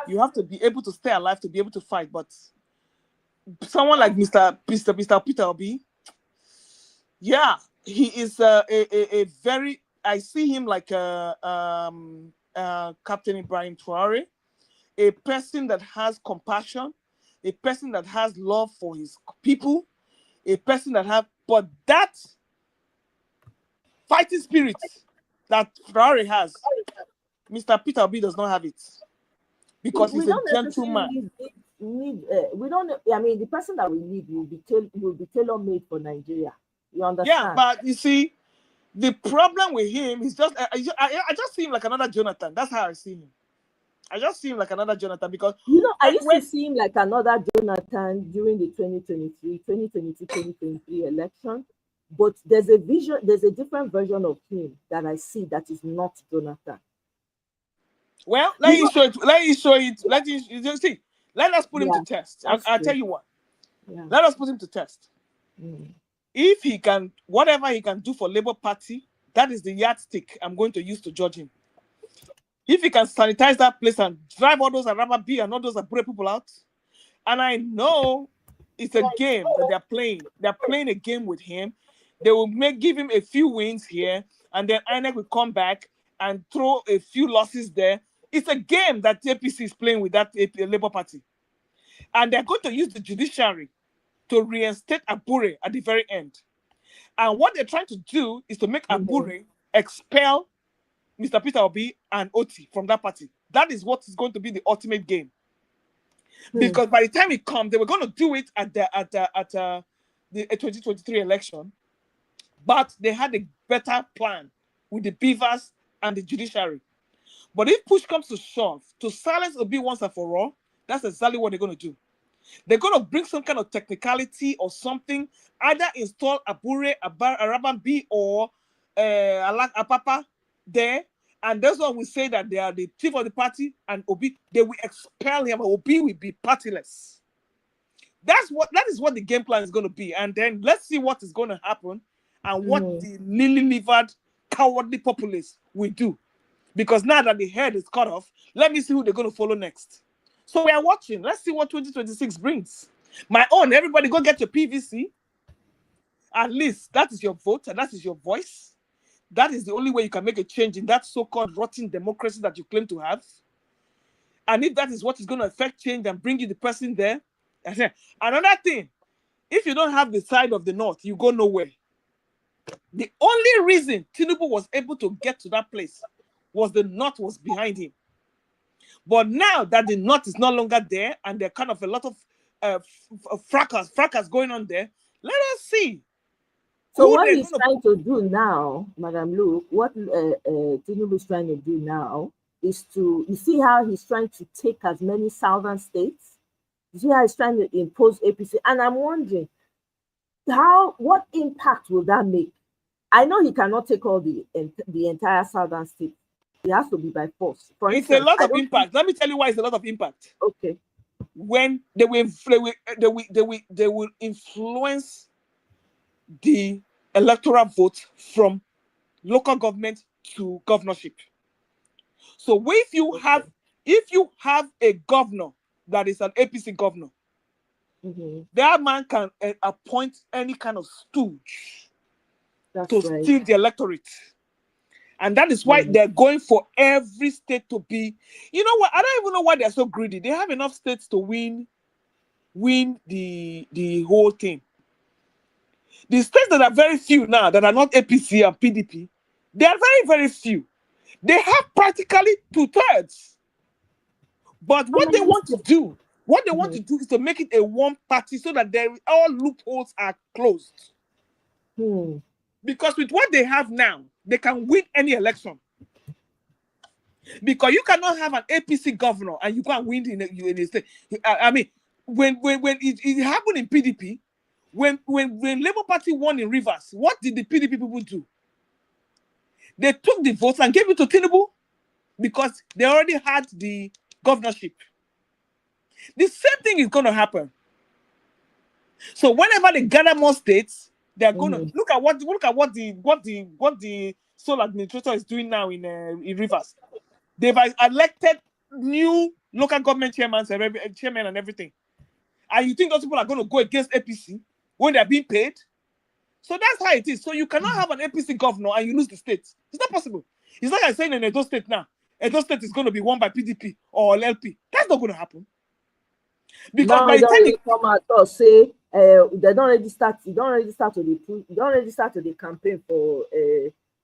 You have to be able to stay alive to be able to fight. But someone like Mr. Peter Obi, yeah, he is a very. I see him like Captain Ibrahim Traore, a person that has compassion, a person that has love for his people, a person that have, but that fighting spirit that Traore has, Mr. Peter Obi does not have it, because he's a gentleman. We don't. I mean, the person that we need will be tailor-made for Nigeria. You understand? Yeah, but you see, the problem with him is just I just see him like another Jonathan. That's how I see him. I just see him like another Jonathan, because I used to see him like another Jonathan during the 2023 election. But there's a different version of him that I see that is not Jonathan. Well, let you show it. See. Let us put him to test. I'll tell you what. Yeah. Let us put him to test. If he can, whatever he can do for Labour Party, that is the yardstick I'm going to use to judge him. If he can sanitize that place and drive all those Araba B and all those Abure people out, and I know it's a game that they're playing. They're playing a game with him. They will give him a few wins here, and then INEC will come back and throw a few losses there. It's a game that the APC is playing with that Labour Party. And they're going to use the judiciary to reinstate Abure at the very end. And what they're trying to do is to make Abure expel Mr. Peter Obi and Oti from that party. That is what is going to be the ultimate game. Because by the time it comes, they were going to do it at the 2023 election, but they had a better plan with the beavers and the judiciary. But if push comes to shove, to silence Obi once and for all, that's exactly what they're going to do. They're going to bring some kind of technicality or something, either install Abure, Araban B, or Alak Apapa there, and that's why we say that they are the chief of the party, and Obi, they will expel him, and Obi will be partyless. That is what the game plan is going to be. And then let's see what is going to happen and what the lily-livered, cowardly populace will do. Because now that the head is cut off, let me see who they're going to follow next. So we are watching. Let's see what 2026 brings. My own, everybody go get your PVC. At least that is your vote and that is your voice. That is the only way you can make a change in that so-called rotten democracy that you claim to have. And if that is what is going to affect change and bring you the person there. Another thing, if you don't have the side of the North, you go nowhere. The only reason Tinubu was able to get to that place was the North was behind him. But now that the North is no longer there and there are kind of a lot of fracas going on there, let us see. So what he's trying to do now, Madam Luke, what Tinubu is trying to do now is to, you see how he's trying to take as many southern states? You see how he's trying to impose APC? And I'm wondering, what impact will that make? I know he cannot take all the entire southern state. It has to be by force. It's a lot of impact. Let me tell you why it's a lot of impact. Okay. when they will influence the electoral vote from local government to governorship. So if you have a governor that is an APC governor, that man can appoint any kind of stooge to steal the electorate. And that is why they're going for every state to be, you know what? I don't even know why they're so greedy. They have enough states to win the whole thing. The states that are very few now, that are not APC and PDP, they are very, very few. They have practically 2/3. But what they want to do, is to make it a one party so that all loopholes are closed. Because with what they have now, they can win any election. Because you cannot have an APC governor and you can't win in a state. I mean, when it happened in PDP, when Labour Party won in Rivers, what did the PDP people do? They took the votes and gave it to Tinubu because they already had the governorship. The same thing is going to happen. So whenever they gather more states, they're going to look at what the sole administrator is doing now in Rivers. They've elected new local government chairmen and everything. And you think those people are going to go against APC when they're being paid? So that's how it is. So you cannot have an APC governor and you lose the state. It's not possible. It's like I'm saying in Edo State now. Edo State is going to be won by PDP or LP. That's not going to happen. Because now by the time they come out or say they don't already start. You don't already start to the campaign for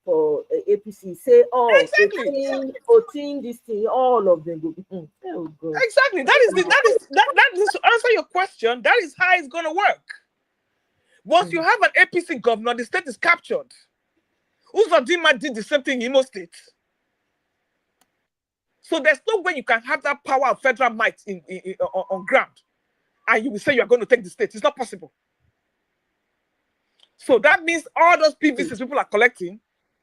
APC. Say exactly. 14 this thing, all of them go. Oh God. Exactly. That is to answer your question. That is how it's going to work. Once you have an APC governor, the state is captured. Uzodinma did the same thing in Imo State. So there's no way you can have that power of federal might on ground, and you will say you are going to take the state. It's not possible. So that means all those PVCs people are collecting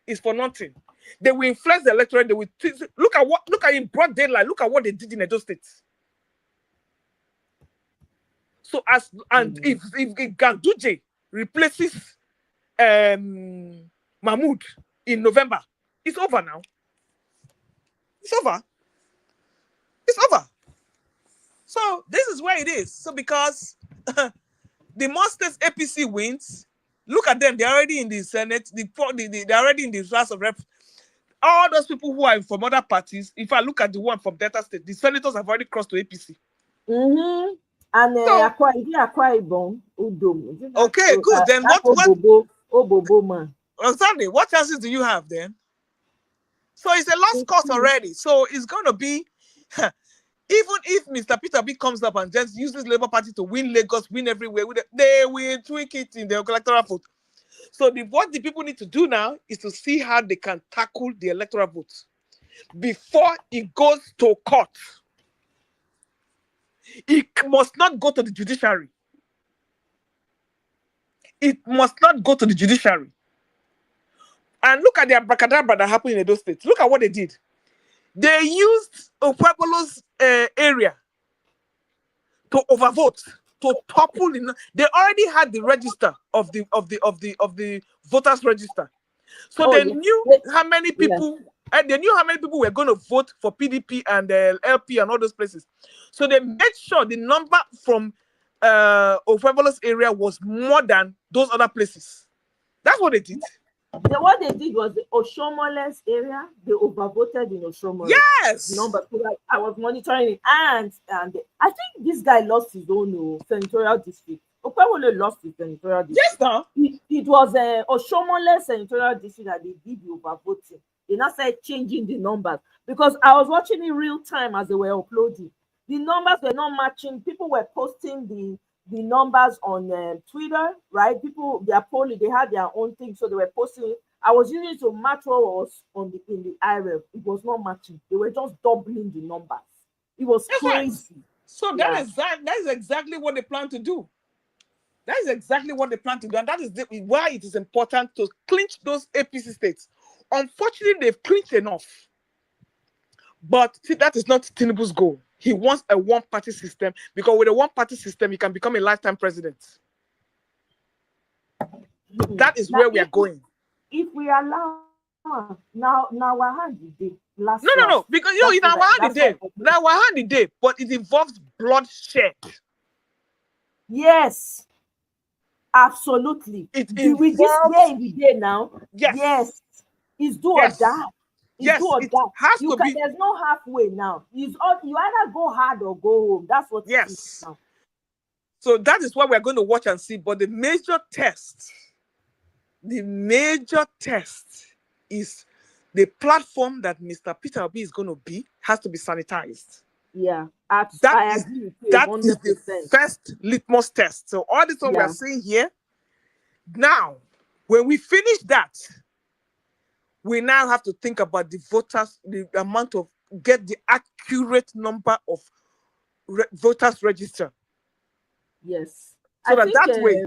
is for nothing. They will influence the electorate. They will look at in broad daylight. Look at what they did in Edo State. So if Ganduje replaces Mahmoud in November, it's over now. It's over. It's over. So this is where it is. So because the more states APC wins, look at them. They're already in the Senate. They're already in the House of Reps. All those people who are from other parties, if I look at the one from Delta State, the senators have already crossed to APC. And Akwa Ibom, Udom. Okay, good. Then exactly. What chances do you have then? So it's a lost cause already. So it's going to be, even if Mr. Peter B comes up and just uses Labour Party to win Lagos, win everywhere, they will tweak it in the electoral vote. So what the people need to do now is to see how they can tackle the electoral vote before it goes to court. It must not go to the judiciary. It must not go to the judiciary. And look at the abracadabra that happened in those states. Look at what they did. They used Pueblo's area to overvote, to topple. They already had the register of the voters register, so they knew how many people. They knew how many people were going to vote for PDP and LP and all those places. So they made sure the number from Pueblo's area was more than those other places. That's what they did. What they did was the Oshomole's area, they overvoted in Oshomole. Yes! Number, I was monitoring it, and I think this guy lost his own senatorial district. Okwewole lost his senatorial district. Yes, sir. It was Oshomole senatorial district that they did the overvoting. They now started changing the numbers because I was watching in real time as they were uploading. The numbers were not matching. People were posting the numbers on Twitter, right? People, they are polling, they had their own thing, so they were posting it. I was using it to match what was in the IRF. It was not matching. They were just doubling the numbers. It was crazy. Right. So that is exactly what they plan to do. That is exactly what they plan to do, and that is why it is important to clinch those APC states. Unfortunately, they've clinched enough. But see, that is not Tinubu's goal. He wants a one-party system because with a one-party system, he can become a lifetime president. That is where we are going. If we allow now our hand the day last. No, because you know in our hand the day, now our hand the day, but it involves bloodshed. Yes, absolutely. It with this year in the day now. Yes, it's do or die. It's do or die. Has to be. There's no halfway now. You either go hard or go home. That's what it is now. So that is what we're going to watch and see. But the major test is the platform that Mr. Peter Obi is going to be has to be sanitized. Yeah, that is the first litmus test. So all this what we are saying here. Now, when we finish that, we now have to think about the voters, the amount of get the accurate number of voters registered. Yes. So I think that way,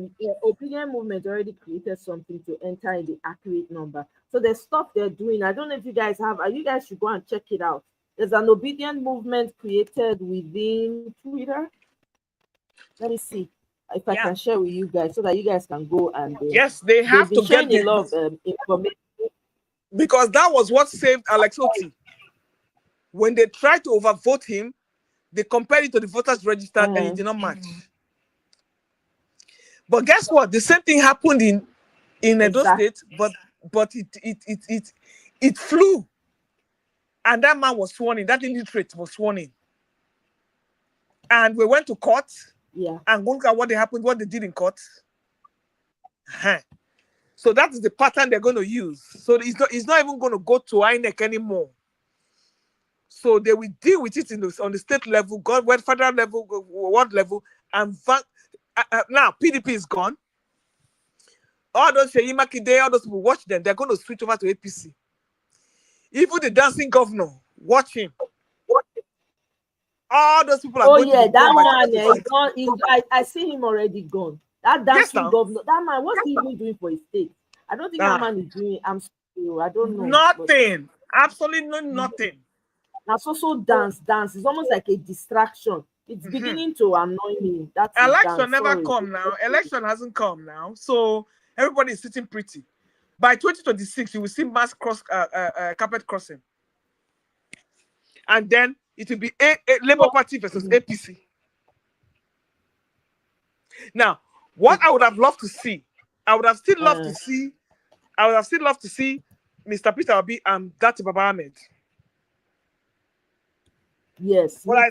Opinion Movement already created something to enter in the accurate number. So the stuff they're doing, I don't know if you guys have, you guys should go and check it out. There's an Obedient Movement created within Twitter. Let me see if I can share with you guys so that you guys can go and yes, they have to get a lot of information. Because that was what saved Alex Oti. When they tried to overvote him, they compared it to the voters registered and it did not match. But guess what? The same thing happened in Edo State, but it flew. And that man was sworn in, that illiterate was sworn in. And we went to court. Yeah. And look at what they did in court. So that is the pattern they're going to use. So it's not even going to go to INEC anymore. So they will deal with it on the state level, federal level, world level, and now PDP is gone. All those Sheyimakide, all those people, watch them. They're going to switch over to APC. Even the dancing governor, watch him. All those people are going to be that man is gone. I see him already gone. That dancing governor, that man, what's he even doing for his state? I don't think that man is doing. I don't know. Nothing. Absolutely nothing. Now, so dance. It's almost like a distraction. It's beginning to annoy me. Election never come now. Election hasn't come now. So everybody is sitting pretty. By 2026, you will see mass carpet crossing. And then it will be a Labour Party versus APC. Now, what I would have loved to see, I would have still loved to see Mr. Peter Obi and Datti Baba Ahmed. Yes, but I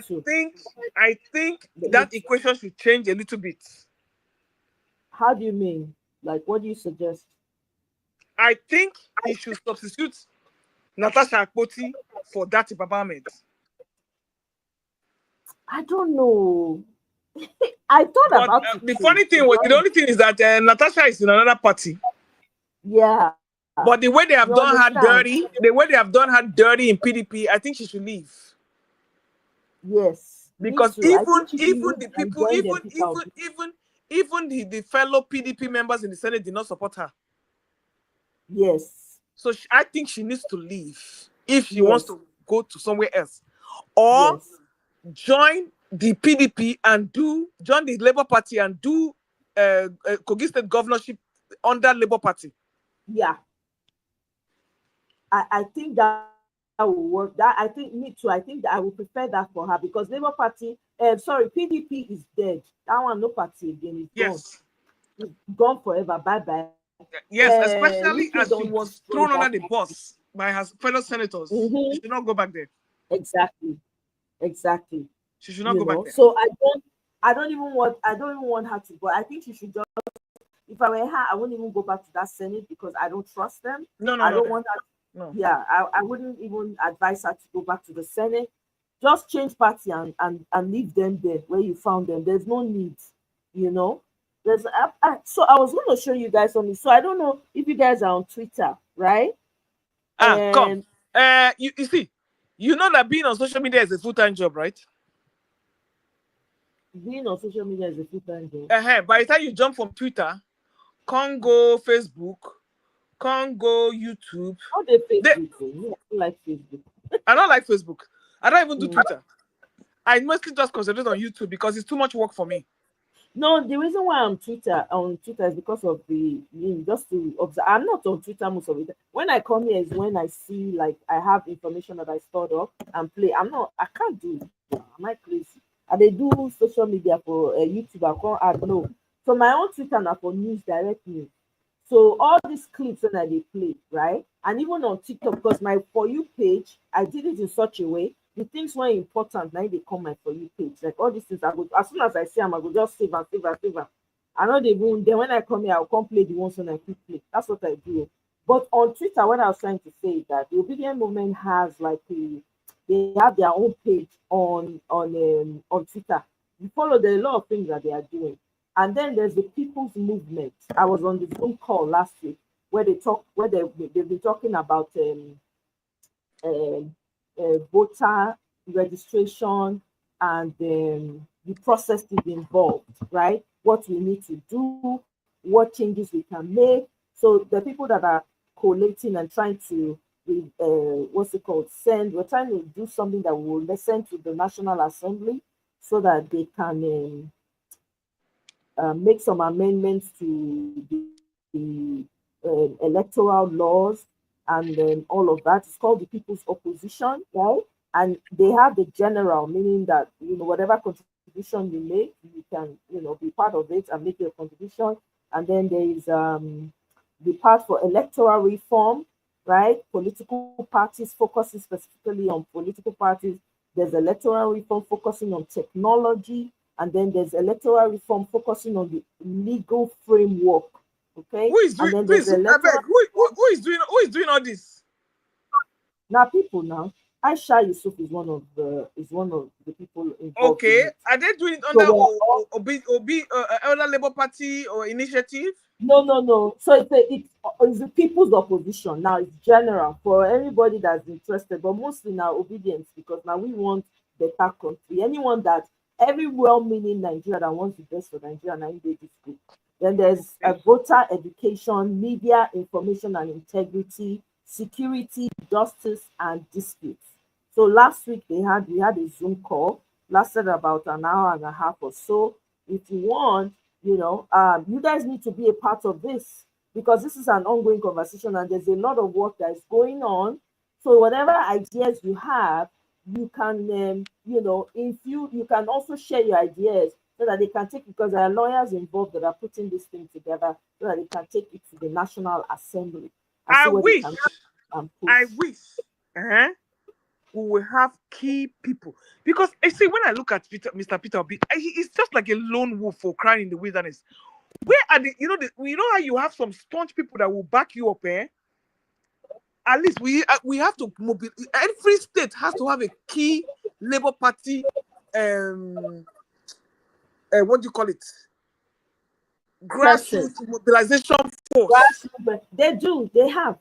think that equation should change a little bit. How do you mean? Like, what do you suggest? I think he should substitute Natasha Akpoti for Datti Baba Ahmed. I don't know. I thought about it. The funny thing was, the only thing is that Natasha is in another party. Yeah. But the way they have done her dirty, in PDP, I think she should leave. Yes. Because even the fellow PDP members in the Senate did not support her. Yes. So I think she needs to leave if she wants to go to somewhere else. Or join the PDP and join the Labour Party and do Kogi State governorship under Labour Party. Yeah. I think that will work. I think that I would prefer that for her because Labour Party, PDP is dead. That one, no party again. It's gone. It's gone forever. Bye-bye. Yes, especially as she was thrown under the bus by her fellow senators. She should not go back there. Exactly. She should not go back there. So I don't even want her to go. I think she should just, if I were her, I wouldn't even go back to that Senate because I don't trust them. I don't want her. No. Yeah, I wouldn't even advise her to go back to the Senate. Just change party and leave them there where you found them. There's no need, So I was going to show you guys something. So I don't know if you guys are on Twitter, right? Come. You see, you know that being on social media is a full-time job, right? Being on social media is a full-time job. By the time you jump from Twitter, can't go Facebook, can't go YouTube. How they Facebook? I don't like Facebook. I don't like Facebook. I don't even do Twitter. I mostly just concentrate on YouTube because it's too much work for me. No, the reason why I'm on Twitter is because of just to observe. I'm not on Twitter most of it. When I come here is when I see like I have information that I stored up and play. I can't do it. Am I crazy? And they do social media for YouTube. I can't add no. So my own Twitter now for news, direct news. So all these clips that they play, right? And even on TikTok, because my For You page, I did it in such a way, the things were important, now they come my For You page. Like all these things, I go, as soon as I see them, I go just save and save and save them. I know they won't, then when I come here, I'll come play the ones when I quick play. That's what I do. But on Twitter, what I was trying to say is that the Obedient Movement has like they have their own page on Twitter. You follow, there are a lot of things that they are doing. And then there's the People's Movement. I was on the Zoom call last week where they've been talking about voter registration and the process is involved, right? What we need to do, what changes we can make. So the people that are collating and trying to we're trying to do something that will listen to the National Assembly so that they can make some amendments to the electoral laws and then all of that. It's called the People's Opposition, right? And they have the general, meaning that, whatever contribution you make, you can, be part of it and make your contribution. And then there is the part for electoral reform, right? Political parties focusing specifically on political parties. There's electoral reform focusing on technology. And then there's electoral reform focusing on the legal framework. Okay. Who is doing? And then Please, who is doing all this? Now, people now. Aisha Yusuf is one of the people involved. Okay, are they doing it under Elder Labour Party or initiative? No. So it's the People's Opposition. Now it's general for everybody that's interested, but mostly now obedience, because now we want better country. Every well-meaning Nigeria that wants the best for Nigeria, and this group. Then there's voter education, media, information and integrity, security, justice, and disputes. So last week we had a Zoom call, lasted about an hour and a half or so. If you want, you guys need to be a part of this, because this is an ongoing conversation and there's a lot of work that is going on. So whatever ideas you have, you can, you can also share your ideas so that they can take, because there are lawyers involved that are putting this thing together so that they can take it to the National Assembly. I wish we will have key people, because I see when I look at Mr. Peter Obi, he's just like a lone wolf for crying in the wilderness. Where are the, you know how you have some staunch people that will back you up, eh? At least we have to mobilize. Every state has to have a key Labour Party, what do you call it? Grassroots mobilization force. They do. They have.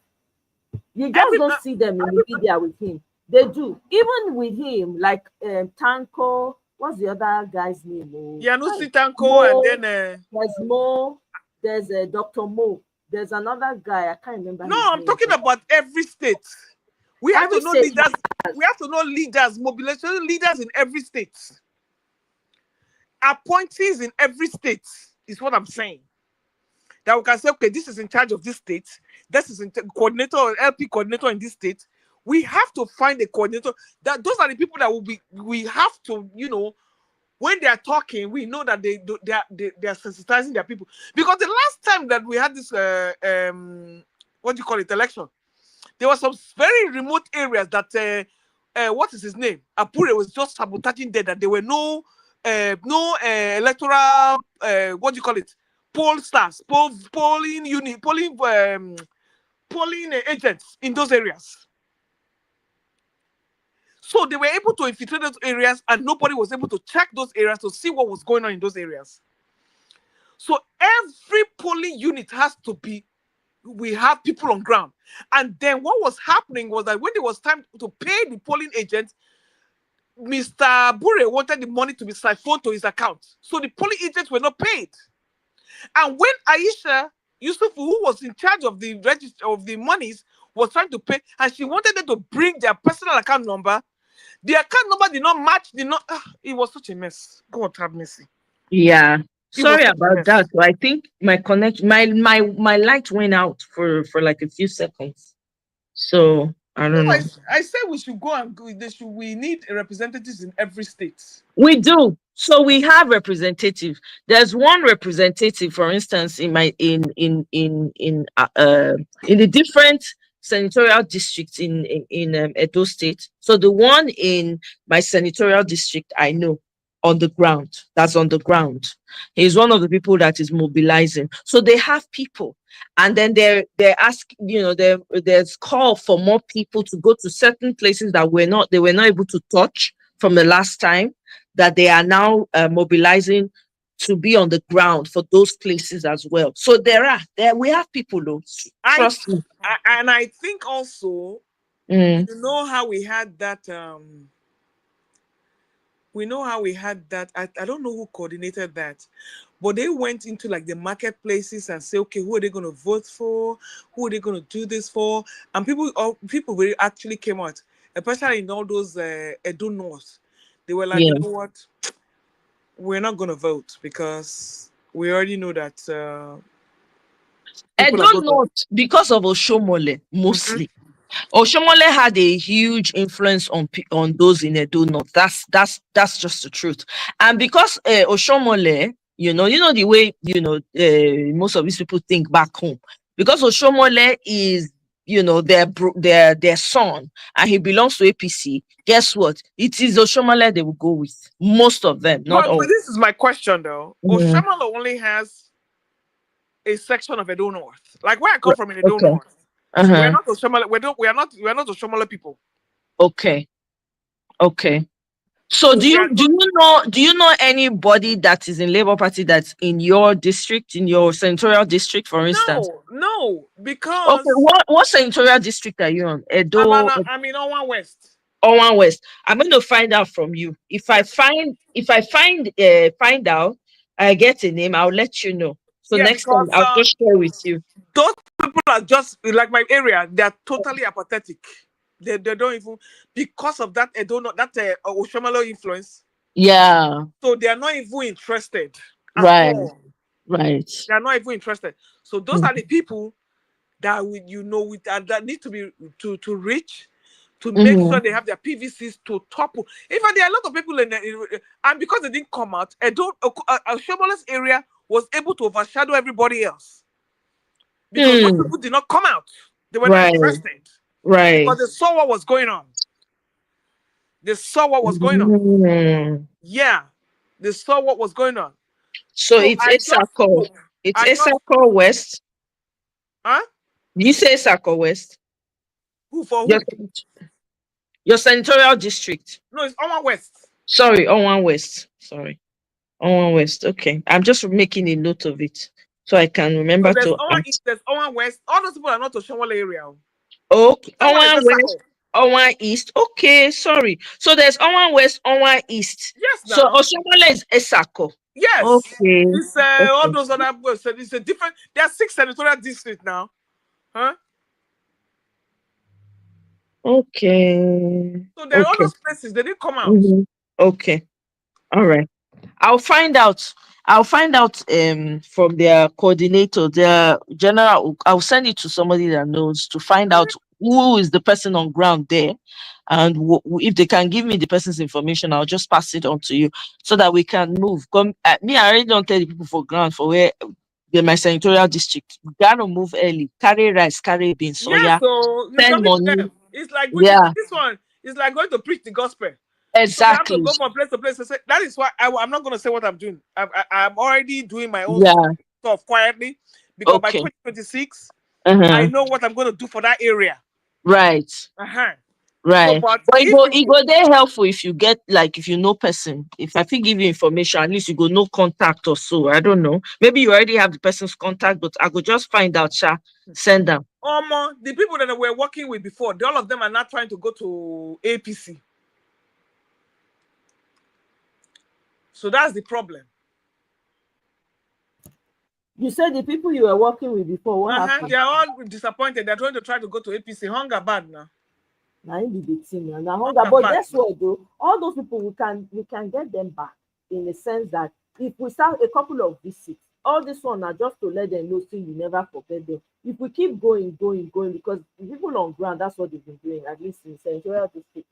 You just don't see them in the media with him. They do. Even with him, like Tanko, what's the other guy's name? Yanusi Tanko, and then there's Mo, there's Dr. Mo. There's another guy, I can't remember. No, I'm talking about every state. We have to know leaders. We have to know leaders, mobilization leaders in every state. Appointees in every state is what I'm saying. That we can say, okay, this is in charge of this state. This is coordinator or LP coordinator in this state. We have to find a coordinator. Those are the people that will be. We have to, when they are talking, we know that they are sensitizing their people. Because the last time that we had this what do you call it, election, there were some very remote areas that what is his name? Apure was just sabotaging there, that there were no electoral what do you call it? Poll stars, polling unit, polling agents in those areas. So they were able to infiltrate those areas and nobody was able to check those areas to see what was going on in those areas. So every polling unit has to be, we have people on ground. And then what was happening was that when it was time to pay the polling agents, Mr. Bure wanted the money to be siphoned to his account. So the polling agents were not paid. And when Aisha Yusuf, who was in charge of the register of the monies, was trying to pay, and she wanted them to bring their personal account number, The account number did not match. It was such a mess. God have mercy. Yeah. Sorry such a about mess. that. I think my connection, my light went out for like a few seconds. So I don't know. I said we should go and go. We need representatives in every state. We do. So we have representative. There's one representative, for instance, in the different senatorial districts in Edo State. So the one in my senatorial district, I know on the ground. That's on the ground. He's one of the people that is mobilizing. So they have people, and then they're asking. There's call for more people to go to certain places that they were not able to touch from the last time, that they are now mobilizing to be on the ground for those places as well. So we have people though. Trust me. And I think also, you know how we had that. I don't know who coordinated that, but they went into like the marketplaces and say, okay, who are they going to vote for? Who are they going to do this for? And people really actually came out, especially in all those Edo North. They were like, you know what? We're not going to vote because we already know that. I don't know, because of Oshomole mostly. Oshomole had a huge influence on those in Edo North. That's just the truth. And because Oshomole, you know the way most of these people think back home. Because Oshomole is their son, and he belongs to APC. Guess what? It is Oshomole they will go with. Most of them, not all. But this is my question though. Oshomole only has a section of Edo North. Like where I come from in Edo North. We're not Oshomole. We are not Oshomole people. Okay. So do you know anybody that is in Labour Party that's in your district, in your senatorial district, for instance? No, because what senatorial district are you on? Edo. I'm in Owan West. Owan West. I'm going to find out from you. If I find out, I get a name, I'll let you know. So next time I'll just share with you. Those people are just like my area. They are totally apathetic. They don't even, because of that Oshomole influence. Yeah. So they are not even interested. Right. They are not even interested. So those are the people that that need to be to reach, to make sure they have their PVCs to topple. In fact, there are a lot of people and because they didn't come out, Oshomole's area was able to overshadow everybody else. Because those people did not come out. They were not interested. Right. Because they saw what was going on. Yeah. They saw what was going on. So it's Esako. It's Esako West. Huh? Did you say Esako West? Who for who? Your senatorial district. No, it's Owan West. Sorry, Owan West. Owan West. Okay. I'm just making a note of it so I can remember there's Owan West. All those people are not Oshomole area. Okay. Owan West, Owan East. Okay, sorry. So there's Owan West, Owan East. Yes, so Oshomole is Esako. Yes. Okay. It's all those other words. It's a different. There are 6 senatorial districts now. Huh? Okay. So there are all those places. They didn't come out. Okay. All right. I'll find out from their coordinator, their general. I'll send it to somebody that knows to find out who is the person on ground there, and if they can give me the person's information, I'll just pass it on to you so that we can move. I already don't tell the people for ground for where my senatorial district. We gotta move early. Carry rice, carry beans. So send money. It's like this one. It's like going to preach the gospel. Exactly. So you have to go from place to place to say, that is why I'm not going to say what I'm doing. I'm already doing my own stuff quietly, because by 2026, I know what I'm going to do for that area. Right. Right. So, but it go there helpful if you get, like, if you know person. If I think give you information, at least you go no contact or so. I don't know. Maybe you already have the person's contact, but I could just find out, send them. The people that we're working with before, all of them are not trying to go to APC. So that's the problem. You said the people you were working with before, what happened? They are all disappointed. They're trying to go to APC. Hunger bad now. Now be the thing and hunger. But guess what though? All those people we can get them back in the sense that if we start a couple of visits, all this one are just to let them know so you never forget them. If we keep going, because the people on ground, that's what they've been doing, at least in Senatorial District.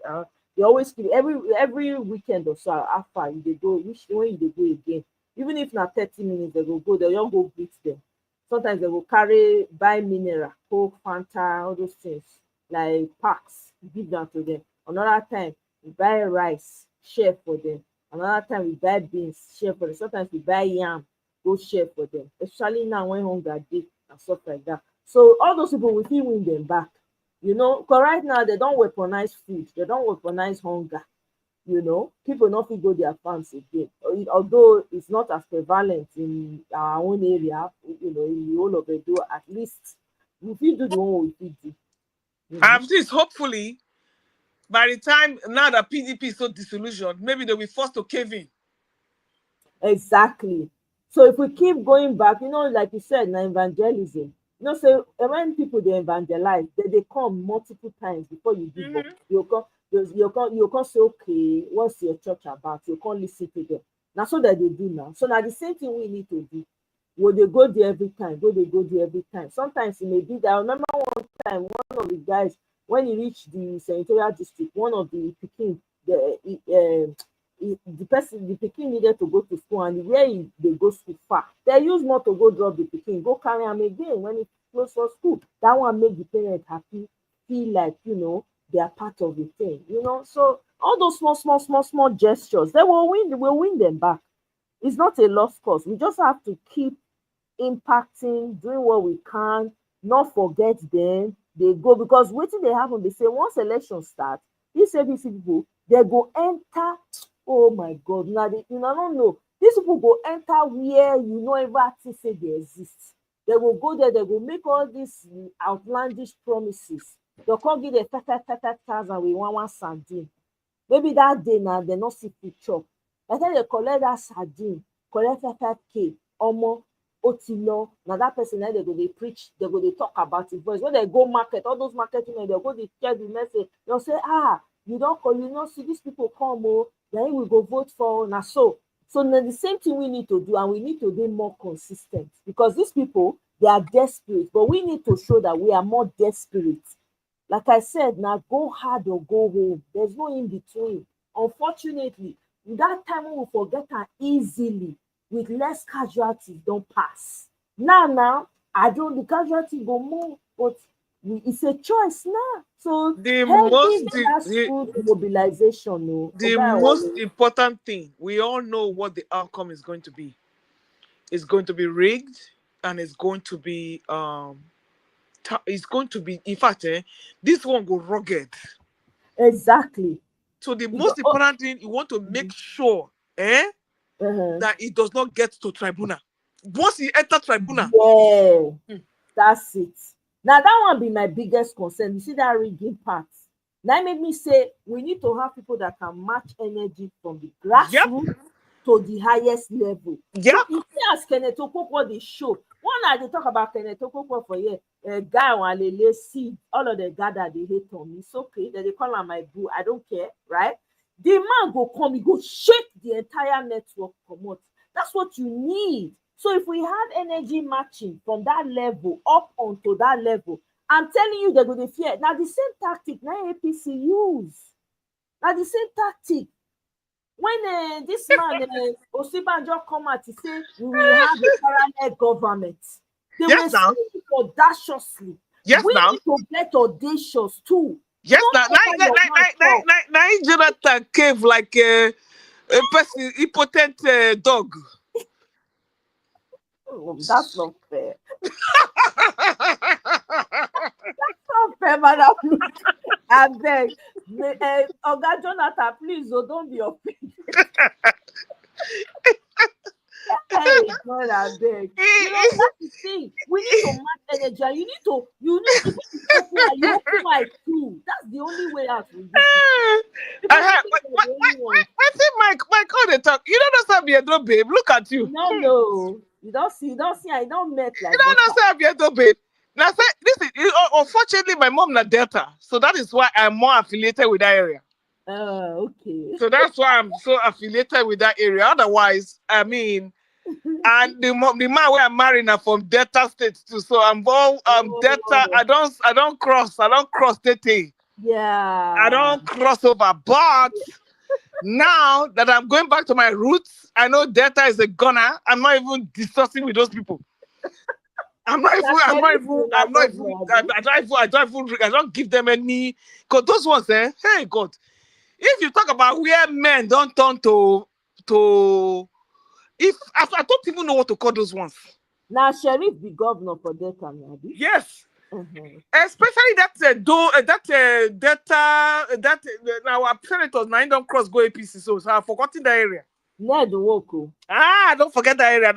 They always keep every weekend or so after they go, when they go again, even if not 30 minutes, they go, they don't go greet them. Sometimes they will buy mineral, Coke, Fanta, all those things, like packs, give them to them. Another time, we buy rice, share for them. Another time, we buy beans, share for them. Sometimes we buy yam, go share for them. Especially now when hunger day and stuff like that. So all those people, we feel win them back. Because right now, they don't weaponize food. They don't weaponize hunger. People not fit go their farms again. Although it's not as prevalent in our own area, in the whole of Edo, at least we fit do the one we fit do. At least, hopefully, by the time now that PDP is so disillusioned, maybe they'll be forced to cave in. Exactly. So if we keep going back, like you said, now evangelism. So when people they evangelize, they come multiple times before you give up. You can say, okay, what's your church about? You can't listen to them. Now so that they do now. So now the same thing we need to do. Will they go there every time? They go there every time? Sometimes it may be that. I remember one time, one of the guys, when he reached the senatorial district, one of the Peking, the Peking needed to go to school, and where they go school far, they use not to go drop the Peking, go carry him again when it's close for school. That one make the parents happy, feel like they are part of the thing. So all those small gestures, they will win them back. It's not a lost cause. We just have to keep impacting, doing what we can, not forget them. They go, because waiting they happen. They say once election starts, these ABC people, they go enter. Oh my God! Now I don't know. These people go enter where ever say they exist. They will go there. They will make all these outlandish promises. They can't give the 5,000 we want one sardine. Maybe that day now they not see picture. By the time they collect that sardine, collect 5K, Otilo, now that person now they go they preach, they go they talk about it. But when they go market, all those marketing, they go they share the message. They'll say, you don't call, see these people come, then we go vote for now. So now the same thing we need to do, and we need to be more consistent, because these people, they are desperate, but we need to show that we are more desperate. Like I said, now go hard or go home. There's no in between. Unfortunately, that time we will forget her easily with less casualties don't pass. Now, the casualty go more, but it's a choice now. So the mobilization. The most important thing, we all know what the outcome is going to be. It's going to be rigged, and it's going to be in fact, this one go rugged. Exactly. So the most important thing, you want to make sure that it does not get to tribunal. Once it enter tribunal, that's it. Now that one be my biggest concern. You see that rigging part. That made me say we need to have people that can match energy from the grassroots to the highest level. So you see, as Kenneth Okonkwo they show. One night they talk about Kenneth Okonkwo for here. Guy on Lele, see all of the gather they hate on me. It's okay. Then they call him my boo. I don't care, right? The man go come, he go shake the entire network promote. That's what you need. So if we have energy matching from that level up onto that level, I'm telling you, they're going to fear. Now the same tactic now APC use. Now the same tactic. When this man Osibanjo come out to say we will have a parallel government, they were saying audaciously. We need to get audacious too. Yes, now Jonathan cave like a person impotent dog. That's not fair. That's not fair, madam. I beg. Oga Jonathan, please, don't be offended. Hey, God, I beg. That's the thing. We need to match energy. You need to open my too. That's the only way out. I think Mike, how they talk? You don't know Sabiedo, babe. Look at you. No. You don't see. I don't met like. You don't know Sabiedo, babe. Now, say, this is, unfortunately, my mom na Delta, so that is why I'm more affiliated with that area. Okay. So that's why I'm so affiliated with that area. Otherwise, I mean, and the man where I'm marrying are from Delta State too. So I'm all Delta. I don't cross Datti. Yeah. I don't cross over. But now that I'm going back to my roots, I know Delta is a gunner. I'm not even discussing with those people. I don't give them any, because those ones hey God, if you talk about where men don't turn to if I don't even know what to call those ones. Now Sheriff be governor for Delta, maybe. Yes. Especially that now our senators now don't cross go APC, so I've forgotten that area. Ned Woko. I don't forget that area.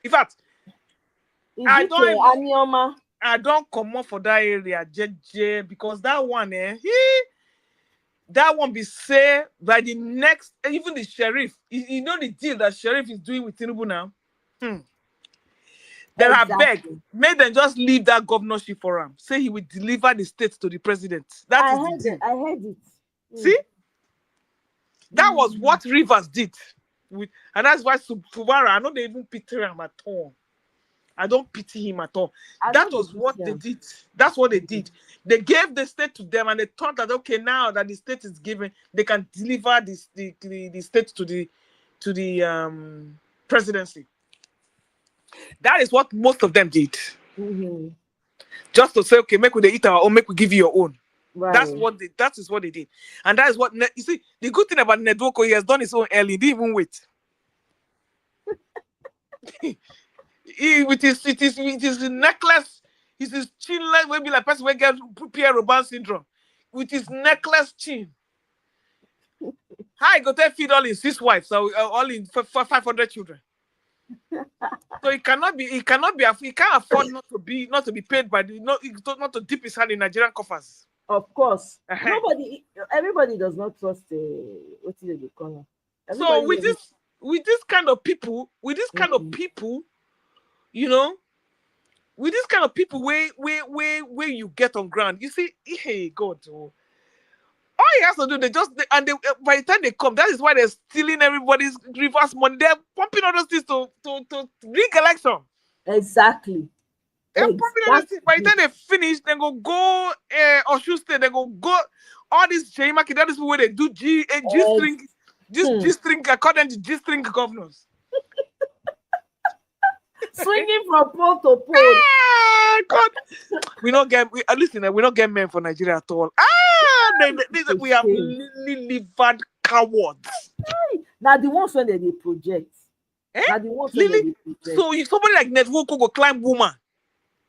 In fact, I don't come up for that area, JJ, because that one, that one be say by the next, even the sheriff, you know the deal that sheriff is doing with Tinubu now. Then exactly. I beg, may them just leave that governorship for him. Say he will deliver the state to the president. I heard it. See? That was what Rivers did. And that's why Fubara, I know they even pity him at all. I don't pity him at all. That was what they did. That's what they did. They gave the state to them, and they thought that okay, now that the state is given, they can deliver the state to the presidency. That is what most of them did. Just to say, okay, make we eat our own, make we give you your own. Right. That is what they did, and that is what you see. The good thing about Nedwoko, he has done his own early. He didn't even wait. With his necklace, his chin line will be like person will get Pierre Robin syndrome. With his necklace chin. How he got to feed all his 6 wives, so all in 500 children. So he can't afford not to be paid by not to dip his hand in Nigerian coffers. Of course. Everybody does not trust what do they call them. So with this kind of people, you know, with this kind of people where you get on ground, you see, hey God, all he has to do, by the time they come, that is why they're stealing everybody's reverse money. They're pumping all those things to rig election. Exactly. They're pumping all those things. By the time they finish, they go Oshu State, they go all these Jaimaki, that is where they do G-string, G-string according to G-string governors. Swinging from pole to pole. God. We don't get men for Nigeria at all. We have livered cowards. Now the ones when they project. Now the ones when they project. So if somebody like Netwoko go climb woman,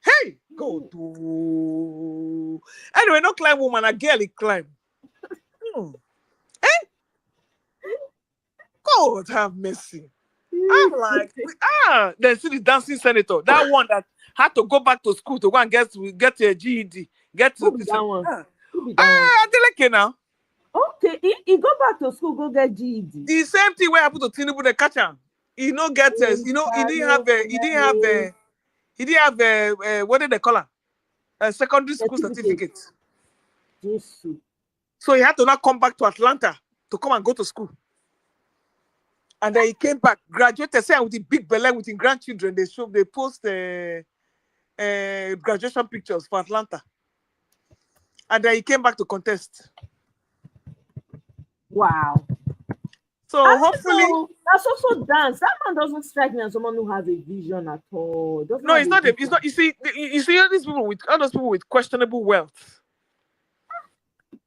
hey, go to anyway, not climb woman, a girl he climb. God have mercy. I'm like, then see the dancing senator, that one that had to go back to school to go and get a GED. That one. Adeleke now. Okay, he go back to school, go get GED. The same thing where happened to Tinubu, they catch him. He no get he didn't have what did they call her? A secondary school certificate. Yes. So he had to now come back to Atlanta to come and go to school. And then he came back, graduated, saying with the big belly with his grandchildren. They post graduation pictures for Atlanta. And then he came back to contest. Wow. So hopefully that's also dance. That man doesn't strike me as someone who has a vision at all. No, it's not. It's not. You see all these people with questionable wealth.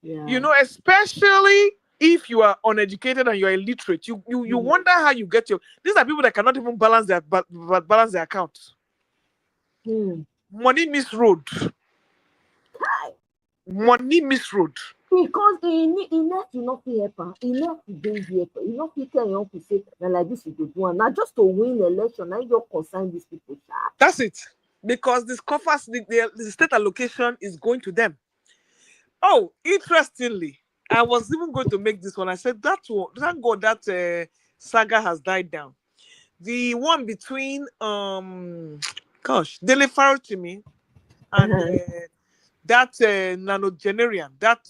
Yeah. You know, especially if you are uneducated and you are illiterate, you wonder how you get your. These are people that cannot even balance their account. Money misroad. Money misroad. Because enough to not be helper, enough to be helper, enough to tell you to say like this is the one. Not just to win election, now you're concerned these people. That's it. Because this coffers, the state allocation is going to them. Oh, interestingly, I was even going to make this one. I said thank God that saga has died down. The one between Gosh, Dele Farotimi and that nanogenarian, that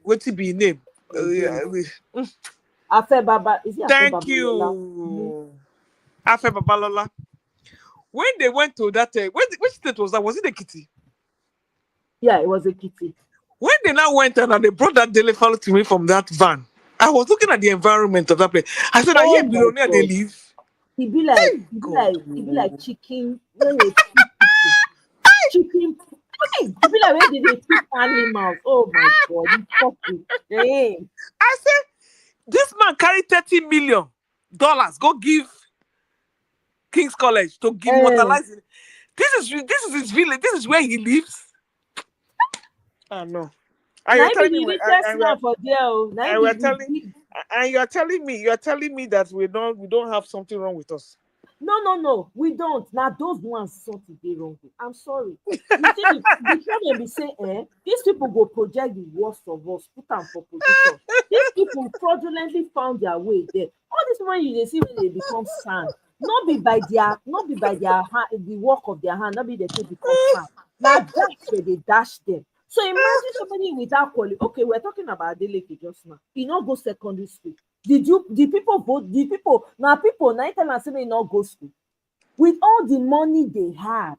what's it be name? Afe Baba, is it Afe Thank Babalola? you, Afe Babalola. When they went to that, which state was that? Was it Ekiti? Yeah, it was Ekiti. When they now went and they brought that Dele Farotimi from that van, I was looking at the environment of that place. I said, "Are you a billionaire? They live." He be like chicken when they feed people. Chicken. He be like when they feed animals. Oh my God, he fucking damn. I said, this man carried $30 million. Go give King's College to give immortalize it. This is his village. This is where he lives. I know. And you're telling me, you're telling me that we don't have something wrong with us. No, we don't. Now those ones something they wrong with. I'm sorry. You see, the problem be saying, these people go project the worst of us, put them for position. These people fraudulently found their way there. All this money they see when they become sand. Not be by their hand, the work of their hand, not be they say become sand. Now that's where they dash them. So imagine somebody without quality. Okay, we're talking about Adeleke just now. He not go secondary school. Did people vote? People tell us they not go school. With all the money they have,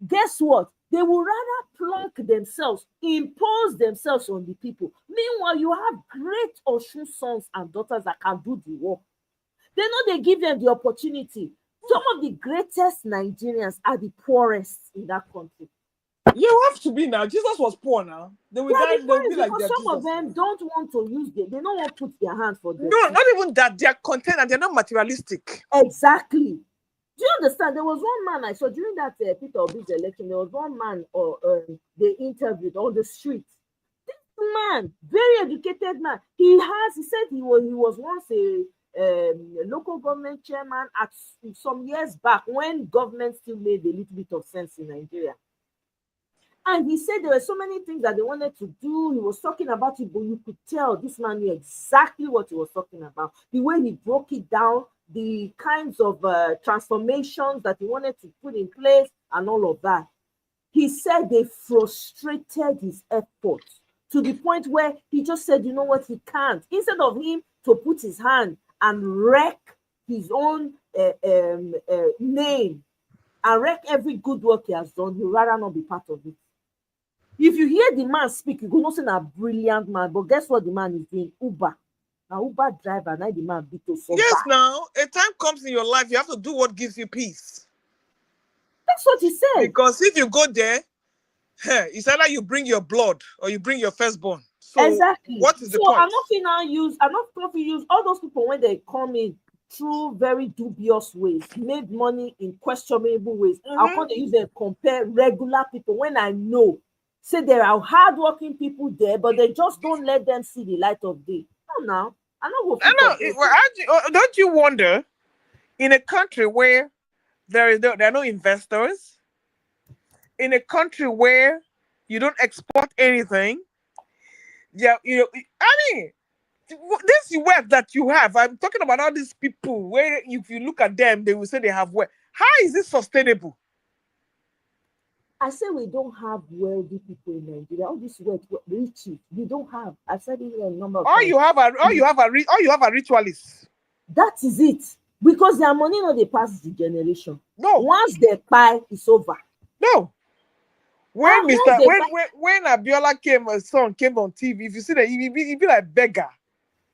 guess what? They would rather plunk themselves, impose themselves on the people. Meanwhile, you have great Osun sons and daughters that can do the work. They know they give them the opportunity. Some of the greatest Nigerians are the poorest in that country. You have to be now. Jesus was poor now. They will die. They will be like because some of them don't want to use them. They don't want to put their hands for them. No, not even that. They are content and they're not materialistic. Exactly. Do you understand? There was one man I saw during that Peter Obi's election. There was one man they interviewed on the street. This man, very educated man. He said he was once a local government chairman at some years back when government still made a little bit of sense in Nigeria. And he said there were so many things that they wanted to do. He was talking about it, but you could tell this man knew exactly what he was talking about. The way he broke it down, the kinds of transformations that he wanted to put in place and all of that. He said they frustrated his efforts to the point where he just said, you know what, he can't. Instead of him to put his hand and wreck his own name and wreck every good work he has done, he'd rather not be part of it. If you hear the man speak, you go know say a brilliant man, but guess what the man is doing? Uber. Now Uber driver, now the man beat to so yes, bad. now a time comes in your life, you have to do what gives you peace. That's what he said. Because if you go there, it's either you bring your blood or you bring your firstborn. So exactly. What is the point? I'm not going to use all those people when they come in through very dubious ways, made money in questionable ways. I'll come to use and compare regular people when I know. Say there are hardworking people there, but they just don't let them see the light of day. No, I know. Don't you wonder, in a country where there are no investors, in a country where you don't export anything, this wealth that you have, I'm talking about all these people where if you look at them, they will say they have wealth. How is this sustainable? I say we don't have wealthy people in Nigeria. All this wealth, riches, we don't have. I've said it a number of times. You have a ritualist. That is it. Because their money no they pass the generation. No. Once they buy, it's over. No. When Abiola son came on TV, if you see that, he be like beggar.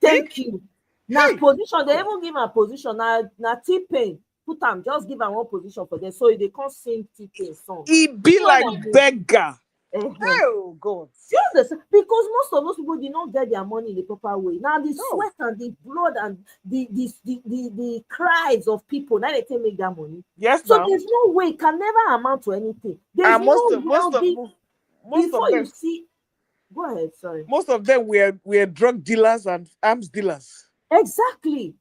Thank you. Now position, they even give a position. Now T-Pain. Put them, just give them one position for them. So they can't sing T-Pain song. He be like beggar. Oh God. You understand? Because most of those people did not get their money in the proper way. Now the sweat and the blood and the cries of people, now they can make their money. Yes. So there's no way, it can never amount to anything. There's most of them. You see, go ahead, sorry. Most of them were drug dealers and arms dealers. Exactly.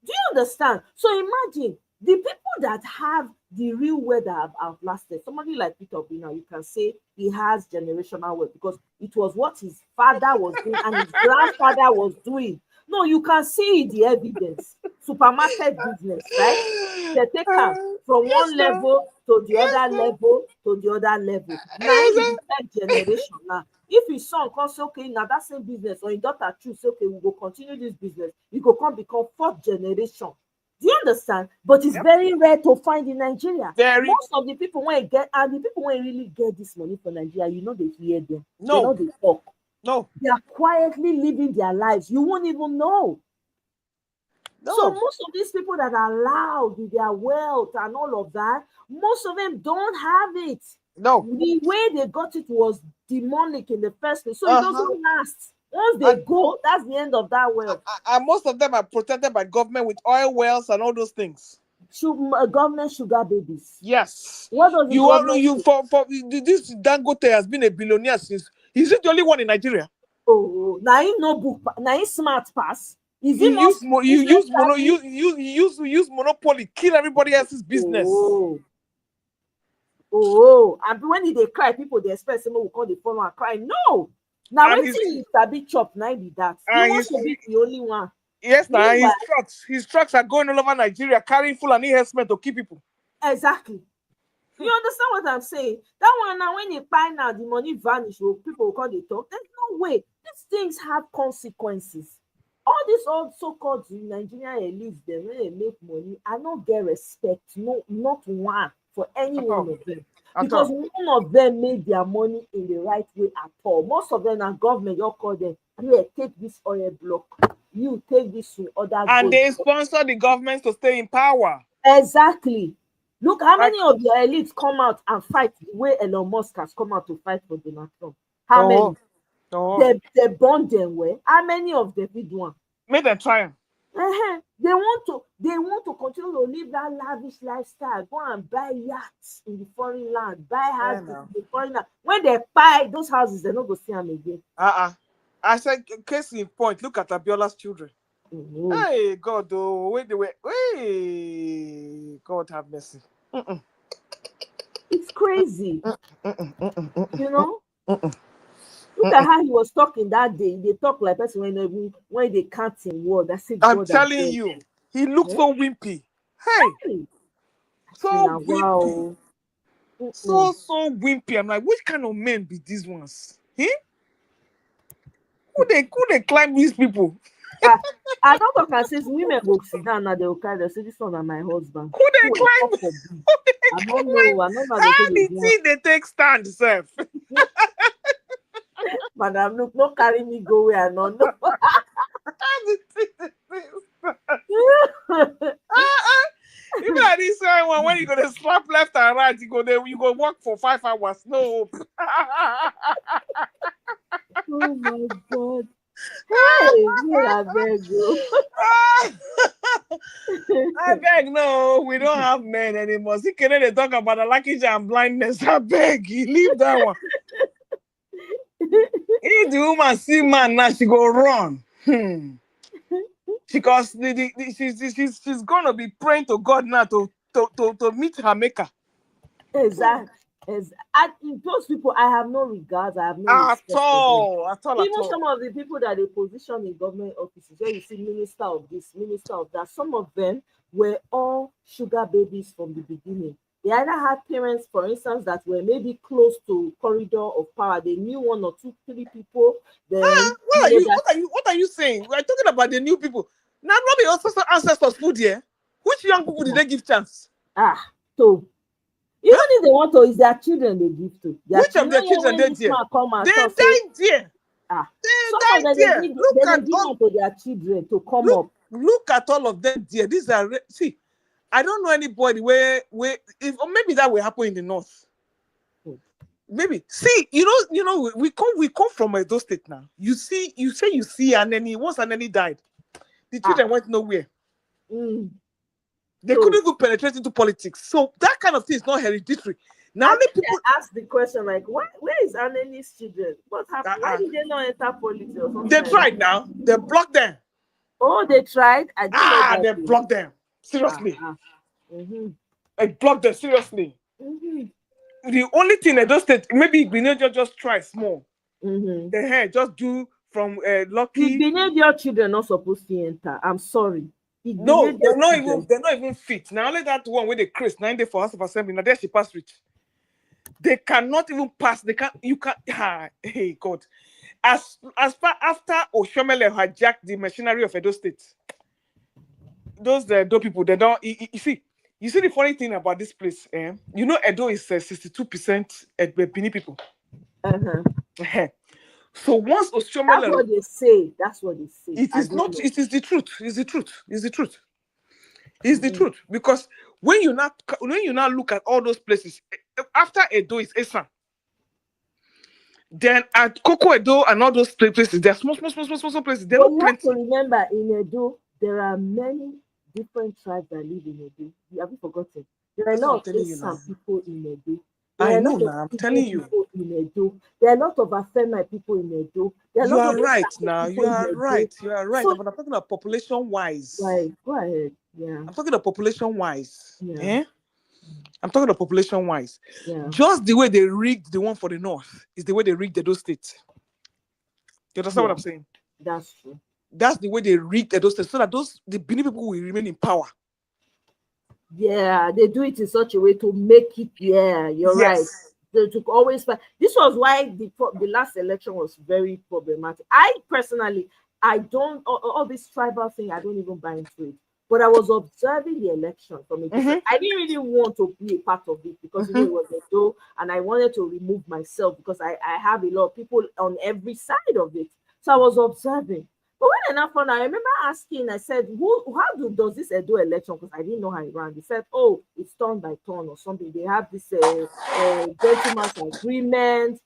Do you understand? So imagine the people that have the real wealth that have outlasted, somebody like Peter Obi now, you can say he has generational wealth because it was what his father was doing and his grandfather was doing. No, you can see the evidence. Supermarket business, right? They take time. from one level to the other level to the other level. Now in the third generation now, if his son comes say, okay, now that same business, or his daughter choose, okay, we go continue this business, you go come become fourth generation. Do you understand? But it's very rare to find in Nigeria. Most of the people when get, and the people when really get this money for Nigeria, you know, they hear them. No. They know they talk. No. They are quietly living their lives. You won't even know. No. So most of these people that are loud with their wealth and all of that, most of them don't have it. No. The way they got it was demonic in the first place. So it doesn't last. Once they go, that's the end of that wealth. And most of them are protected by government with oil wells and all those things. Government sugar babies. Yes. What does for this Dangote has been a billionaire since. Is it the only one in Nigeria? Oh, now he no book, now he smart pass. Is you use monopoly, kill everybody else's business. And when they cry, people they expect someone will come the phone and cry. No, now when it's a big chop, now be that. He wants to be the only one. Yes, now his trucks are going all over Nigeria carrying full and investment to keep people. Exactly. You understand what I'm saying? That one now, when you buy now, the money vanish, people will come they talk. There's no way. These things have consequences. All these old so-called Nigerian elites, they when they make money, I don't get respect. No, not one for any one of them. Because none of them made their money in the right way at all. Most of them are government, you call them, here, take this oil block. You take this to other. And they sponsor the government to stay in power. Exactly. Look, how many of your elites come out and fight the way Elon Musk has come out to fight for Donald Trump? How many? They burn them well. How many of them did one? Make them try them. They want to continue to live that lavish lifestyle. Go and buy yachts in the foreign land, buy houses in the foreign land. When they buy those houses, they're not going to see them again. I said, case in point, look at Abiola's children. Hey, God, oh, wait, God have mercy. It's crazy. You know? Look at how he was talking that day. They talk like person when they can't in word. I'm telling you, he looks so wimpy. Hey, so wimpy. So wimpy. I'm like, which kind of men be these ones? Who they climb these people? I don't talk and say women go sit down now, they will cry. They say this one are my husband. Who they climb? I don't know. How they take stand, sir? Madam, look, don't carry me go where I don't know. You know this one when you go to slap left and right, you go walk for 5 hours. No. Oh my God. Hey, I beg you. I beg, no, we don't have men anymore. See, can they talk about the lucky and blindness? I beg you, leave that one. If the woman see man now, she go run. Because she's gonna be praying to God now to meet her maker. Exactly. Those people, I have no regard. I have no respect at all. Even some of the people that they position in government offices, where you see minister of this, minister of that, some of them were all sugar babies from the beginning. They either had parents, for instance, that were maybe close to corridor of power. They knew 1 or 2, 3 people. Then what are you saying? We're talking about the new people. Now, not the ancestors food here. Which young people did they give chance? So even if they want to, it's their children they give to. Which of their children they did? They died there. Some of them they give to their children to come up. Look at all of them there. These are I don't know anybody where if or maybe that will happen in the north. Maybe see, you know, we come from Edo State now. You say you see Aneni. Once Aneni died, the children went nowhere. They couldn't even penetrate into politics. So that kind of thing is not hereditary. Now people ask the question like, where is Aneni's children? What happened? Why did they not enter politics or something? They tried now. They blocked them. Oh, they tried. They blocked them. Seriously. I blocked them seriously. The only thing I just said, maybe Igbenegio just try small. They just do from Lucky. Igbenegio children not supposed to enter. I'm sorry. No, they're not even fit. Now only that one with the Chris 9 day for House of Assembly. Now there she passed rich. They cannot even pass. You can't. Hey God. As far after Oshomele hijacked the machinery of Edo State, those people, they don't. You see the funny thing about this place, you know, Edo is 62% Bini people. So once Oshomele, that's what they say. That's what they say. It is not. It is the truth. It's the truth. It's the truth. It's the truth, because when you now look at all those places after Edo is Esan, then at Koko Edo and all those places, they're small places. They're not plenty. You have to remember, in Edo there are many different tribes that live in Edo. Have you forgotten? There are a lot of Esan people in Edo. I know now. I'm telling you. In Edo. There are a lot of Afema people in Edo. You are right now. You are right. You are right. But I'm talking about population-wise. Right. Go ahead. Yeah. I'm talking about population-wise. Yeah. I'm talking about population-wise. Yeah. Just the way they rigged the one for the north is the way they rigged Edo State. You understand what I'm saying? That's true. That's the way they rigged Edo State, so that the Benin people will remain in power. Yeah, they do it in such a way to make it. Yeah, you're right. They took always. This was why the last election was very problematic. I personally, I don't all this tribal thing. I don't even buy into it. But I was observing the election from it. I didn't really want to be a part of it because you know, it was a show, and I wanted to remove myself because I have a lot of people on every side of it. So I was observing. But when I found out, I remember asking, I said, how does this Edo election? Because I didn't know how it ran. They said, oh, it's turn by turn or something. They have this gentleman's agreement.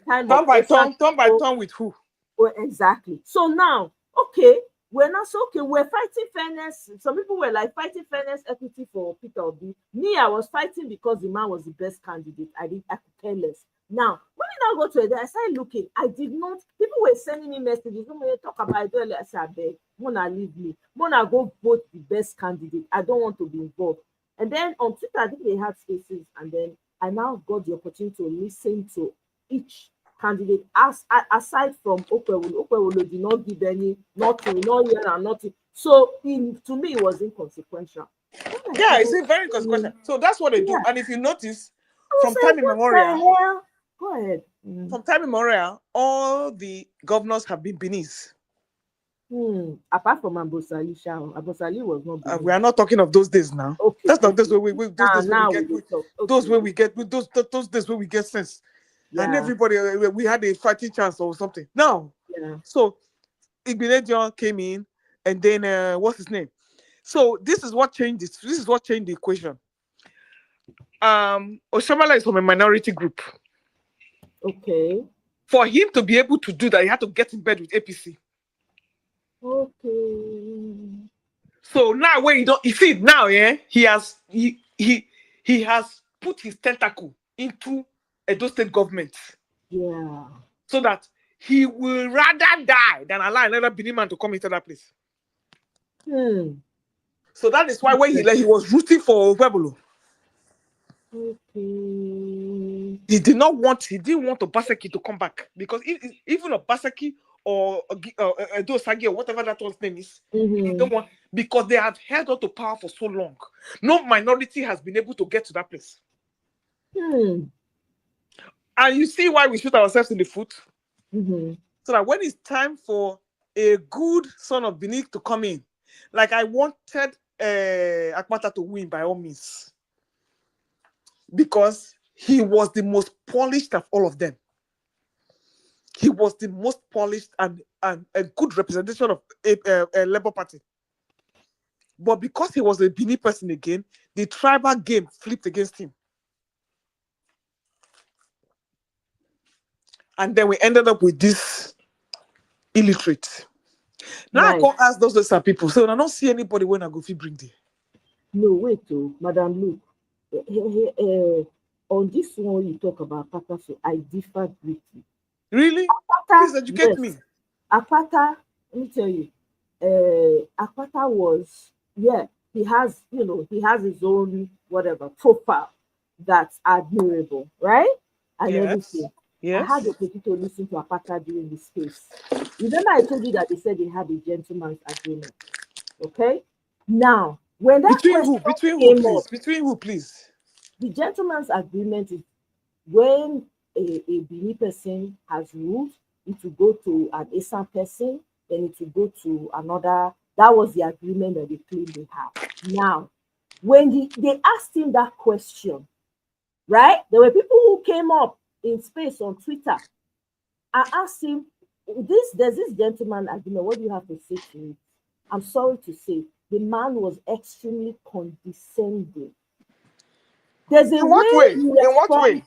Turn by turn with who? Well, exactly. So now, okay, we're not so okay. We're fighting fairness. Some people were like fighting fairness, equity for Peter Obi. Me, I was fighting because the man was the best candidate. I could care less. Now, when I now go to it, I started looking. I did not. People were sending me messages. When we talk about it, I said, I beg, Mona leave me. Mona go vote the best candidate. I don't want to be involved. And then on Twitter, I think they had spaces, and then I now got the opportunity to listen to each candidate. Aside from Okwewolo did not give nothing, not here and nothing. So to me, it was inconsequential. Yeah, it's very inconsequential. So that's what they do. And if you notice, from time immemorial. Go ahead. From time immemorial, all the governors have been Benis. Apart from Abosali, Abosali was not. We are not talking of those days now. Okay. That's not those where we get those days where we get sense. Yeah. And everybody, we had a fighting chance or something. No. Yeah. So Igbenedion came in, and then what's his name? So this is what changed it. This is what changed the equation. Oshamala is from a minority group. Okay. For him to be able to do that, he had to get in bed with APC. Okay. So now when you see it now, he has put his tentacle into Edo State government. Yeah. So that he will rather die than allow another Benin man to come into that place. So that is why when he was rooting for Pueblo. Okay. He didn't want Obaseki to come back, because even Obaseki or Edo Sagi or whatever that one's name is, he don't want, because they have held on to power for so long. No minority has been able to get to that place. And you see why we shoot ourselves in the foot? So that when it's time for a good son of Benin to come in, like I wanted Akmata to win by all means, because he was the most polished of all of them. He was the most polished and a good representation of a Labour Party. But because he was a Benin person again, the tribal game flipped against him. And then we ended up with this illiterate. Now I can't ask those some people. So I don't see anybody when I go fi bring there. No, wait, Madam Luke. On this one you talk about Akpata, so I differ greatly. Really? Akpata, please educate me. Akpata, let me tell you, Akpata was, he has his own whatever profile that's admirable, right? And everything. Yes. I had the opportunity to listen to Akpata during this case. Remember I told you that they said they had a gentleman's agreement. Okay. Now, when that Between who? Between who, please? Between who, please? The gentleman's agreement is when a Bini person has ruled, it will go to an Esan person, then it will go to another. That was the agreement that they claimed they have. Now, when they asked him that question, right? There were people who came up in space on Twitter. I asked him, there's this gentleman agreement. What do you have to say to it? I'm sorry to say, the man was extremely condescending. There's a way you respond. In what way?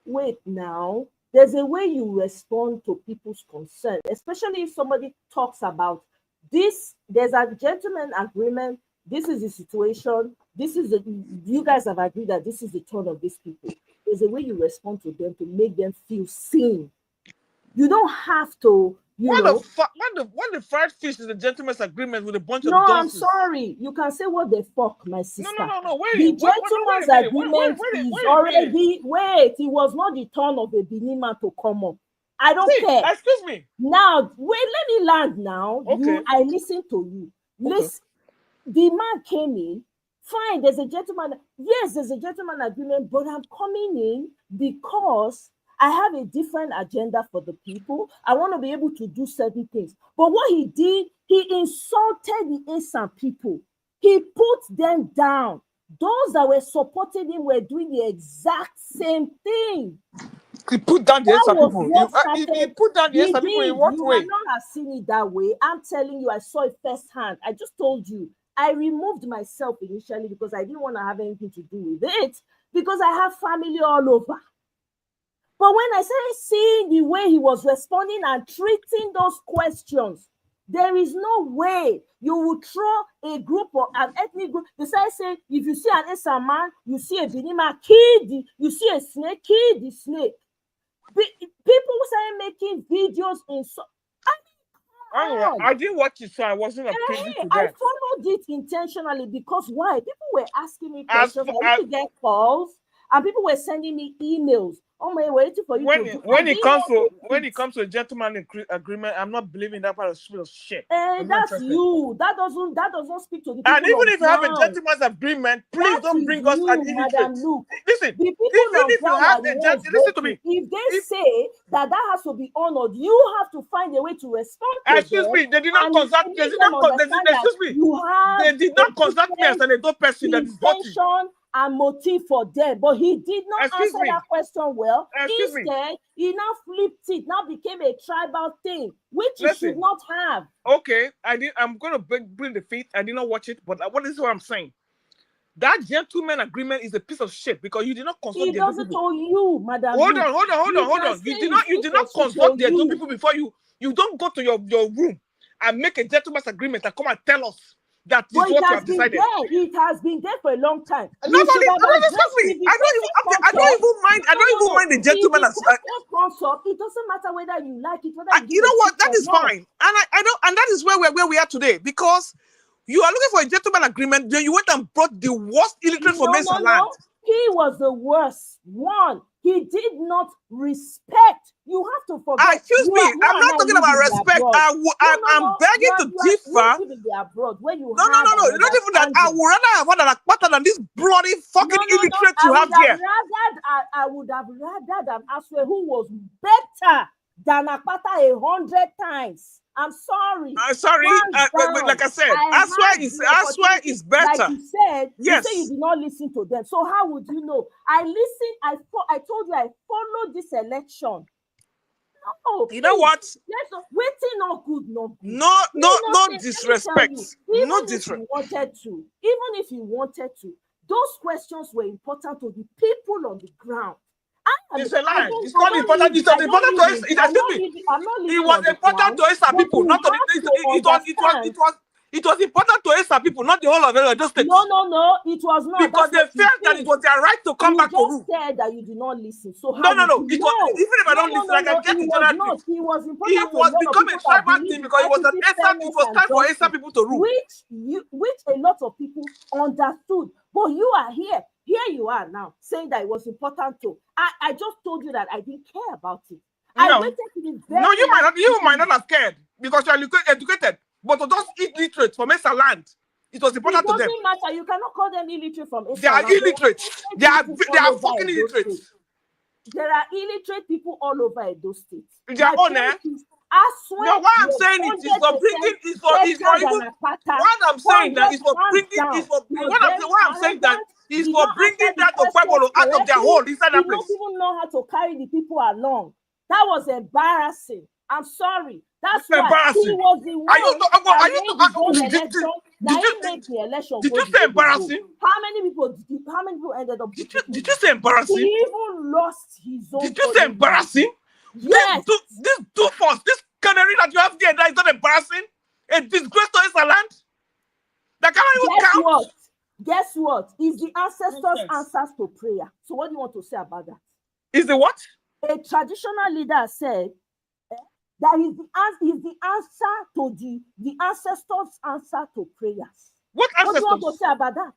Wait now. There's a way you respond to people's concern, especially if somebody talks about this. There's a gentleman agreement. This is the situation. You guys have agreed that this is the turn of these people. There's a way you respond to them to make them feel seen. You don't have to, What the fried fish is a gentleman's agreement with a bunch of No, donkeys? I'm sorry. You can say what the fuck, my sister. No. The gentleman's agreement is already. Wait, it was not the turn of a Benin man to come up. I don't care. Excuse me. Now, wait, let me land now. Okay. I listen to you. Listen, the man came in. Fine, there's a gentleman. Yes, there's a gentleman agreement, but I'm coming in because I have a different agenda for the people. I want to be able to do certain things. But what he did, he insulted the Esan people. He put them down. Those that were supporting him were doing the exact same thing. He put down the Esan people. He put down the Esan people in what way? You might not have seen it that way. I'm telling you, I saw it firsthand. I just told you. I removed myself initially because I didn't want to have anything to do with it because I have family all over. But when I started seeing the way he was responding and treating those questions, there is no way you would throw a group or an ethnic group. They started saying, if you see an Esan man, you see a Benima, you see a snake, kill the snake. People started making videos in I didn't watch it, so I wasn't privy to that. I followed it intentionally because why? People were asking me questions. I used to get calls, and people were sending me emails. Oh my, waiting for you. When it comes to a gentleman agreement, I'm not believing that part of shit. That's you. That doesn't speak to the people. And even if you have a gentleman's agreement, please don't bring us an illiterate. Listen, even if you have a listen to me. If they say that has to be honored, you have to find a way to respond to excuse me, they did not consult me. Excuse me. They did not consult me as an adult person that is voting. And motive for them, but he did not answer that question well. Instead, he now flipped it, now became a tribal thing, which he should not have. Okay, I'm going to bring the faith. I did not watch it, but what is what I'm saying? That gentleman agreement is a piece of shit because you did not consult the people. He doesn't tell you, madam. Hold on. You did not consult the other people before you don't go to your room and make a gentleman's agreement and come and tell us. That is what you have decided. It has been there for a long time. I don't even mind the gentleman. It doesn't matter whether you like it. You know what? That is fine, and that is where we are today because you are looking for a gentleman agreement. Then you went and brought the worst illiterate from Mesa land. He was the worst one. He did not respect. You have to forget. Excuse me. I'm not talking about respect. I'm begging to differ. No. Not even that. I would rather have had a better than this bloody fucking illiterate you have here. I would have rather than Aswe, who was better than Akpata 100 times. I'm sorry. I'm sorry. Like I said, Aswe is better. Like you said, yes. You say you did not listen to them. So how would you know? I listened. I told you I followed this election. No, you know what? Waiting not good, no. No disrespect. No disrespect. Even if you wanted to, those questions were important to the people on the ground. It's a lie. It's not important. It's not important to us. It was important to us people, not to it was important to us people, not the whole of Edo State. No, it was not. Because they felt that it was their right to come back to rule. You said that you did not listen. So no. It was, even if I don't listen, I can get the general. It was important. It was becoming a tribal thing because it was time for Esan people to rule. Which a lot of people understood. But you are here. Here you are now saying that it was important to. I just told you that I didn't care about it. I waited to the very you might not have cared because you are educated. but to those illiterate from Esa land, it was important to them. It doesn't matter. You cannot call them illiterate from Esa They are land. illiterate. They are fucking illiterate. There are illiterate people all over Edo State. Their own, eh? I swear. No, what I'm saying is for bringing, is for even, what I'm saying that is for bringing, is for, what I'm saying that is for bringing that of Pueblo out of their hole inside that place. They don't even know how to carry the people along. That was embarrassing. I'm sorry. That's why he was the one that made the election. Did you say embarrassing? How many people ended up? Did you say embarrassing? He even lost his own. Did you say embarrassing? Yes. This canary that you have there, that is not embarrassing. A disgrace to Esa land. That cannot even count. Guess what? Is the ancestors' answers to prayer. So what do you want to say about that? Is the what? A traditional leader said that is the answer to the ancestors' answer to prayers. What ancestors? What do you want to say about that?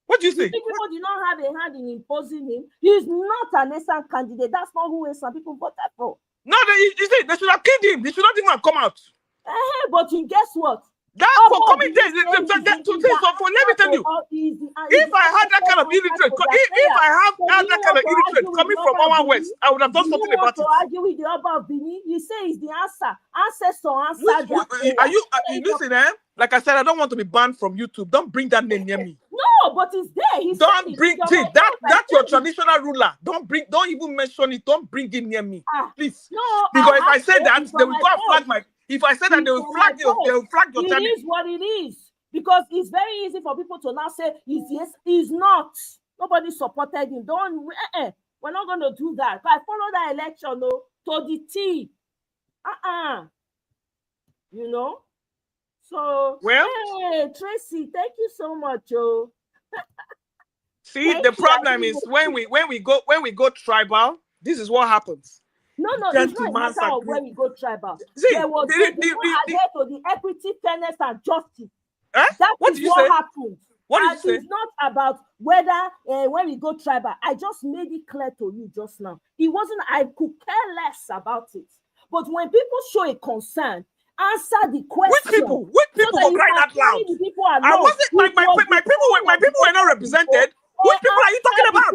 What do you say? People did not have a hand in imposing him. He is not an Esan candidate. That's not who Esan people voted for. No, they should have killed him. They should not even have come out. But guess what? That's for coming there. Let me tell you, if I had that kind of illiterate, if I had that kind of illiterate coming from our west, I would have done something about it. You want to argue with the Oba of Benin? You say it's the answer. Ancestor answer. Are you listen, eh? Like I said, I don't want to be banned from YouTube. Don't bring that name near me. No, but it's there. Don't bring it. That's your traditional ruler. Don't even mention it. Don't bring it near me, please. No, because if I say that, they will go and flag my. If I say that, they will flag your channel. It is what it is. Because it's very easy for people to now say, he's not. Nobody supported him. We're not going to do that. I follow that election, to the T. You know? So, well, hey, Tracy, thank you so much, Joe. See, the problem is when we go tribal, this is what happens. No, it's not a matter of when we go tribal. There was adhere to the equity, fairness, and justice. That is what happened. What did you say? It's not about whether when we go tribal. I just made it clear to you just now. It wasn't. I could care less about it. But when people show a concern, answer the question. Which people were crying out loud? I wasn't. My people were not represented. Which people are you talking about?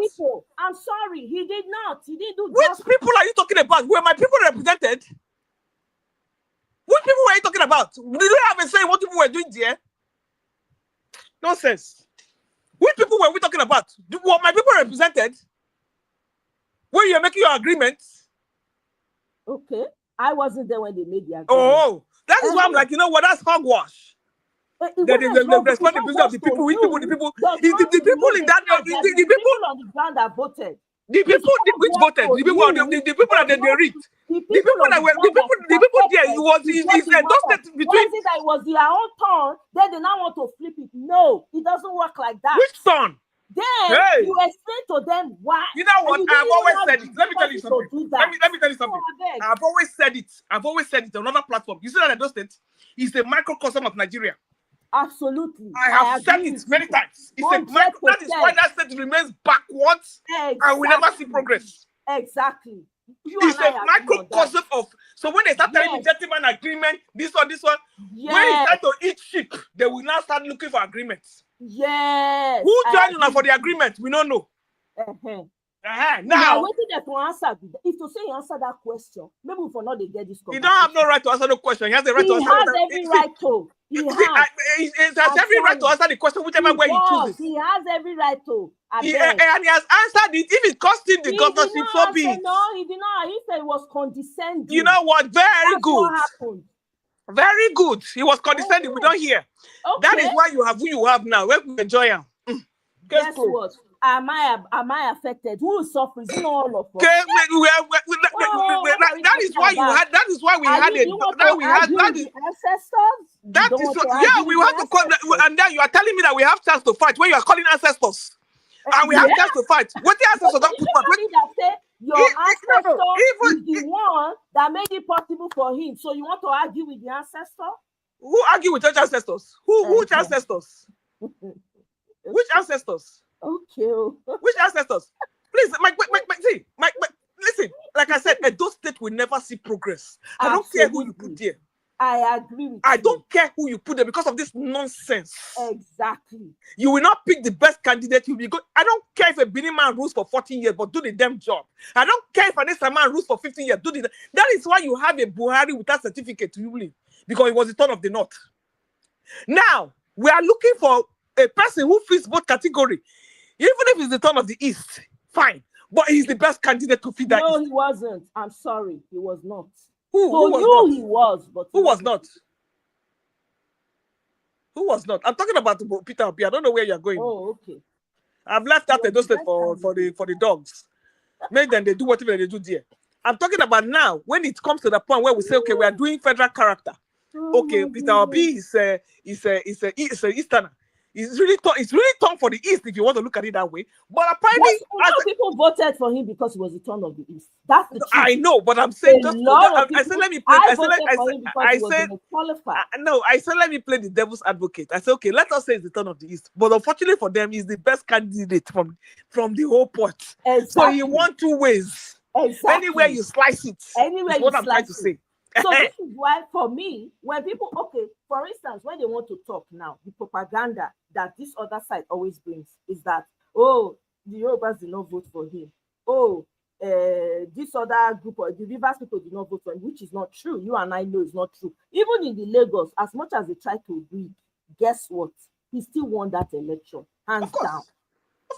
I'm sorry, he did not. He didn't do. Which people are you talking about? Were my people represented? Which people were you talking about? Did you have a say what people were doing there? Nonsense. Which people were we talking about? Were my people represented? When you're making your agreements? Okay, I wasn't there when they made the agreement. Oh, that is why I'm like, you know what? That's hogwash. The responsibility of the people, which people, the people in that, the people on the ground that voted. The people which voted, the people that they read, the people there. It was between. That it was their own turn. Then they now want to flip it. No, it doesn't work like that. Which turn? Then you explain to them why. You know what? I've always said it. Let me tell you something. Let me tell you something. I've always said it. On another platform. You see that Edo State is a microcosm of Nigeria. Absolutely. I have said it many times. It's a micro, that is why that state remains backwards and we never see progress. Exactly. It's a microcosm of. So when they start telling me gentleman agreement, this one, when they start to eat sheep, they will now start looking for agreements. Yes. Who joined you for the agreement? We don't know. Now, waiting there to answer. If to say you answer that question, maybe we for not they get this. He don't have no right to answer the question. He has the right to answer. He has every right to. He has every right to answer the question, whichever way he chooses. He has every right to. And he has answered it. If it cost him the governorship, so be it. No, he did not. He said it was condescending. You know what? Very good. What happened. Very good. He was condescending. We don't hear. Okay. That is why you have who you have now. Where we enjoy him. Guess what? Am I affected? Who is suffering? It's not all of us. That is why you had. That is why we had it. That we had. That is ancestors. That is we have to call. And then you are telling me that we have chance to fight when you are calling ancestors, and we have chance to fight. What the ancestors don't put back? Your ancestor is the one that made it possible for him. So you want to argue with the ancestor? Who argue with your ancestors? Which ancestors? Which ancestors? Okay. Which ancestors? Please, listen. Like I said, Edo State will never see progress. I don't care who you put there. I agree with I you. don't care who you put there because of this nonsense. Exactly. You will not pick the best candidate. You will be good. I don't care if a Benin man rules for 14 years, but do the damn job. I don't care if an Eastern man rules for 15 years. Do the. That is why you have a Buhari without certificate to ruling, because it was the turn of the North. Now we are looking for a person who fits both category, even if it's the turn of the East. Fine, but he's the best candidate to fit that. No, East. he wasn't. I'm sorry, he was not. Who was not? He was, but who was not? Who was not? I'm talking about Peter Obi. I don't know where you're going. Oh, okay. I've left out the state for the dogs. Make them they do whatever they do there. I'm talking about now when it comes to the point where we say, okay, we are doing federal character. Okay, Peter Obi is a Easterner. It's really torn for the East if you want to look at it that way. But apparently, people voted for him because he was the turn of the East. That's the truth. I know, but I'm saying I said let me play. I said let me play the devil's advocate. I said, okay, let us say it's the turn of the East. But unfortunately for them, he's the best candidate from the whole pot. Exactly. So you want two ways. Exactly. Anywhere you slice it. Anywhere what I'm trying to say. So this is why, for me, when people, okay, for instance, when they want to talk now, the propaganda that this other side always brings is that, oh, the Yorubas did not vote for him. Oh, this other group, or the Rivers people did not vote for him, which is not true. You and I know it's not true. Even in the Lagos, as much as they try to read, guess what? He still won that election, hands down.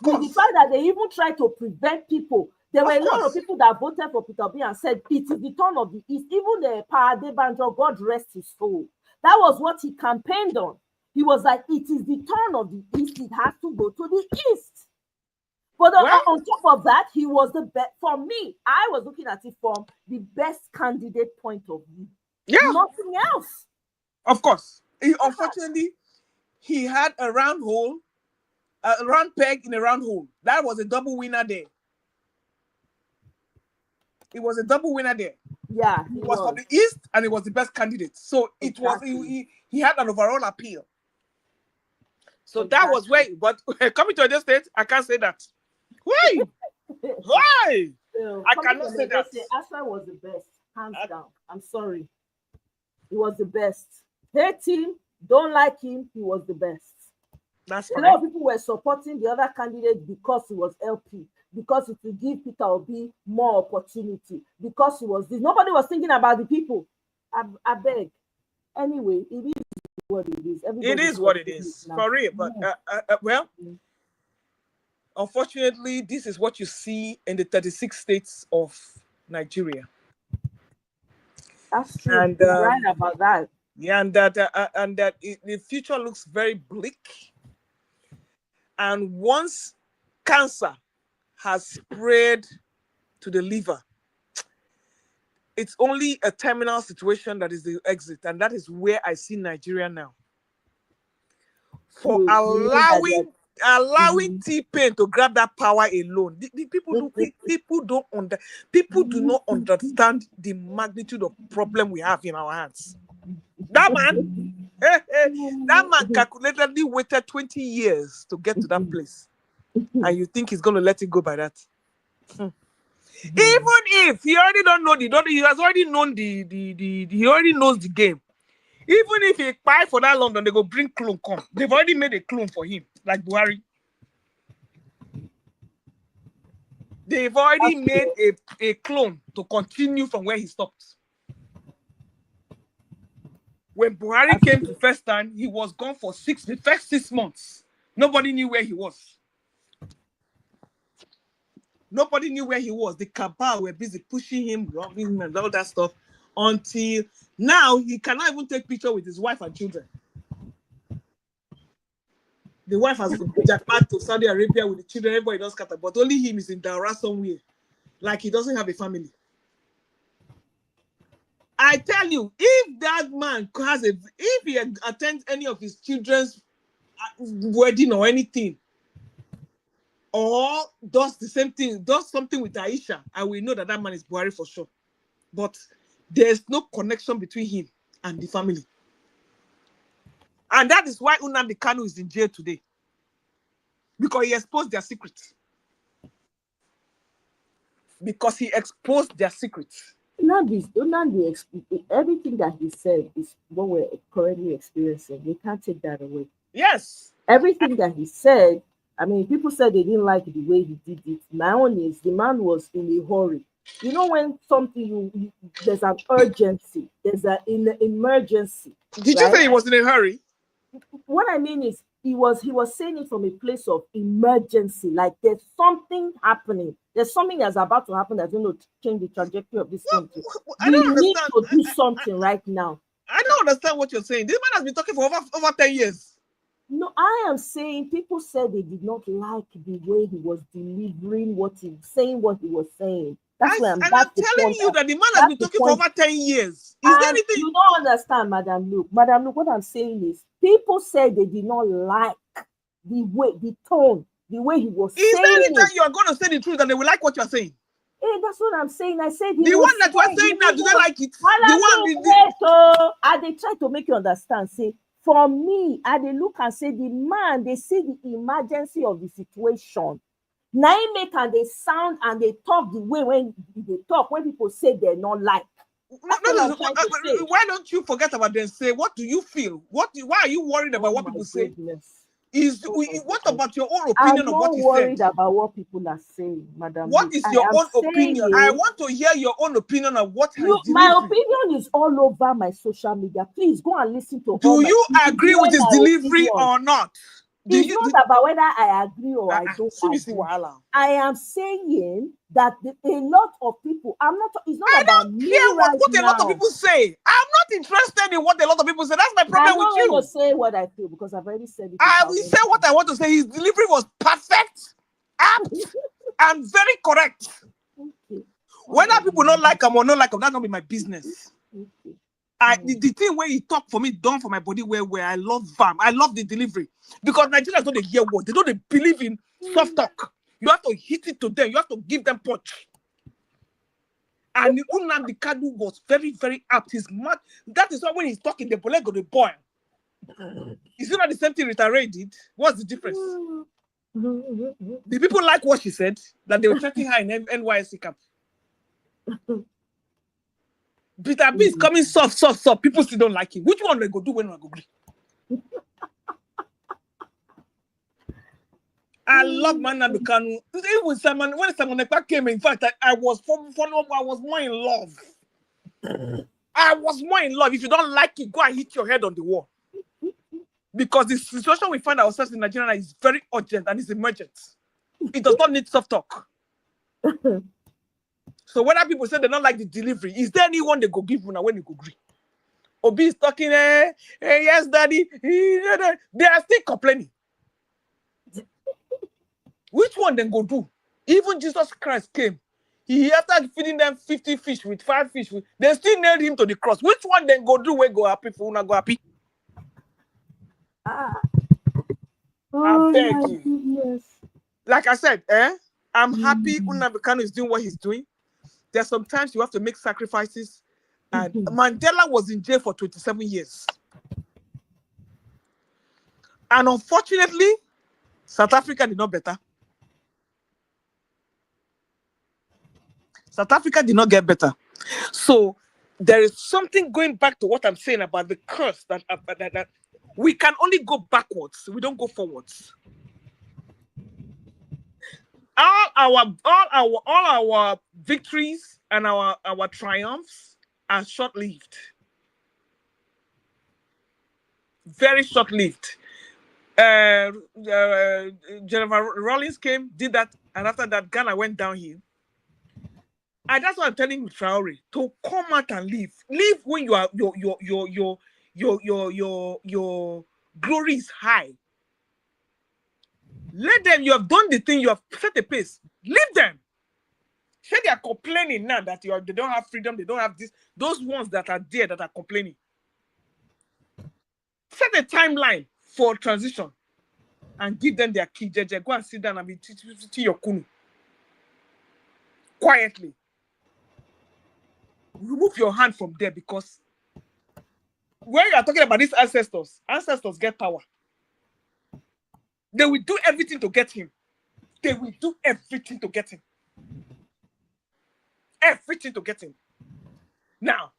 With the fact that they even tried to prevent people. There were a lot of people that voted for Peter Obi and said it is the turn of the East. Even the Paradebanjo, God rest his soul. That was what he campaigned on. He was like, it is the turn of the East. It has to go to the East. But on top of that, he was the best. For me, I was looking at it from the best candidate point of view. Yeah. Nothing else. Of course. Unfortunately, he had a round peg in a round hole. That was a double winner there. It was a double winner there. Yeah, he was from the East, and he was the best candidate. So it was he had an overall appeal. So that was where. But coming to a state, I can't say that. Why? Why? I cannot say that. Asra was the best, hands down. I'm sorry. He was the best. Hate him, don't like him. He was the best. That's a lot of people were supporting the other candidate because he was LP, because it would give Peter Obi more opportunity, because he was this. Nobody was thinking about the people. I beg. Anyway, it is what it is. It is what it is, for real. But unfortunately, this is what you see in the 36 states of Nigeria. That's true. And you're right about that. Yeah, and that the future looks very bleak. And once cancer has spread to the liver, it's only a terminal situation that is the exit, and that is where I see Nigeria now. For allowing T-Pain to grab that power alone, people do not understand the magnitude of problem we have in our hands. That man calculatedly waited 20 years to get to that place, and you think he's going to let it go by that? Even if he already he has already known he already knows the game. Even if he buy for that London, they go bring clone come. They've already made a clone for him, like Buhari. They've already made a clone to continue from where he stopped. When Buhari came the first time, he was gone for the first 6 months. Nobody knew where he was. Nobody knew where he was. The cabal were busy pushing him, robbing him, and all that stuff. Until now, he cannot even take picture with his wife and children. The wife has jackpot to Saudi Arabia with the children. Everybody does scatter, but only him is in Daura somewhere. Like he doesn't have a family. I tell you, if that man if he attends any of his children's wedding or anything, or does the same thing, does something with Aisha, I will know that man is Buhari for sure. But there's no connection between him and the family. And that is why Nnamdi Kanu is in jail today. Because he exposed their secrets. Everything that he said is what we're currently experiencing. We can't take that away. Yes. Everything that he said, I mean, people said they didn't like the way he did it. My own is the man was in a hurry. You know, when something there's an urgency, there's an emergency. Did right? you say he was in a hurry? What I mean is he was saying it from a place of emergency, like there's something happening. There's something that's about to happen that's going to change the trajectory of this country. I don't need understand. to do something right now. I don't understand what you're saying. This man has been talking for over 10 years. No, I am saying people said they did not like the way he was delivering what he was saying. That's why I'm telling you that the man has been talking for over 10 years. Is there anything you don't understand, Madam Luke? Madam Luke, what I'm saying is people said they did not like the way, the tone, the way he was saying. Is there any time you are going to say the truth and they will like what you're saying? Hey, that's what I'm saying. I said the one that we're saying now, do they like it? They try to make you understand. Say, for me, they look and say the man, they see the emergency of the situation. Now make and they sound and they talk the way when they talk, when people say they're not like. Why don't you forget about them? Say, what do you feel? Why are you worried about what people say? What about your own opinion of what he said? I'm not worried about what people are saying, Madam. What is your own opinion? I want to hear your own opinion of what my opinion is all over my social media. Please go and listen to. Do you agree with his delivery or not? It's not about whether I agree or I don't agree. I am saying that a lot of people. I don't care what a lot of people say. I'm not interested in what a lot of people say. That's my problem with you. I don't say what I feel because I've already said it. I will say what I want to say. His delivery was perfect, apt, and very correct. Okay. Whether people don't like him or not like him, that's not be my business. Okay. The thing where he talk for me, done for my body, where I love them. I love the delivery. Because Nigerians don't hear what. They don't believe in soft talk. You have to hit it to them. You have to give them punch. And Nnamdi Kanu was very, very apt. He's mad. That is why when he's talking, the bullet go to boil. Is it not the same thing Rita Ray did? What's the difference? The people like what she said, that they were threatening her in NYSC camp. Peter B is coming soft. People still don't like him. Which one they go do when I go agree? I love Nnamdi Kanu. When Simon Ekpa came, in fact, I was more in love. I was more in love. If you don't like it, go and hit your head on the wall. Because the situation we find ourselves in Nigeria is very urgent and it's emergent. It does not need soft talk. So whether people say they don't like the delivery, is there anyone they go give now when you go agree? Obi is talking, yes, daddy. They are still complaining. Which one then go do? Even Jesus Christ came. He after feeding them 50 fish with 5 fish, they still nailed him to the cross. Which one then go do? We go happy for una go happy? I beg you. Yes. Like I said, I'm happy Nnamdi Kanu is doing what he's doing. There's sometimes you have to make sacrifices. And Mandela was in jail for 27 years. And unfortunately, South Africa did not better. South Africa did not get better. So there is something going back to what I'm saying about the curse that we can only go backwards. We don't go forwards. All our victories and our triumphs are short-lived. Very short-lived. Jennifer Rawlings came, did that, and after that, Ghana went downhill. And that's what I'm telling you, Traore, to come out and leave. Leave when you are your glory is high. Let them, you have done the thing, you have set the pace. Leave them. Say they are complaining now that they don't have freedom, they don't have this. Those ones that are there that are complaining. Set a timeline for transition and give them their key. Go and sit down and be your kunu. Quietly. Remove your hand from there, because when you are talking about these ancestors get power. They will do everything to get him. They will do everything to get him. Everything to get him. Now,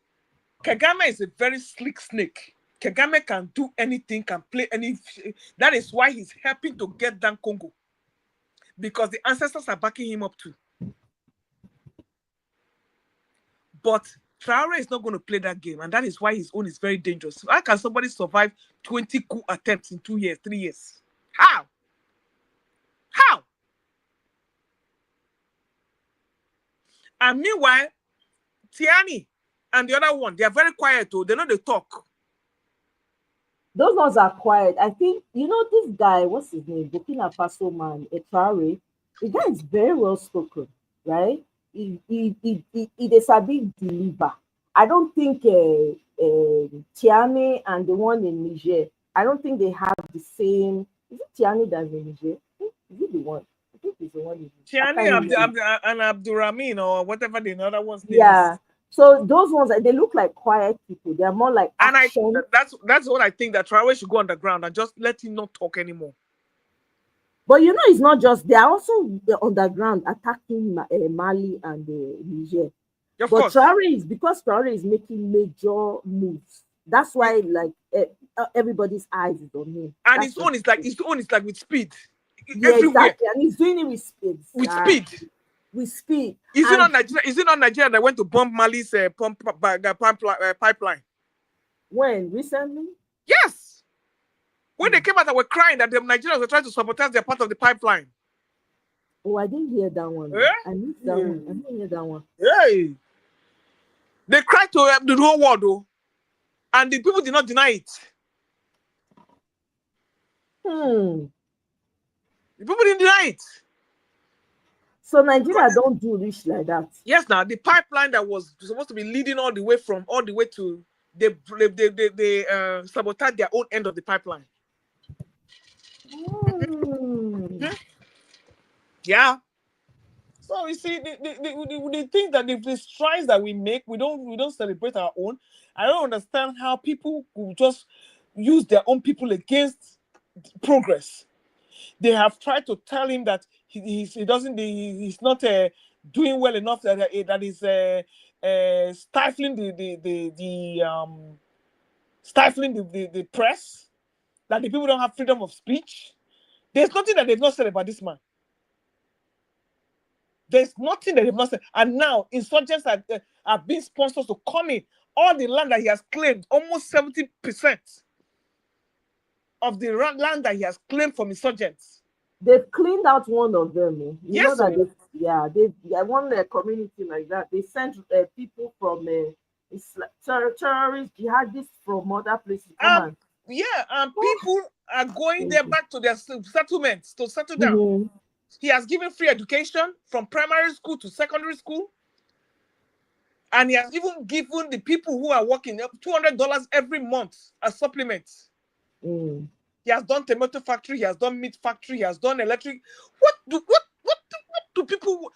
Kagame is a very slick snake. Kagame can do anything, can play any. That is why he's helping to get down Congo. Because the ancestors are backing him up too. But Traore is not going to play that game, and that is why his own is very dangerous. How can somebody survive 20 coup attempts in 2 years, 3 years? How? How? And meanwhile, Tiani and the other one, they are very quiet too. They know they talk. Those ones are quiet. I think, you know, this guy, what's his name? Burkina Faso man, Traore. The guy is very well spoken, right? He is a big deliver. I don't think Tiani and the one in Niger, I don't think they have the same. Is it Tiani that's in Niger? Is it the one? I think it's the one in Tiani and Abdurrahman or whatever the other one's name yeah. is. So those ones, they look like quiet people. They're more like action. And that's what I think, that Traore should go underground and just let him not talk anymore. But you know, it's not just, they are also underground attacking Mali and Niger. Of but course. Traore is making major moves. That's why everybody's eyes is on him. And his own is like with speed. Yeah, everywhere. Exactly. And he's doing it with speed. With speed. Is it not Nigeria that went to bomb Mali's pipeline? When? Recently? Yes. When they came out and were crying that the Nigerians were trying to sabotage their part of the pipeline. Oh, I didn't hear that one. I missed that one. I didn't hear that one. Hey. They cried to the whole world, though. And the people did not deny it. The people didn't deny it. So Nigeria don't do rich like that. Yes, now the pipeline that was supposed to be leading all the way to they sabotage their own end of the pipeline. Yeah. So you see, the thing that the strides that we make, we don't celebrate our own. I don't understand how people could just use their own people against progress. They have tried to tell him that he's not doing well enough, that is stifling the press, that the people don't have freedom of speech. There's nothing that they've not said about this man. There's nothing that they've not said. And now insurgents are being sponsored to come in. All the land that he has claimed, almost 70% of the land that he has claimed from insurgents. They've cleaned out one of them. You yes, know that they one community like that. They sent people from terrorists, jihadists from other places. And people are going there back to their settlements to settle down. He has given free education from primary school to secondary school. And he has even given the people who are working $200 every month as supplement. He has done tomato factory, he has done meat factory, he has done electric. What do people,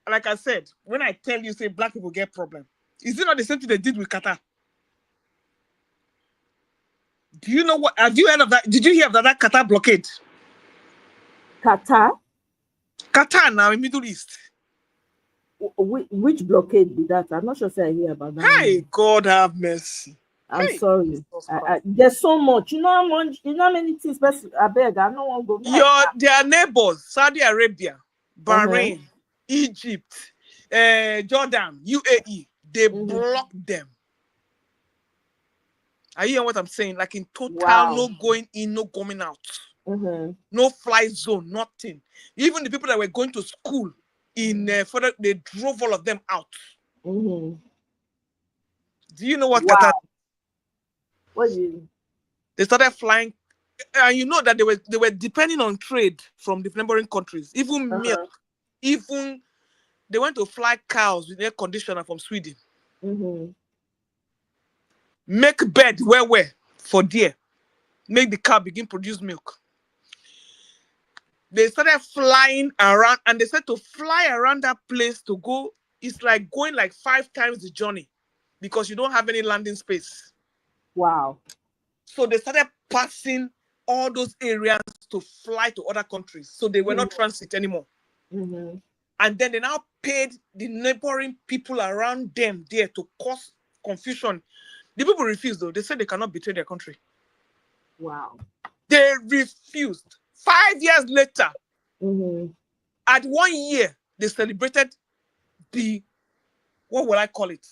like I said, when I tell you, say black people get problem, is it not the same thing they did with Qatar? Do you know what? Have you heard of that? Did you hear of that Qatar blockade? Qatar now in Middle East. Which blockade did that? I'm not sure I hear about that. Hey, God have mercy. I'm sorry. There's so much. You know how much? You know how many things? I beg. I don't want to go. Their neighbors, Saudi Arabia, Bahrain, Egypt, Jordan, UAE, they blocked them. Are you hearing what I'm saying? Like in total, no going in, no coming out. No fly zone, nothing. Even the people that were going to school in further, they drove all of them out. Do you know what Qatar? What do you? They started flying, and you know that they were depending on trade from the neighboring countries. Even milk, even they went to fly cows with air conditioner from Sweden. Make bed where for deer. Make the cow begin produce milk. They started flying around, and they said to fly around that place to go, it's like going like 5 times the journey because you don't have any landing space. Wow. So they started passing all those areas to fly to other countries. So they were not transit anymore. And then they now paid the neighboring people around them there to cause confusion. The people refused, though. They said they cannot betray their country. Wow. They refused. 5 years later, at 1 year, they celebrated what will I call it?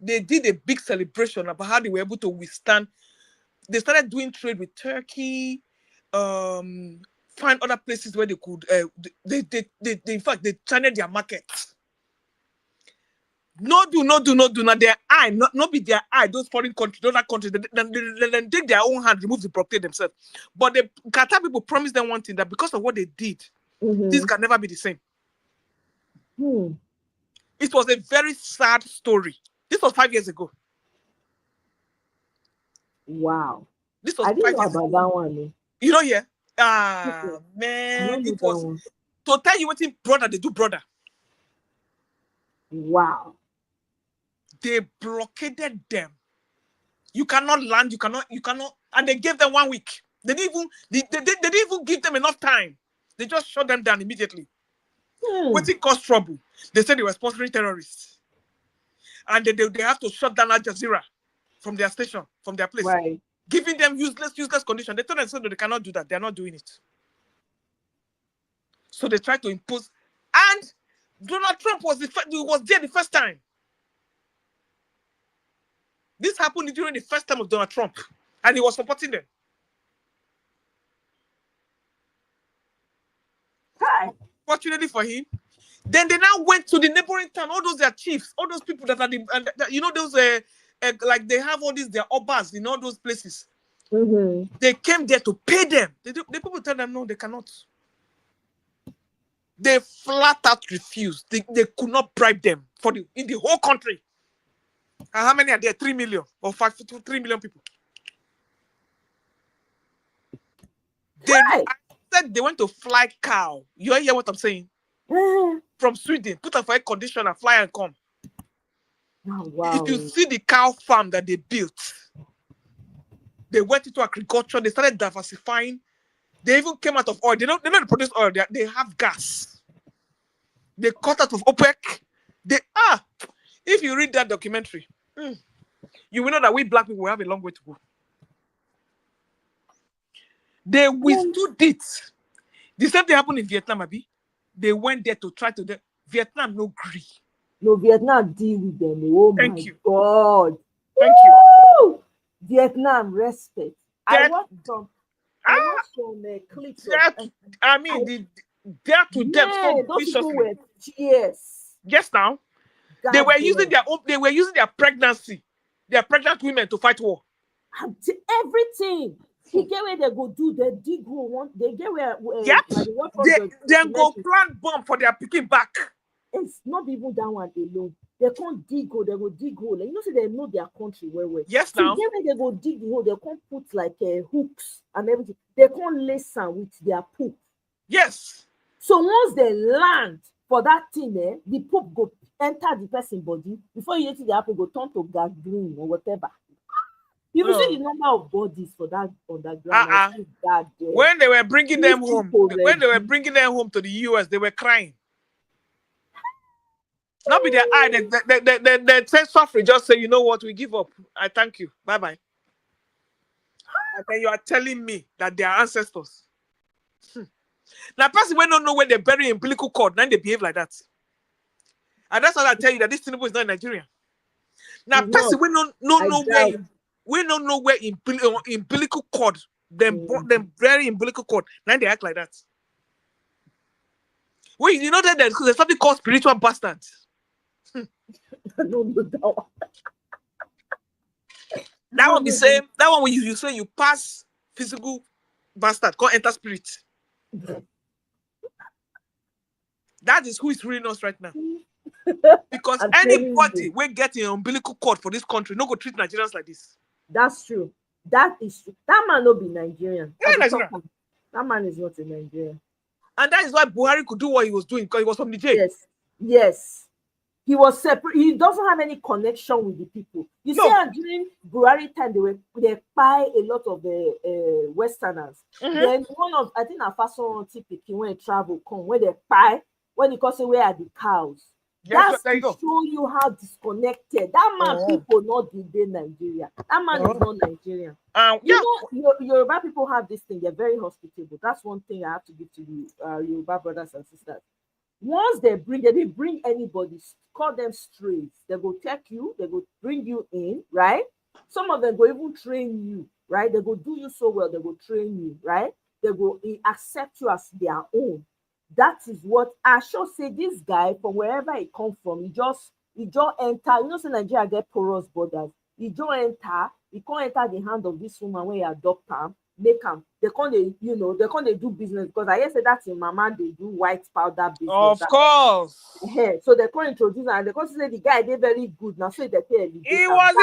They did a big celebration about how they were able to withstand. They started doing trade with Turkey, find other places where they could. They in fact, they channeled their market. No do. Now their eye, not be their eye. Those foreign countries, those other countries, they take their own hand, remove the blockade themselves. But the Qatar people promised them one thing, that because of what they did, this can never be the same. It was a very sad story. This was 5 years ago. Wow. This was I didn't 5 know years about ago. that one. You know, yeah. Man, it was to tell you what in brother they do, brother. Wow. They blockaded them. You cannot land, you cannot, and they gave them 1 week. They didn't even give them enough time. They just shut them down immediately. What it caused trouble? They said they were sponsoring terrorists. And they have to shut down Al Jazeera from their station, from their place. Right. Giving them useless conditions. They told them that they cannot do that. They're not doing it. So they tried to impose. And Donald Trump was there the first time. This happened during the first time of Donald Trump. And he was supporting them. Hi. Fortunately for him, then they now went to the neighboring town. All those their chiefs, all those people that are those like they have all these their obas in all those places. They came there to pay them. The people tell them no, they cannot. They flat out refused. They could not bribe them in the whole country. And how many are there? 3 million or 3 million people. I said they went to fly cow. You hear what I'm saying? From Sweden, put up for air conditioner, fly and come. Oh, wow. If you see the cow farm that they built, they went into agriculture. They started diversifying. They even came out of oil. They don't produce oil. They have gas. They cut out of OPEC. If you read that documentary, you will know that we black people have a long way to go. They withstood it. The same thing happened in Vietnam, Abi. They went there to try to. Vietnam no agree. No, Vietnam deal with them. Oh Thank my you. God. Thank you. Vietnam respect. I watched some clips. I mean, they're to them so those people viciously. were cheers. Yes, now God they were damn. using their own. They were using their pregnancy, their pregnant women to fight war. Everything. He get where they go do the dig hole. They get where they go plant bomb for their picking back. It's not even that one alone. They can't dig hole. They go dig hole. Like, you know, so they know their country well. Yes, so now. Get where they go dig the hole. They can't put like hooks and everything. They can't listen with their poop. Yes. So once they land for that thing, the poop go enter the person body before you see the apple go turn to gas green or whatever. You will see the number of bodies for that underground. When they were bringing them home, to the US, they were crying. Not be their eye. They say suffering. Just say, you know what? We give up. I thank you. Bye bye. And then you are telling me that they are ancestors. Now, person we don't know where they bury umbilical cord, then they behave like that. And that's why I tell you that this Tinubu is not Nigerian. Now, person we don't know where umbilical cord, them very umbilical cord, then they act like that. Wait, you know that there's something called spiritual bastards. I don't know that one. That one be same. That one when you say you pass physical bastard, can't enter spirit. That is who is ruling us right now. Because anybody will get an umbilical cord for this country, no go treat Nigerians like this. That's true. That is true. That man no be Nigerian. Yeah, Nigerian. That man is not a Nigerian. And that is why Buhari could do what he was doing, because he was from Niger. Yes. He was separate. He doesn't have any connection with the people. You see, during Buhari time, they buy a lot of the Westerners. Then I think a person typically when travel come, when they buy, when you say where are the cows? That's there you to go. show you how disconnected that man. People not in Nigeria. That man is not Nigerian. You know, Yoruba people have this thing. They're very hospitable. That's one thing I have to give to you, Yoruba brothers and sisters. Once they bring anybody, call them strays. They go take you. They go bring you in, right? Some of them go even train you, right? They go do you so well. They go train you, right? They go accept you as their own. That is what I should say. This guy, from wherever he come from, he just enter. You know, say Nigeria get porous borders. He just enter. He can't enter the hand of this woman when he adopt her. Make them. They can't do business because I hear say that in Mama they do white powder business. Of course. So they can't introduce her and they can't say the guy they very good now. So they pay. He was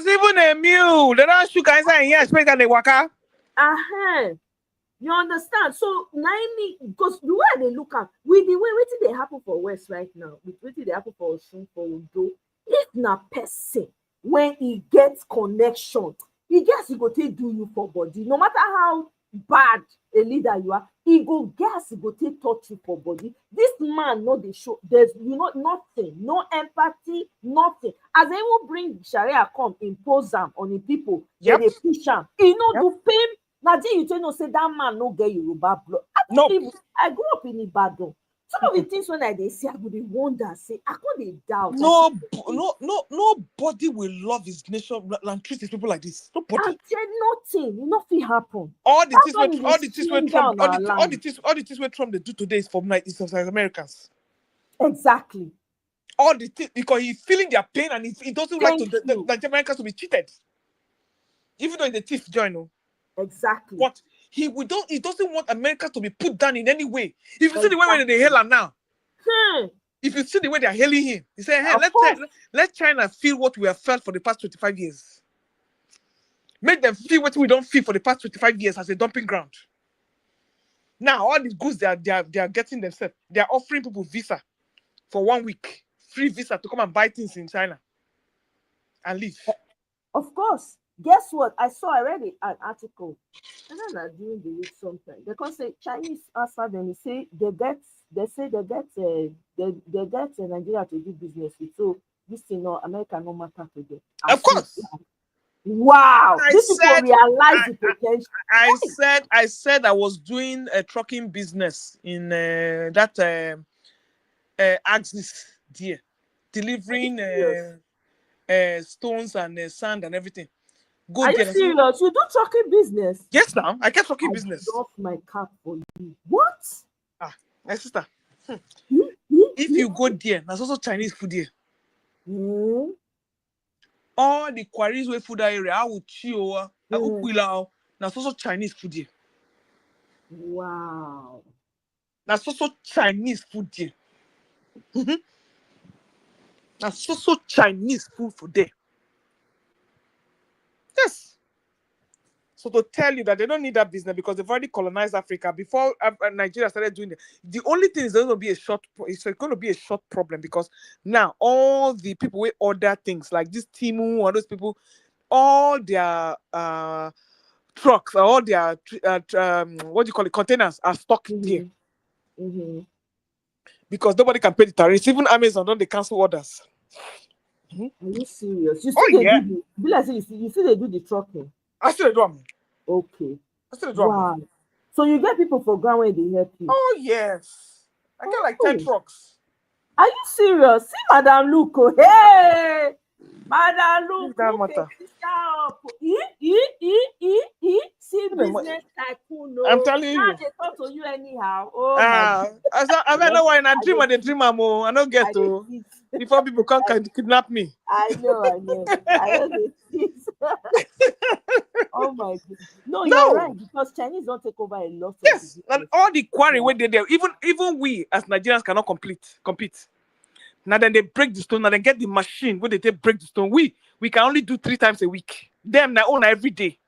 even a mule. They don't shoot guys and yes, make they waka. You understand? So because the way they look at with the way waiting they happen for West right now, with waiting they happen for Osun, for Udo, if na person when he gets connection, he gets he go take do you for body. No matter how bad a leader you are, he go take touch you for body. This man no they show there's nothing, no empathy, nothing. As they will bring Sharia come impose them on the people, they push him. He no do pain. Now, you tell no say that man no get Yoruba blood. I grew up in Ibadan. Some of the things when I see, I would wonder, say, I couldn't doubt. Nobody will love his nation and treat his people like this. Nobody. And nothing happen. All the things where Trump they do today is from Americans. Exactly. All the things because he's feeling their pain and he doesn't like the Americans to be cheated. Even though the thief join. Exactly. But he doesn't want America to be put down in any way. If you see the way they hail him now, if you see the way they're hailing him, he said, hey, let China feel what we have felt for the past 25 years. Make them feel what we don't feel for the past 25 years as a dumping ground. Now, all these goods they are getting themselves, they are offering people visa for 1 week, free visa to come and buy things in China and leave. Of course. Guess what? I read an article. And then I during the week sometimes. They can say Chinese answer them. They say they get Nigeria to do business with. So this thing America no matter to them. Of course. Wow. This people realize the potential. I said I was doing a trucking business in that Axis dear, delivering stones and sand and everything. Are you serious? You do trucking business? Yes, now I get trucking business. Off my cap for you. What? My sister. If you go there, there's also Chinese food there. All the quarries where food area, I will chill. There's also Chinese food there. Wow. There's also Chinese food there. There's also Chinese food for there. Yes. So to tell you that they don't need that business because they've already colonized Africa before Nigeria started doing it. The only thing is going to be it's going to be a short problem because now all the people will order things like this Timu or those people, all their trucks, all their containers are stuck here. Because nobody can pay the tariffs. Even Amazon don't they cancel orders. Are you serious? You see you see they do the trucking. I still do them. Okay. I still do them. Wow. So you get people for ground where they help you. Oh yes. I get like 10 trucks. Are you serious? See Madam Luko. Hey! Madam Luko. See business tycoon. I'm telling you. Now they talk to you anyhow. Oh I don't know why I dream and they dream. I don't get to. Before people can kidnap me. I know. I know this. Oh my goodness. No, you're right, because Chinese don't take over a lot. Yes, and all the quarry where they there, even we as Nigerians cannot compete. Now then they break the stone, now they get the machine where they break the stone. We can only do 3 times a week. Them now own every day.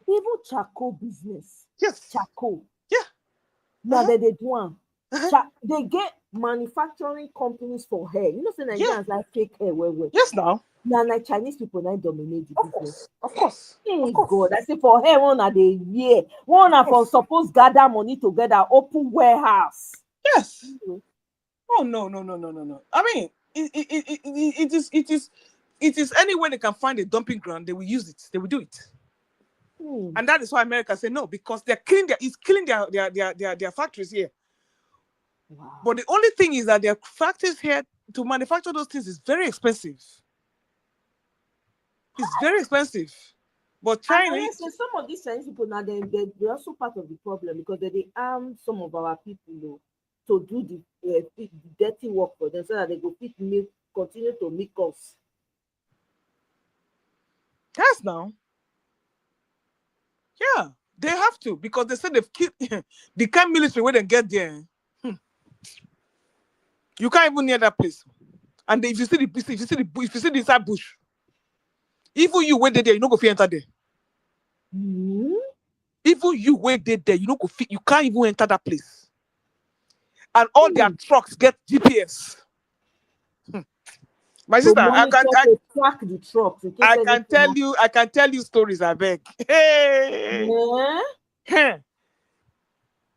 Even charcoal business. Yes. Charcoal. Yeah. Now they do one. They get manufacturing companies for hair. You know, say Nigerians like fake hair. Yes, now. Now, like Chinese people now dominate the business. Of course. Hey God, I say for hair one of the year. One of for suppose gather money together, open warehouse. Yes. Oh no. I mean, it is any way they can find a dumping ground, they will use it. They will do it. And that is why America say no, because they're killing their factories here. Wow. But the only thing is that their factories here to manufacture those things is very expensive. It's very expensive. But China, and some of these Chinese people now they're also part of the problem because they arm some of our people to do the dirty work for them so that they go continue to make us. Yes, now. Yeah, they have to because they said they've killed the kind of military where they get there. You can't even near that place. And if you see the inside bush, even you wait there, you don't go fit enter there. Even you wait there, you don't go fit. You can't even enter that place. And all their trucks get GPS. My sister, I track the trucks. I can tell you stories. I beg. Hey. Yeah.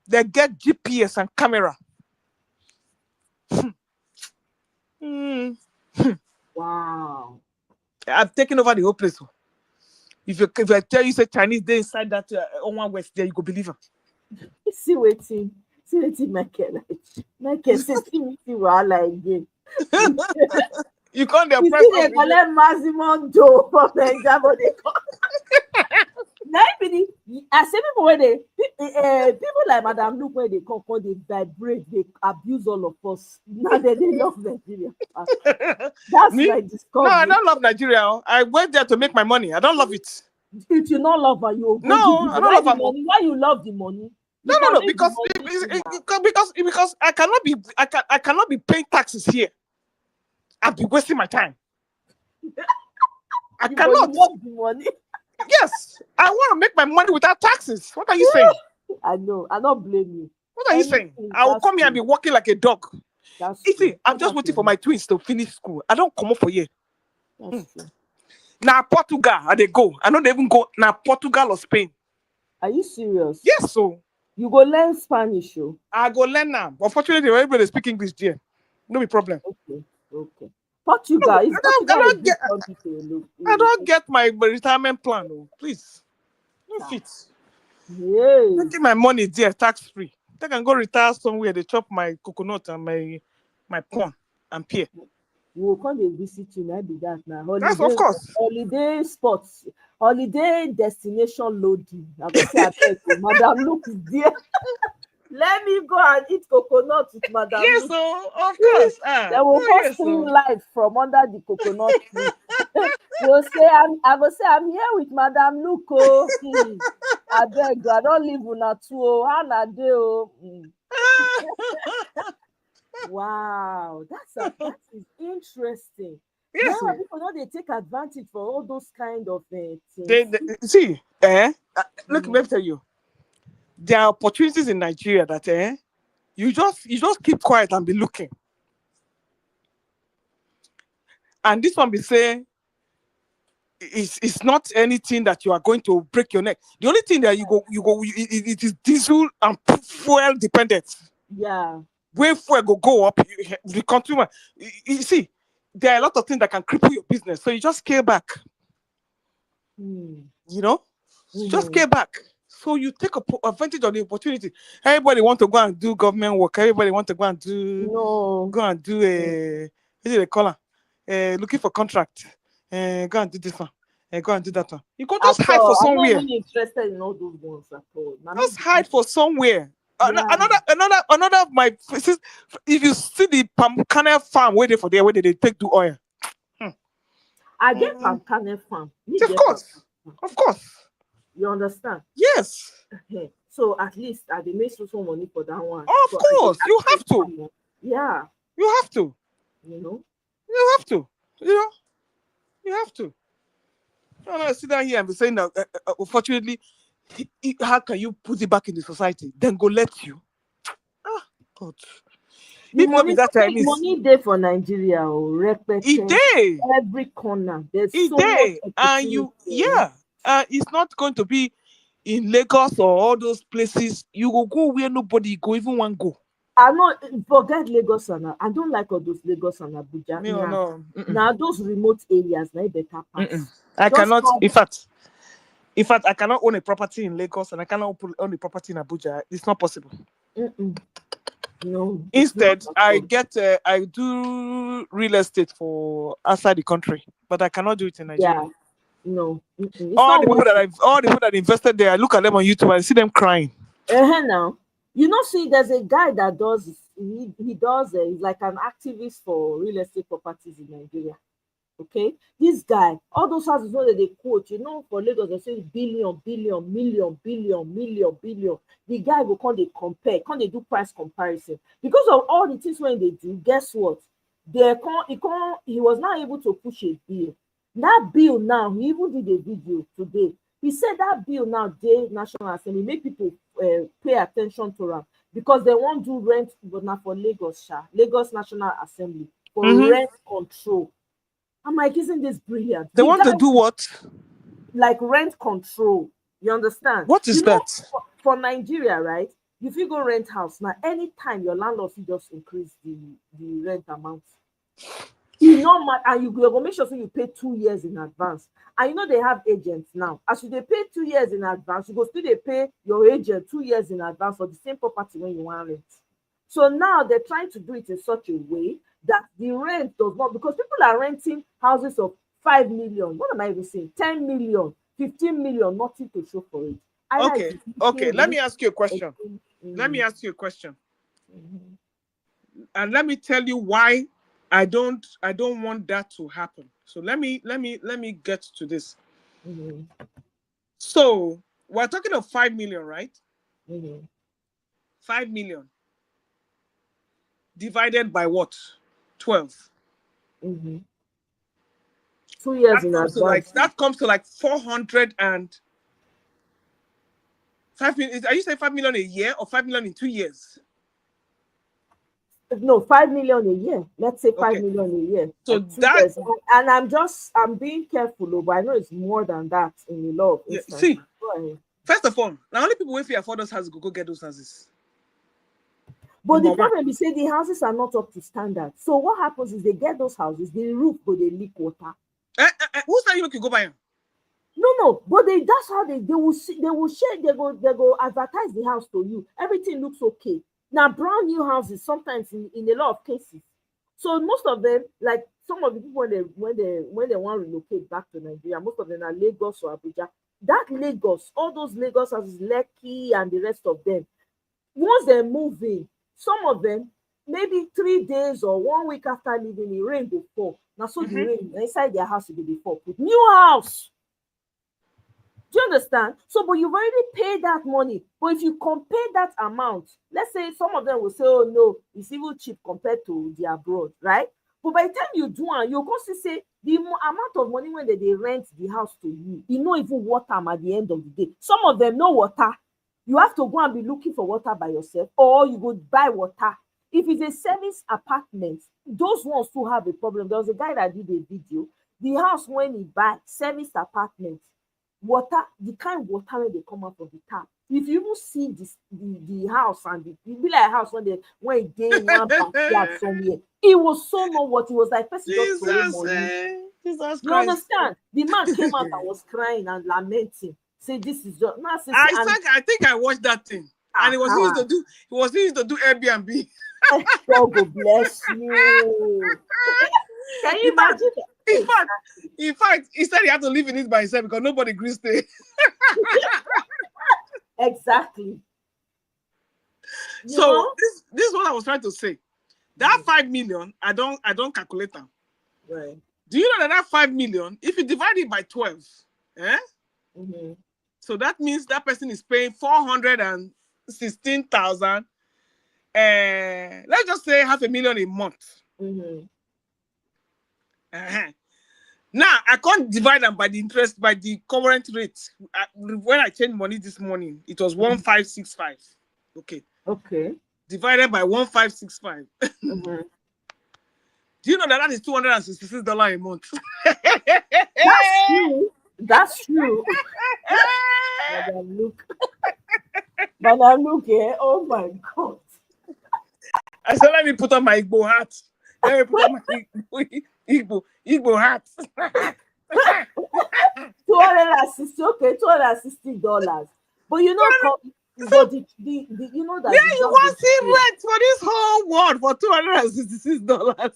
They get GPS and camera. Wow. I've taken over the whole place. If I tell you say Chinese they inside that on West there, you go believe them. See waiting, Michael say see wahala again. You can't you see they collect maximum dough from Naija, but they I say people when they people like Madam Luke when they come they vibrate, they abuse all of us. Now they love Nigeria. That's my discovery. No, I don't love Nigeria. I went there to make my money. I don't love it. If you not love her, you no, I don't love money. Why you love the money? No, because I cannot be paying taxes here. I'll be wasting my time. I cannot. You love the money. Yes, I want to make my money without taxes. What are you saying? I know. I don't blame you. What are you saying? I will come here and be walking like a dog. I'm just waiting for my twins to finish school. I don't come up for you. Now Portugal, they go. I know they even go now Portugal or Spain. Are you serious? Yes, so you go learn Spanish, oh? I go learn now. Unfortunately, everybody speak English there. No be problem. Okay. Portugal. I don't get my retirement plan, oh. Please. No fit. Yes. Taking my money there, tax free. I can go retire somewhere. They chop my coconut and my corn and pear. We will come and visit you now. Be that now. Holiday, yes, of course. Holiday spots, holiday destination loading. I will say, Madam Luke is there. Let me go and eat coconut with Madam Luke. Yes, so of course. They will post live from under the coconut tree. I will say, I'm here with Madam Luke. Oh, I beg, I don't live with her too. Hana deo. Wow, that is interesting. Yes, now people know they take advantage for all those kind of things. See, look, let me tell you, there are opportunities in Nigeria that you just keep quiet and be looking. And this one be saying it's not anything that you are going to break your neck. The only thing that it is diesel and fuel dependent. Yeah. When fuel go up, the consumer, you see, there are a lot of things that can cripple your business. So you just scale back. You know? Just scale back. So you take advantage of the opportunity. Everybody want to go and do government work. Everybody want to go and do what is it call looking for contract. Go and do this one. Go and do that one. You can just hide for somewhere. I'm not really interested in all those ones at all. Just hide for somewhere. Yeah. Another of my, if you see the palm kernel farm where they take to oil. I get palm kernel farm. Of course. You understand? Yes. So at least they make some money for that one. Of course, you have to. Yeah. You have to. You know. You have to. You have to. I sit down here and be saying that unfortunately, how can you put it back in the society? Then go let you. God. The money there for Nigeria or every corner. There's so much and it's not going to be in Lagos or all those places. You will go where nobody go even want go. I know, forget Lagos and I don't like all those Lagos and Abuja. No. Now those remote areas, now better pass. I Just cannot. have- In fact, I cannot own a property in Lagos and I cannot own a property in Abuja. It's not possible. No. Instead, I do real estate for outside the country, but I cannot do it in Nigeria. Yeah. No. It's All not the worth people that invested there, I look at them on YouTube and see them crying. Now, you know, see, there's a guy that does. He does. He's like an activist for real estate properties in Nigeria. Okay, this guy, all those houses where they quote, you know, for Lagos they say billion, billion, million, billion, million, billion. The guy will come they compare, come they do price comparison because of all the things when they do. Guess what? He was not able to push a bill. That bill now, he even did a video today. He said that bill now, the National Assembly, make people pay attention to them because they won't do rent, but not for Lagos, Lagos National Assembly for rent control. I'm like, isn't this brilliant? They want to do what? Like rent control. You understand? What is that? For Nigeria, right? If you go rent house now, anytime your landlord will just increase the rent amount. You know, and you go make sure so you pay 2 years in advance. And you know they have agents now. As you they pay 2 years in advance, you go still they pay your agent 2 years in advance for the same property when you want rent. So now they're trying to do it in such a way that the rent does not, because people are renting houses of 5 million. What am I even saying? 10 million, 15 million, nothing to show for it. Okay. Let me ask you a question. And let me tell you why I don't want that to happen. So let me get to this. So we're talking of 5 million, right? 5 million divided by what? 12. 2 years in advance. That comes to like 400 and 5 million. Are you saying 5 million a year or 5 million in 2 years? No, 5 million a year. Let's say 5 million a year. So that, and I'm being careful, but I know it's more than that in the law. Yeah, see, first of all, now only people if you afford those houses go get those houses. But the problem is, say the houses are not up to standard. So what happens is they get those houses, the roof go they leak water. Who's that you can go buy them? No, but that's how they will share, they go advertise the house to you. Everything looks okay. Now, brand new houses sometimes in a lot of cases. So most of them, like some of the people when they want to relocate back to Nigeria, most of them are Lagos or Abuja. That Lagos, all those Lagos houses, Lekki and the rest of them, once they move in, some of them, maybe 3 days or 1 week after leaving, the rain will fall. Now, so the rain inside their house will be fall. Put new house. Do you understand? So, but you've already paid that money. But if you compare that amount, let's say some of them will say, oh no, it's even cheap compared to the abroad, right? But by the time you do it, you'll also say the amount of money when they rent the house to you, you know even water at the end of the day. Some of them no water. You have to go and be looking for water by yourself, or you go buy water. If it's a service apartment, those ones too have a problem. There was a guy that did a video. The house when he buy service apartment, water, the kind of water when they come out of the tap. If you even see the house and it be like a house when they in one backyard somewhere, it was so no what it was like. Person just throwing money. Jesus you Christ. Understand? The man came out and was crying and lamenting. Say this is just now. I think I watched that thing, and it was used to do Airbnb. God go bless you. Can you imagine? In fact, he said he had to live in it by himself because nobody agrees to it. Exactly. So this is what I was trying to say. That 5 million, I don't calculate them. Right. Do you know that 5 million, if you divide it by 12, so that means that person is paying 416,000. Let's just say 500,000 a month. Now I can't divide them by the interest, by the current rate. When I changed money this morning, it was 1565. Okay. Divided by 1565. Do you know that is $266 a month? That's true. That's true. Madam, look. Oh my God. I said, let me put on my Igbo hat. Let me put on my Igbo hat. $260, okay, $260. But you know, but the you know that yeah, you want to see rent for this whole world for $266.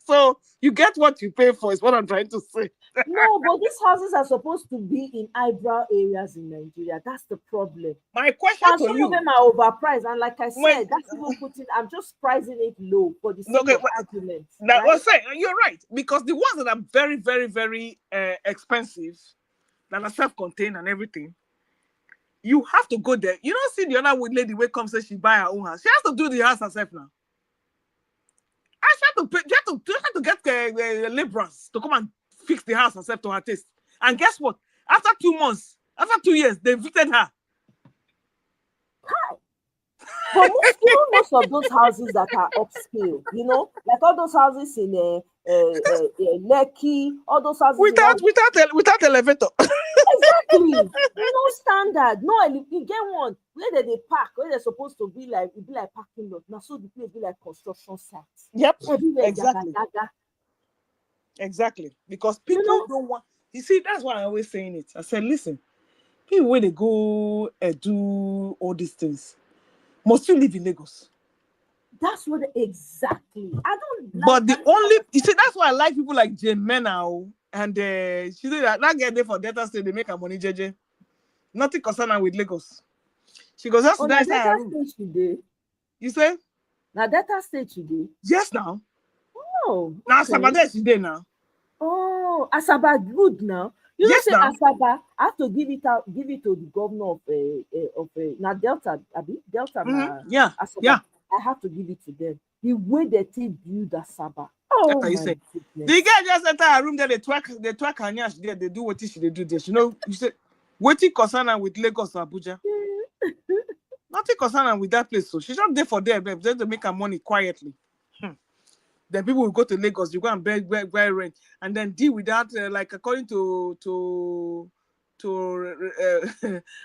So you get what you pay for, is what I'm trying to say. No, but these houses are supposed to be in eyebrow areas in Nigeria. That's the problem. My question and to some you, of them are overpriced, and like I said, that's even putting. I'm just pricing it low for the sake of argument. That right? was saying you're right, because the ones that are very, very, very expensive, that are self-contained and everything, you have to go there. You don't see the other lady where comes say she buy her own house. She has to do the house herself now. I have to pay. You have to get laborers to come and fix the house herself to her taste. And guess what? After 2 months, after 2 years, they evicted her. But most of those houses that are upscale, you know, like all those houses in Lekki, all those houses without elevator. Exactly. No standard. No, you get one where they park, where they're supposed to be like parking lot. Now so the place be like construction sites. Yep. Everywhere Exactly. Exactly. Because people don't want. You see, that's why I always saying it. I said, listen, people when they go and do all these things, must you live in Lagos? That's what exactly. I don't. But the only you see, that's why I like people like Jane Menau and she said that get there for Delta State, they make her money, JJ. Nothing concerned with Lagos. She goes, that's nice. Delta State today. You say? Now Delta State today. Yes, now. Oh. Now Asaba today now. Oh, Asaba good now. You yes, know, say now. Asaba, I have to give it to the governor of now Delta, Delta. Yeah, Asaba. yeah. I have to give it to them. The way they build Asaba. Oh my goodness. The girl just enter her room there, they twerk her nyash there, they do what they do there. You know, you say, waiting concern with Lagos or Abuja. Nothing concern with that place. So she's not there for them, just to make her money quietly. Then people will go to Lagos, you go and buy rent, and then deal with that, like according to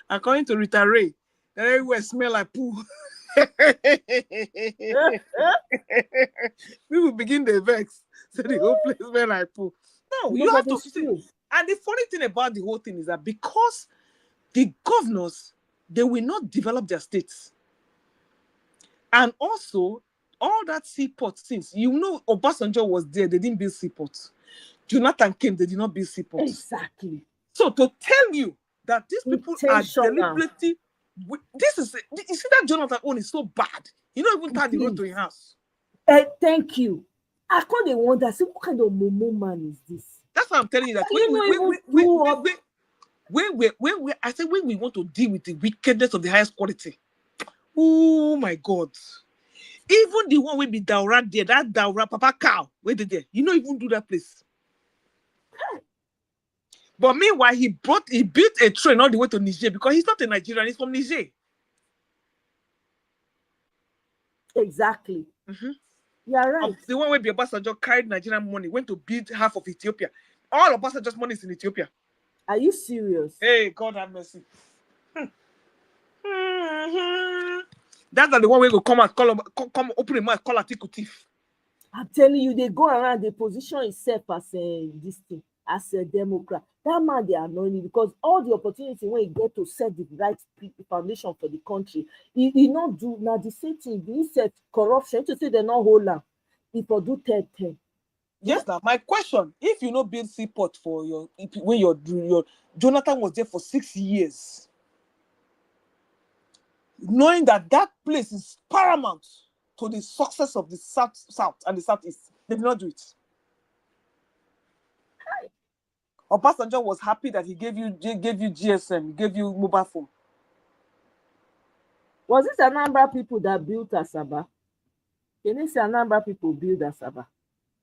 according to Rita Ray, that everywhere smell like poo. People begin to vex, so the whole place smell like poo. No, you have to see. And the funny thing about the whole thing is that because the governors, they will not develop their states, and also all that seaport things. You know, Obasanjo was there, they didn't build seaports. Jonathan came, they did not build seaports. Exactly. So to tell you that these people are deliberately, you see that Jonathan own is so bad. You don't even tie the road to your house. Thank you. I can't wonder, say, what kind of momo man is this? That's why I'm telling you that I said when we want to deal with the wickedness of the highest quality. Oh my God. Even the one will be Daura there, that Daura Papa Cow, where they there. You don't even do that place. But meanwhile, he built a train all the way to Niger because he's not a Nigerian, he's from Niger. Exactly. You're right. The one where the Obasanjo carried Nigerian money, went to build half of Ethiopia. All of Obasanjo's money is in Ethiopia. Are you serious? Hey, God have mercy. That's not the one where go come open the mouth, call Atiku thief. I'm telling you, they go around, they position himself as this thing, as a Democrat. That man, they annoy me because all the opportunity when he get to set the right foundation for the country, he not do now the same thing. He said corruption to say they're not hold on. People do 10. Yes, now my question: if you not build seaport for when your Jonathan was there for 6 years, knowing that place is paramount to the success of the south and the southeast, they did not do it. Obasanjo was happy that he gave you GSM, he gave you mobile phone. Was it a number of people that built Asaba? Can you say a number of people build Asaba?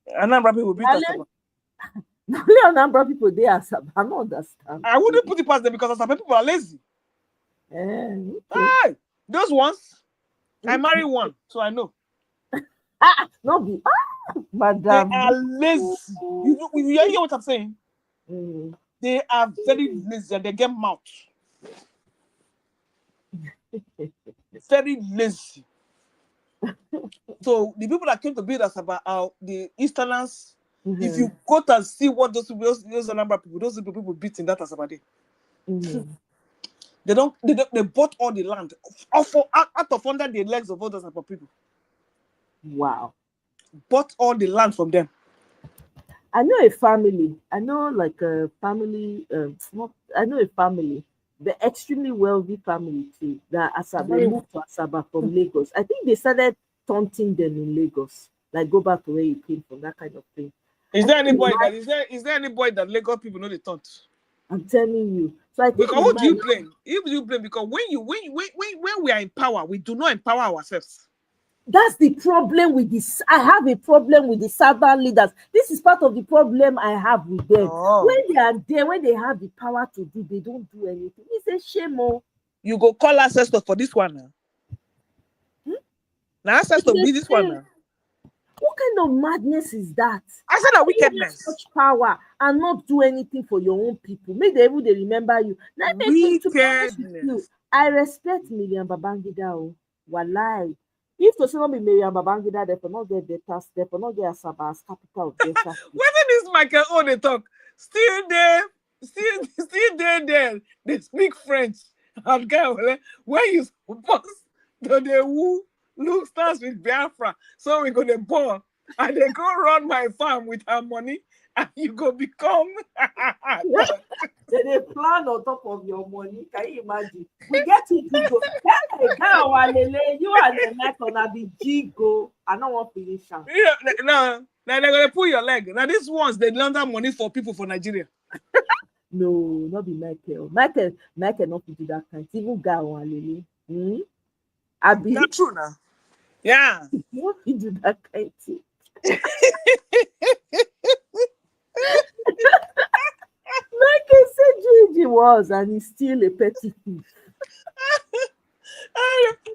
A number of people built Asaba. Only a number of people they Asaba. I don't understand. I wouldn't put it past them because Asaba people are lazy. Okay. Hey, those ones, I marry one, so I know. Madam. They are lazy. You hear what I'm saying? They are very lazy and they get mouth. Very lazy. So the people that came to build Asaba are the Easterners. If you go and see what those number of people, those people beat in that Asaba day. They bought all the land out of under the legs of all those type of people. Wow. Bought all the land from them. I know a family. I know like a family. I know a family, the extremely wealthy family too. That Asaba moved to Asaba from Lagos. I think they started taunting them in Lagos, like go back to where you came from, that kind of thing. Is there any boy that Lagos people know they taunt? I'm telling you. So I think because who do you blame? If you blame because when we are in power, we do not empower ourselves. That's the problem with this. I have a problem with the southern leaders. This is part of the problem I have with them. When they are there, when they have the power to do, they don't do anything. It's a shame. You go call ancestors for this one now. Now ancestors be this one now. What kind of madness is that? I said that wickedness. Such power and not do anything for your own people. Make they remember you. Now, to be honest with you, I respect Miriam Babangida. Wallahi. If to say not be Miriam Babangida, they for not get data, they for not get Asaba as capital of Delta. When this Michael O they talk, still there. They speak French. And guy, when you supposed to the who look starts with Biafra, so we go to born and they go run my farm with our money, and you go become. They plan on top of your money. Can you imagine? We get it to go. You are the next on a big Jigo. I don't want to finish. No, they're gonna pull your leg. Now these ones they launder money for people for Nigeria. No, not be Michael. Michael not to do that kind. Even Gawalele. That's true now. Yeah. What you do that kind of Michael said Gigi was, and he's still a petty thief.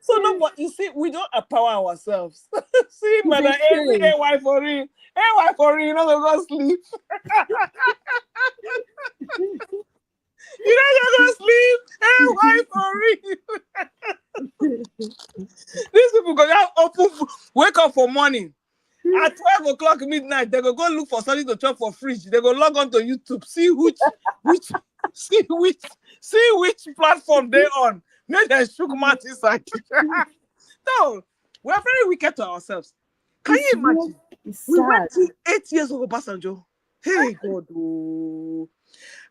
So no, but you see, we don't empower ourselves. See, man, every AY for real, you know, go sleep. You know, you're gonna sleep. AY for real. These people go down open, wake up for morning. At 12 o'clock midnight, they go look for something to chop for fridge. They go log on to YouTube, see which platform they on. Make them shook mouth inside. No, we are very wicked to ourselves. Can you imagine? We went through 8 years of Obasanjo. Hey God, oh.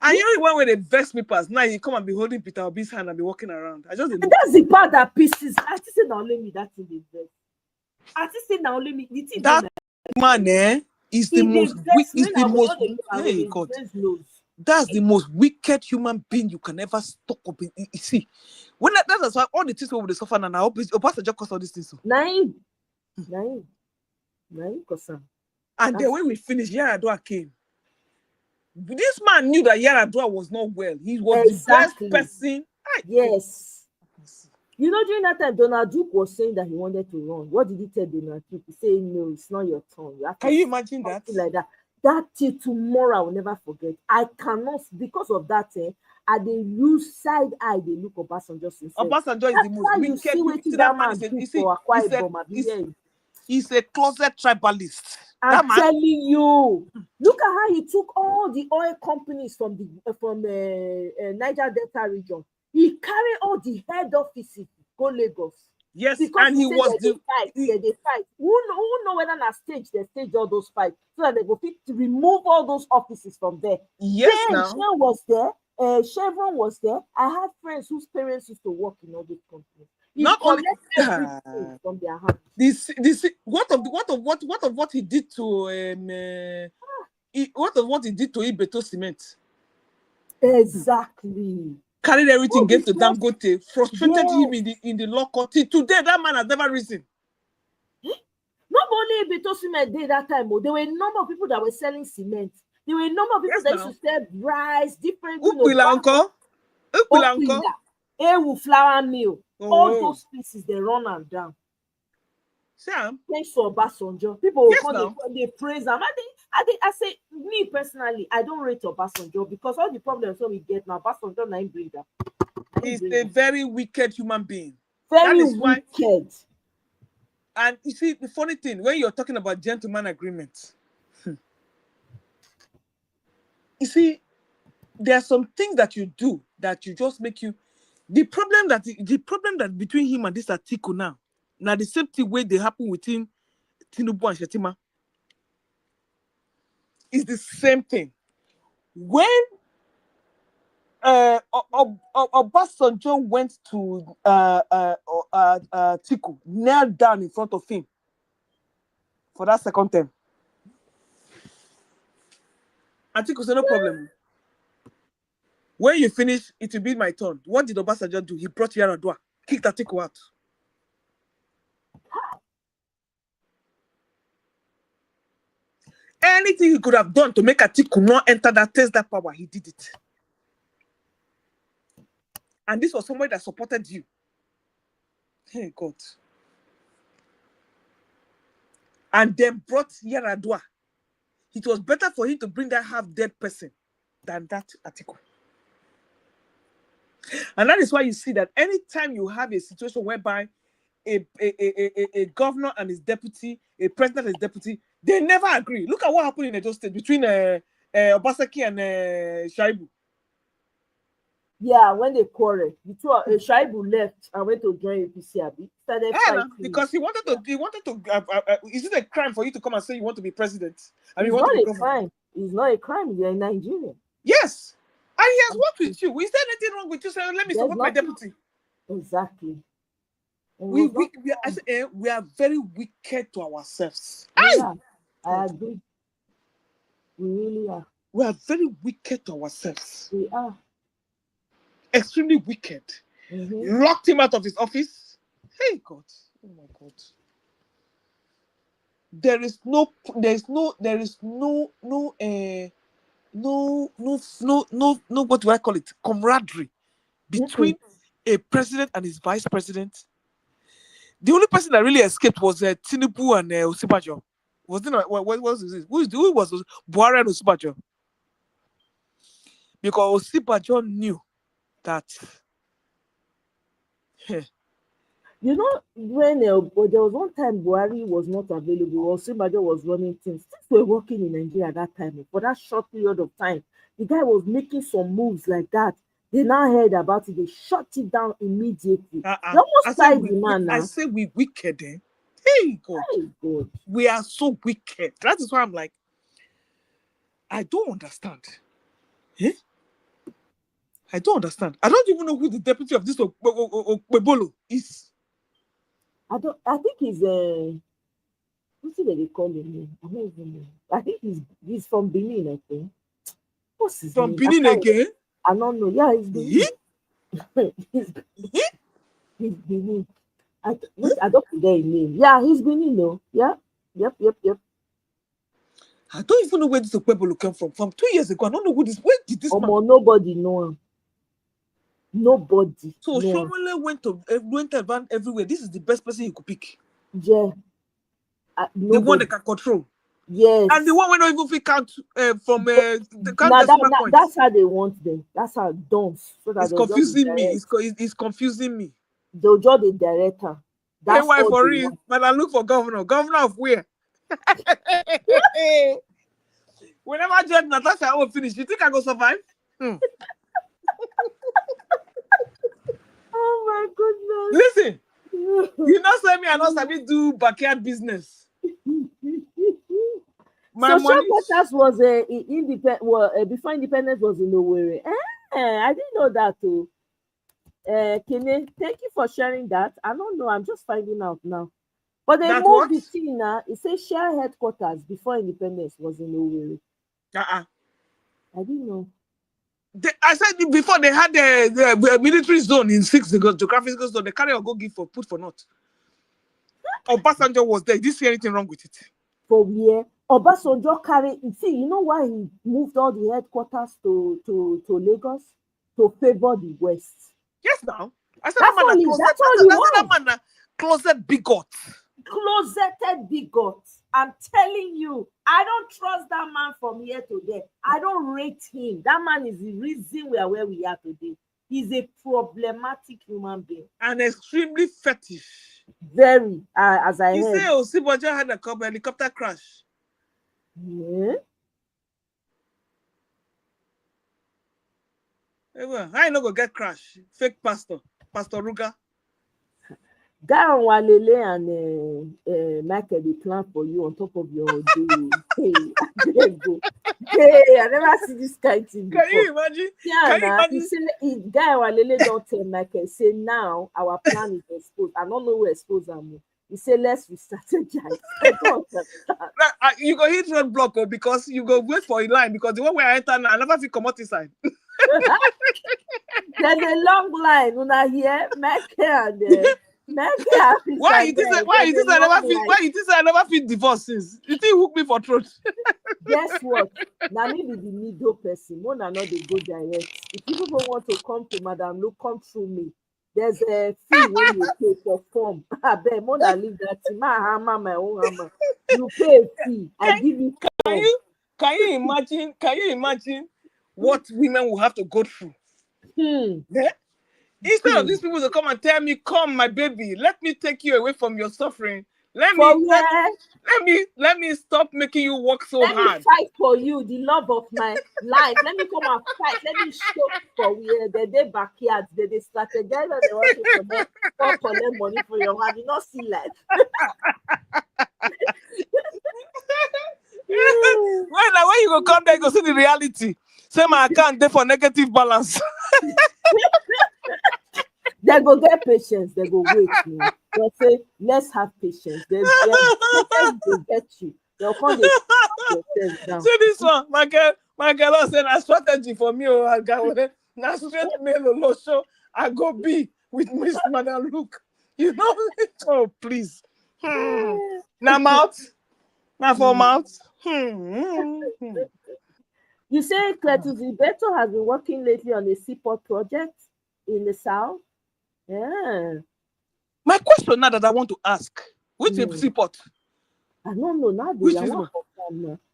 And you know when they vex me past now, you come and be holding Peter Obi's hand and be walking around. That's the part that pisses. I just say now only me that in the vex. I just say now only me. That man is the most hey God. That's the most wicked human being you can ever stock up in. You see, when that's why all the things we suffer and I hope Obasanjo cause all these things. Nine, cause. And then when we finished, Yaradua came. This man knew that Yaradua was not well. He was the best person. Yes. You know, during that time, Donald Duke was saying that he wanted to run. What did he tell Donald Duke? He said, no, it's not your turn. Can you imagine that? Like that. That till tomorrow, I will never forget. I cannot, because of that, I they use side eye, they look Obasanjo since. Obasanjo is the most wicked. That man he's a closet tribalist. I'm telling you. Look at how he took all the oil companies from the Niger Delta region. He carried all the head offices go Lagos. Yes, because and he was they fight. Who know whether na stage they stage all those fights so that they go fit to remove all those offices from there. Yes, then now. Shell was there. Chevron was there. I had friends whose parents used to work in all these companies. Not only from their hands. This what of what he did to what he did to Ibeto Cement. Exactly. Carried everything, gave to Dangote, frustrated him in the law court. Today, that man has never risen. Not only Ibeto Cement did that time, there were a number of people that were selling cement. There were a number of people that used to sell rice, different Ewu flour mill. All those places they run and down. Sam. Thanks for Obasanjo. People they praise them. I say, me personally, I don't rate Obasanjo because all the problems that we get now, Obasanjo na bring them. He's a very wicked human being. Very wicked. And you see, the funny thing, when you're talking about gentleman agreements, you see, there are some things that you do that you just make you. The problem that between him and this Atiku now the same thing way they happen within Tinubu and Shetima is the same thing. When Obasanjo went to Atiku, knelt down in front of him for that second term, Atiku said, no problem. When you finish, it will be my turn. What did Obasanjo do? He brought Yaradua, kicked Atiku out. Anything he could have done to make Atiku not enter that test that power, he did it. And this was somebody that supported you. Hey God. And then brought Yaradua. It was better for him to bring that half-dead person than that Atiku. And that is why you see that anytime you have a situation whereby a governor and his deputy, a president and his deputy, they never agree. Look at what happened in Edo State between Obaseki and Shaibu. Yeah, when they quarreled, Shaibu left and went to join APC. Started fighting because he wanted to. Is it a crime for you to come and say you want to be president? It's not a crime. It's not a crime. You're in Nigeria. Yes, and he has worked with you. Is there anything wrong with you saying, "Let me support my deputy"? Exactly. We are very wicked to ourselves. Yeah, I agree. We really are. We are very wicked to ourselves. We are. Extremely wicked. Locked him out of his office. Hey God. Oh my God. There is no what do I call it? Camaraderie between a president and his vice president. The only person that really escaped was Tinubu and Osibajo. Wasn't it? What was it? Who was Buhari and Osibajo? Because Osibajo knew that. You know, when there was one time Buhari was not available, Osibajo was running things. Things were working in Nigeria at that time. For that short period of time, the guy was making some moves like that. They now heard about it. They shut it down immediately. They almost tied the man now. I say we wicked, eh? Hey God. Hey God. We are so wicked. That is why I'm like, I don't understand. Eh? I don't understand. I don't even know who the deputy of this Okwebolo is. I think he's what's it that they call him? I don't even know. I think he's from Benin, I think. What's his name? From Benin again? I don't know. Yeah, he's Benin. He's Benin. I don't forget his name. Yeah, he's Benin, though. Yeah. Yep. I don't even know where this Okwebolo came from. From 2 years ago, I don't know where did this man? Nobody know him. Nobody. So Shomole went around everywhere. This is the best person you could pick. Yeah. The one that can control. Yes. And the one we don't even fit count from the count. That's how they want them. That's how it dons. So that it's confusing me. It's confusing me. They'll draw the director. That's why for real. But I look for governor. Governor of where? Whenever Judge Natasha will finish, you think I go survive? Oh my goodness. Listen, you not say me, I not sabi do backyard business. My money was before independence was in Owerri. I didn't know that too. Kene, thank you for sharing that. I don't know, I'm just finding out now. But they moved the thing now. It says share headquarters before independence was in Owerri. I didn't know. I said before they had the military zone in 6 geographical zone. They carry or go give for put for naught. Obasanjo was there. Did you see anything wrong with it? For where Obasanjo carry? See, you know why he moved all the headquarters to Lagos to favor the West. Yes, now I said that man closet bigot. Closeted bigot. I'm telling you, I don't trust that man from here to there. I don't rate him. That man is the reason we are where we are today. He's a problematic human being. And extremely fetish. Very, as I He heard. said, "Oh, Siboja had a helicopter crash." Yeah. I no go get crash. Fake Pastor Ruga. Guy on Walele and Michael, they plan for you on top of your day. Hey, there you go. Hey, I never see this kind of thing before. Can you imagine? Yeah, Can you nah, imagine? he say, Guy on Walele don't tell Michael, say now our plan is exposed. I don't know who exposed them. He say, let's re-strategize. I don't understand. You go hit roadblock because you go wait for a line because the one where I enter now, I never feel come out inside. There's a long line. Una here, Michael and Why you think I never feel divorce since? You think hook me for throat? Guess what? Now me be the middle person. Mona not they go direct. If people don't want to come to Madam Look, come through me. There's a fee when you pay for form. I bet Mona leave that to my hammer, my own hammer. You pay a fee. I give you form. Can you imagine what women will have to go through? Yeah? Instead of these people to come and tell me, come, my baby, let me take you away from your suffering. Let me stop making you work so hard. Let me fight for you, the love of my life. Let me come and fight. Let me show for where they backyards. They strategize and they want to collect money for your hand. You not see life. when you go come there, you go see the reality. Say my account there for negative balance. They go get patience. They go wait. They'll say, let's have patience. They get you. They'll come down. See this one, my girl said a strategy for me. I got now straight mail show. I go be with Miss Madam Luke. You know, oh please. Now mouth, now for mouth. You say Cletus Beto has been working lately on a seaport project in the south. Yeah. My question now that I want to ask, which seaport? I don't know now. Which seaport?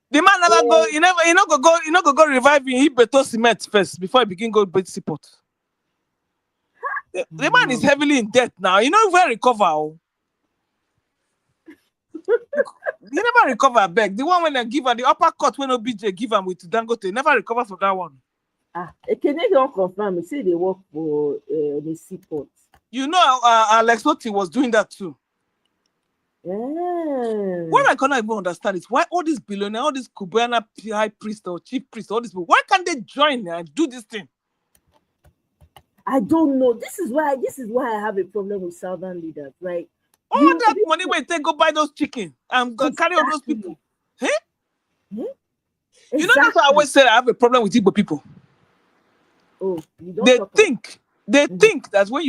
The man never go. You not go revive him. He better cement first before he begin go build seaport. The man is heavily in debt now. You know where recover. He never recover back. The one when they give her the upper cut when OBJ give him with Dangote, never recover for that one. Can they don't confirm? You say they work for the seaport. You know, Alex Otti was doing that too. Yeah. What I cannot even understand is why all these billionaires, all these Kubana high priest or chief priest, all these people, why can't they join and do this thing? I don't know. This is why I have a problem with southern leaders, right? All that money when they go buy those chicken and go carry all those people. Hey? Exactly. You know that's why I always said I have a problem with Igbo people. Oh, you don't they think that when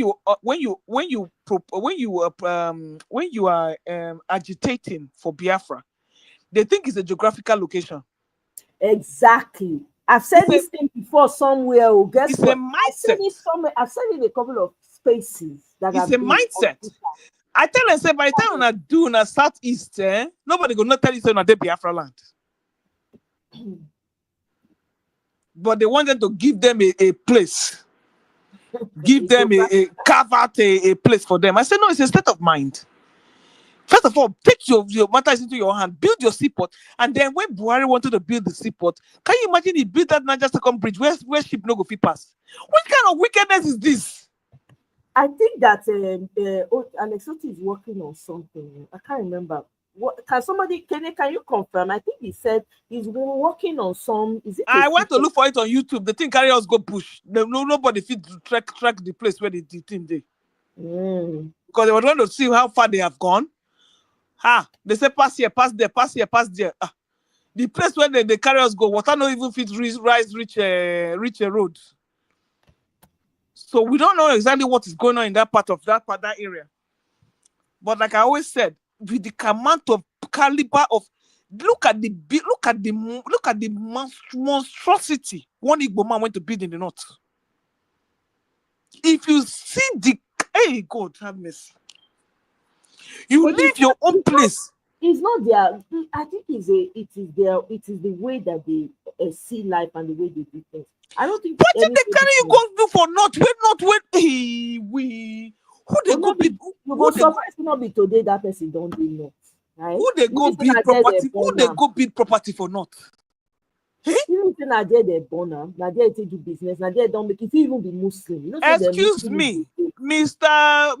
you are agitating for Biafra, they think it's a geographical location. Exactly. I've said this thing before somewhere. Oh, guess it's what? A mindset. I've said it in a couple of spaces. It's a mindset. I tell them, say by the time I do in a southeast, nobody gonna tell you say na dey Biafra land. But they want them to give them a place. Give them carve out a place for them. I said, no, it's a state of mind. First of all, take your matters into your hand, build your seaport, and then when Buhari wanted to build the seaport, can you imagine he built that Naija second bridge where ship no go fit pass? What kind of wickedness is this? I think that Alex Otti is working on something. I can't remember. Can you confirm? I think he said he's been working on some. I went to look for it on YouTube. The thing carry us go push. Nobody fit track the place where the thing dey. Because they were trying to see how far they have gone. They say pass here, pass there, pass here, pass there. The place where they carry us go, water not even fit reach a road. So we don't know exactly what is going on in that area. But like I always said, with the amount of caliber of look at the monstrosity one Igbo man went to build in the north. If you see hey God have mercy. You leave your own place. It's not their. I think it is the way that they see life and the way they do things. I don't think. What did they carry you going to do for not? Who they go beat? You go surprise not be today that person don't do not. Right? Who they go build property? Who they go build property for not? You think na there they born am, na there they do business, na there don't make it even be Muslim. You know, excuse me, Mr.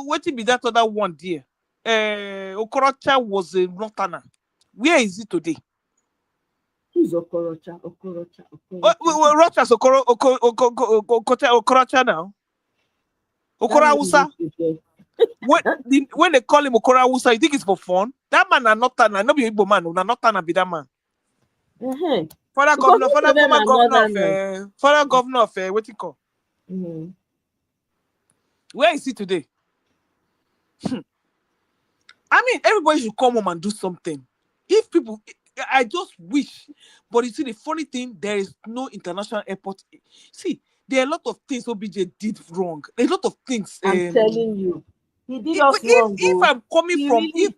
What be that other one there? Okorocha was a northerner. Where is it today? Who's Okorocha? Rocha's Okorocha now. Okora Hausa. When they call him Okora Hausa, you think it's for fun? That man are not northerner, not be Igbo man, na northerner be that man. Former governor of what you call? Where is he today? I mean, everybody should come home and do something. If people, I just wish, but you see, the funny thing, there is no international airport. See, there are a lot of things OBJ did wrong. A lot of things. I'm telling you, he did us wrong. If I'm coming from, if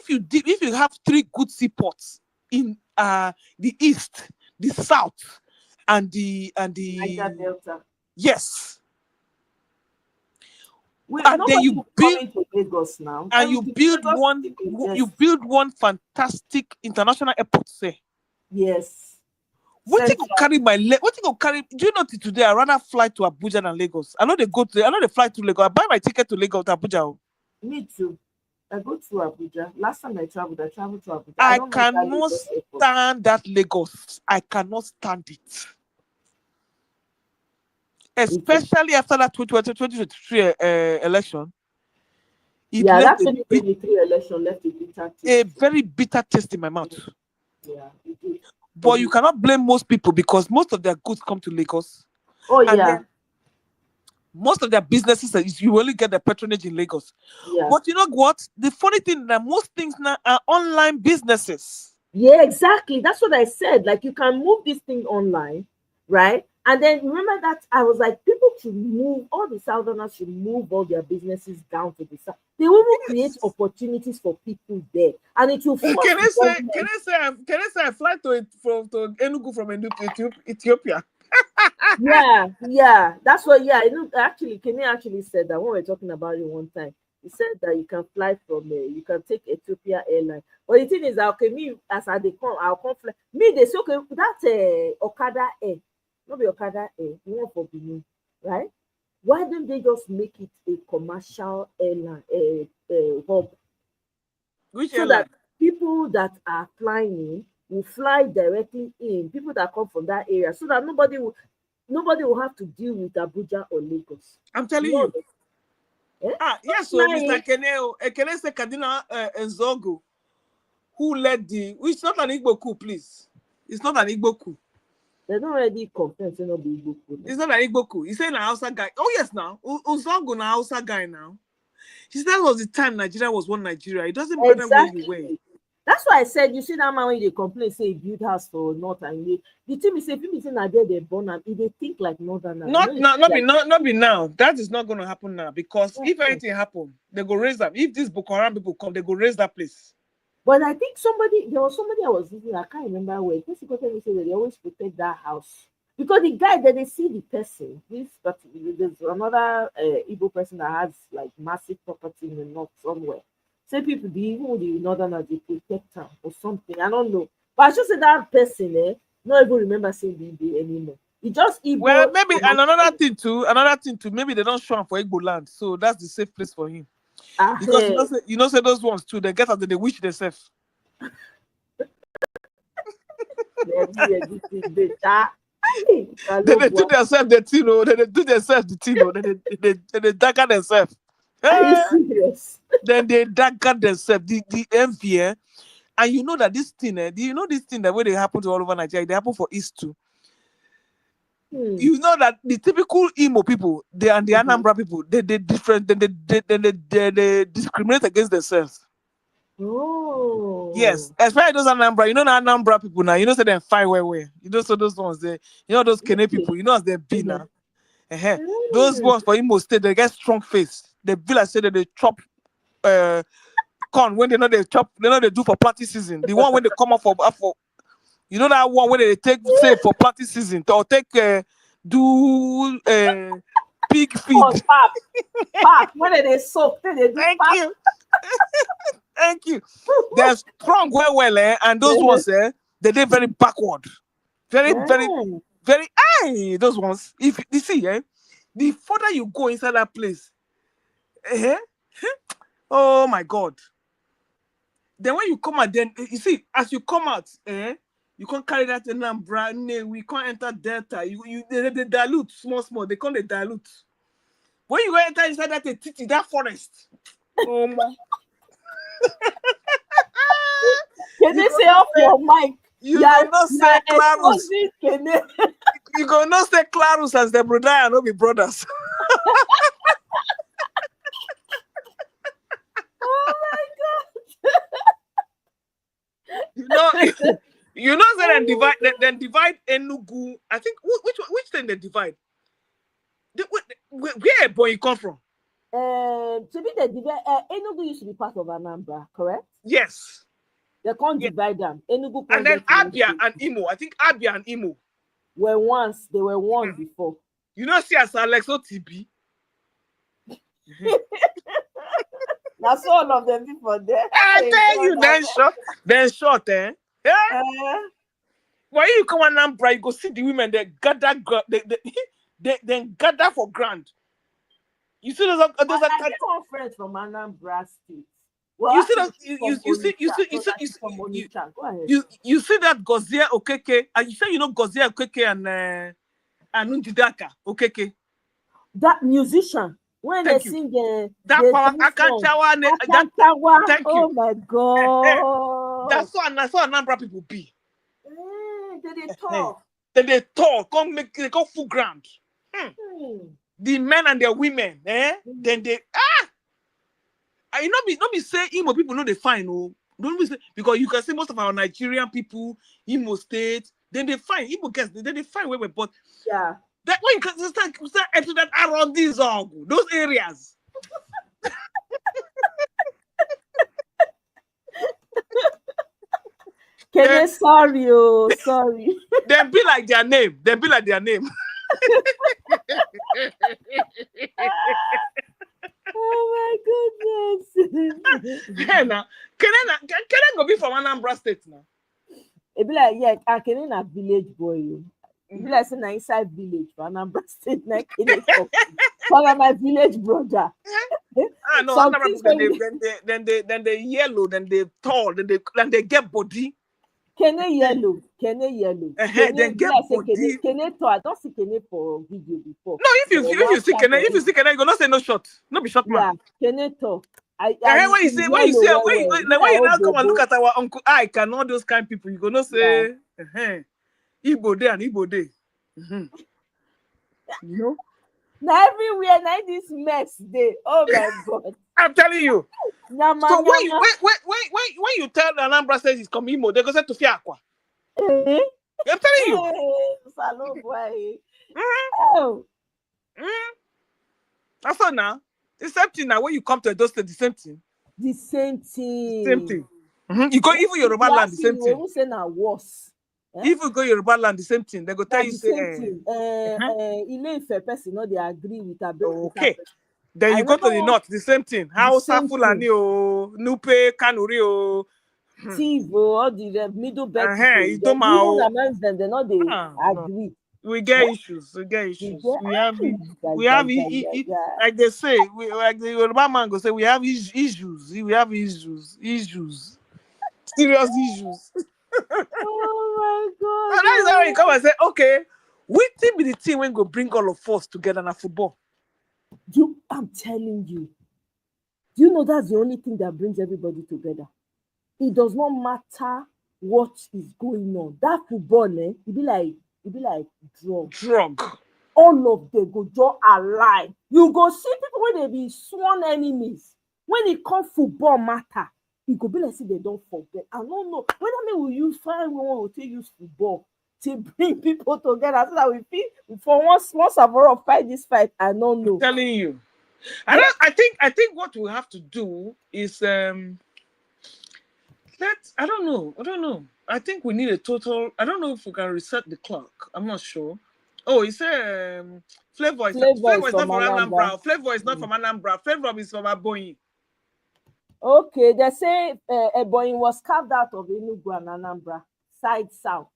you have 3 good seaports in the east, the south, and the Naija Delta. Yes. And then you build to Lagos now, and you build one fantastic international airport. Say yes. What you go carry my leg? What you go carry? Do you know today? I rather fly to Abuja than Lagos. I know they fly to Lagos. I buy my ticket to Lagos to Abuja. Me too. I go to Abuja. Last time I traveled to Abuja. I cannot stand that Lagos. I cannot stand it. Especially after that 2023 election. That 2023 election left a bitter taste. A very bitter taste in my mouth. Yeah, it did. But you cannot blame most people because most of their goods come to Lagos. Oh, yeah. Most of their businesses, you only get the patronage in Lagos. Yeah. But you know what? The funny thing is that most things now are online businesses. Yeah, exactly. That's what I said. Like, you can move this thing online, right? And then remember that I was like, people should move, all the Southerners should move all their businesses down to the south. They will create opportunities for people there. And it will Can I say I fly to Enugu from Ethiopia? yeah. That's what, actually, Kenny actually said that when we were talking about it one time. He said that you can fly from you can take Ethiopia Airline. But the thing is, okay, me, as I come, I'll come fly. Me, they say, okay, that's Okada Air. Not be Okada Air, one for Benin, right? Why don't they just make it a commercial airline hub? So that people that are flying in will fly directly in, people that come from that area, so that nobody will have to deal with Abuja or Lagos. I'm telling you. Yes, so Mr. Kenese Kadina Nzogo, who led it's not an Igbo coup, please. It's not an Igbo coup. They don't already confess it's not the Igbo coup. It's not an Igbo coup. He's saying a Hausa guy. Oh, yes, now. Nzogo na Hausa guy now. He said that was the time Nigeria was one Nigeria. It doesn't matter where you were. That's why I said, you see that man when they complain, say he build house for North and the team is say people say Nigeria they born and they think like Northern. Not be now. That is not going to happen now because if anything happen, they go raise them. If these Boko Haram people come, they go raise that place. But I think there was somebody I was listening, I can't remember where. Person go tell me say that they always protect that house because the guy that they see the person. There's another Igbo person that has like massive property in the north somewhere. Say people, even the Northerners, they protect her or something. I don't know. But I should say that person, not even remember saying Igbo anymore. It just Igbo. Well, maybe another thing too. Maybe they don't show him for Igbo land, so that's the safe place for him. Because you know, say those ones too, they get out, they wish themselves. They do themselves the thing, they do themselves the thing, they dagger themselves. Are you serious? Then they dagger themselves, the envy, and you know that this thing, this thing that way they happen to all over Nigeria, they happen for East too. You know that the typical Imo people, and the Anambra people, they different, they discriminate against themselves. Oh. Yes, especially those Anambra. You know the Anambra people now. You know, say them fight where. You know, so those ones they. You know those Kene people. You know as they be now. Those ones for Imo State, they get strong face. They be like say that they chop corn when they know they chop. They know they do for planting season. The one when they come up for. You know that one where they take say for planting season or take pig feed. Oh, pap. When they soak, then they do Thank pap. you. Thank you. They're strong well, and those ones, they're very backward. Very. Hey, those ones. If you see, the further you go inside that place, oh my God. Then when you come out, then you see, as you come out, you can't carry that Anambra. We can't enter Delta. They dilute small. They can't dilute. When you go enter inside that forest, oh my. Can they say off your mic? You go not say Clarus. You go not say Clarus as the brother and not be brothers. Oh my God. You know that then divide Enugu. I think which thing they divide? Where boy you come from? To be the divide, Enugu used to be part of Anambra, correct? Yes. They can't divide them. Enugu and then Abia and Imo. I think Abia and Imo were once. They were one before. You know, see as Alex OTB. That's all of them before there. I tell you, then short, Yeah. Why you come on Anambra, you go see the women. They gather, they gather for grand. You see those I get one friend from Anambra State. Well, you see that you see that Gozia Okeke, and you say you know Gozia Okeke and Njidaka Okeke. That musician when Thank they you. sing the Akantawa. Thank oh you. my God. That's what Anambra people be. They talk. Then they talk, they go full ground. The men and their women, then they I not be say Imo people know they fine, don't be say, because you can see most of our Nigerian people, Imo State, then they find Imo guys, then they find where we but yeah. That when you can start entering that around these those areas. Sorry. They be like their name. Oh my goodness. Hey, now, can I go be from Anambra State now? It be like, yeah, I can in a village boy. It be like saying inside village for Anambra State. For my village brother. No, Anambra then they yellow, then they tall, then they get body. Kene yellow. Then get body. Kene tall. I don't see Kene for video before. No, if you see Kene, you go not say no shot. No be shot man. Yeah, Kene tall. When you now come and look at our Uncle Ike and all those kind of people, you go not say Igbo day and Igbo day. You know? Now everywhere, now this mess day. Oh my God! I'm telling you. So when you tell Anambra State is come Imo, they go say to Fiakwa. I'm telling you. Salon boy. That's all now. The same thing now. When you come to those State, the same thing. The same thing. You go even Yoruba land, the same thing. We say now worse. If you go Yoruba land, the same thing. They go tell you say. If a person no they agree with a okay. Then you go to the north, the same thing. Hausa, Fulani, Nupe, Kanuri, Tivo, all the middle belt. They not they agree. We get issues. We have like they say, like the Yoruba man go say, we have issues. Serious issues. Oh my God. So that is how you come and say, okay, which team be the team when go bring all of us together in football? I'm telling you. Do you know that's the only thing that brings everybody together? It does not matter what is going on. That football, it be like drug. All of them go draw alive. You go see people when they be sworn enemies. When it comes football matter, it go be like say they don't forget. I don't know. When will you find one to use football to bring people together so that we feel for once and for all fight this fight? I don't know. I'm telling you. I think what we have to do is I don't know. I think we need a total. I don't know if we can reset the clock. I'm not sure. Oh, he said Flavor is Flavor not from from Anambra. Anambra. Flavor is not from Anambra. Flavor is from Aboyi. Okay, they say Ebonyi was carved out of Enugu and Anambra, side south.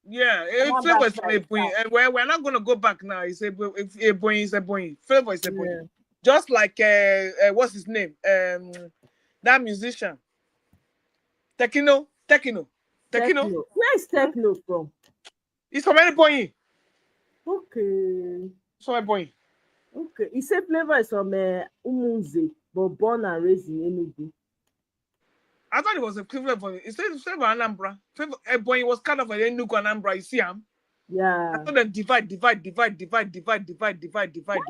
Yeah, Anambra Flavor is from side Ebonyi. south. We're not going to go back now. It's Ebonyi is Ebonyi. Flavor is Ebonyi. Yeah. Just like, what's his name? That musician. Tekino. Techno. Where is Techno from? He's from Ebonyi. Okay. So Ebonyi. Okay. He said Flavor is from Umunze, but born and raised in Enugu. I thought it was a Flavor. It said Flavor Anambra. Ebonyi was kind of an Enugu Anambra. You see him? Yeah. I thought them divide.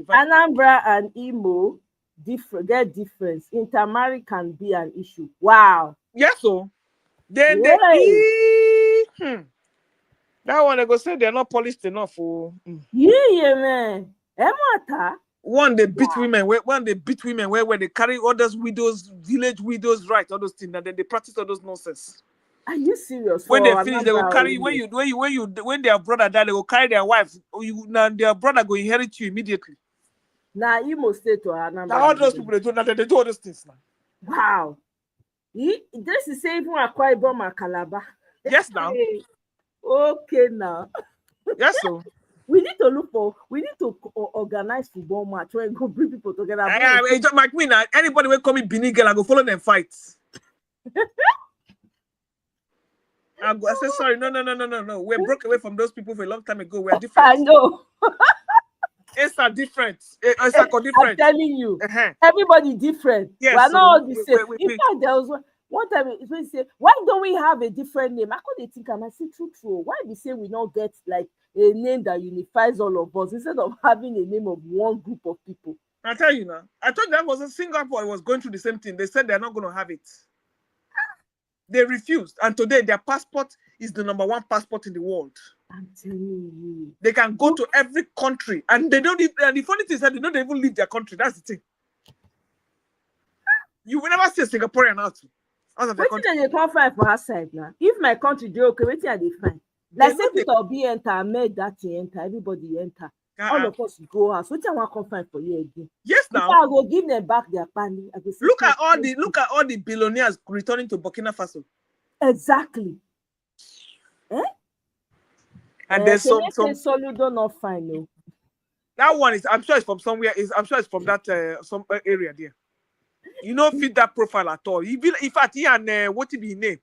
Anambra and Imo get difference. Intermarry can be an issue. Wow. Yes, so then that one they go say they're not polished enough. Oh. Yeah, man. One they beat women. One they beat women where they carry all those widows, village widows, right? All those things, and then they practice all those nonsense. Are you serious? When they finish, they will carry when their brother die, they will carry their wife. Now their brother will inherit you immediately. Now Imo State or Anambra. Now all those people they do all those things now. Wow. This is even Akwa Ibom and Calabar. Yes, now. Okay, now. Yes, so. We need to organize football match where we go bring people together. Like me now, anybody will call me Bini girl, I go follow them fight. I said sorry, no. We broke away from those people for a long time ago. We are different. I know. It's a different. It's a different. I'm telling you, everybody different. Yes, we are not all the same. We, in fact, there was one time we say, why don't we have a different name? I couldn't think, and I said, true. Why we say we not get like a name that unifies all of us instead of having a name of one group of people? I tell you now. I thought that was in Singapore. It was going through the same thing. They said they're not going to have it. They refused, and today their passport is the #1 passport in the world. I'm telling you, they can go to every country, and they don't. And the funny thing is that they don't even leave their country. That's the thing. You will never see a Singaporean out of their country. They can't find for outside now. If my country do okay, waiting they find. Like say Peter Obi enter, made that enter, everybody enter. All of us go out. What I want to find for you again? Yes, now I will give them back their money. Look at all the billionaires returning to Burkina Faso. Exactly. And there's some Soludo not fine. No. That one is, I'm sure it's from somewhere. I'm sure it's from that some area there. You don't fit that profile at all. In fact, he and what to be name?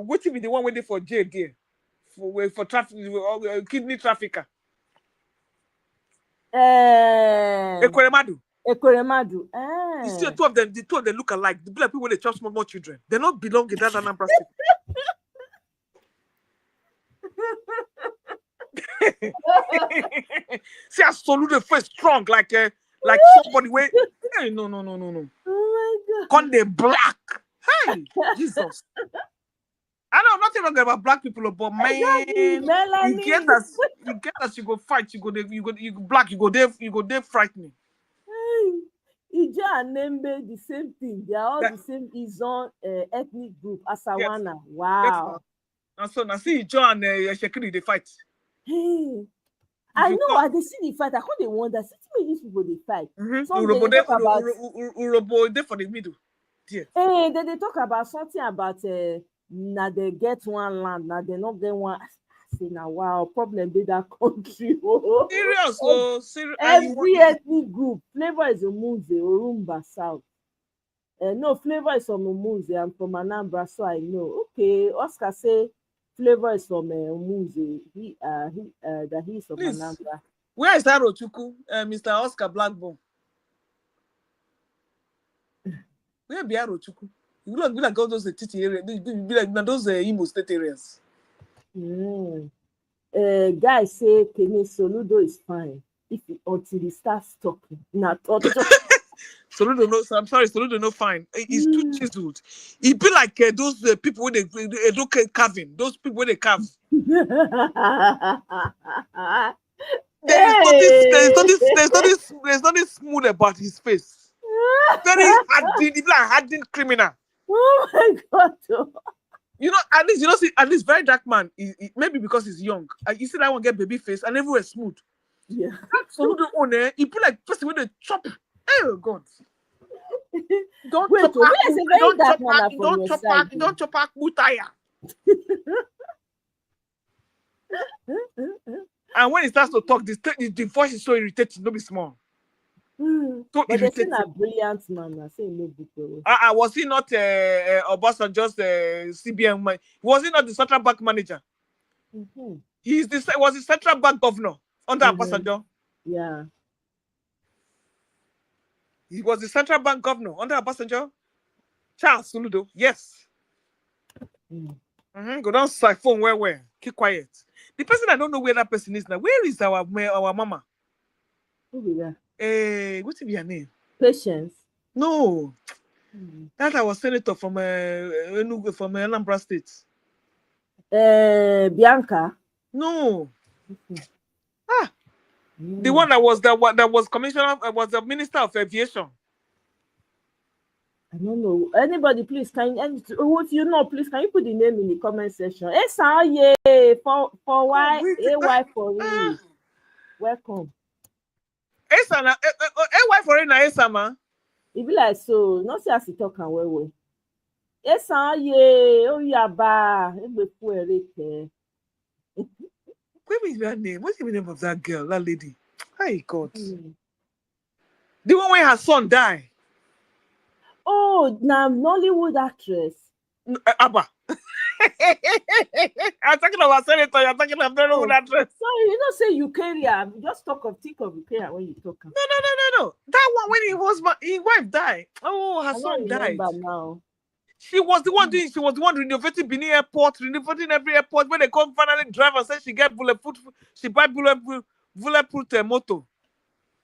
What to be the one waiting for jail there for traffic, kidney trafficker. Ekweremadu. You see, the two of them look alike. The black people they trust more children. They don't belong in that Anambra State. See, I salute the face strong like somebody where. Hey, no. Oh my God. Con they black. Hey, Jesus. I know nothing wrong about black people, but man, you get us. You go fight. You go black. You go there frightening. Ija and Nembe, the same thing. They are all the same Izon ethnic group. Asawana. Yes. Wow. And so now see Ija and Shekiri they fight. Hey. I know, they see the fight. I couldn't wonder. See these people they fight. Urobo there for the middle. Yeah. Hey, then they talk about something about now they get one land, now they not get one. I say now, wow, problem with that country. Serious. Every ethnic group. Flavor is Omunze, Orumba South. No, Flavor is from Omunze. I'm from Anambra, so I know. Okay, Oscar say Flavor is from Omunze. That he's from Anambra. Where is that Rochuku, Mr. Oscar Blackbone? Where be Rochuku? You look like all those Titi areas. Be like those Imo State areas. Guys say Kene Soludo is fine until he starts talking. Not Soludo no. I'm sorry, Soludo no fine. He's too chiseled. He be like those people when they don't carving. Those people when they carve. There's nothing smooth about his face. Very hardened, criminal. Oh my God. You know, at least you know, see, at least very dark man. Maybe because he's young. You see that one get baby face and everywhere smooth. Yeah. So the owner, he put like person with a chop. Oh God. Don't Wait, chop oh, back. wait, say very dark man are for Don't your chop side. back. Don't chop back. Mutaya. And when he starts to talk, the voice is so irritating. Don't be small. So But they say a brilliant man. I say no book. Was he not Obasanjo's CBN man? Was he not the central bank manager? Mm-hmm. Was the central bank governor under Obasanjo? Yeah. He was the central bank governor under Obasanjo. Charles Soludo. Yes. Go down side phone where? Keep quiet. The person I don't know where that person is now. Where is our mama? Who be that? What's your name? Patience. No. That I was senator from Enugu, from Anambra State. Bianca. No. The one that was commissioner, was the minister of aviation. I don't know. Anybody, please, if you know, please, can you put the name in the comment section? For why? AY for it. Welcome. Esana, AY for it na Esama. It be like so. Not see as you talk and well. Yaba. What is her name? What's the name of that girl, that lady? Hi, God. The one where her son died. Oh, now Nollywood actress. Abba. I'm talking about senator. You're talking about Nollywood actress. Sorry, you don't say Ukraine. Just think of Ukraine when you talk. No. That one when his wife died. Oh, her son died. Now. She was the one renovating Benin Airport, renovating every airport. When they come finally drive and say she get bulletproof, she buy bulletproof motor.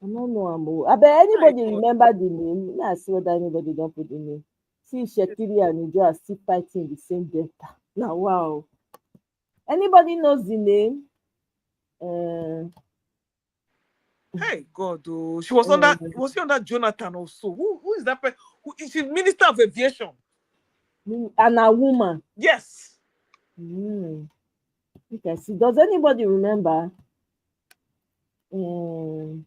I don't know. I bet anybody remember the name. I see whether anybody don't put the name. See Shekiri and Nijo are still fighting the same delta. Now, wow. Anybody knows the name? Hey God, she was under. Was she under Jonathan also? Who is that person? She's Minister of Aviation. And a woman. Yes. Okay. See, does anybody remember? Who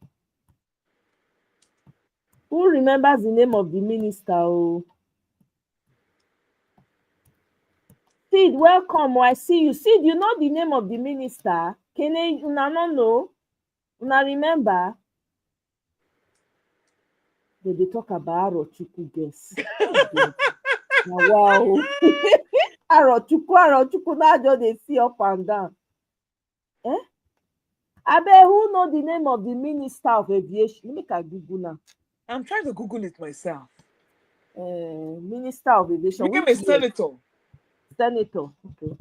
remembers the name of the minister? Sid, welcome. I see you. Sid, you know the name of the minister? Can you not know? Una remember? They talk about Arochukwu, guess. Wow. Arochukwu, now just they see up and down. I bet who know the name of the Minister of Aviation? Let me Google now. I'm trying to Google it myself. Minister of Aviation. Became a senator. Senator. Okay.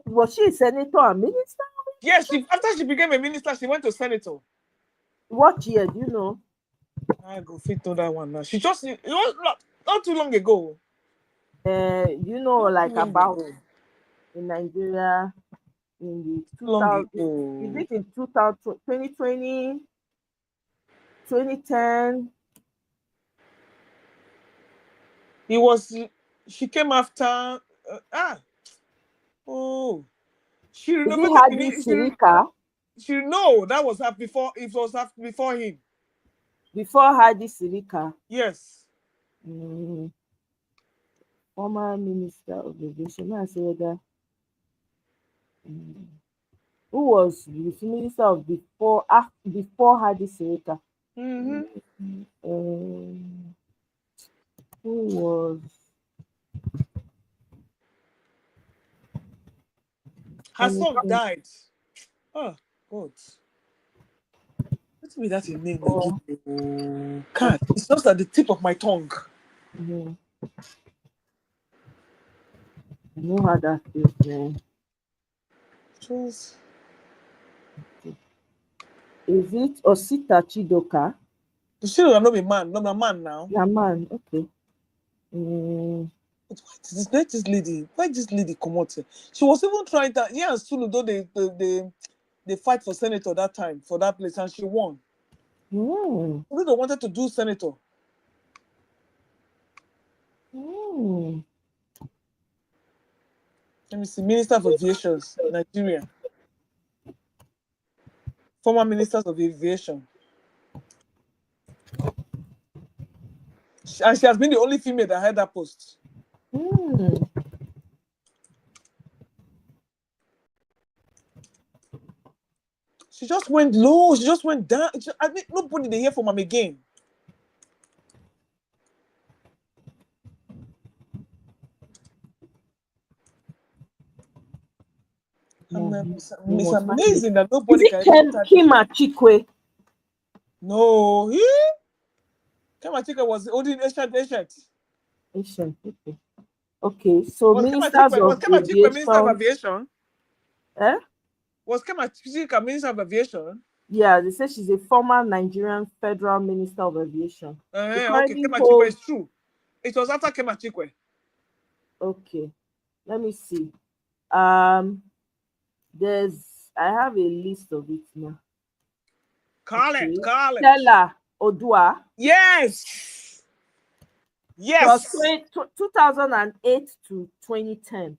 Was she a senator and minister? Yes, after she became a minister, she went to senator. What year? Do you know? I go fit to that one now. She just not too long ago. You know, like about in Nigeria in the 2000, is it in 2020, 2010? She came after she renovated. That was before. It was before him. Before Hadi Sirika. Yes. Former Minister of Aviation. I say whether who was the minister of before Hadi Sirika? Who was? Her son died. Oh God. Let me that your name again. God, it's just at the tip of my tongue. I know how that is, man. Is it Osita Chidoka? You still are not a man, not a man now. Yeah, man. Okay. Why this lady come out? She was even trying to. Yeah, Suludo they fight for senator that time for that place, and she won. Suludo wanted to do senator. Let me see. Minister of Aviation, Nigeria. Former Ministers of Aviation. And she has been the only female that had that post. She just went low. She just went down. I think nobody they hear from him again. It's amazing that nobody Is it Kim Achikwe? No, Kim Achikwe was holding ancient. Ancient. Okay, so ministers of aviation. Minister of Aviation? Eh? Was Kim Achikwe Minister of Aviation? Yeah, they say she's a former Nigerian Federal Minister of Aviation. Okay, Kim Achikwe is true. It was after Kim Achikwe. Okay, let me see. I have a list of it now. Call it. Stella Odua. Yes. Yes. 2008 to 2010.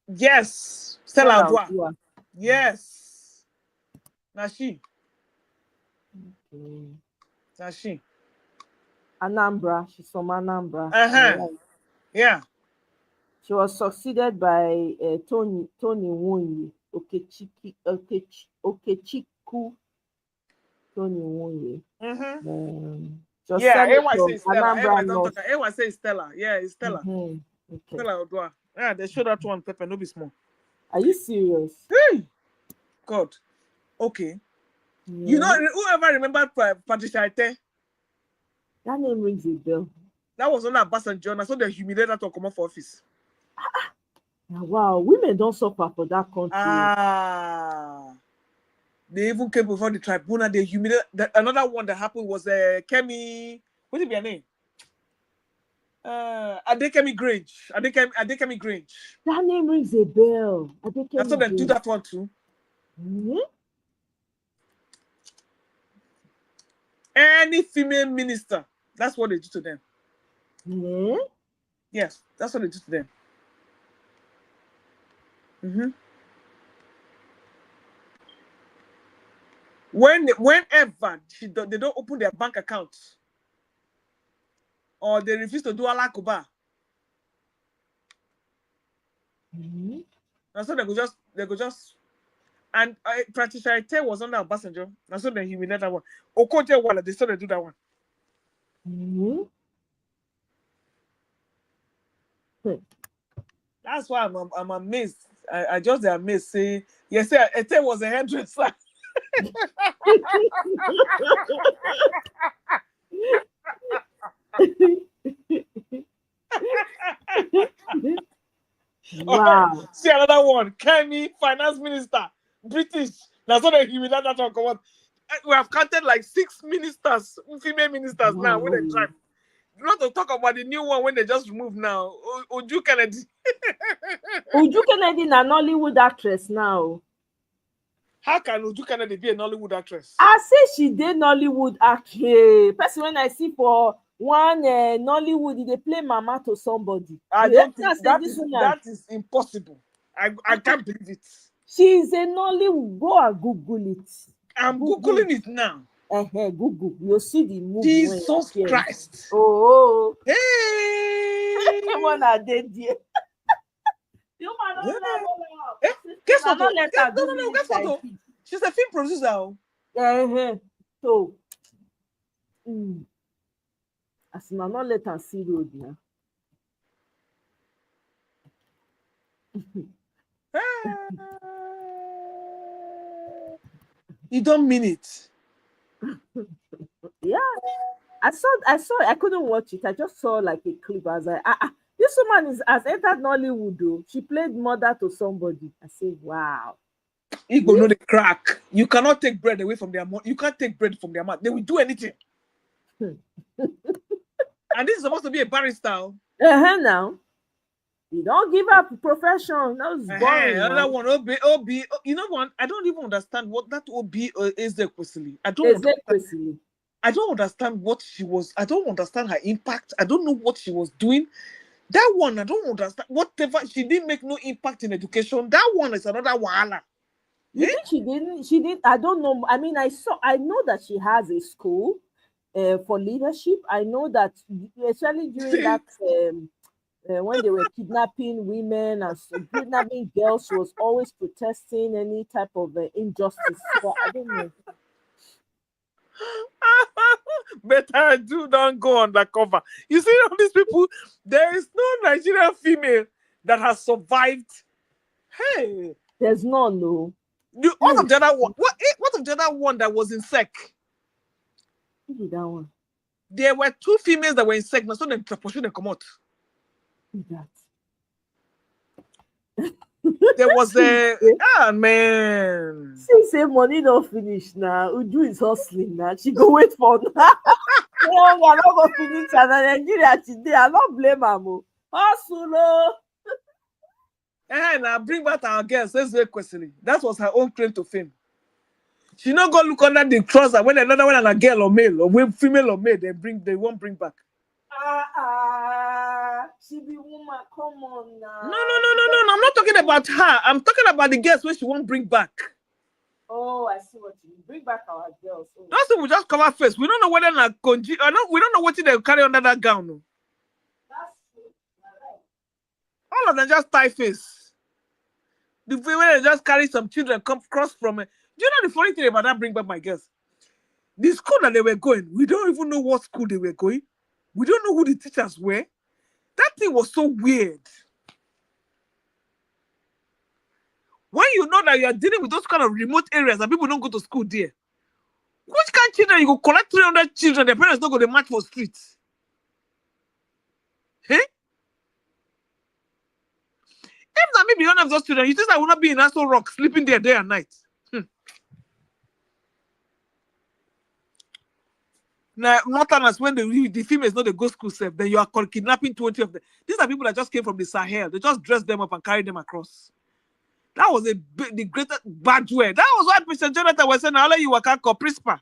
Yes. Stella Odua. Yes. Nashi. Okay. Nashi. Anambra. She's from Anambra. Right. Yeah. She was succeeded by Tony Nwunye Okechukwu. Tony Nwunye. AY says Stella. AY says Stella. Yeah, it's Stella. Okay. Stella Odua. Yeah, they showed that one paper. No be small. Are you serious? Hey, God. Okay. Yeah. You know, whoever remembered Patricia Ete? That name rings a bell. That was on that Obasanjo. So they humiliated her to come off office. Wow, women don't suffer for that country. They even came before the tribunal. They humiliated. Another one that happened was Kemi. What did her name? Adekemi Grange. Adekemi Grange. That name rings a bell. That's how they do that one too. Any female minister, that's what they do to them. Yes, that's what they do to them. Whenever they don't open their bank accounts or they refuse to do alakuba, and so they go just and Patricia Ete was under Obasanjo, and so they humiliate that one. Okoje Wala, they still do that one. That's why I'm amazed. I just amazed. Say yes, Ete was a hairdresser. Wow. See another one. Kemi, finance minister, British. That's what they humiliate that one. Come on. We have counted like 6 ministers, female ministers now when they drive. Not to talk about the new one when they just removed now. Uju Kennedy. Uju Kennedy is an Nollywood actress now. How can Uju Kennedy be a Nollywood actress? I say she did Nollywood actress. Person when I see for one Nollywood, they play mama to somebody. I don't think that is impossible. I can't believe it. She's a Nollywood. Go and Google it. I'm Googling it now. Google. You'll see the movie. Jesus Christ. Oh. Hey. Come on, I did it. Guess what? No, guess what? She's a film producer. So, as I'm not let her see road now. You don't mean it. Yeah, I saw. I couldn't watch it. I just saw like a clip. I was like, this woman has entered Nollywood. Though she played mother to somebody. I said, wow. Igbo know the crack. You cannot take bread away from their mouth. You can't take bread from their mouth. They will do anything. And this is supposed to be a barrister. Now. You don't give up profession. That was boring. Another one, OB. You know what? I don't even understand what that OB is. I don't understand what she was. I don't understand her impact. I don't know what she was doing. That one, I don't understand. Whatever, she didn't make no impact in education. That one is another wahala. You think she didn't? She did. I don't know. I mean, I know that she has a school for leadership. I know that, especially during that when they were kidnapping women and kidnapping girls, she was always protesting any type of injustice. So I don't know. Better do don't go undercover. You see all these people, there is no Nigerian female that has survived. Hey, there's none, no. What of the other one? What of the other one that was in sec? Who did that one? There were 2 females that were in sec. Now, so they pursue them come out. Who that? There was a man. She say money don't finish now. Uju is hustling now. She go wait for now. I'm not go finish and Nigeria today. I don't blame her. Hustle. Now bring back our girls. Let's do a question. That was her own claim to fame. She not go look under the trouser when another one and a girl or male or female or male they won't bring back. She be woman. Come on now. No. I'm not talking about her. I'm talking about the girls where she won't bring back. Oh, I see what you mean. Bring back our girls. Oh. That's what we just cover face. We don't know whether na conji or no. We don't know what they carry under that gown. No. That's true. Right. All of them just tie face. The way they just carry some children come cross from it. Do you know the funny thing about that? Bring back my girls. The school that they were going, we don't even know what school they were going. We don't know who the teachers were. That thing was so weird. When you know that you are dealing with those kind of remote areas and people don't go to school there, which kind of children you go collect 300 children, their parents don't go to match for streets? Hey? If not maybe one of those children, you think I will not be in Aston Rock sleeping there day and night? Now, Northerners, when the females know they go school safe, then you are kidnapping 20 of them. These are people that just came from the Sahel. They just dress them up and carry them across. That was the greatest bad way. That was why President Jonathan was saying, I'll let you work out called Prispa.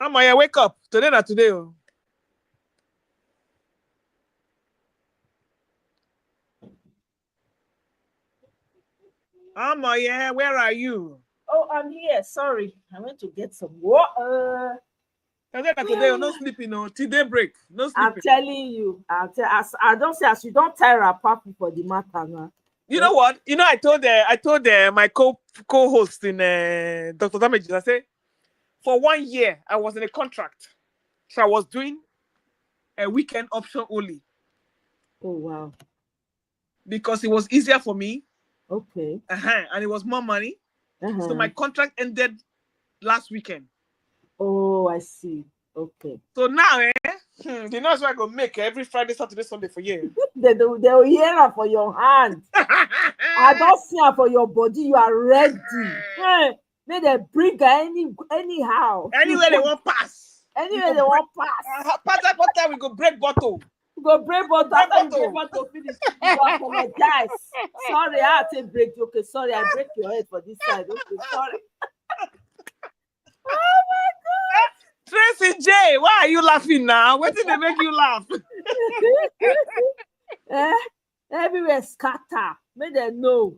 Omoye, wake up. Today not today. Oh. Omoye, where are you? Oh, I'm here. Sorry. I went to get some water. Today, no sleeping, no. Today break. No sleeping. I'm telling you. I don't say as you don't tire apart for the matter now. You know what? You know, I told my co-host in Dr. Damages, I said, for 1 year, I was in a contract. So I was doing a weekend option only. Oh, wow. Because it was easier for me. Okay. And it was more money. So my contract ended last weekend. Oh, I see. Okay. So now, you know what I go make every Friday, Saturday, Sunday for you. They'll hear her for your hand. I don't see her for your body. You are ready. May they bring her anyhow. Anywhere they want pass. Anywhere they want pass. What time we go break bottle? Go break bottle. After you break bottle finish, you apologize. Sorry, I take break. Okay, sorry, I break your head for this side. Okay, sorry. Oh my God. Tracy J, why are you laughing now? What did they make you laugh? Everywhere scatter. May they know.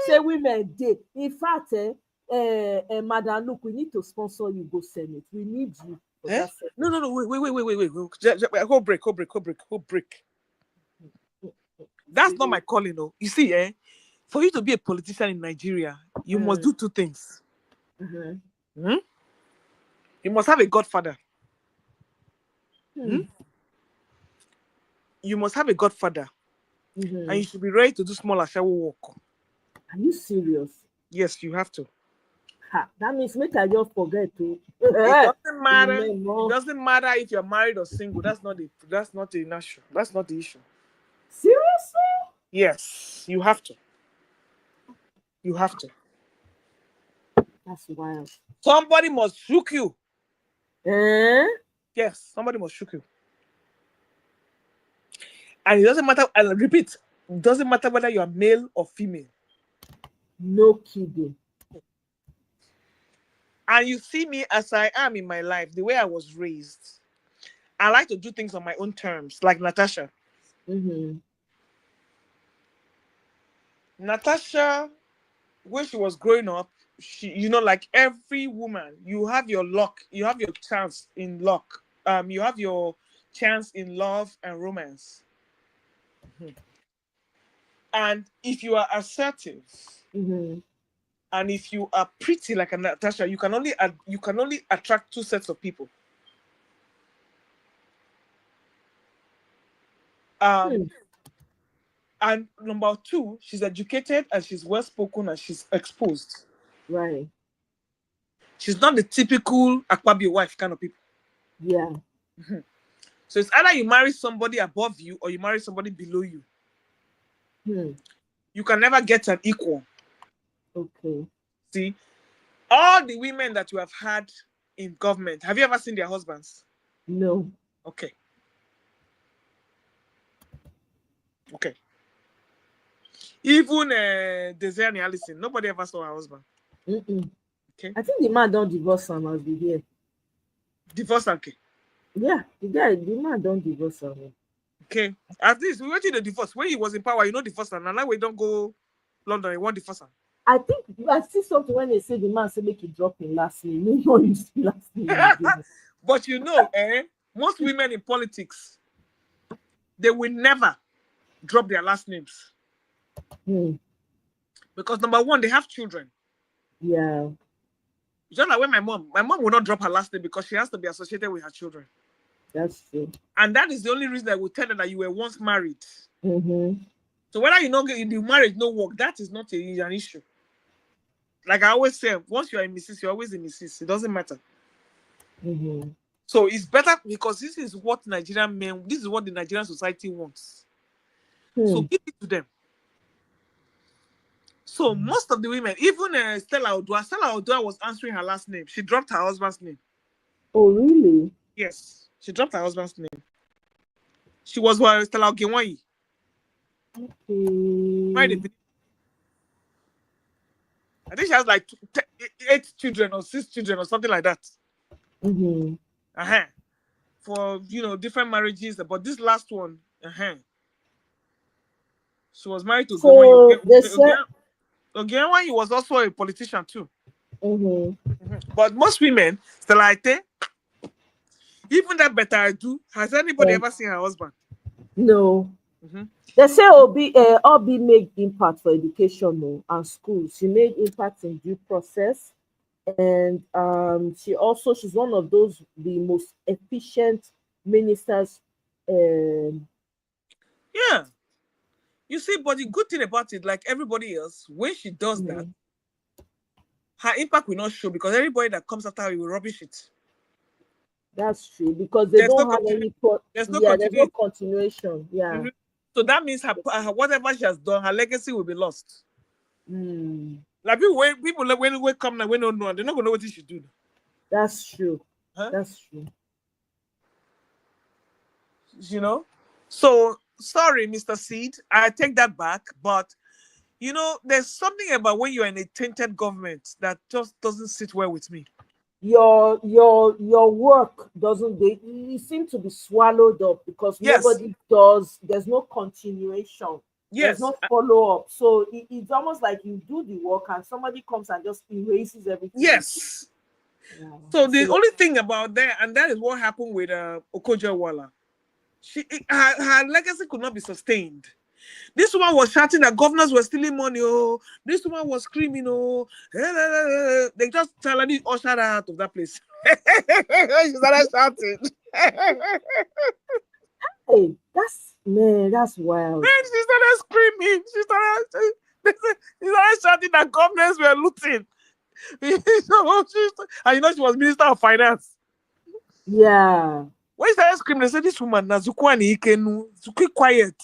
Say women did. In fact, Madam, look, we need to sponsor you. Go Senate. We need you. No. Wait. Hold break. That's not my calling, though. You see, for you to be a politician in Nigeria, you must do 2 things. You must have a godfather. You must have a godfather. And you should be ready to do small shower work. Are you serious? Yes, you have to. That means make I just forget to. It doesn't matter. It doesn't matter if you're married or single. That's not the issue. That's not the issue. Seriously? Yes, you have to. You have to. That's wild. Somebody must shook you. Yes, somebody must shook you. And it doesn't matter, I'll repeat, it doesn't matter whether you are male or female. No kidding. And you see me as I am in my life, the way I was raised. I like to do things on my own terms, like Natasha. Natasha, when she was growing up, she, you know, like every woman, you have your luck, you have your chance in luck. You have your chance in love and romance. And if you are assertive, and if you are pretty like a Natasha, you can only attract two sets of people. And number two, she's educated and she's well spoken and she's exposed. Right. She's not the typical Akpabio wife kind of people. Yeah. So it's either you marry somebody above you or you marry somebody below you. You can never get an equal. Okay. See, all the women that you have had in government, have you ever seen their husbands? No. Okay. Okay. Even Desiree Allison, nobody ever saw her husband. Okay. I think the man don't divorce her must be here. Divorce, okay. Yeah, the man don't divorce her. Okay. At least we went to the divorce. When he was in power, you know divorce her. And now we don't go London, you want divorce her. I think I see something when they say the man say make it drop in last name. No, you see last name. But you know, most women in politics, they will never drop their last names. Because number one, they have children. Yeah. Just like when my mom will not drop her last name because she has to be associated with her children. That's true. And that is the only reason I will tell her that you were once married. So whether you know in the marriage no work, that is not an issue. Like I always say, once you are a Mrs., you're always a Mrs. It doesn't matter. So it's better because this is what Nigerian men, this is what the Nigerian society wants. So give it to them. So most of the women, even Stella Odua was answering her last name. She dropped her husband's name. Oh, really? Yes. She dropped her husband's name. She was Stella Ogenwayi. Okay. I think she has like 8 children or 6 children or something like that. For, you know, different marriages. But this last one, she was married to Ogenwayi was also a politician too. But most women, Stella Ite, even that better I do, has anybody ever seen her husband? No. They say Obi made impact for education and schools. She made impact in due process. And she's one of the most efficient ministers. Yeah. You see, but the good thing about it, like everybody else, when she does that, her impact will not show because everybody that comes after her will rubbish it. That's true because there's no continuation. Yeah. So that means her whatever she has done, her legacy will be lost. Like people when we come now, we don't know, they're not gonna know what she should do. That's true. That's true. You know? So sorry, Mr. Seed, I take that back, but you know, there's something about when you're in a tainted government that just doesn't sit well with me. Your work you seem to be swallowed up because nobody does, there's no continuation. There's no follow-up. So it's almost like you do the work and somebody comes and just erases everything. Yes. Yeah. So the only thing about that, and that is what happened with Okoje-Iweala. Her legacy could not be sustained. This woman was shouting that governors were stealing money. Oh, this woman was screaming. Oh, they just suddenly ushered her out of that place. She started shouting. Hey, that's wild. Man, she started screaming. She started shouting that governors were looting. And you know she was Minister of Finance. Yeah. When she started screaming, they said, this woman, Nazukwani Ikenu, keep quiet.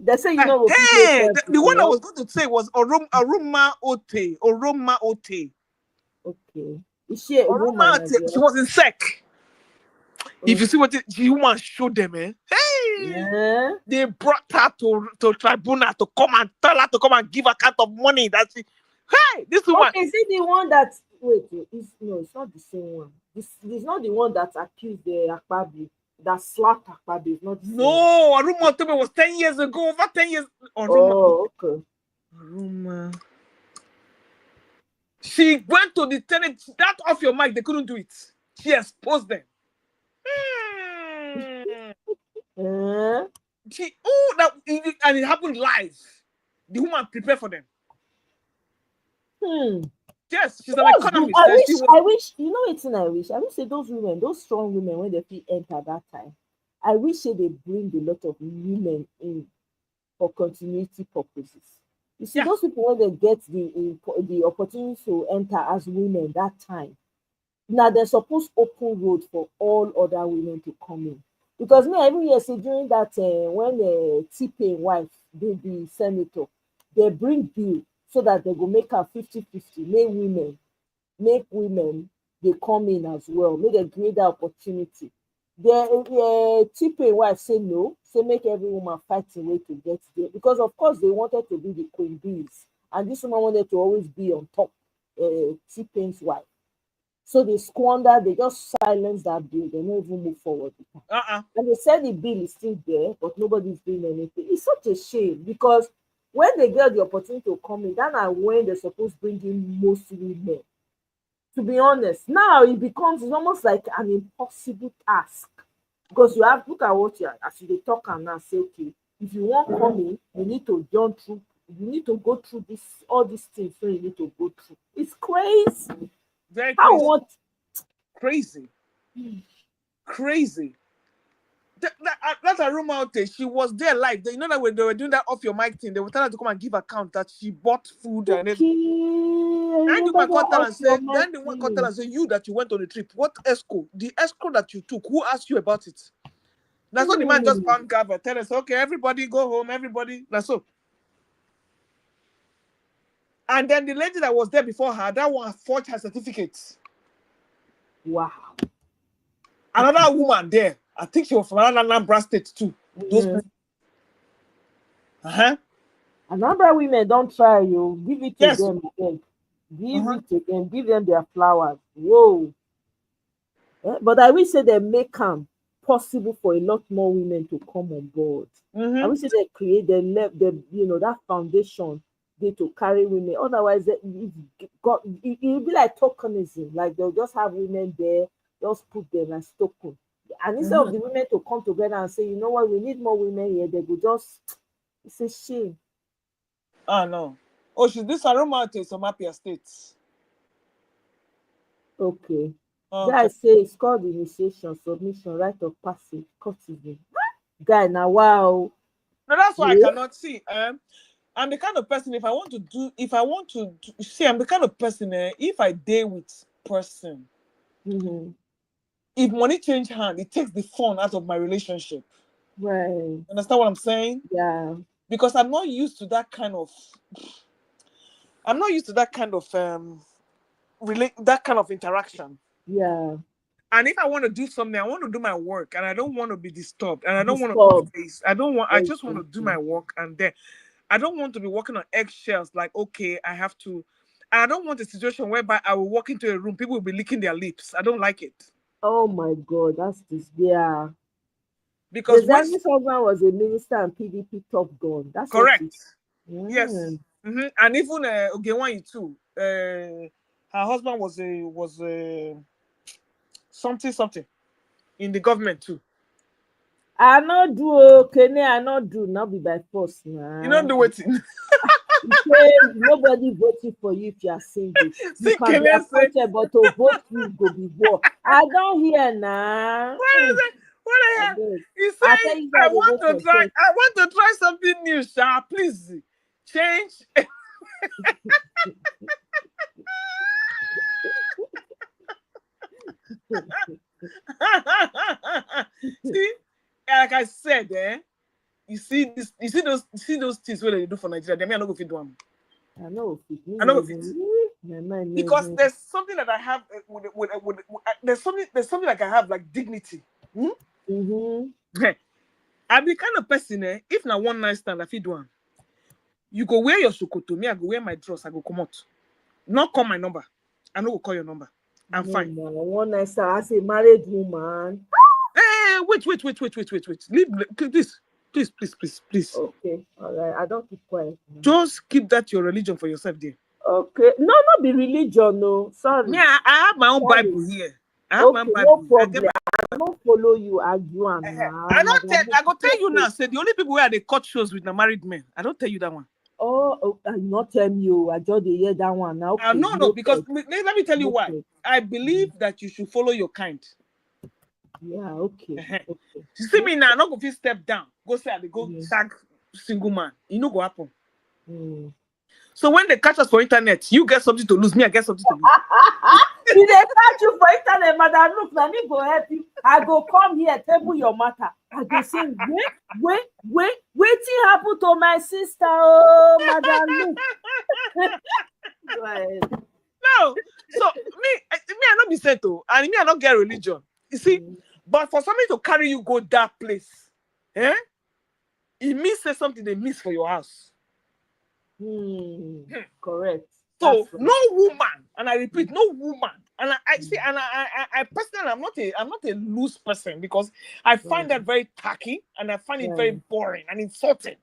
They say you know. The one I was going to say was Oroma Ote. Okay. Is she a woman? She was in SEC. If you see what the woman showed them, hey, they brought her to tribunal to come and tell her to come and give account of money that she, hey, this woman. Okay, is it the one that it's not the same one. This is not the one that accused the Akpabi, that slapped Akpabi. It's not the same. No, Aruma told me it was 10 years ago, over 10 years. Okay. Aruma. She went to the tenant, that off your mic, they couldn't do it. She exposed them. And it happened live. The woman prepared for them. Yes, she's an economist. I wish, you know, it's in I wish say those women, those strong women, when they feel enter that time, I wish say they bring a lot of women in for continuity purposes. You see, those people, when they get the opportunity to enter as women that time, now they're supposed to open road for all other women to come in. Because me, every year say during that when the T-Pain wife did the senator, they bring bill so that they go make her 50-50, make women they come in as well, make them create that opportunity. The T-Pain wife say no, say make every woman fight a way to get there. Because of course they wanted to be the queen bees, and this woman wanted to always be on top, T-Pain's wife. So they squander, they just silence that bill, they don't even move forward with that. And they said the bill is still there, but nobody's doing anything. It's such a shame, because when they get the opportunity to come in, that's when they're supposed to bring in most women. To be honest, now it's almost like an impossible task, because you have look at what you are, as you talk and now say, okay, if you want to come in, you need to jump through, you need to go through all these things, so you need to go through. It's crazy. Very crazy. Crazy. Crazy. That's a rumor out there. She was there live. You know that when they were doing that off your mic thing, they were telling her to come and give account that she bought food and everything. Then the one called her and said, you that you went on the trip, what escrow? The escrow that you took, who asked you about it? That's what the man just found Gabba. Tell us, okay, everybody go home, everybody. That's so. And then the lady that was there before her, that one forged her certificates. Wow. Another woman there, I think she was from Anambra State too. Those Anambra women don't try, you give it to them again. Give it to them, give them their flowers. Whoa. But I wish say they make them possible for a lot more women to come on board. I wish they create that foundation they to carry women. Otherwise, it'll be like tokenism. Like they'll just have women there, just put them as token. And instead of the women to come together and say, you know what, we need more women here, they will just, it's a shame. Oh no. Oh, this aroma to some happier states. Okay. Guy say it's called initiation, submission, right of passage, courtesy. Guy, now wow. No, that's why I cannot see. I'm the kind of person, I'm the kind of person, if I date with person, if money change hand, it takes the fun out of my relationship. Right. Understand what I'm saying? Yeah. Because I'm not used to that kind of that kind of interaction. Yeah. And if I want to do something, I want to do my work, and I don't want to be disturbed, and I don't want to face. I just want to do my work, and then I don't want to be working on eggshells. Like, okay, I have to. And I don't want a situation whereby I will walk into a room, people will be licking their lips. I don't like it. Oh my God, that's this. Yeah. Because his husband was a minister and PDP top gun. That's correct. Yes. And even Ogewanyi too. Her husband was something in the government too. I not do not be by force now. You don't do it. Nobody voting for you if you are single. You can be appointed, but to vote you go be war. I don't hear now. What is it? What I hear? He said, I want to try something new, Sha. Please change. See, like I said, you see those things where they do for Nigeria. They may not go fit do them. I know. Because there's something that I have there's something like I have like dignity. I be kind of person, if na one night stand, I fit do one. You go wear your shokoto, me, I go wear my dress, I go come out. Not call my number. I no go call your number. I'm fine. Man, one night stand, I say married woman. Wait. Leave, please. Okay, all right. I don't keep quiet. Just keep that your religion for yourself there. Okay. No, not be religion, no. Sorry. Me, I have my own Bible here. I have my own Okay, Bible. no problem. I don't follow you, argue and I go tell you now, say the only people where they cut shows with the married men. I don't tell you that one. Oh, I not tell you. I just hear that one now. Okay, no, because let me tell you why. I believe that you should follow your kind. Yeah, okay. You see me now, I'm not going to step down. Go say they go tag single man. You know go happen. So when they catch us for internet, you get something to lose. Me, I get something to lose. If they catch you for internet, madam, look, let me go help you. I go come here, table your matter. I go say, waiting happen to my sister. Oh, madam, look. Go ahead. No, so me, I not be sent to, and me, I not get religion. You see, but for somebody to carry you go that place, it means say something they miss for your house. Correct. So no woman, and I repeat, no woman, and I see, and I personally, I'm not a loose person because I find that very tacky, and I find it very boring and insulting.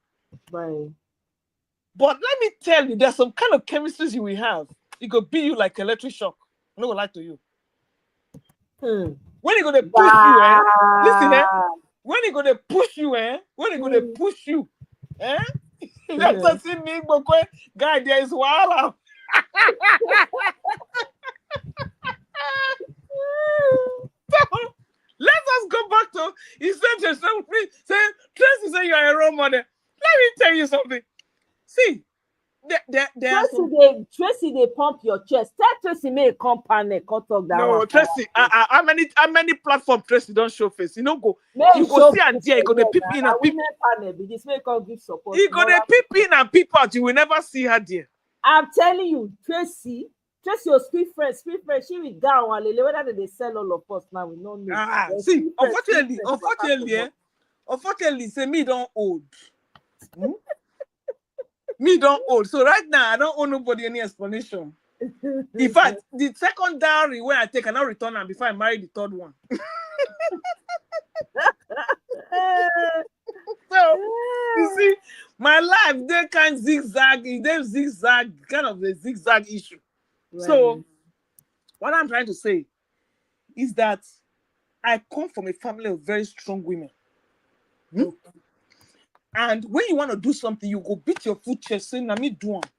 Right. But let me tell you, there's some kind of chemistries you will have. It could be you like electric shock. I'm not gonna lie to you. When he gonna push you, listen, when he gonna push you, when he gonna push you, let's see me, guy, there is wahala. So, let us go back to he said to somebody, Tracy say you are a role model. Let me tell you something. See, Tracy, they pump your chest. Tell Tracy may come panic, come talk that. No, one. Tracy, how many platforms Tracy don't show face? You know, you go see and there, you go the peep in and peep. This may come give support. You go the peep in and peep out. You will never see her there. I'm telling you, Tracy, your street friend, she will go on whether they sell all of us now. We don't know. See, unfortunately, say me don't old. Me don't old. So right now, I don't owe nobody any explanation. In fact, the second dowry where I take, I now return and before I marry the third one. So, you see, my life, they can't zigzag, kind of a zigzag issue. Right. So, what I'm trying to say is that I come from a family of very strong women. And when you want to do something, you go beat your foot chest saying, "Let me do it."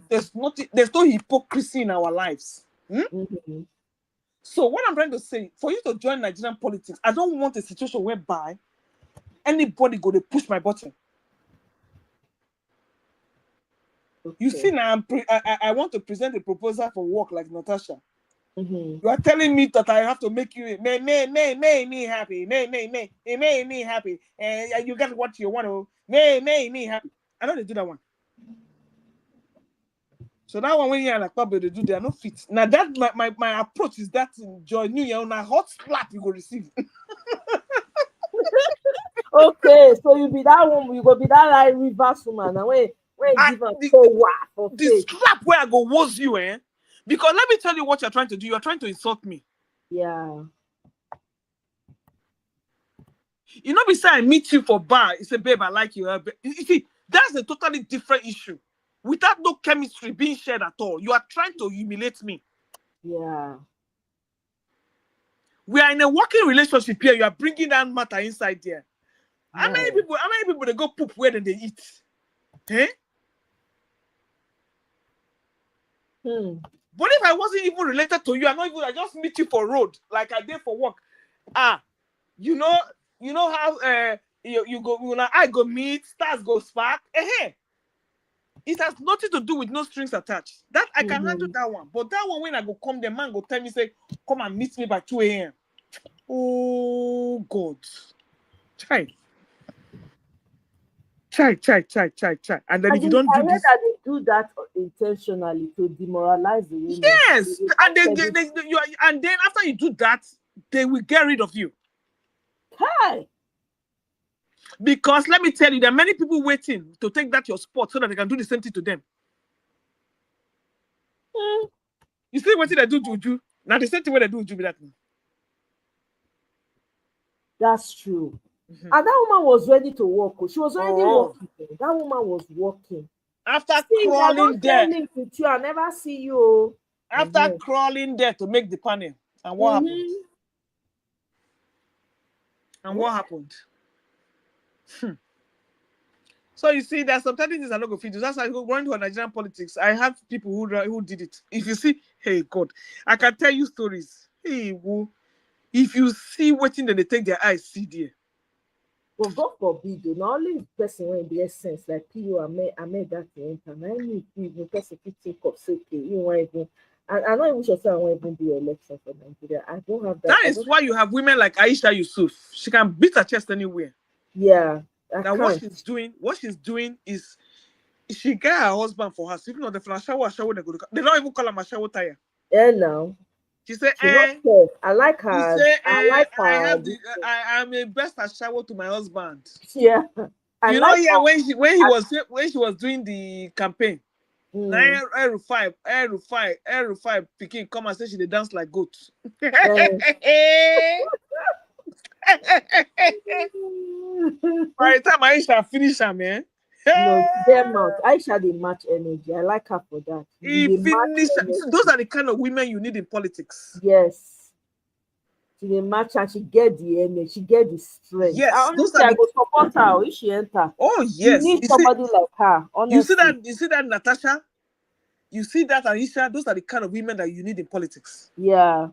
There's no hypocrisy in our lives. So what I'm trying to say, for you to join Nigerian politics, I don't want a situation whereby anybody go to push my button. You see now, I want to present a proposal for work like Natasha. You are telling me that I have to make you make me happy, make me happy, and you get what you want to make me happy. I know they do that one. So that one when you're like probably they do, they are not fit. Now that my approach is that enjoy New Year on a hot slap you go receive. Okay, so you be that one, you go be that like reverse woman. And when give her the slap where I go was you, Because let me tell you what you're trying to do. You're trying to insult me. Yeah. You know, besides I meet you for bar, you say, babe, I like you. You see, that's a totally different issue. Without no chemistry being shared at all, you are trying to humiliate me. Yeah. We are in a working relationship here. You are bringing that matter inside there. No. How many people they go poop where they eat? But if I wasn't even related to you, I just meet you for road, like I did for work. You know how you go, I go meet, stars go spark. It has nothing to do with no strings attached. That I can handle that one. But that one when I go come, the man go tell me, say, come and meet me by 2 a.m. Oh God. Chai. And then if you don't do this, that they do that intentionally to demoralize the women. Yes, and then after you do that, they will get rid of you. Hi. Because let me tell you, there are many people waiting to take that your spot so that they can do the same thing to them. You see what they do, Juju? Now the same thing what they do, Juju, that thing. That's true. And that woman was ready to work. She was already working. That woman was working. After crawling there. With you, I never see you. After crawling there to make the panel. And what happened? And what happened? So you see, there's some things I don't go feed you. That's why I go going to Nigerian politics. I have people who did it. If you see, hey God, I can tell you stories. Hey, if you see waiting, then they take their eyes see there. Well, God forbid, not only person when the essence like PU, I made that enter. And I need even person to think of say, you want even. And I don't even sure I won't even do election for Nigeria. I don't have that. That is why you have women like Aisha Yusuf. She can beat her chest anywhere. Yeah. Now what she's doing is she get her husband for her. So even though the shower, they don't even call her shower tire. Yeah, no. She said, I like her. She said, I like her. I'm a best at shower to my husband. Yeah. When she was doing the campaign, Rship Pikin come and say she dance like goat. By the time Aisha finish her, man. No, them out. Aisha they match energy. I like her for that. Those are the kind of women you need in politics. Yes. She match and she get the energy, she get the strength. Yes, honestly, I go support her if she enter. Oh yes, you need somebody like her. Honestly. You see that Natasha? You see that Aisha? Those are the kind of women that you need in politics. Yeah.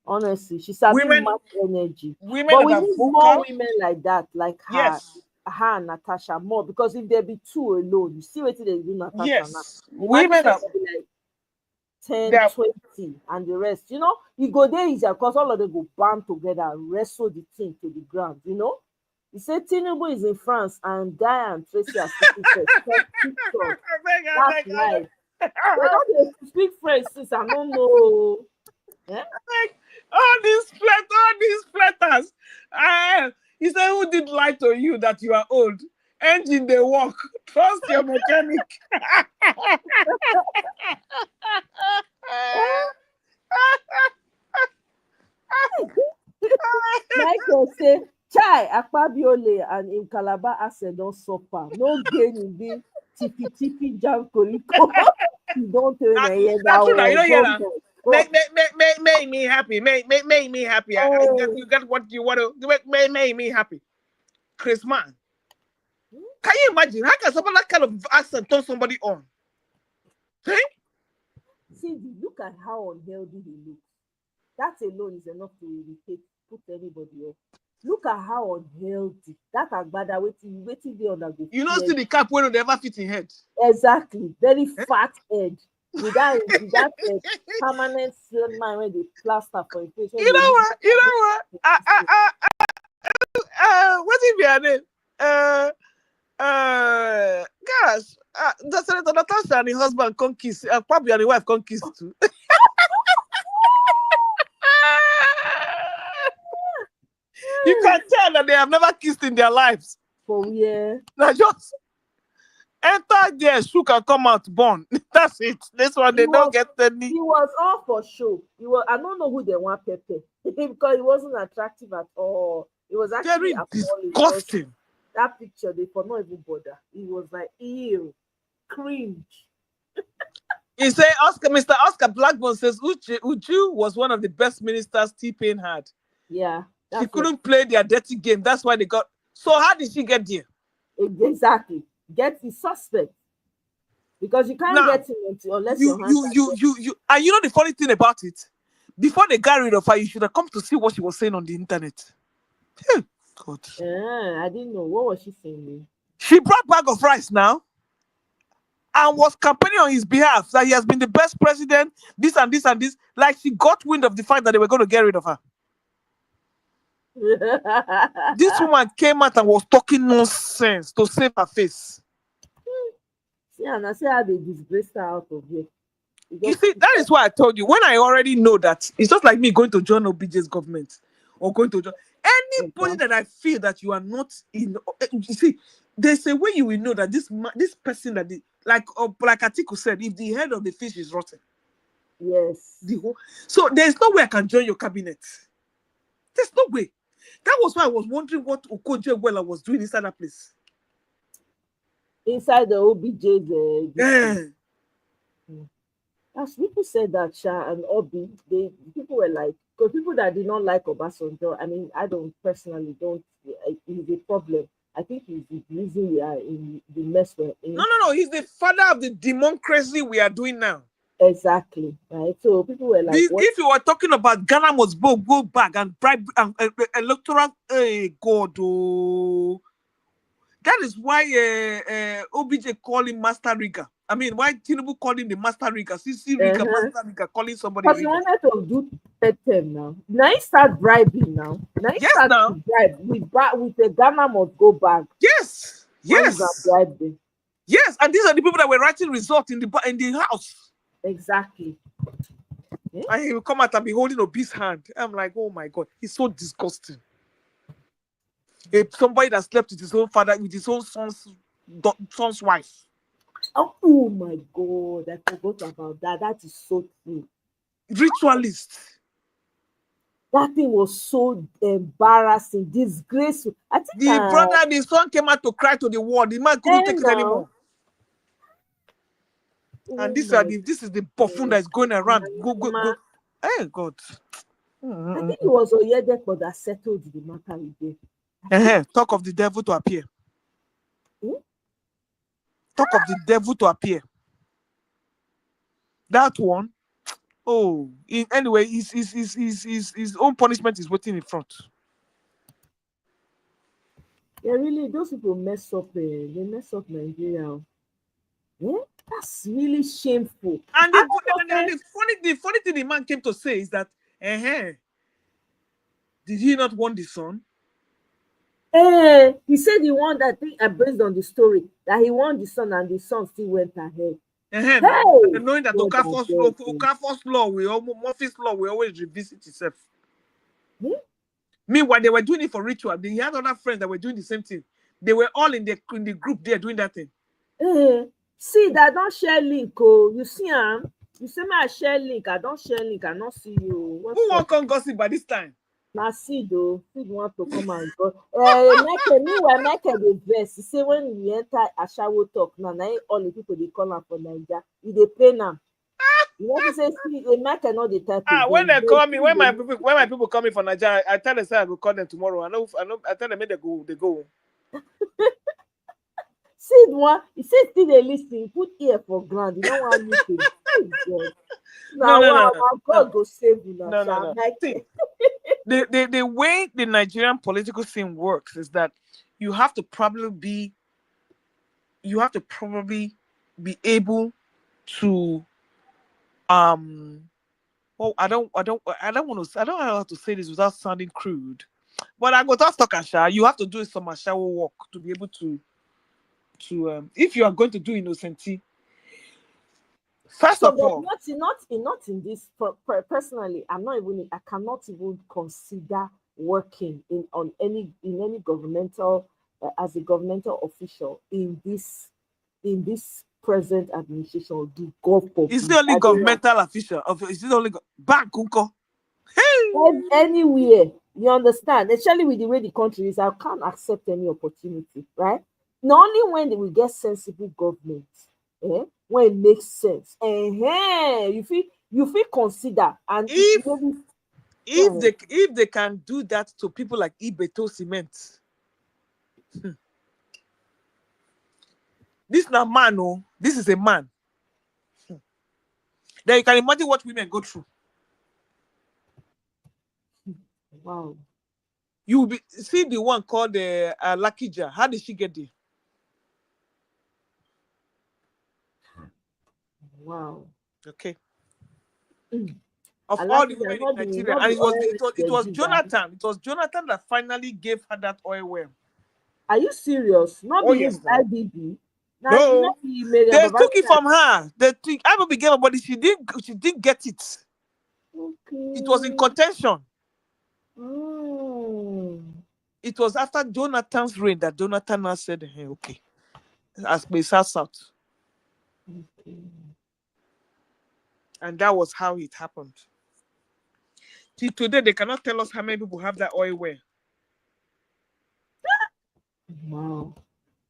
Honestly, she's having much energy. But we need more women like that, like her. Yes. Her and Natasha more, because if there be two alone, you see what they do Natasha. Yes. Now. Women are like 10, 20, and the rest. You go there easier because all of them go band together and wrestle the thing to the ground. You say Tinubu is in France and Guy and Tracy are speaking French. That's right. They don't speak French since I don't know. Yeah? All these flatters. He said, who did lie to you that you are old? Engine they work. Trust your mechanic. Michael say, Chai Akpabiole and in Calabar asset don't suffer. No gain in being tippy jam koriko. You don't tell me you don't hear that. Make me happy. Make me happy. You get what you want to do. Make me happy. Chris man. Can you imagine? How can someone that kind of accent turn somebody on? Hey? See, look at how unhealthy he looks. That alone is enough to irritate, put anybody off. Look at how unhealthy. That agbada waiting there on the You don't see the cap when they never fit in head. Exactly. Very fat head. With that permanent mind when they plaster for a face. You know what? What's it be her name? Gosh, the Senator Natasha and the husband can't kiss. Probably and the wife can't kiss too. You can tell that they have never kissed in their lives. Oh yeah. Now just enter there, shook and come out born. That's it. This one they don't get any. He was all for show. I don't know who they want Pepe because it wasn't attractive at all. It was actually very disgusting. That picture, they could not even bother. It was like, ew, cringe. He said, Mr. Oscar Blackburn says Uju was one of the best ministers T-Pain had. Yeah. She couldn't play their dirty game. That's why they got. So how did she get there? Exactly. Get the suspect. Because you can't get him unless you. And you know the funny thing about it? Before they got rid of her, you should have come to see what she was saying on the internet. God. I didn't know. What was she saying? She brought bag of rice now and was campaigning on his behalf that he has been the best president, this and this and this. Like she got wind of the fact that they were going to get rid of her. This woman came out and was talking nonsense to save her face. See, and I say how they disgraced her out of here. You see, that is why I told you, when I already know that, it's just like me going to join OBJ's government or going to join. Anybody that I feel that you are not in, you see, there's a way you will know that this person that like Atiku said, if the head of the fish is rotten, yes, so there's no way I can join your cabinet. There's no way. That was why I was wondering what Okoje-Iweala was doing inside that place. Inside the OBJ, as people said that Sha and Obi, people were like, because people that did not like Obasanjo, I mean, I don't personally it's a problem. I think he's the reason we are in the mess we're in. No, he's the father of the democracy we are doing now. Exactly, right? So people were like, if you were talking about Ghana must go back and bribe electoral, God, oh. That is why OBJ call him Master Rigger. I mean, why Tinubu call him the Master Rigger? CC Rigger, Master Rigger, calling somebody. Because he wanted to do third term now. Now he start bribing now. Now he start to bribe with the Ghana must go back. Yes. Yes, and these are the people that were writing results in the house. Exactly. Yeah. And he will come out and be holding Obi's hand. I'm like, oh my God, he's so disgusting. Somebody that slept with his own father, with his own son's wife. Oh my God, I forgot about that. That is so true. Ritualist. That thing was so embarrassing, disgraceful. I think the son came out to cry to the world. The man couldn't take it anymore. And this is the buffoon that is going around. Go. Hey God. I think it was Oyedepo that settled the matter with them. Talk of the devil to appear. Talk of the devil to appear. That one. Oh, anyway, his own punishment is waiting in front. Yeah, really, those people mess up. They mess up Nigeria. Yeah, that's really shameful. And the funny thing the man came to say is that, did he not want the son? He said he won that thing, based on the story, that he won the son and the son still went ahead. Knowing that Okafor's law, Murphy's law will always revisit itself. Meanwhile, they were doing it for ritual. They had other friends that were doing the same thing. They were all in the group there doing that thing. See, that don't share link. Oh, you see, you say me I share link. I don't share link. I not see you. Who won't come gossip by this time? Now see though, Sid want to come and go. Meanwhile, the verse. You say when we enter Ashawo talk now, all the people they call them for Naija, they pay now. You want to say Make not the type. When they call me, when my people come in for Naija, I tell them say I will call them tomorrow. I know. I tell them they go. Sid one, he said still they listen. Put ear for ground. You don't want me to. No. God go save you now. No. The way the Nigerian political scene works is that you have to probably be able to I don't know how to say this without sounding crude, but I go to talk Asha. You have to do some Ashawo work to be able to if you are going to do innocenti. First of all, not in this. Personally, I cannot even consider working in any governmental as a governmental official in this present administration. Do God forbid. Is the only governmental official? Is it the only bank? Anywhere, you understand? Especially with the way the country is, I can't accept any opportunity, right? Not only when we get sensible government, when it makes sense. You feel consider and if they can do that to people like Ibeto Cement. This is not man, no. This is a man. Then you can imagine what women go through. Wow. You will see the one called Lakija. How did she get there? Wow. Okay. Of all the women in Nigeria, and it was Jonathan. It was Jonathan that finally gave her that oil well. Are you serious? Not because IBB. No, they took it from her. IBB gave her, but she didn't get it. Okay. It was in contention. it was after Jonathan's reign that Jonathan now said, hey, okay, as we south. Okay. And that was how it happened. Till today, they cannot tell us how many people have that oil well. Wow.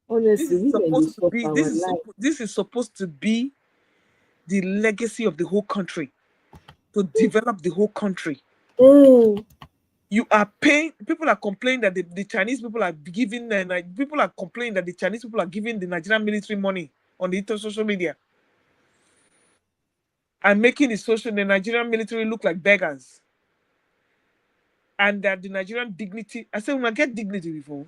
Honestly, this is supposed to be the legacy of the whole country, to develop the whole country. You are paying. People are complaining that the Chinese people are giving. People are complaining that the Chinese people are giving the Nigerian military money on the social media and making the Nigerian military look like beggars. And that the Nigerian dignity. I said, when I get dignity before.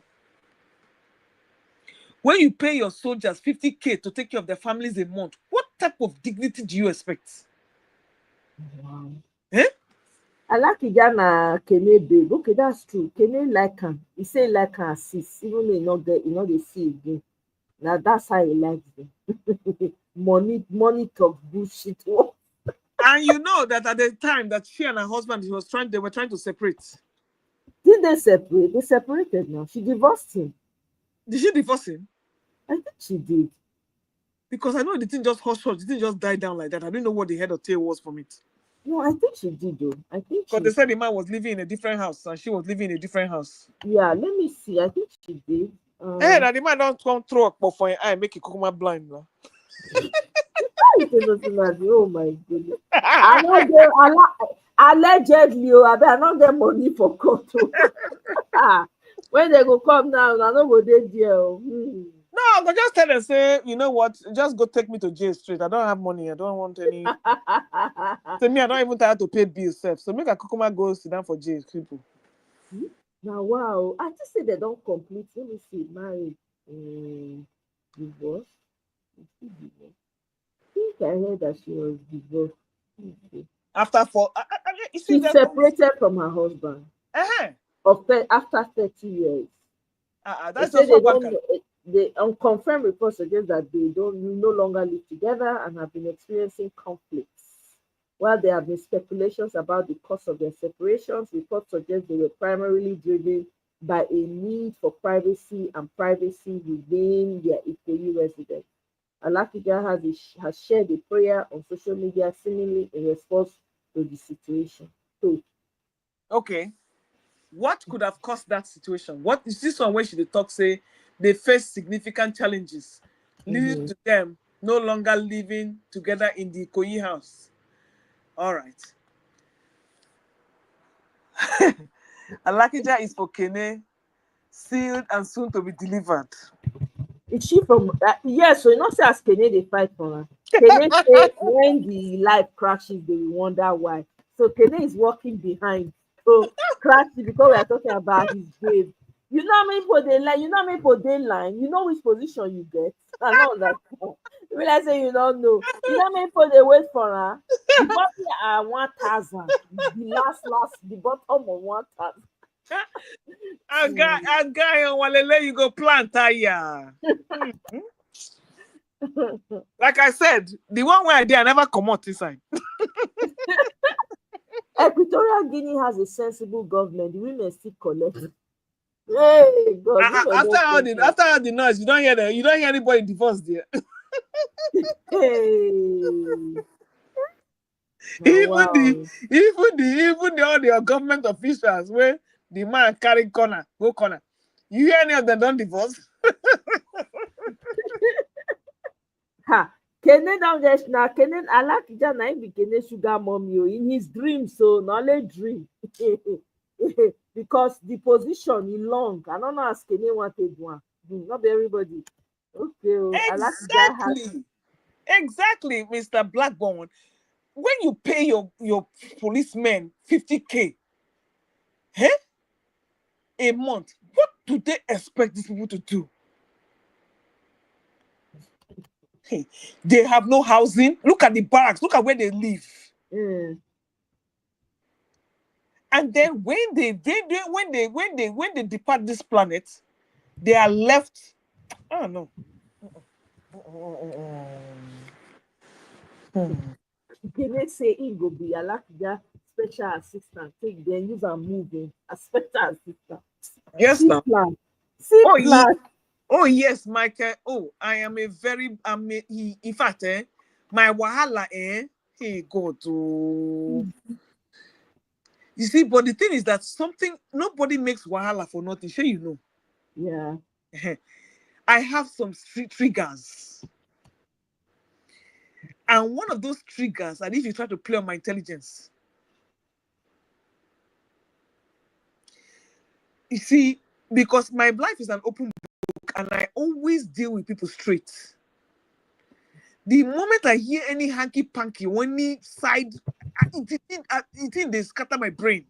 When you pay your soldiers 50K to take care of their families a month, what type of dignity do you expect? Wow. Eh? I like Ijana Kene babe. Okay, that's true. Kene like him. He say like him assist, even though he not they see again. Now that's how he likes them. money talk bullshit. And you know that at the time that she and her husband they were trying to separate. Did they separate? They separated now. She divorced him. Did she divorce him? I think she did. Because I know the thing just hush. The thing just died down like that. I didn't know what the head of tail was from it. No, I think she did though. I think because they said the man was living in a different house and she was living in a different house. Yeah, let me see. I think she did. Hey, now the man don't come throw up for your eye, make you kukuma blind now. Oh my goodness. Allegedly, I don't get money for court. When they go come now, I don't go there. No, but just tell them, say, you know what, just go take me to jail straight. I don't have money. I don't want any. So me, I don't even tired to pay bills. So make a kukuma go sit down for jail, people. Now, wow. I just say they don't complete. Let me see. Marriage, divorce. I think I heard that she was divorced. After she separated from her husband. After 30 years. That's they say the unconfirmed reports suggest that they no longer live together and have been experiencing conflicts. While there have been speculations about the cause of their separations, reports suggest they were primarily driven by a need for privacy within their Ikoyi residence. Alakija has shared a prayer on social media, seemingly in response to the situation. Okay. What could have caused that situation? What is this one where she talk say they face significant challenges leading to them no longer living together in the Ikoyi house? All right. Alakija is for Kene, sealed and soon to be delivered. Is she from? Yes, so you not say as Kene they fight for her. Kene say when the life crashes, they will wonder why. So Kene is walking behind. So crashes because we are talking about his grave. You know how many people they line? You know how many people they line? You know which position you get? I know that. When I say you don't know, you know how many people they wait for her? The bottom are 1,000. The bottom of 1,000. A guy on Walele, you go plant tire. Like I said, the one where I did, I never come out inside. Equatorial Guinea has a sensible government. The women still collect. Hey, God, after all the noise, you don't hear anybody divorced there. Hey. Even all the government officials where the man carry corner. You hear any of them don't divorce? Ha. Kene down there now. Kene Alakija na be Kene sugar mommy in his dream, so not a dream. Because the position is long. I don't know as Kene wanted one. Not everybody. Okay. Exactly, Mr. Blackburn. When you pay your policemen 50K a month, what do they expect these people to do? Hey, they have no housing. Look at the barracks. Look at where they live. And then when they depart this planet, they are left. I don't know. Kene say he go be Alakija special assistant. Take then use and moving as special assistant. Yes, now. Oh, yeah. Oh yes, Michael. Oh, I am a very in fact, my wahala, he go to. You see, but the thing is that nobody makes wahala for nothing. Sure, you know. Yeah. I have some triggers, and one of those triggers, and if you try to play on my intelligence, you see, because my life is an open book, and I always deal with people straight. The moment I hear any hanky panky, any side, it they scatter my brain.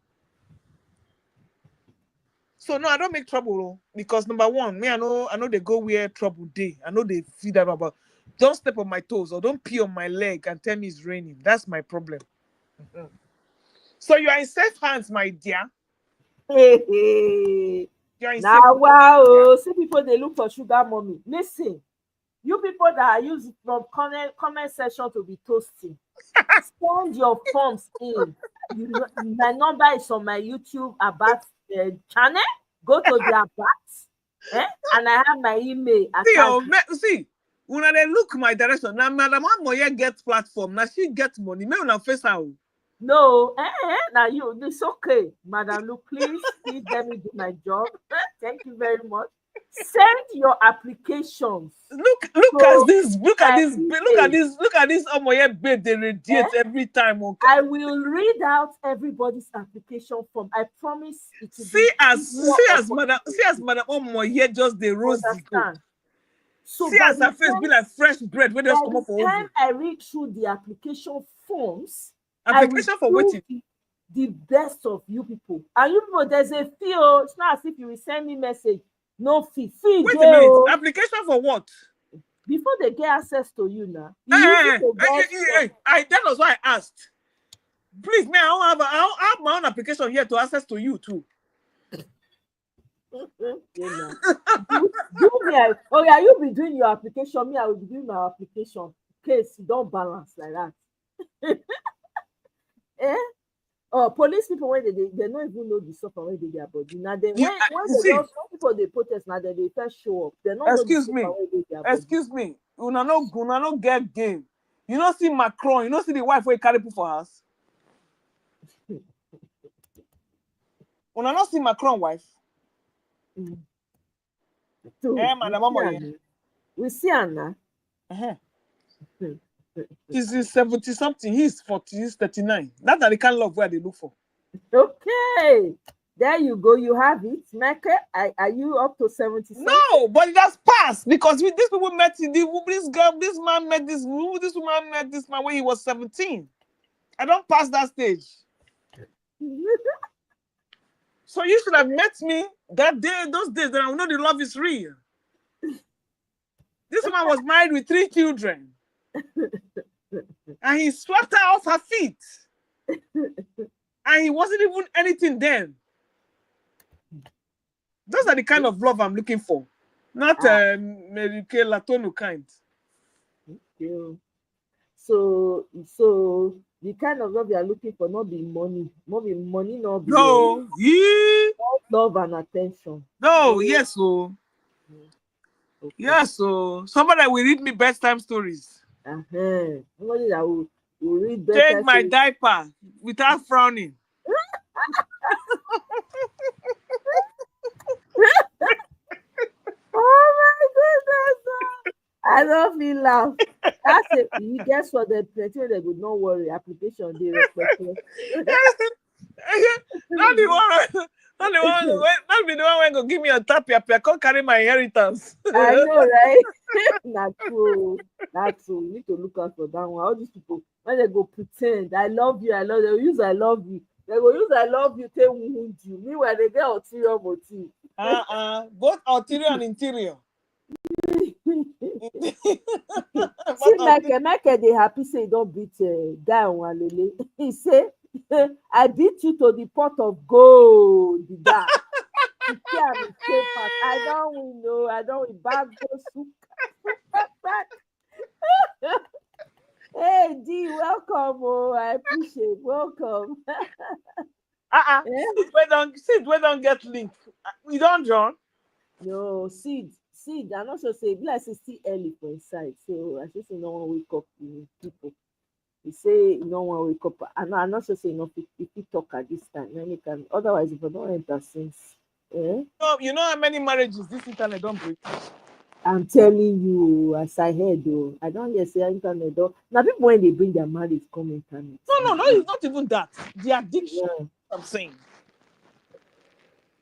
So no, I don't make trouble because number one, me I know they go where trouble day. I know they feel that about. Don't step on my toes or don't pee on my leg and tell me it's raining. That's my problem. So you are in safe hands, my dear. Hey. Now, wow, see people they look for sugar mommy. Listen, you people that are using from comment section to be toasting, send your forms in. My number is on my YouTube about channel. Go to the about, and I have my email. See, when they look my direction, now Madam Omoye get platform. Now she get money. Me on face out. No, now it's okay, Madam. Look, please let me do my job. Thank you very much. Send your applications. Look at this Omoye babe, they radiate every time. Okay? I will read out everybody's application form. I promise it will see as Madam Omoye just the rosy go. So see as her face be like fresh bread when they just come up for time I read through the application forms, application for waiting. The best of you people. And you people, there's a fee. It's not as if you will send me message. No fee. Wait a minute. Application for what? Before they get access to you now. That was why I asked. Please, man, I have my own application here to access to you too. Do me. You be doing your application. Me, I will be doing my application. In case you don't balance like that. Police people when they don't even know the stuff when they get body. Now when some people they protest now they first show up. They don't excuse me. Excuse me. Una no get game. You don't see Macron. You don't see the wife where he carry people for us. Una not see Macron wife. Madam Omoye. We see Anna. He's 70 something. He's 40. He's 39. That's the kind of love where they look for. Okay, there you go. You have it, Michael. Are you up to 70? No, but it has passed because these people met this man met this woman met this man when he was 17. I don't pass that stage. So you should have met me that day, those days, that I know the love is real. This man was married with 3 children. And he swept her off her feet. And he wasn't even anything then. Those are the kind of love I'm looking for. Not Merike Latonu kind. So the kind of love you are looking for, not be money. Not be money, not be love and attention. No, yes, so. Okay. Yes, so somebody that will read me bedtime stories. Somebody that will read bedtime change my diaper without frowning. Oh my goodness! I don't feel laugh. That's it. You guess what? The plenty they would not worry. Application they respect. Not the one. Not be the one when go give me a tapia. I can't carry my inheritance. I know, right? Not true. You need to look out for that one. All these people when they go pretend, I love you, they will use I love you. They will use I love you, they wound you. Meanwhile, they get ulterior motive. Both ulterior and interior. See, Michael, they happy say he don't beat guy on Walele. He say, I beat you to the pot of gold, the guy. I don't win, no. I don't win. Bad go Hey, D, welcome. Oh, I appreciate. Welcome. We don't get link. We don't, John. No, seed. I'm not sure say be like it's still early for inside. So I just no one wake up people. You say no one wake up. I'm not sure say enough if you talk at this time. Then you can otherwise if I don't enter since. Eh? No, you know how many marriages this internet don't break? I'm telling you, as I heard though, I don't hear say internet though. Now people when they bring their marriage come internet. No, it's not even that. The addiction. Yeah. I'm saying.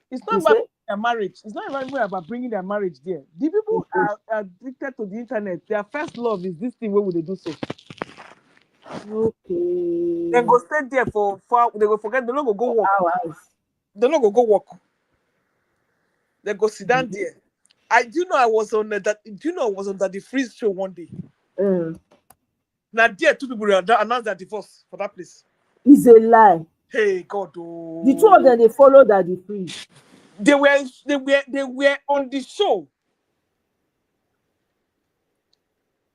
It's not about their marriage. It's not even about bringing their marriage there. The people are addicted to the internet. Their first love is this thing. Where would they do so? Okay. They go stay there for they go forget. They don't go work. Hours. They don't go work. They go sit down there. I was on the Freeze show one day. Now there two people announced their divorce for that place. It's a lie. Hey God, oh. The two of them they followed that the Freeze. They were on the show.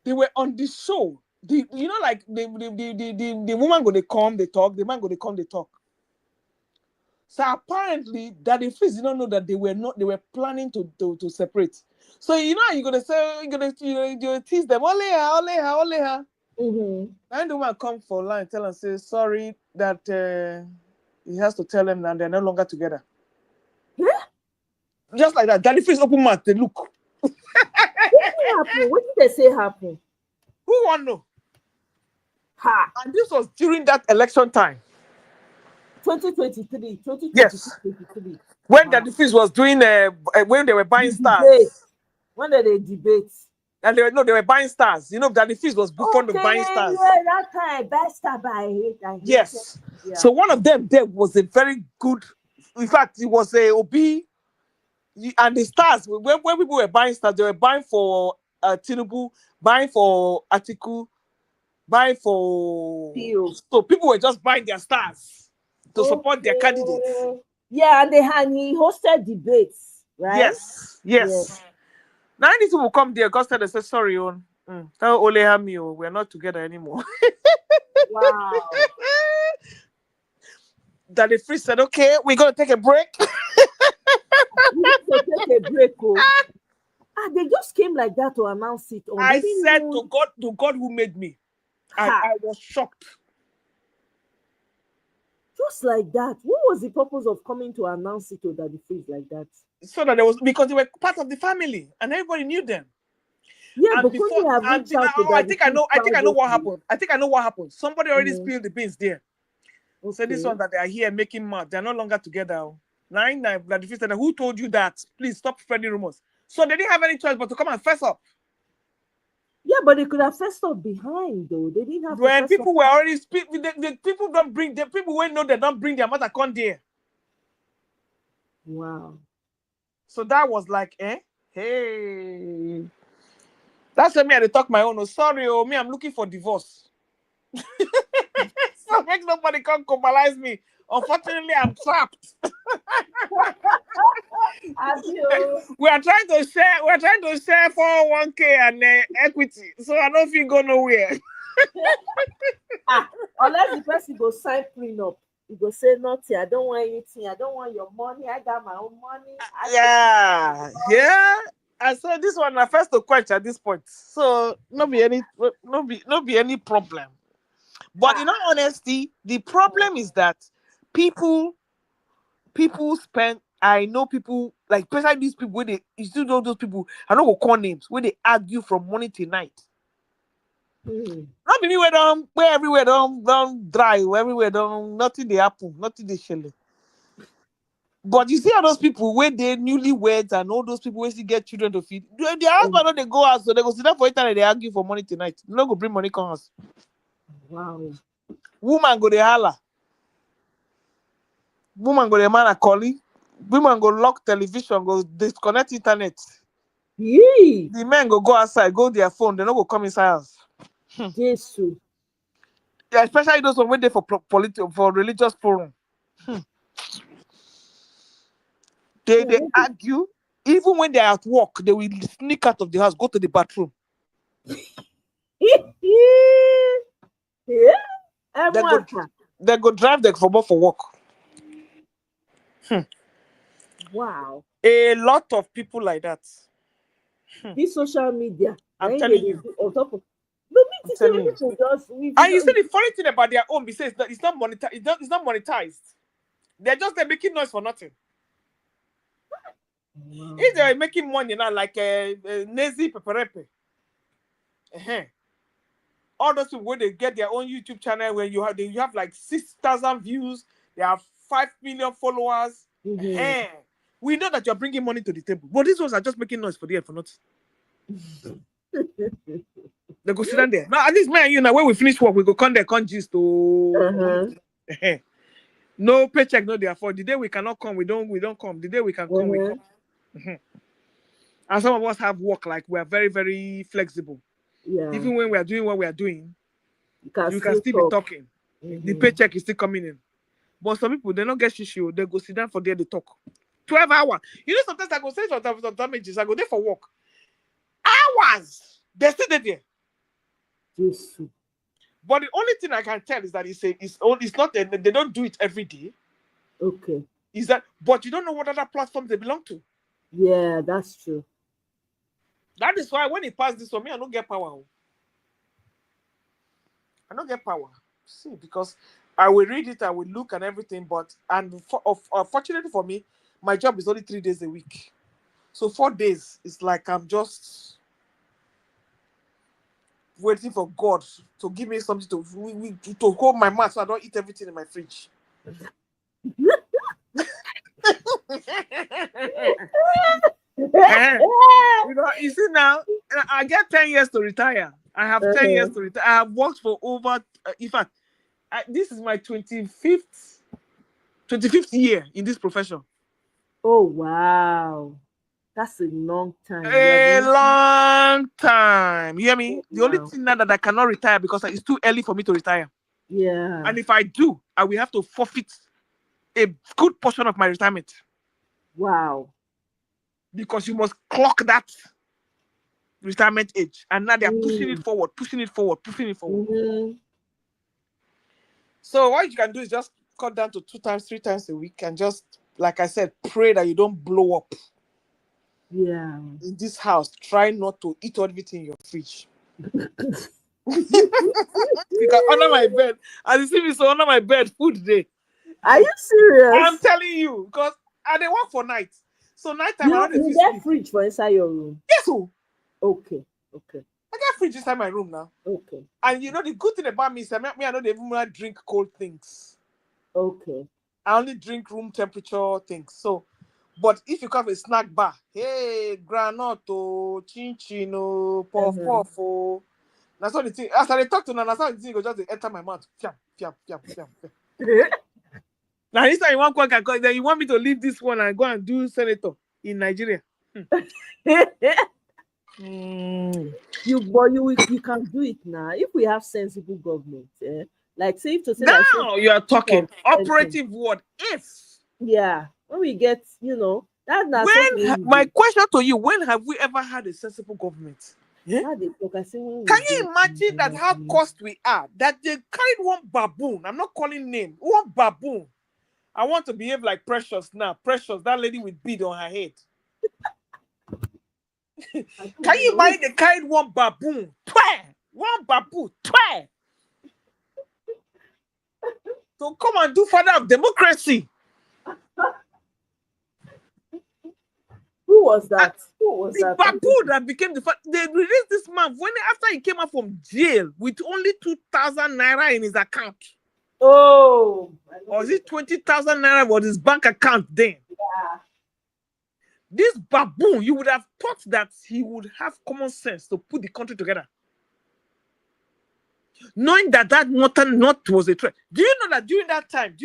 They were on the show. The woman go they come, they talk. The man go they come, they talk. So apparently, that the Freeze did not know that they were planning to separate. So you know you're gonna say you're gonna tease them, ole her. And the woman come for line, tell and say sorry that he has to tell them that they're no longer together. Yeah? Just like that. Daddy Freeze open mouth, they look. What did happen? What did they say happened? Who want to know? Ha! And this was during that election time. 2023. Yes. When Daddy Freeze was doing when they were buying stars. When they debate. And they were buying stars. You know, Daddy Freeze was before the buying stars. Yeah, that time, best star by I hate yes. Yeah. So one of them there was a very good, in fact, it was a Obi, and the stars, when people were buying stars, they were buying for Tinubu, buying for Atiku, buying for... So people were just buying their stars to support their candidates. Yeah, and he hosted debates, right? Yes. Now these people come there, God said, they say, sorry, tell Ole Hamio, we're not together anymore. Wow. Daddy Freeze said, okay, we're going to take a break. We need to take a break. They just came like that to announce it. I said to God who made me. I was shocked. Just like that. What was the purpose of coming to announce it to Daddy Freeze like that? So that because they were part of the family and everybody knew them. Yeah, and because they have reached out to I think I know what happened. I think I know what happened. Somebody already spilled the beans there. Okay. So this one that they are here making mad. They're no longer together. Daddy Freeze said, who told you that? Please stop spreading rumors. So they didn't have any choice but to come and fess up. Yeah, but they could have fessed up behind though. They didn't have. When people were already the people don't bring the people who know they don't bring their mother come there. Wow. So that was like, hey. That's why me I talk my own. Oh, sorry, me I'm looking for divorce. So make nobody come compromise me. Unfortunately, I'm trapped. We are trying to share 401k and equity. So I don't know if you go nowhere. Unless the person go sign prenup. You go say nothing. I don't want anything. I don't want your money. I got my own money. Yeah. I said this one I first to quench at this point. So no be any problem. But in all honesty, the problem is that people spend. I know people like especially these people where you still know those people. I know what call names where they argue from morning till night. Not be me where everywhere don't dry, everywhere don't nothing they happen, nothing they shell. But you see all those people where they newlyweds and all those people where still get children to feed. Their husband don't they go out, so they go sit down for internet, they argue for money tonight. They don't go bring money come house. Wow. Woman go they holler. Woman go the man a calling. Woman go lock television, go disconnect internet. Yee. The men go outside, go their phone, they don't go come inside house. Yes. Yeah, especially those one when they for religious forum. They argue. Even when they're at work, they will sneak out of the house, go to the bathroom. They go drive their for work. Wow. A lot of people like that. This social media. I'm telling you. On top of no, I'm telling you. people just And you see the funny thing about their own business that it's not monetized. It's not monetized. They're just making noise for nothing. Wow. If they're making money now, like a Nazi Peperepe, all those people when they get their own YouTube channel where you have like 6,000 views, they have 5 million followers. We know that you're bringing money to the table, but these ones are just making noise for the end for nothing. They go sit down there. Now, at least, man, you know, when we finish work, we go come there, come gist to. No paycheck, no they afford. The day we cannot come, we don't come. The day we can come, we come. And some of us have work like we are very, very flexible. Yeah. Even when we are doing what we are doing, you can still be talking. The Mm-hmm. paycheck is still coming in. But some people, they don't get shishi. They go sit down for there, they talk. 12 hours. You know, sometimes I go say some damages. I go there for work. Hours. They still there. Yes. But the only thing I can tell is that it's not they don't do it every day. Okay. Is that, but you don't know what other platforms they belong to. Yeah, that's true. That is why when he passed this for me, I don't get power. I don't get power. See, because I will read it, I will look and everything, but fortunately for me, my job is only 3 days a week. So 4 days is like I'm just waiting for God to give me something to hold my mouth so I don't eat everything in my fridge. You know, you see now, I get 10 years to retire. I have 10 years to retire. I have worked for over, in fact, this is my 25th year in this profession. Oh, wow. That's a long time. A long time. You hear me? The only Wow. thing now that I cannot retire because it's too early for me to retire. Yeah. And if I do, I will have to forfeit a good portion of my retirement. Wow. Because you must clock that retirement age. And now they're pushing it forward. So what you can do is just cut down to 2 times, 3 times a week and just, like I said, pray that you don't blow up. Yeah. In this house, try not to eat everything in your fridge. Because under my bed, as you see me, so under my bed, food day. Are you serious? I'm telling you, because I dey work for night. So nighttime, you get fridge for inside your room? Yes, oh. Okay. I got fridge inside my room now. Okay. And you know the good thing about me is I don't even drink cold things. Okay. I only drink room temperature things. So, but if you come a snack bar, hey, granola, chin puff. That's all the thing. As I talk to now, that's how the thing go just enter my mouth. Fiam. Now this time you want quack, then you want me to leave this one and go and do senator in Nigeria. You can do it now if we have sensible government. Like say to say now you are talking operative word if. Yeah, when we get that's my question to you: when have we ever had a sensible government? Yeah? Can you imagine that how cost we are? That they carried one baboon. I'm not calling name. One baboon. I want to behave like Precious now. Precious, that lady with bead on her head. Can you imagine they carried one baboon? One baboon. So come and do father of democracy. Who was that? The baboon that became the father. They released this man after he came out from jail with only 2,000 naira in his account. Oh. Or is it 20,000 naira was his bank account then? Yeah. This baboon, you would have thought that he would have common sense to put the country together. Knowing that not was a threat. Do you know that during that time,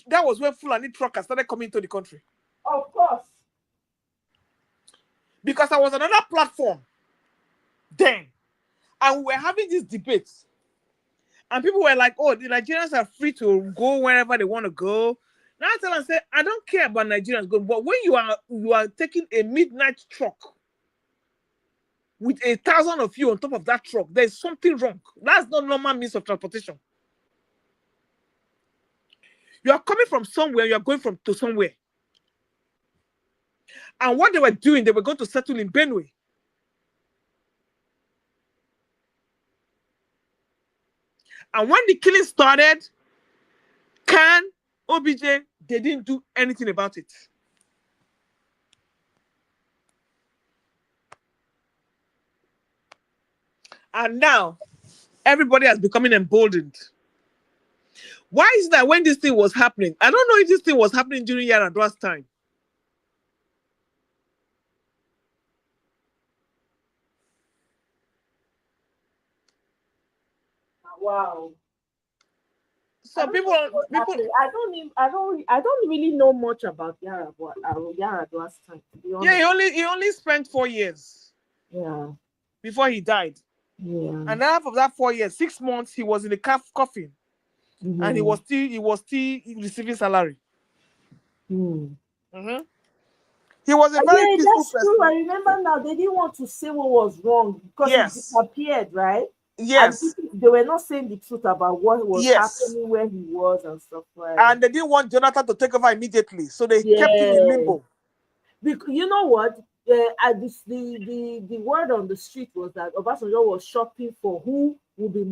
that was when Fulani truckers started coming into the country? Of course. Because I was on another platform then, and we were having these debates. And people were like, oh, the Nigerians are free to go wherever they want to go. Now I tell them, say, I don't care about Nigerians going, but when you are taking a midnight truck with 1,000 of you on top of that truck, there's something wrong. That's not normal means of transportation. You are coming from somewhere, you are going to somewhere. And what they were doing, they were going to settle in Benue. And when the killing started, Khan, OBJ, they didn't do anything about it. And now, everybody has become emboldened. Why is that when this thing was happening? I don't know if this thing was happening during Yar'Adua's time. Wow. So people, I don't really know much about Yar'Adua's time, to be honest. Yeah, he only spent 4 years. Yeah. Before he died. Yeah. And half of that 4 years, 6 months, he was in the coffin. Mm-hmm. And he was still receiving salary. Mm-hmm. He was a very peaceful that's person. true. I remember now they didn't want to say what was wrong because Yes. he disappeared, right? Yes. And they were not saying the truth about what was happening, where he was, and stuff like that. And they didn't want Jonathan to take over immediately, so they kept him in limbo. Because you know what? The word on the street was that Obasanjo was shopping for who would be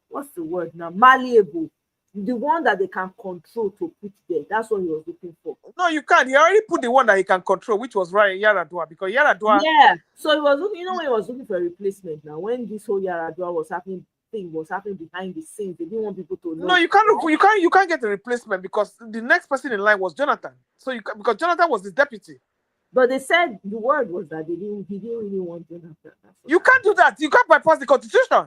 what's the word now? Malleable. The one that they can control to put there. That's what he was looking for. No, you can't. He already put the one that he can control, which was Yar'Adua, because Yar'Adua. Yeah. So he was looking, when he was looking for a replacement now, when this whole Yar'Adua was happening behind the scenes, they didn't want people to know. No, you can't get a replacement because the next person in line was Jonathan. So because Jonathan was his deputy. But they said the word was that he didn't really want Jonathan. You can't do that. You can't bypass the constitution.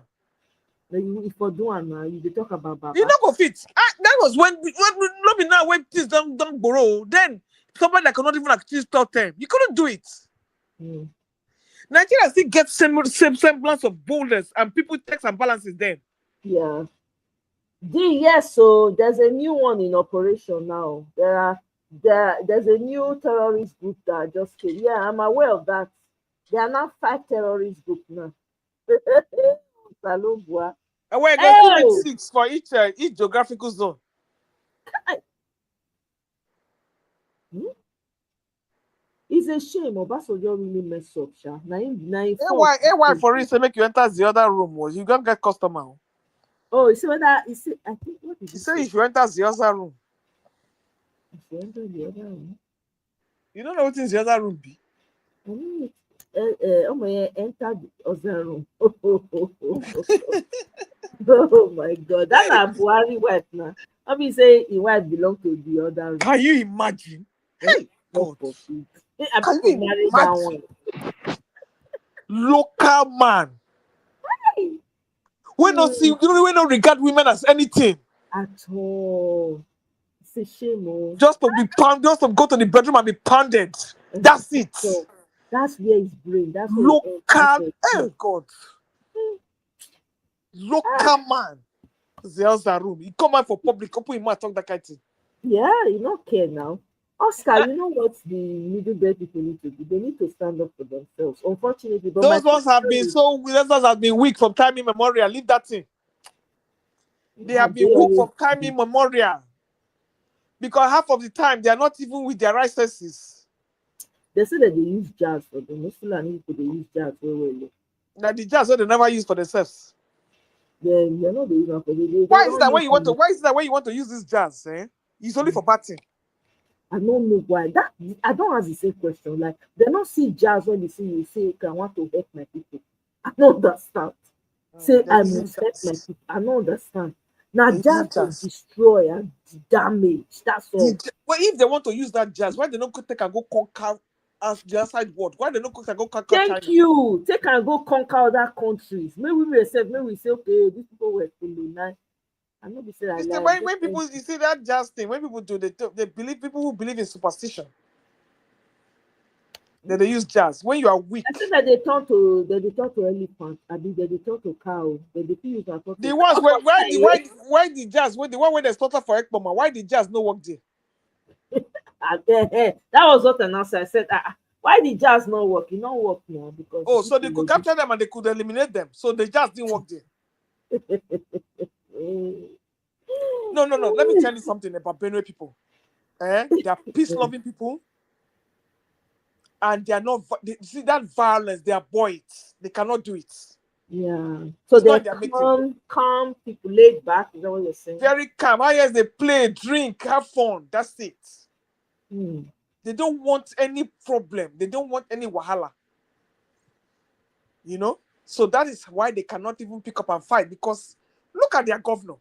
If for doing now, you talk about Baba. You don't go fit. That was when now when things don't borrow. Then somebody that cannot even achieve third term, you couldn't do it. Nigeria still gets same semblance of boldness, and people checks and balances them. Yeah. Yes. So there's a new one in operation now. There's a new terrorist group that just came. Yeah, I'm aware of that. There are now 5 terrorist groups now. And we're going to 6 for each geographical zone. It's a shame. Obasanjo really messed up, Sha. Why for reason make you enter the other room? Was you gonna get customer? Oh, you see whether I think what did you say? If you enter the other room, if you enter the other room, you don't know what is the other room be. I mean, Omoye entered the other room. Oh my God, that's a Buhari wife now. I mean, say his wife belong to the other room. Can you imagine? Hey, God. Can you marry that one? Local man. We don't regard women as anything at all. It's a shame. Just to be pounded, just to go to the bedroom and be pounded. That's it. So, that's where his brain. That's local. Oh God. Local man. The other room. He come out for public. Open him out, talk that kind of thing. Yeah, you don't care now. Oscar, you know what the middle bed people need to do? They need to stand up for themselves. Unfortunately, but those ones have been weak from time immemorial. Leave that thing. They have been weak from time immemorial. Because half of the time they are not even with their right senses. They say that they use jazz for them. Most people they use jazz well. Now the jazz they never use for themselves. Yeah, you know they use for them. Why is that when you want to use this jazz? It's only for partying. I don't know why. I don't ask the same question. Like they don't see jazz when they see you say, "I want to help my people." I don't understand. Say I must help my people. I don't understand. Now jazz to destroy and damage. That's all. Well, if they want to use that jazz, why they don't take and go conquer as the outside world? Why they don't go conquer China? Thank you. Take and go conquer other countries. Maybe we say, okay, these people were colonized. I know when people you see that jazz thing, when people do they believe people who believe in superstition. Then they use jazz. When you are weak. I think that they turn to elephant. I mean they turn to cow. They use that. The ones why the jazz? The one where they slaughter for Ekpoma, why the jazz no work there? That was what an answer. I said, why the jazz not work? It not work now because so they could capture them and they could eliminate them. So the jazz didn't work there. No. Let me tell you something about Benue people. They are peace-loving people. and they are not. See that violence? They are buoyed. They cannot do it. Yeah. So they're calm people, laid back. Is that what you're saying? Very calm. Yes, they play, drink, have fun. That's it. They don't want any problem. They don't want any wahala. You know? So that is why they cannot even pick up and fight, because look at their governor.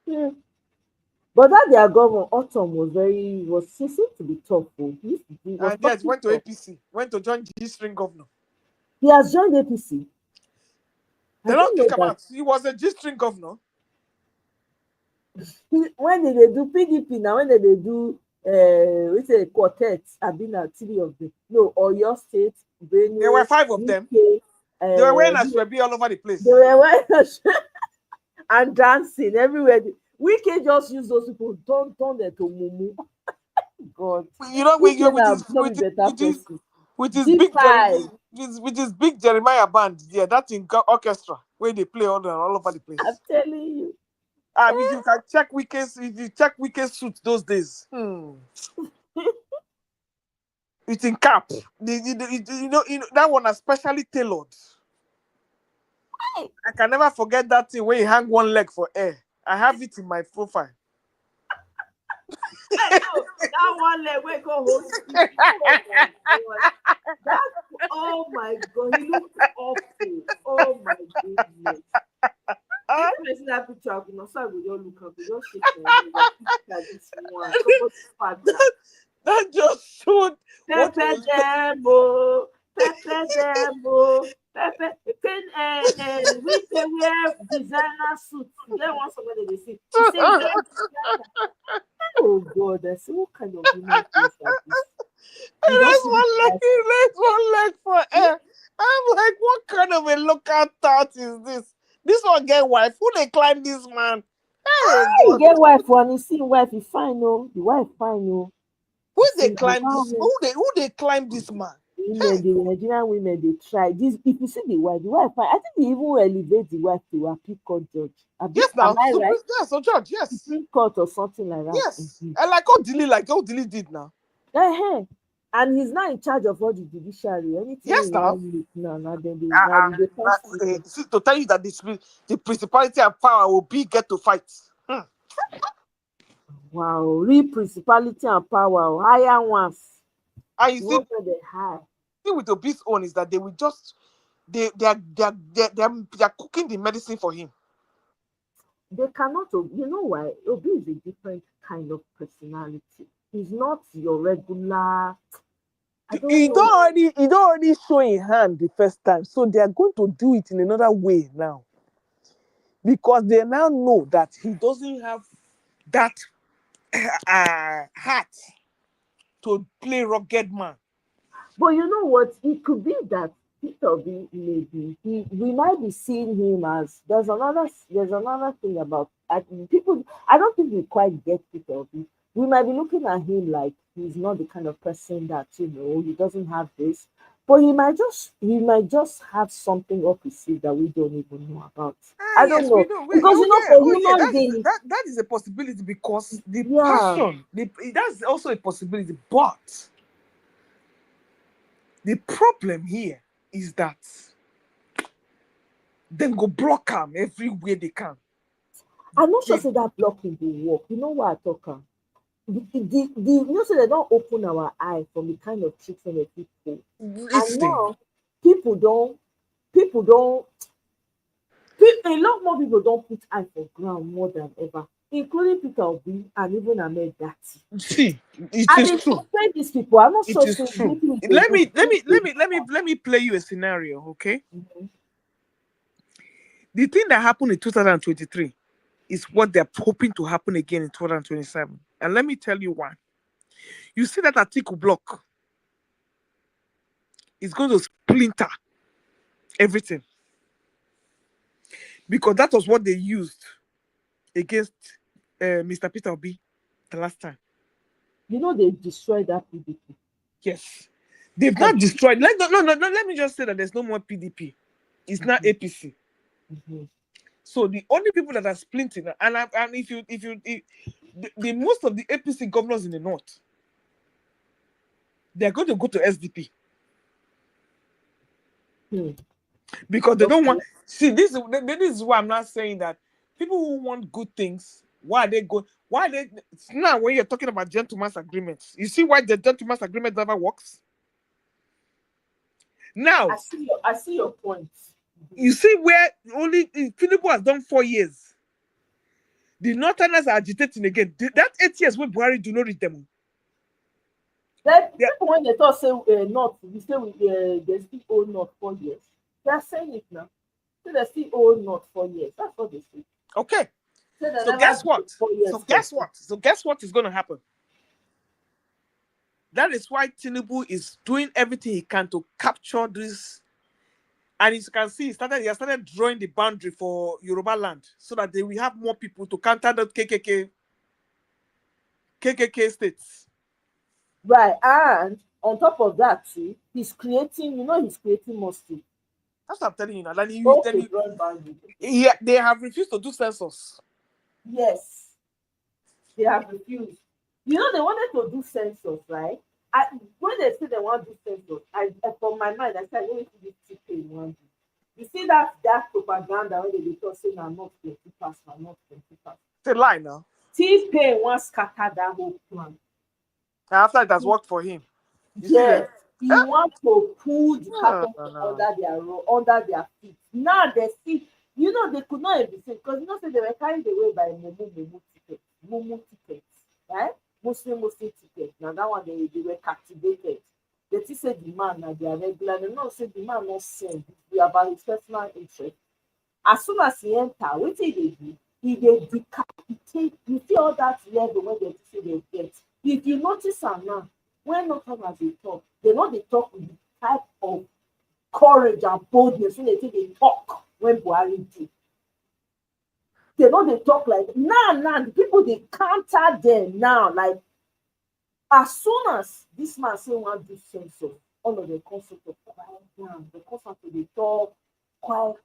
Yeah. But that their governor, Autumn, he seemed to be tough. He was yes, went to APC, went to join G-string governor. He has joined APC. They don't kick him out. He was a G-string governor. When did they do PDP now? When did they do we say quartets? I've been at 3 of them. No, Oyo State, Benue, there were 5 of them. They were wearing Ashwebi all over the place. They were wearing and dancing everywhere. Wike just use those people, don't turn them to mumu. God, you know, with his big Jeremiah band, yeah, that's in orchestra where they play all over the place. I'm telling you. If you can check Wike's suit those days, it's in cap. You know that one especially tailored. I can never forget that thing where he hang one leg for air. I have it in my profile. That one leg where go hold. Oh my God, he looks awful. Oh my goodness. This that picture, I will not say we don't look up. We just shake my head. This one. That just showed. Pepe demo. Pepe. We can wear designer suits. They want somebody to see. Oh God, I see what kind of woman is like this. There's one leg for air. I'm like, what kind of a local thought is this? This one get wife. Who they climb this man? He get wife when he see wife, he fine no. The wife fine no. Who they climb this? Who they climb this man? Women, the Nigerian women, they try this. If you see the wife fine. I think they even elevate the wife to a Supreme Court judge. Yes, now. Am I right? Yes, so judge. Yes. Supreme Court or something like that. Yes. I like Odili did now. And he's not in charge of all the judiciary. Anything yes, now. To tell you that the principality and power will get to fight. Wow, real principality and power, higher ones. And you see, with Obi's own is that they will just they're cooking the medicine for him. They cannot. You know why? Obi is a different kind of personality. He's not your regular. He don't already show in hand the first time, so they are going to do it in another way now, because they now know that he doesn't have that heart to play rugged man. But you know what? It could be that Peter Obi maybe we might be seeing him as there's another thing about people. I don't think we quite get Peter Obi. We might be looking at him like he's not the kind of person that, you know, he doesn't have this, but he might just have something up his sleeve that we don't even know about. I don't know. Because for human beings, that is a possibility, because the passion, that's also a possibility. But the problem here is that they go block him everywhere they can. I'm not sure that blocking will work. You know what I talk? You know, so they don't open our eye from the kind of treatment that people. And now a lot more people don't put eye for ground more than ever, including Peter Obi and even Ahmed Datti. See, it is true. These people, I'm not sure. It is true. Let me play you a scenario, okay? Mm-hmm. The thing that happened in 2023 is what they're hoping to happen again in 2027. And let me tell you why. You see that article block is going to splinter everything, because that was what they used against Mr. Peter Obi the last time. You know, they destroyed that PDP. Yes. They've not destroyed. No, let me just say that there's no more PDP. It's not APC. Mm-hmm. So the only people that are splintering, and if the most of the APC governors in the north, they're going to go to SDP. Because they don't want, see, this is why I'm not saying that people who want good things, why they go, why they, now when you're talking about gentleman's agreements, you see why the gentleman's agreement never works? Now, I see your point. You see where only Tinubu has done 4 years. The Northerners are agitating again. That 8 years when Buhari do not reach them. Then people when they talk say North, we say they still owe North 4 years. They are saying it now. So they still owe North 4 years. That's what they say. Okay. So guess what? So guess what is going to happen? That is why Tinubu is doing everything he can to capture this. And as you can see, he started drawing the boundary for Yoruba land so that they will have more people to counter the KKK states. Right, and on top of that, too, he's creating more states. That's what I'm telling you now. They have refused to do census. Yes, they have refused. You know, they wanted to do census, right? When they say they want to do census, from my mind, I said, let me see this one. You see that propaganda when they talk saying I'm not 20 past, I'm not 20 past. It's a lie now. T-Pain wants scatter that whole plan. After it has worked for him. Yes, he wants to pull the carpet under their feet. Now they see, you know, they could not be seen because you know, say they were carried away by Mumu tickets, right? Muslim tickets. Now that one they were captivated. They just say the man now they are regular. They not say the man not send. We about his personal interest. As soon as he enter, what did they do? He decapitate. You see all that level when they say they get. If you notice now, when Northerners they talk with the type of courage and boldness when they say they talk when Buhari did. They talk like now the people they counter them now. Like as soon as this man say one do census, all of the consult of quiet down. The consult they talk quiet.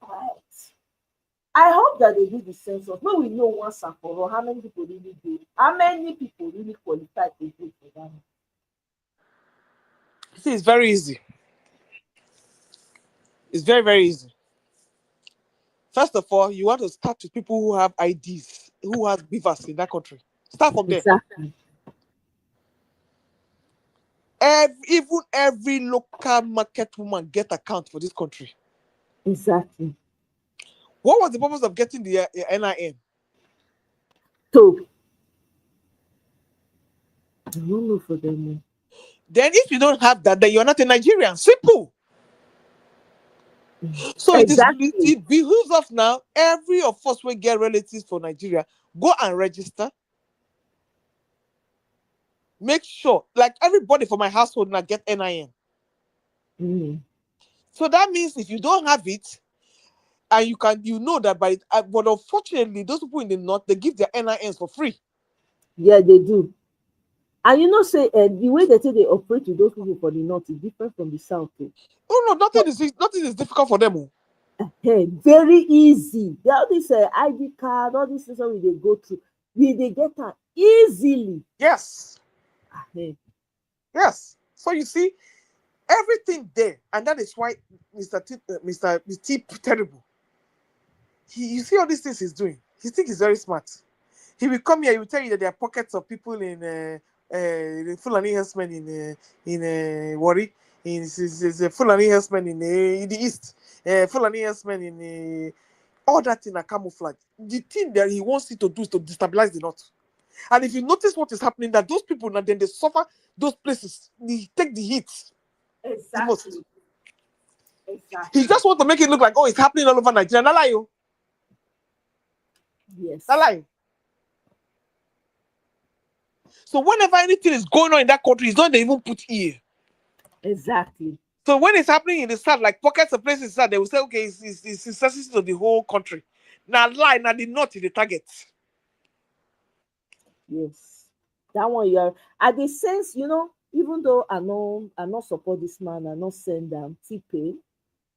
I hope that they do the census. When we know once and for all how many people really do, how many people really qualify to vote for them. See, it's very easy. It's very, very easy. First of all, you want to start with people who have IDs, who have beavers in that country. Start from there. Exactly. Even every local market woman get account for this country. Exactly. What was the purpose of getting the NIN? So, I don't know for them. Then if you don't have that, then you're not a Nigerian. Simple. So exactly. it behooves us now, every of us will get relatives for Nigeria, go and register. Make sure, like everybody for my household now get NIN. So that means if you don't have it, and you know that but unfortunately, those people in the north, they give their NINs for free. Yeah, they do. And you know, say the way they say they operate with those people for the north is different from the south. Oh no, nothing is difficult for them. Very easy. They all this ID card, all this things they go through, they get that easily. Yes. Yes. So you see, everything there, and that is why Mr. T terrible. You see all these things he's doing. He thinks he's very smart. He will come here. He will tell you that there are pockets of people in the Fulani herdsmen in Wari. Is a Fulani herdsmen in the east. Fulani herdsmen in all that in a camouflage. The thing that he wants you to do is to destabilize the north. And if you notice what is happening, that those people now then they suffer those places. They take the heat. Exactly. He just want to make it look like, oh, it's happening all over Nigeria. Not lie, yes. Not lie. So whenever anything is going on in that country, it's not they even put ear. Exactly. So when it's happening in the south, like pockets of places, they will say, okay, it's sensitive to the whole country. Now lie, now the north is the target. Yes. That one you're at the sense, you know, even though I not support this man, I not send them T-Pain,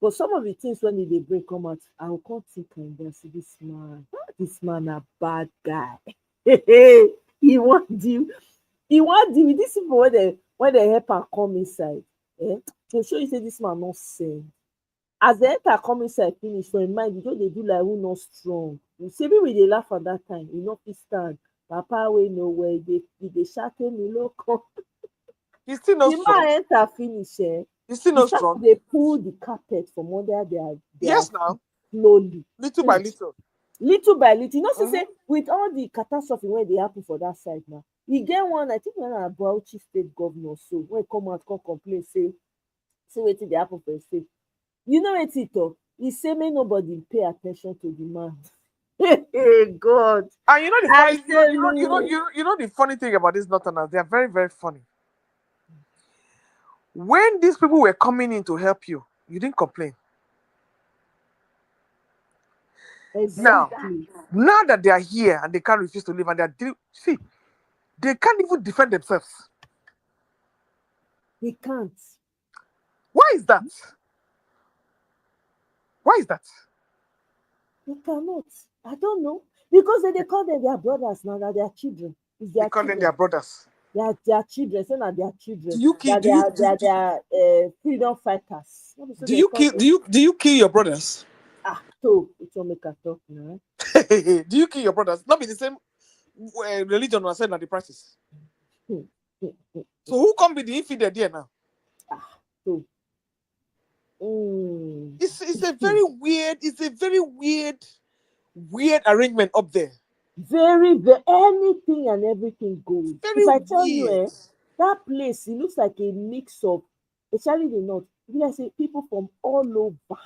but some of the things when they break come out, I will come think and say this man a bad guy. He want deal with these people when when they help and come inside, to show you say this man not sane. As they enter come inside finish, for in mind, you know they do like who not strong. You see me with they laugh at that time, you know fit stand. Papa we know where they shout me loco. He's still not The strong. man enter finish, He's still he not start strong. to dey pull the carpet from under their Yes, now. slowly. Little by little. Little by little. You know, say with all the catastrophe when they happen for that side now, e get one, I think one Bauchi state governor, so when come out come complain, say wetin dey happen for him state. You know wetin he talk? He say make nobody pay attention to the man. Hey God. And you know the funny, I you know the funny thing about these Northerners, they are very, very funny. When these people were coming in to help you, you didn't complain. Exactly. Now that they are here and they can't refuse to leave and they can't even defend themselves. They can't. Why is that? Why is that? They cannot. I don't know. Because they call them their brothers now, that their children. It's their They call them children. their brothers. They are their children, say that their children. Do They are freedom fighters. Do you kill your brothers? So it will make a talk now. Do you kill your brothers? Not be the same religion was said at the practice. So who come with the infidel there now? It's a very weird arrangement up there. Very anything and everything goes. If I tell you, that place, it looks like a mix of, especially the north. You know, I say people from all over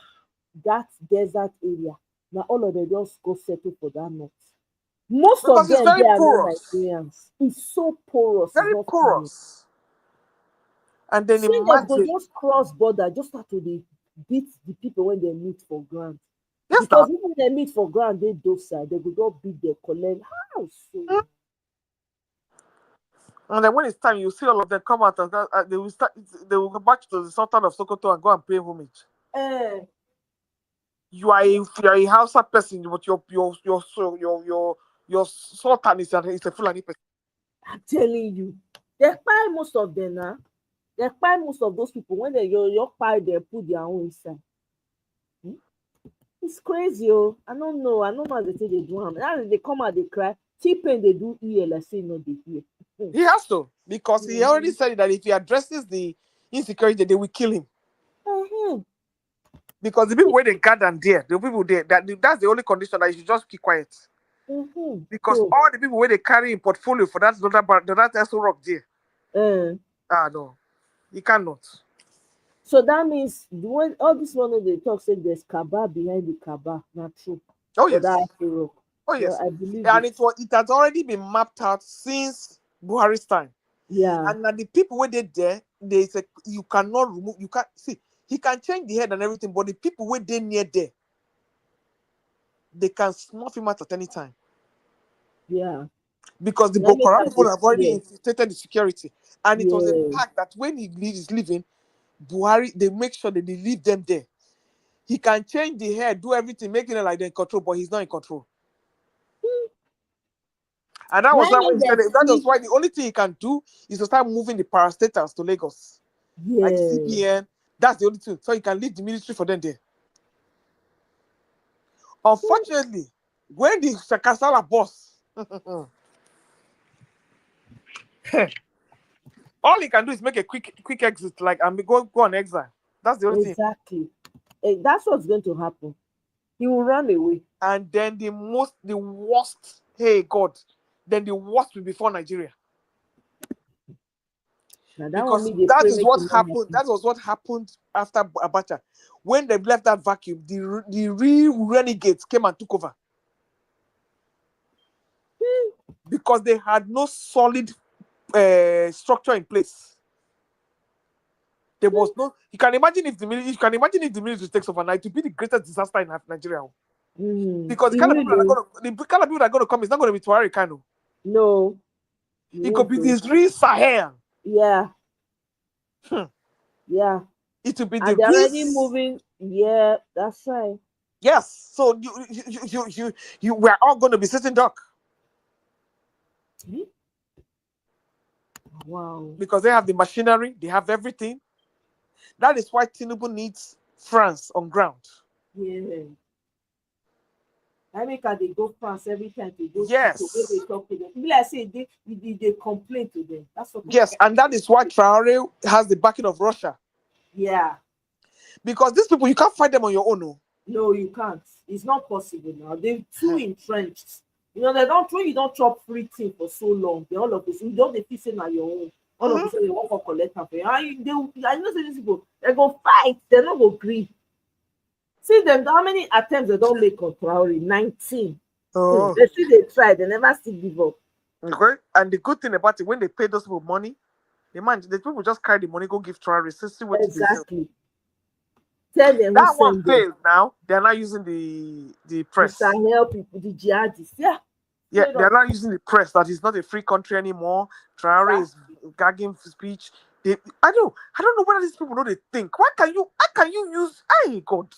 that desert area. Now all of them just go settle for that north. Most because of them they are not Nigerians. It's so porous. Very porous. And then imagine they just cross border, just start to beat the people when they meet for ground. Yes, because even they meet for ground, they docile, they go not beat their collect house. And then when it's time, you see all of them come out and they will go back to the Sultan of Sokoto and go and pay homage. You are a Hausa person, but your Sultan is a Fulani person. I'm telling you, they buy most of them now. They buy most of those people when they buy, they put their own inside. It's crazy, oh. I don't know how they say they do them. Now they come out, they cry. T-Pain, they do ear, like say no, they hear. He has to, because he already said that if he addresses the insecurity, they will kill him. Because the people where they gather there, the people there, that's the only condition, that you should just keep quiet. Because all the people where they carry in portfolio for that SO Rock there. No, you cannot. So that means when all this one they talk, say there's Kaaba behind the Kaaba, not true. Oh yes. Oh yes. I believe it has already been mapped out since Buhari's time. Yeah. And now the people where they there, they say you cannot remove, you can't see. He can change the head and everything, but the people where they near there, they can snuff him out at any time. Yeah. Because the Boko Haram people have already infiltrated the security. And it was a fact that when he is leaving, Buhari, they make sure that they leave them there. He can change the hair, do everything, making it like they're in control, but he's not in control. And that was why the only thing he can do is to start moving the parastatals to Lagos. Like CPN, that's the only thing. So he can leave the military for them there. Unfortunately, when the Sakasala boss, all he can do is make a quick exit, like, and go on exile. That's the only thing. Exactly. That's what's going to happen. He will run away. And then the worst, hey God, then the worst will be for Nigeria. Because that is what happened. That was what happened after Abacha. When they left that vacuum, the real renegades came and took over. Because they had no solid structure in place. There was no. You can imagine if the military takes over, it would be the greatest disaster in Nigeria. Because the kind of people that are going to come is not going to be Tuareg kind of. No. It could be this real Sahel. Yeah. Yeah. It will be and they're already moving. Yeah, that's right. Yes. So we're all going to be sitting duck. Wow. Because they have the machinery, they have everything. That is why Tinubu needs France on ground. Yeah. I make they go France every time they go Yes. to they talk to them. People like say they complain to them. That's what. Yes, and that is why Traore has the backing of Russia. Yeah. Because these people, you can't fight them on your own. No, you can't. It's not possible now. They're too entrenched. You know, you don't chop free thing for so long. They all of this, you don't they feel saying on your own. All of a sudden they want to collect her. I know these people, they go fight, they don't go agree. See them, how many attempts they don't make on Traore? 19. Oh. They see they try, they never still give up. Okay. And the good thing about it, when they pay those people money, the people just carry the money, go give Traore. See what exactly. Tell them that one failed now. They're not using the press. The Sahel people, the jihadists. Yeah. Yeah, they're not using the press. That is not a free country anymore. Traore is gagging speech. I don't know whether these people know they think. How can you use God?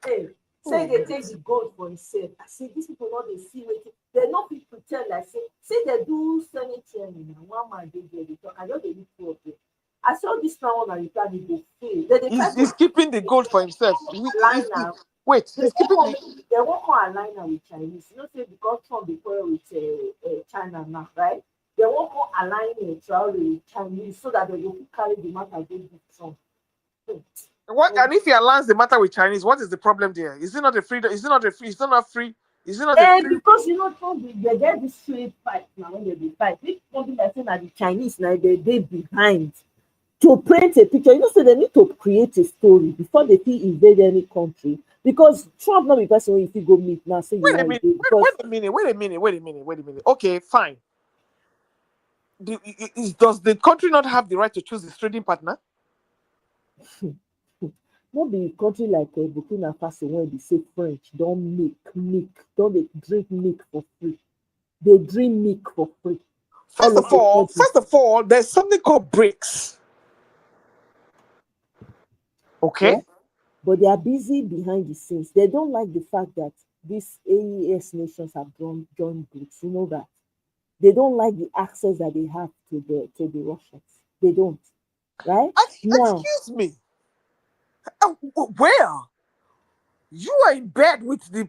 Hey, say they take the gold for himself. I say these people know they see it. They know people tell like say they do Senate chairman and one man they talk. I know they need two of them. I saw this now on a reply, they fail. He's keeping the gold for himself. Wait, he's keeping the. They won't call align now with Chinese. You know, say because Trump they quarrel with China now, right? They won't call align with Chinese so that they will carry the matter against Trump. What and if he aligns the matter with Chinese, what is the problem there? Is it not a freedom? Is it not a free? Is it not free? Is it not a free? Because you know, Trump they get this trade fight now when they fight. If something like saying that the Chinese now they behind. To paint a picture, you know, so they need to create a story before they feel invade any country. Because Trump not be person if you go meet now. Say Wait a minute. Okay, fine. Does the country not have the right to choose its trading partner? Not be a country like Burkina Faso when they say French don't make milk, don't they drink milk for free? They drink milk for free. First of all, there's something called BRICS. Okay. Yeah? But they are busy behind the scenes. They don't like the fact that these AES nations have joined BRICS. You know that. They don't like the access that they have to the Russians. They don't. Right? Excuse me. Where? You are in bed with the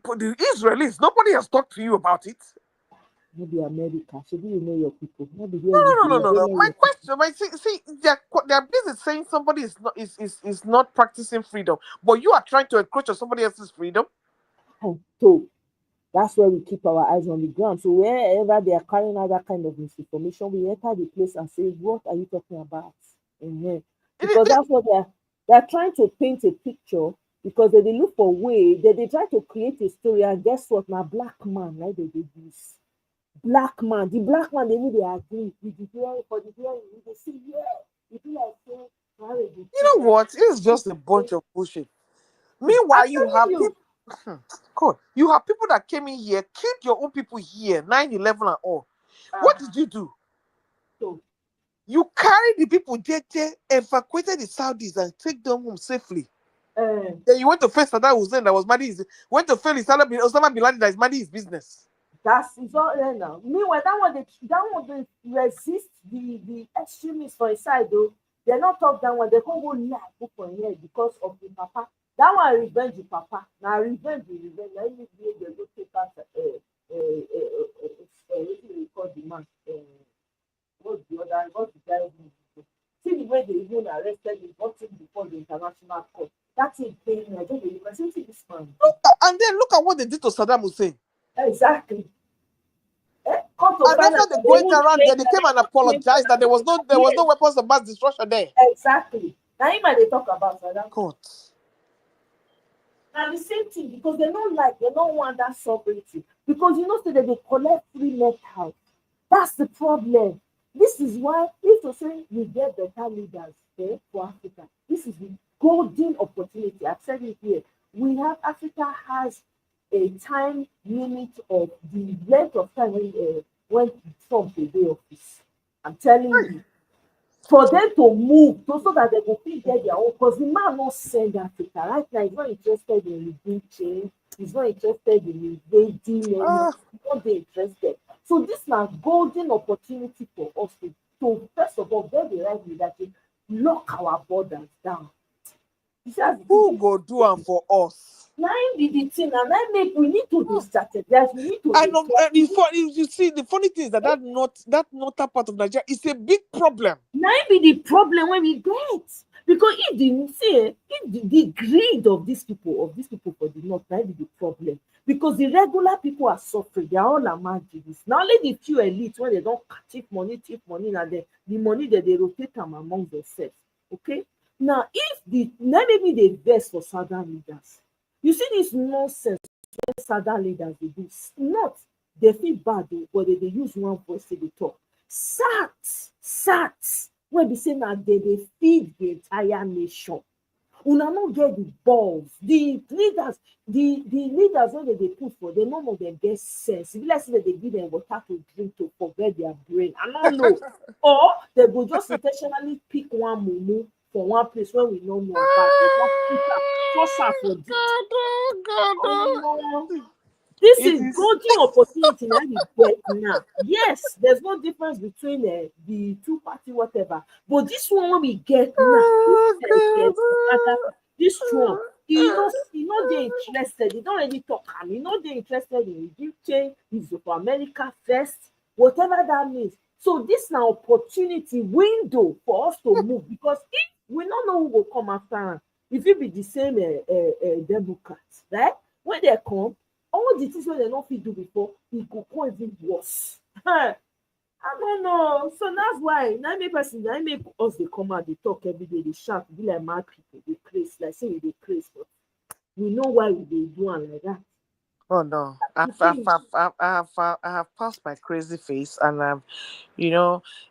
Israelis. Nobody has talked to you about it. Maybe America. Should you know your people? No. My question, they're busy saying somebody is not practicing freedom, but you are trying to encroach on somebody else's freedom. So that's where we keep our eyes on the ground. So wherever they are carrying out that kind of misinformation, we enter the place and say, "What are you talking about?" Because that's what they're trying to paint a picture. Because they look for way they try to create a story, and guess what? Now black man, right? They do this. The black man, they need to agree with the hearing for the hearing. They say, you know what? It's just a bunch of bullshit. Meanwhile, you have people that came in here, killed your own people here, 9/11 and all. What did you do? You carried the people there, evacuated the Saudis and take them home safely. Then you went to face Saddam Hussein that was minding went to face Osama bin Laden that is minding his business. That's all there now. Meanwhile, that one they resist the extremists for a side though. They're not talk that one. They can't go lie for here because of the papa. That one revenge the papa. Now revenge. Now you they go take out call the man. What's the guy? See the way they even arrested him, got him before the international court. That's a pain. I don't know. You can see this man. And then look at what they did to Saddam Hussein. Exactly. And after they went around there, they came and apologized that there was no weapons of mass destruction there. Exactly. Now they talk about Saddam. God. And the same thing, because they don't want that sovereignty. Because so that they collect free metal. That's the problem. This is why if to say we get better leaders for Africa, this is the golden opportunity. I've said it here. Africa has a time limit of the length of time when Trump will be office. I'm telling you, for them to move so that they will get their own, because the man not send Africa right now. He's not interested in rebuilding change. He's not interested in invading. He's not interested. So this is a golden opportunity for us to first of all get the right leadership, lock our borders down. Who go do am for us? Now be the thing, and I make we need to be strategize. We need to. I know. You see, the funny thing is that that northern part of Nigeria is a big problem. Now be the problem when we get, because if the greed of these people for the north, that be the problem. Because the regular people are suffering, they are all amagis. Now only the few elites, when they don't thief money, now the money that they rotate them among themselves. Okay. Now if maybe they best for southern leaders. You see this nonsense when southern leaders they do not they feel bad though, but they use one voice to the talk. SAT when they say now they feed the entire nation. Una not get the balls. The leaders when they put for them, none of them get sense. If let's say that they give them water to drink to forget their brain, I don't know. Or they go just intentionally pick one mumu for one place where we don't know about it. This is golden opportunity that we get now. Yes, there's no difference between the two party whatever, but this one we get now, this Trump, he not they interested. He don't really talk. He not they interested in regime change. He's for America first, whatever that means. So this now opportunity window for us to move, because if we don't know who will come after, if it be the same Democrats, right? When they come, all the things they don't fit do before, it could go even worse. I don't know. So that's why I make us they come out, they talk every day, they shout, be like mad people, they crazy, like say they crazy, but we know why we do it like that. Oh no, I have passed my crazy phase, and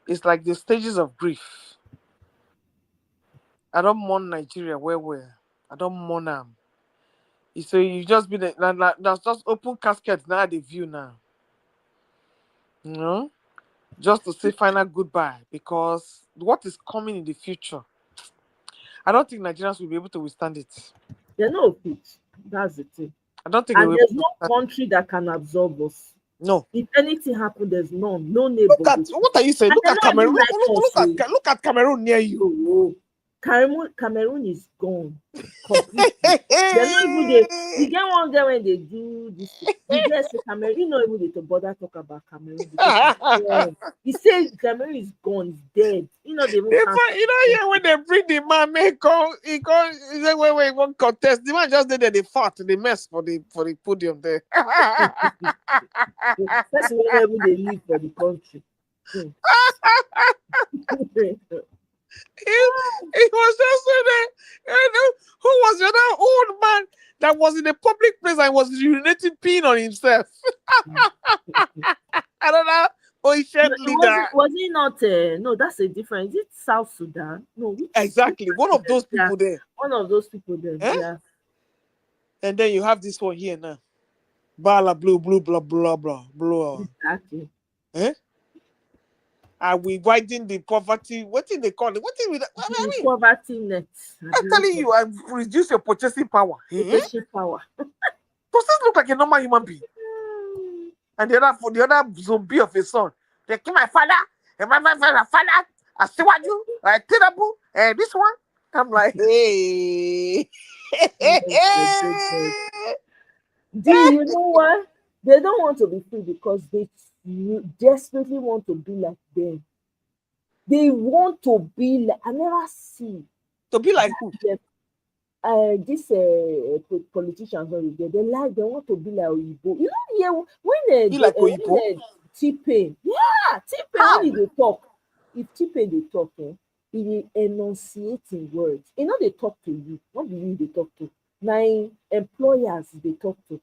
it's like the stages of grief. I don't mourn Nigeria where I don't mourn them. So you just be that's just open casket now the view now. Just to say final goodbye, because what is coming in the future, I don't think Nigerians will be able to withstand it. They're not fit. That's the thing. I don't think. And there's no country that can absorb us. No. If anything happens, there's no neighbor. What are you saying? Look at Cameroon. Look at Cameroon near you. Cameroon is gone completely. They're not even you get one day when they do this. You get Cameroon, you know, even they to bother talk about Cameroon. He said Cameroon is gone, it's dead. You know they when they bring the man, he say wait, one contest. The man just did they fought, they mess for the podium there. That's whenever they leave for the country. It was just who was the other old man that was in a public place and was urinating peeing on himself. I don't know. Was he not? No, that's a different. Is it South Sudan? No, exactly. One of those people there. One of those people there. Yeah. And then you have this one here now. Bala blue, blah blah blah. Exactly. Are we widen the poverty? What did they call it? Poverty net. I'm telling you, I reduce your purchasing power. Purchasing power. Does this look like a normal human being? And the other zombie of a son, they kill my father, and my father, I see what you, I terrible, and this one. I'm like, hey. Do you know what? They don't want to be free because they desperately want to be like them. They want to be like, I never see. To be like who? These politicians, they want to be like Oyibo. You know, when T-Pain, when they talk, if T-Pain they talk, he enunciating words. You know, they talk to you, not you they talk to. My employers they talk to.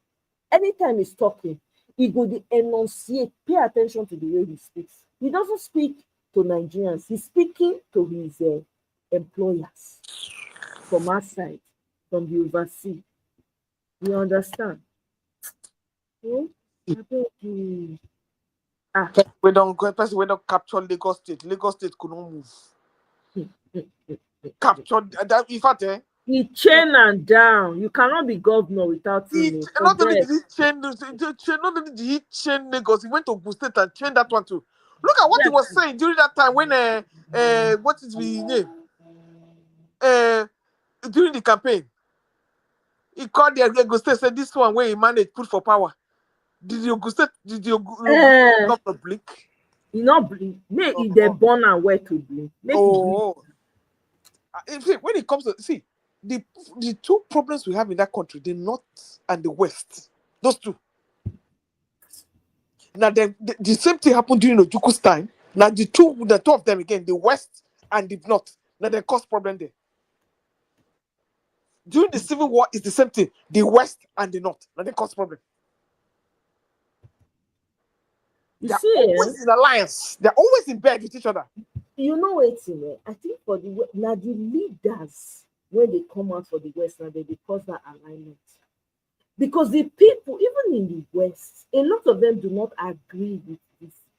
Anytime he's talking, he go to enunciate. Pay attention to the way he speaks. He doesn't speak to Nigerians. He's speaking to his employers from outside, from the overseas. You understand? We don't capture Lagos State. Lagos State could not move. Capture that. In fact, He chain and down. You cannot be governor without him. Not only did he chain, not only did he chain Lagos, he went to Ogun State and chained that one too. Look at what he was saying during that time when what is his name? During the campaign. He called the Ogun State, said this one where he managed put for power. Did the Ogun State governor blink? You not blink. Maybe they born and where to blink. When it comes to the two problems we have in that country, the North and the West, those two. Now the same thing happened during Ojuku's time. Now the two of them again, the West and the North. Now they cause problem there. During the Civil War, it's the same thing. The West and the North. Now they cause problem. They're always in alliance. They're always in bed with each other. You know what? I think for the leaders, when they come out for the West, now they cause that alignment. Because the people, even in the West, a lot of them do not agree with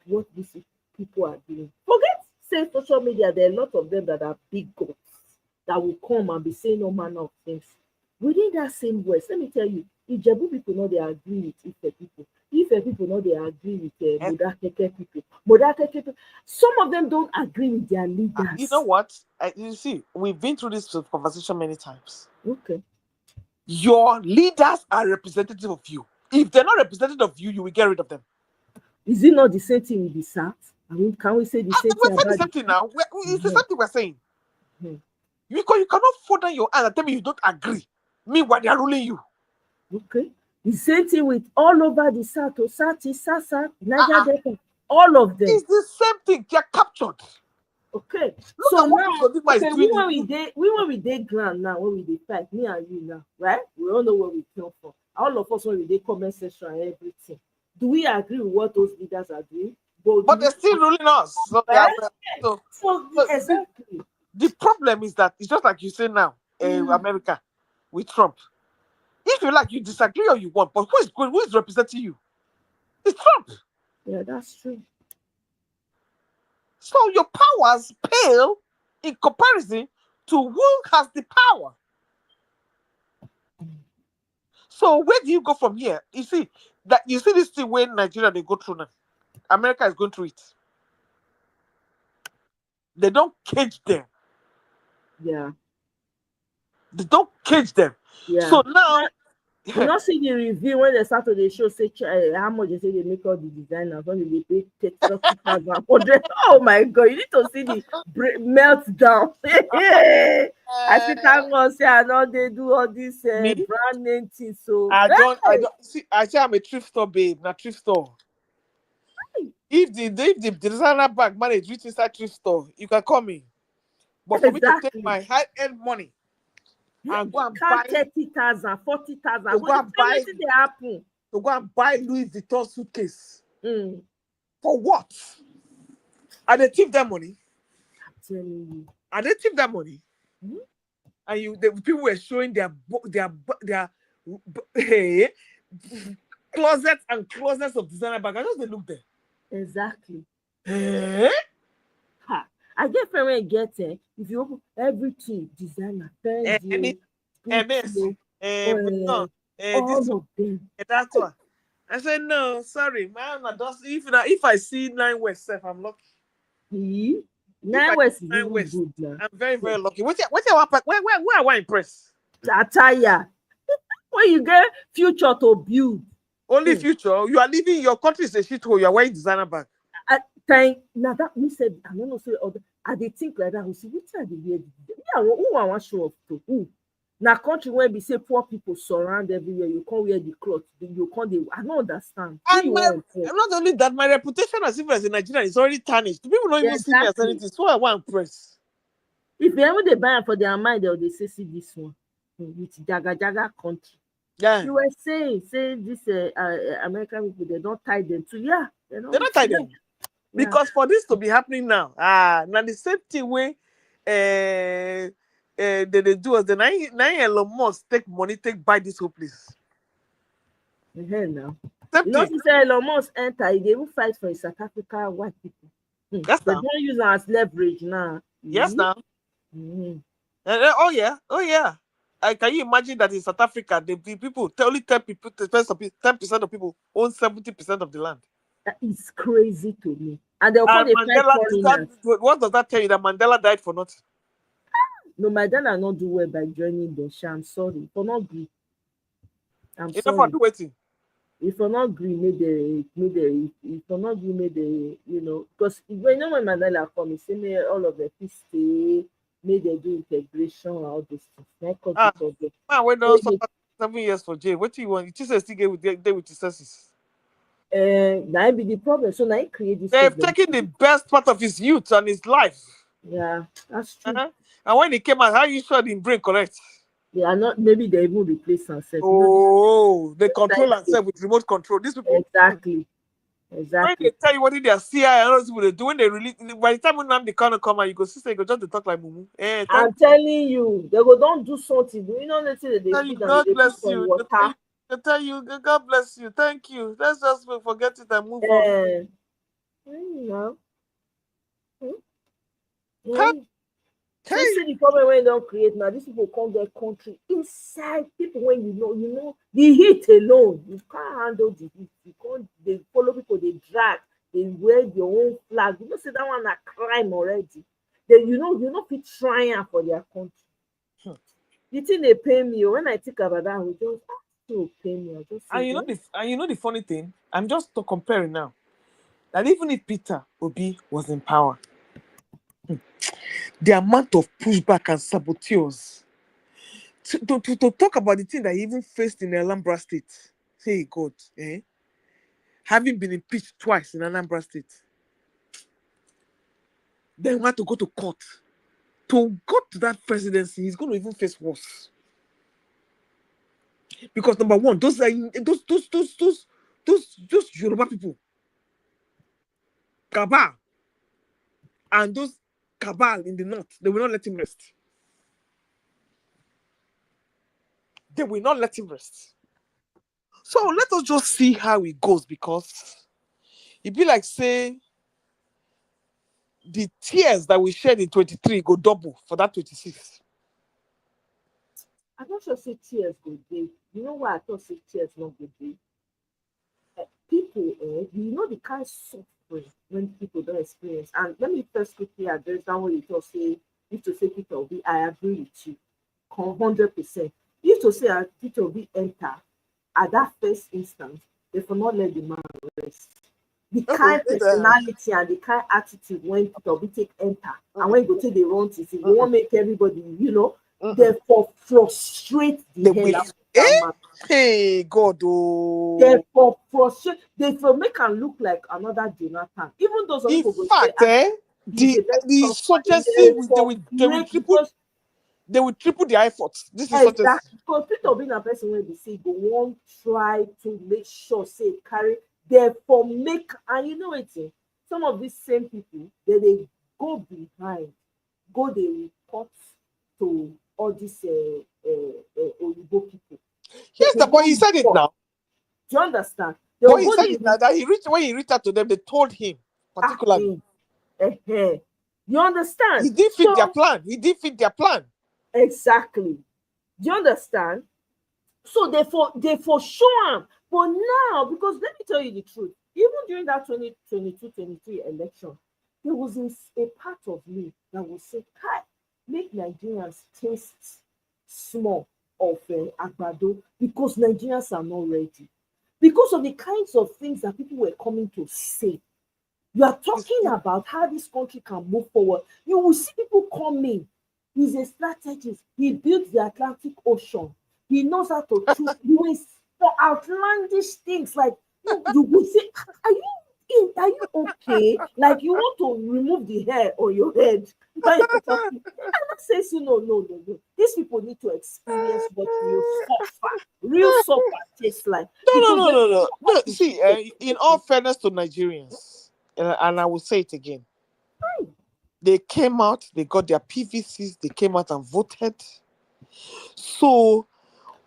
what these people are doing. Forget, say, social media, there are a lot of them that are big goats that will come and be saying all manner of things. Within that same West, let me tell you, Ijebu people know they agree with Ife people. Ife people know they agree with Modakeke people. Modakeke people, some of them don't agree with their leaders. You know what? You see, we've been through this conversation many times. Okay. Your leaders are representative of you. If they're not representative of you, you will get rid of them. Is it not the same thing with the SAT? I mean, can we say the same thing? We're saying the same thing now. It's the same thing we're saying. Because you cannot fold down your hand and tell me you don't agree. Meanwhile, they are ruling you. Okay. The same thing with all over the South, Osati, Sasa, Naija Delta, all of them. It's the same thing. They're captured. Okay. Look so at what now, okay, when we dey ground now, when we dey fight, me and you now, right? We all know where we come from. All of us when we dey comment section and everything. Do we agree with what those leaders are doing? But they're still ruling us. So exactly. The problem is that it's just like you say now, America with Trump. If you like, you disagree or you want, but who is representing you? It's Trump. Yeah, that's true. So your powers pale in comparison to who has the power. So where do you go from here? You see this thing where Nigeria they go through now. America is going through it. They don't cage them. Yeah. They don't cage them. Yeah. So now you not see the review when they start to the show say how much they say they make all the designers when they pay 30,000. Oh my God, you need to see the meltdown. I see thank God say I know they do all this brand name thing. So I don't see. I say I'm a thrift store babe, not thrift store. If the designer bag manage reach inside thrift store, you can call me. But for me to take my high-end money and go and buy 30,000, 40,000, to go and buy Louis Vuitton suitcase. For what? Are they thief that money? I'm telling you. Are they thief that money? And the people were showing their closets and closets of designer bags. I just they look there. Exactly. I get from where I get if you open everything, designer, MS, all of them. That's one. I said no, sorry, man. If I see 9 West, I'm lucky. 9 West is really good now. I'm very, very lucky. Where I want impress? Attire. When you get future to build. Only future. You are leaving your country is a shithole. You are wearing designer bag. Now that me said, I don't know, say other. I they think like that. We see which are the weird. Yeah, who I want show off to who? Now country where we say poor people surround everywhere. You can't wear the clothes. You can't. I don't understand. And not only that, my reputation as if as a Nigerian is already tarnished. People don't even see me as anything. So I want to press. If they ever they buy for their mind, they say see this one with Jaga country. Yeah. You were saying this American people they don't tie them to they don't tie them. Because for this to be happening now, now the same thing way they do as the nine Elon Musk take money, buy this whole place. Now. You know, he said Elon Musk enter, they will fight for South Africa white people. Yes, they don't use them as leverage now. Yes, now. Oh yeah. can you imagine that in South Africa, the people, only 10% of people own 70% of the land? That is crazy to me. And they'll call And the fight foreigners. what does that tell you? That Mandela died for nothing? No, Mandela not do well by joining the sham. I'm sorry. For not agree. I'm Enough sorry. do waiting. If for not agree, if for not agree, because when Mandela come, he say me all of the peace stay, may they do integration, all those things. Man, when don't suffer 7 years for jail, what do you want? You just still get with the census. Now be the problem. So now he create this. They've taken the best part of his youth and his life. Yeah, that's true. And when he came out, how you sure the brain correct? They are not. Maybe they even replace themselves. They control themselves with remote control. These people exactly. When they tell you what did their CI and all those people they do when they release, by the time when they can't come out, you go sister, you go just to talk like mumu. I'm telling you, they go don't do something. You know, let's say they feed and God they bless put you. water. They tell you, God bless you. Thank you. Let's just forget it and move on. So see the problem when you don't create now. These people come their country inside people when you know the heat alone. You can't handle the heat. You can't. They follow people. They drag. They wear your own flag. You know, say that one a crime already. Then you know fit trying for their country. The thing they pay me when I think about that, we just still pay me. I just and you know the funny thing. I'm just comparing now. That even if Peter Obi was in power, the amount of pushback and saboteurs to talk about the thing that he even faced in Anambra State. Hey God, having been impeached twice in Anambra State, then want to go to court. To go to that presidency, he's going to even face worse. Because number one, those Yoruba people, cabal, and those cabal in the north, they will not let him rest. They will not let him rest. So let us just see how it goes, because it be like say the tears that we shed in 23 go double for that 26. I'm not sure say tears go dey. You know why I thought say tears not go dey? People, you know the kind of suffering when people don't experience. And let me first quickly address that one you thought say, if to say Peter Obi, I agree with you, 100%. If to say Peter Obi enter at that first instance, they will not let the man rest. The kind of personality and the kind of attitude when Peter Obi take enter, and when you go take the wrong things, you won't make everybody, therefore frustrate the hell out of that man. Hey God, oh. Therefore frustrate. Therefore make him look like another Jonathan. Even though some people go say, the suggestive they will triple their efforts. This is exactly because Peter being a person where they say go won't try to make sure say carry. Therefore make, and you know it. Some of these same people they go behind, go they report to all these Oyibo people. Yes, but he said it now. Do you understand? But he said it now that when he reached out to them, they told him particularly. You understand? He did fit their plan. He did fit their plan. Exactly. Do you understand? So they for sure. But now, because let me tell you the truth, even during that 2022-23 election, there was a part of me that would say, "Hi, make Nigerians taste small of agbado, because Nigerians are not ready." Because of the kinds of things that people were coming to say. You are talking about how this country can move forward. You will see people coming. He's a strategist. He built the Atlantic Ocean. He knows how to choose for outlandish things. Like you will say, are you okay? Like you want to remove the hair on your head. And I say, no. These people need to experience what real suffer tastes like. No. See, in all fairness to Nigerians, and I will say it again, they came out, they got their PVCs, they came out and voted. So,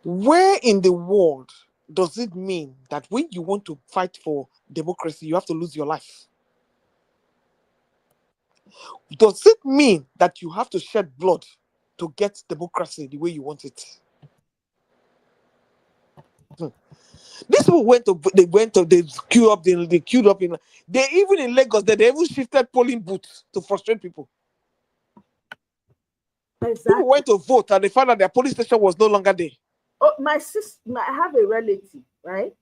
where in the world does it mean that when you want to fight for democracy, you have to lose your life? Does it mean that you have to shed blood to get democracy the way you want it? These people they queued up in, they even in Lagos, they even shifted polling booths to frustrate people. Exactly. People went to vote and they found out their police station was no longer there. Oh, my sister, I have a relative, right?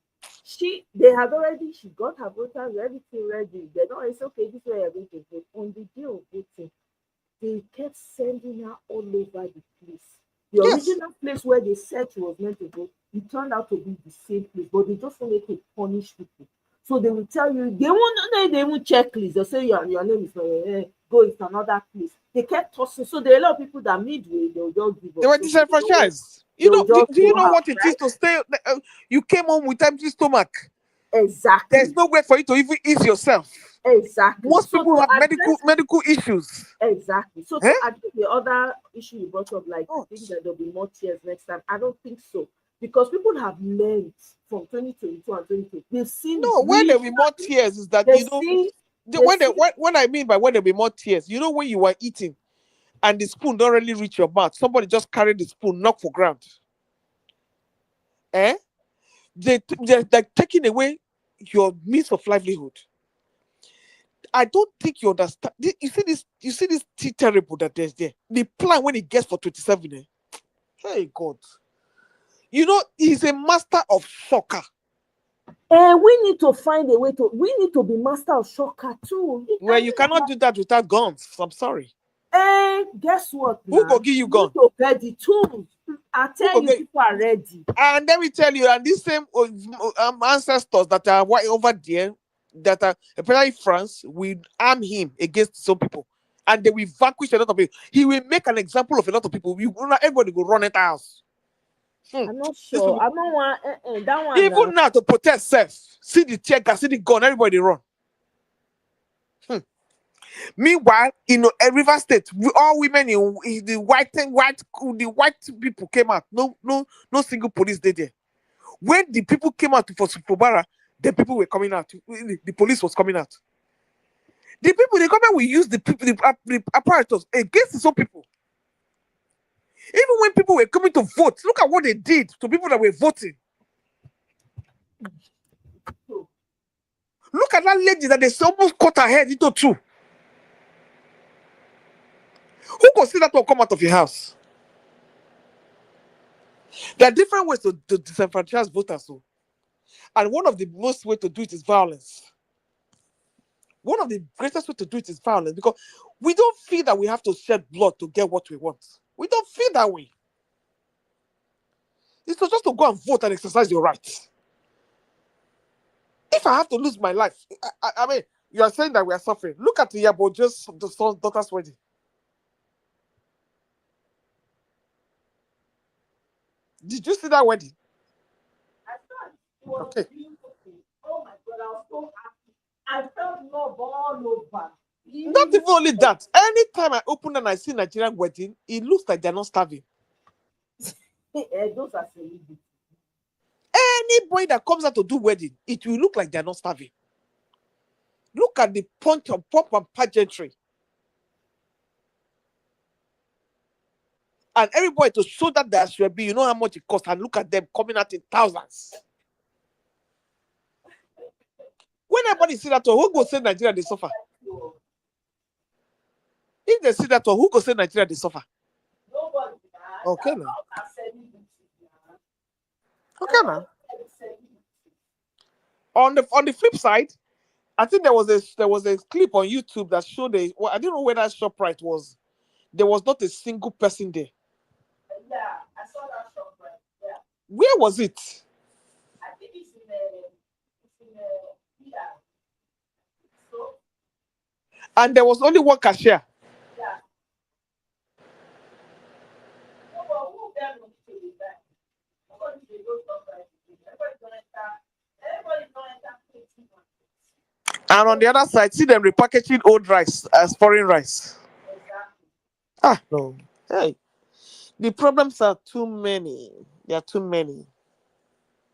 She got her voters, everything ready. They know it's okay, this way you're going to vote. On the day of voting, they kept sending her all over the place. The original place where they said she was meant to go, it turned out to be the same place, but they just wanted to punish people. So they will tell you, they won't checklist. They'll say your name is go into another place. They kept tossing. So there are a lot of people that midway, they'll just give up. They were disenfranchised. You know, do you know what it is to stay? You came home with empty stomach. Exactly. There's no way for you to even eat yourself. Exactly. Most people have medical issues. Exactly. So to address the other issue you brought up, like I think that there'll be more tears next time. I don't think so. Because people have learned from 2022 and 2020. They've seen where there'll be more tears is that when I mean by when there'll be more tears, you know, when you were eating and the spoon don't really reach your mouth, somebody just carried the spoon, knock for ground. They're taking away your means of livelihood. I don't think you understand. You see this terrible that there's there. The plan when it gets for 27. Hey God. You know, he's a master of shocker. We need to find a way we need to be master of shocker too. Well, you cannot do that without guns. I'm sorry. Guess what? Who go give you guns? To get the tools. I tell you, people are ready. And let me tell you, and these same ancestors that are over there, that are apparently France, will arm him against some people, and they will vanquish a lot of people. He will make an example of a lot of people. Everybody will run it out. I'm not sure. I don't want that one. Even now to protest self, see the tear gas, see the gun, everybody run. Meanwhile, in River State, all women in the white people came out. No single police did there. When the people came out for Fubara, the people were coming out. The police was coming out. The government will use the apparatus against some people. Even when people were coming to vote, look at what they did to people that were voting. Look at that lady that they almost cut her head into two. Who consider that will come out of your house? There are different ways to disenfranchise voters. And one of the most ways to do it is violence. One of the greatest ways to do it is violence, because we don't feel that we have to shed blood to get what we want. We don't feel that way. It's just to go and vote and exercise your rights. If I have to lose my life, I mean, you are saying that we are suffering. Look at the Yabojo's daughter's wedding. Did you see that wedding? Okay. Oh my God, I was so happy. I felt love all over. Not even only that. Anytime I open and I see Nigerian wedding, it looks like they're not starving. Those are celebrities. Anybody that comes out to do wedding, it will look like they're not starving. Look at the punch of pomp and pageantry. And everybody to show that there should be, you know how much it costs, and look at them coming out in thousands. When everybody see that, who go say Nigeria they suffer? If they see that, who go say Nigeria they suffer? Nobody. Okay now. Okay now. On the flip side, I think there was a clip on YouTube that showed I don't know where that ShopRite was. There was not a single person there. Yeah, I saw that ShopRite. Yeah. Where was it? I think it's in yeah. So. And there was only one cashier. Yeah. No, but who them to be back? Nobody they go ShopRite. Everybody don't enter. And on the other side, see them repackaging old rice as foreign rice. Exactly. No. Hey. The problems are too many. There are too many.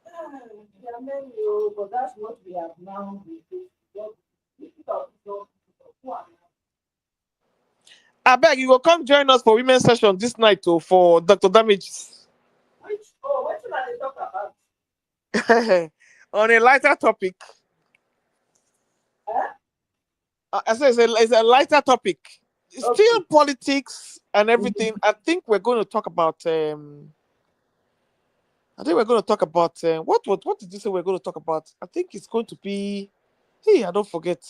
There are many, but that's what we have now. I beg you will come join us for women's session this night for Dr. Damages. What should I talk about? On a lighter topic, I say it's a lighter topic. Still politics and everything. I think we're going to talk about. I think we're going to talk about what did you say we're going to talk about? I think it's going to be. Hey, I don't forget.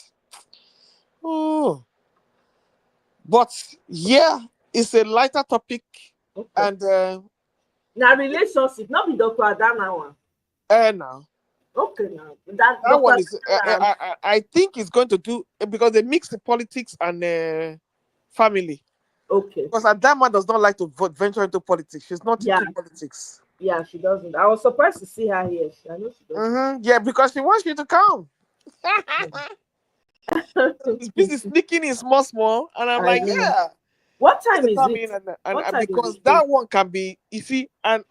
Oh, but yeah, it's a lighter topic, and now relationship, not be Dr. Adana one. Now. Okay, now that one is. I think it's going to do because they mix the politics and family. Okay. Because Adama does not like to venture into politics. She's not into politics. Yeah, she doesn't. I was surprised to see her here. I know she doesn't. Yeah, because she wants you to come. She's busy sneaking in small, and I'm like, yeah. What time is it? And because that one can be, you see, and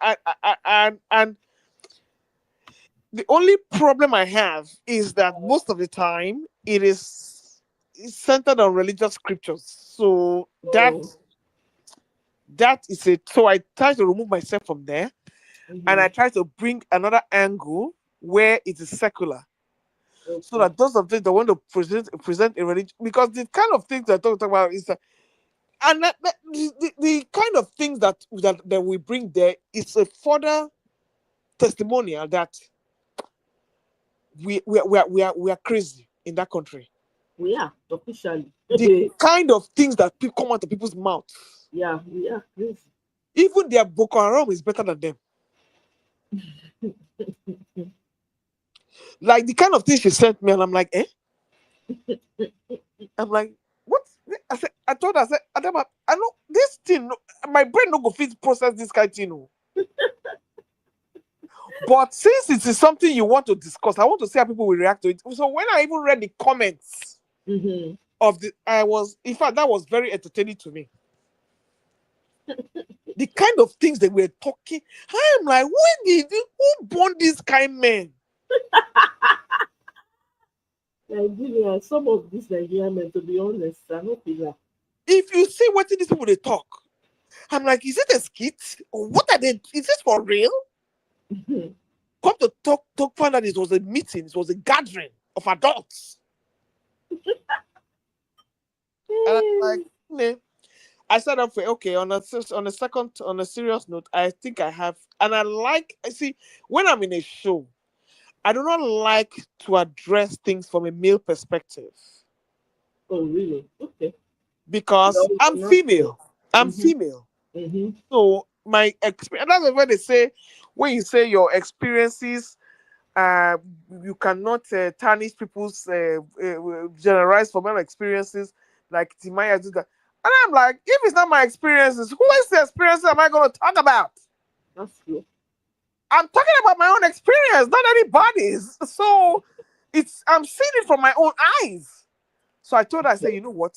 the only problem I have is that most of the time it's centered on religious scriptures. So that is it. So I try to remove myself from there, and I try to bring another angle where it is secular. So that those of them that want to present a religion, because the kind of things that I talk about is that, and the kind of things that we bring there is a further testimonial that we are crazy in that country. We are officially the kind of things that come out of people's mouths. Yeah, we are crazy. Even their Boko Haram is better than them. Like the kind of things she sent me, and I'm like, eh? I'm like, what? I told her, Adama, I know this thing, my brain no go fit process this kind of thing. But since it is something you want to discuss, I want to see how people will react to it. So when I even read the comments of in fact, that was very entertaining to me. The kind of things that we're talking, I'm like, who born this kind of men? Nigeria, some of these Nigerian men, to be honest, are not people. If you see what these people they talk, I'm like, is it a skit? Or what are they? Is this for real? Come to talk, find out it was a meeting, it was a gathering of adults. And I'm like, nah. I said, okay, on a serious note, I think I have, and I see, when I'm in a show, I do not like to address things from a male perspective. Oh, really? Okay. Because I'm female. I'm female. So my experience, that's why they say, when you say your experiences, you cannot tarnish people's generalize from my experiences, like Timaya did that. And I'm like, if it's not my experiences, who is the experiences am I going to talk about? That's true. I'm talking about my own experience, not anybody's. So I'm seeing it from my own eyes. So I told her, I said, you know what?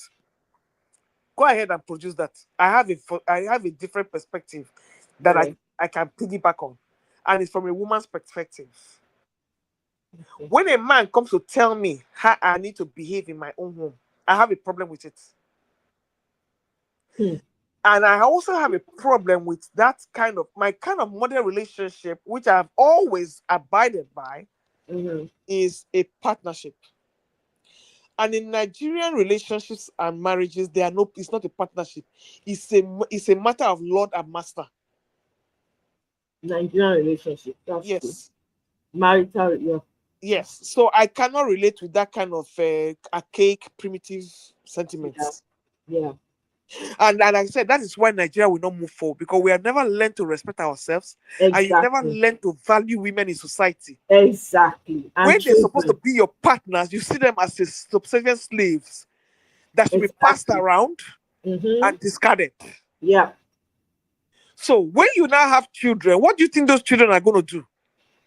Go ahead and produce that. I have a different perspective that I can piggyback on. And it's from a woman's perspective. When a man comes to tell me how I need to behave in my own home, I have a problem with it. And I also have a problem with my kind of modern relationship, which I've always abided by, is a partnership. And in Nigerian relationships and marriages, it's not a partnership. It's a matter of lord and master. Nigerian relationship. That's yes. True. Marital, yeah. Yes. So I cannot relate with that kind of archaic, primitive sentiments. Yeah. And like I said, that is why Nigeria will not move forward, because we have never learned to respect ourselves. Exactly. And you never learned to value women in society. Exactly. When they're supposed to be your partners, you see them as subservient slaves that should be passed around and discarded. Yeah. So when you now have children, what do you think those children are going to do?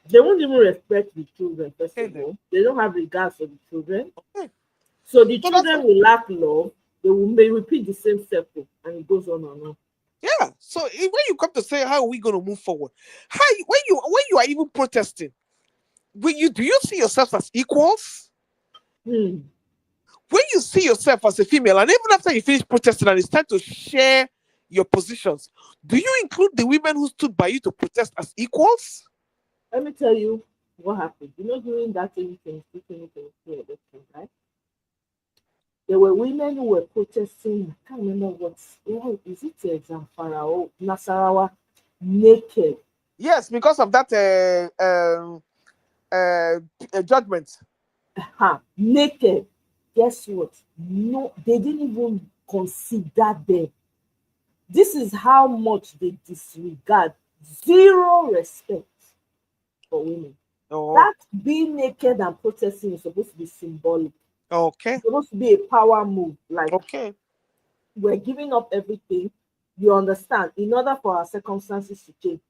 They won't even respect the children, first of all. They don't have regard for the children. Okay. So the children will lack love. They may repeat the same circle, and it goes on and on. Yeah. So when you come to say, how are we going to move forward? When you are even protesting, do you see yourself as equals? When you see yourself as a female, and even after you finish protesting and it's time to share your positions, do you include the women who stood by you to protest as equals? Let me tell you, what happened? You know, during that 2023 election, right? There were women who were protesting. I can't remember what. Is it Zamfara or Nasarawa? Naked. Yes, because of that judgment. Naked. Guess what? No, they didn't even consider them. This is how much they disregard. Zero respect for women. Oh. That being naked and protesting is supposed to be symbolic. Okay. It's supposed to be a power move. Like, okay, we're giving up everything. You understand? In order for our circumstances to change,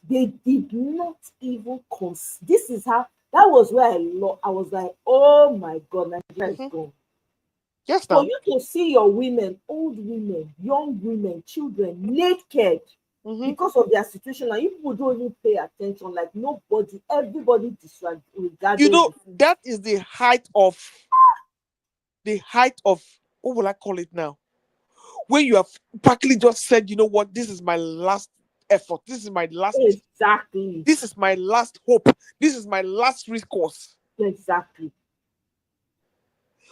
they did not even consider. This is how. That was where I was like, oh my God, Nigeria is gone. Yes, for you to see your women, old women, young women, children naked because of their situation, and you people don't even pay attention. Like nobody, everybody disregarded. You know, that is the height of what will I call it now? When you have practically just said, you know what, this is my last effort. This is my last. Exactly. This is my last hope. This is my last recourse. Exactly.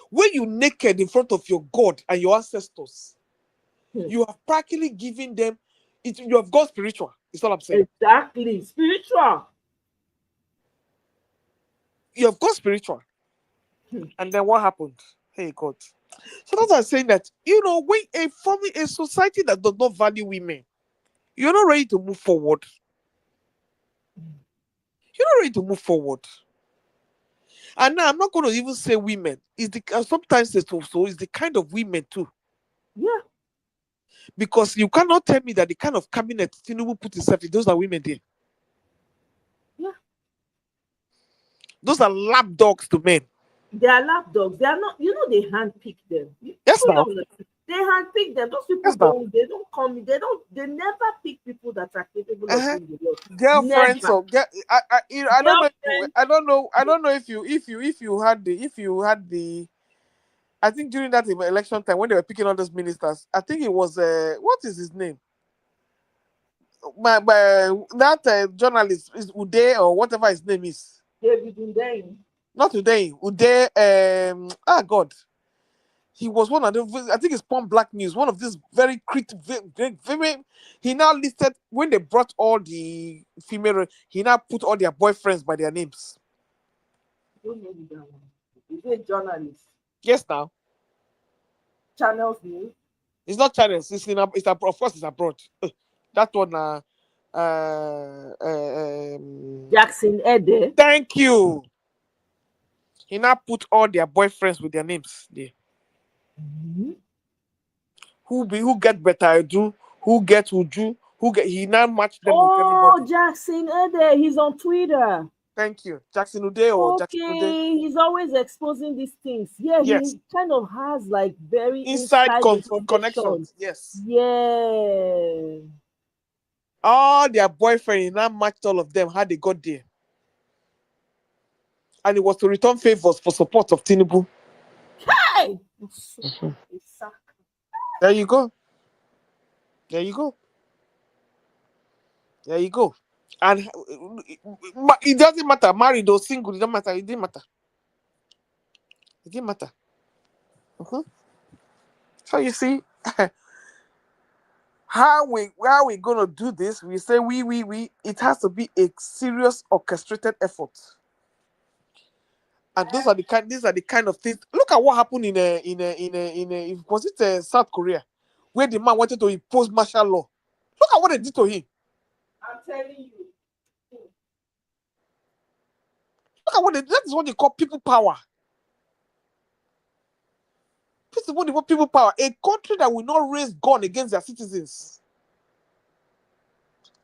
When you naked in front of your God and your ancestors, you have practically given them. You have gone spiritual. Is what I'm saying. Exactly, spiritual. You have gone spiritual, and then what happened? Hey God. So that's why I'm saying that, you know, when forming a society that does not value women, you're not ready to move forward. You're not ready to move forward. And now I'm not going to even say women. Sometimes it's also is the kind of women too. Yeah. Because you cannot tell me that the kind of cabinet Tinubu put himself in, those are women there. Yeah. Those are lapdogs to men. They are lapdogs. They are not, you know, they handpick them. Yes, now. They handpick them. Those people they don't come, they never pick people that are capable of doing the work. Girlfriends Never. or I don't know if you had the I think during that election time when they were picking all those ministers, I think it was what is his name? That journalist is Uday or whatever his name is. David Uday. Not Uday. Uday. God. He was one of them. I think it's Palm Black News. One of these very female. He now listed when they brought all the female. He now put all their boyfriends by their names. Don't know that one. Is it journalist? Yes, now. Channels News. It's not channels. Of course, it's abroad. That one. Jackson Ede. Thank you. He now put all their boyfriends with their names there. Who get better do? Who get Uju? He now matched them with everybody. Oh, Jackson Ede. He's on Twitter. Thank you. Jackson Uday or Jackson Uday. He's always exposing these things. Yeah, yes. He kind of has like very inside connections. Yes. Yeah. All their boyfriends now matched all of them, how they got there. And it was to return favors for support of Tinubu. Hey! There you go. There you go. There you go. And it doesn't matter, married or single, it doesn't matter. It didn't matter. It didn't matter. So you see, how we gonna do this? We say we. It has to be a serious orchestrated effort. And these are the kind of things. Look at what happened was it South Korea, where the man wanted to impose martial law. Look at what they did to him. I'm telling you. Look at that is what they call people power. This is what they call people power. A country that will not raise gun against their citizens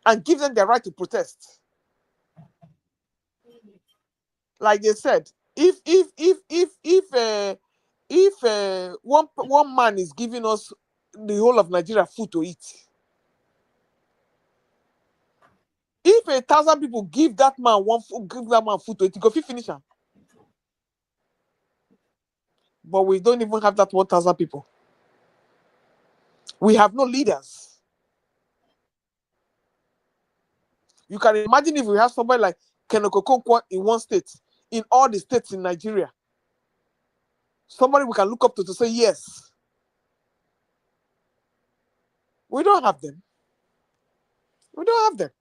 and give them the right to protest. Like they said, if one man is giving us the whole of Nigeria food to eat, if 1,000 people give that man food to eat, he go finish him. But we don't even have that 1,000 people. We have no leaders. You can imagine if we have somebody like Kenokokokwa in one state, in all the states in Nigeria. Somebody we can look up to say yes. We don't have them. We don't have them.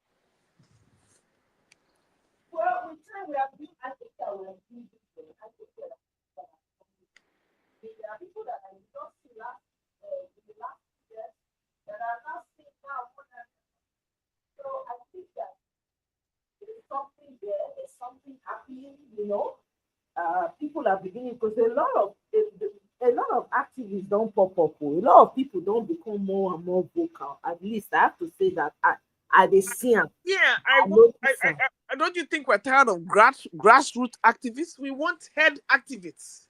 Well, with time we have been, I think that we have been different. I think that there are people that I don't see in the last years that are not seeing now. So I think that there's something there, there's something happening, you know. People are beginning because a lot of activists don't pop up. A lot of people don't become more and more vocal. At least I have to say that I see them. Yeah, I don't you think we're tired of grassroots activists? We want head activists.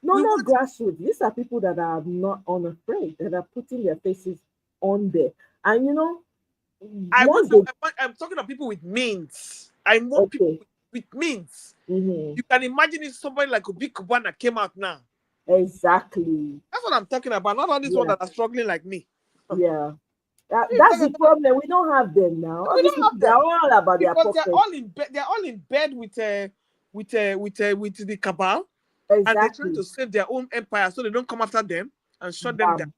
Not grassroots. These are people that are not unafraid, that are putting their faces on there. And you know, I'm talking about people with means. I want people with means. Mm-hmm. You can imagine if somebody like Obi Kubana came out now. Exactly. That's what I'm talking about. Not all these ones that are struggling like me. Yeah. That's the problem. We don't have them now. We don't have them. They're all about their pockets. They're all in bed with the cabal. Exactly. And they're trying to save their own empire so they don't come after them and shut them down.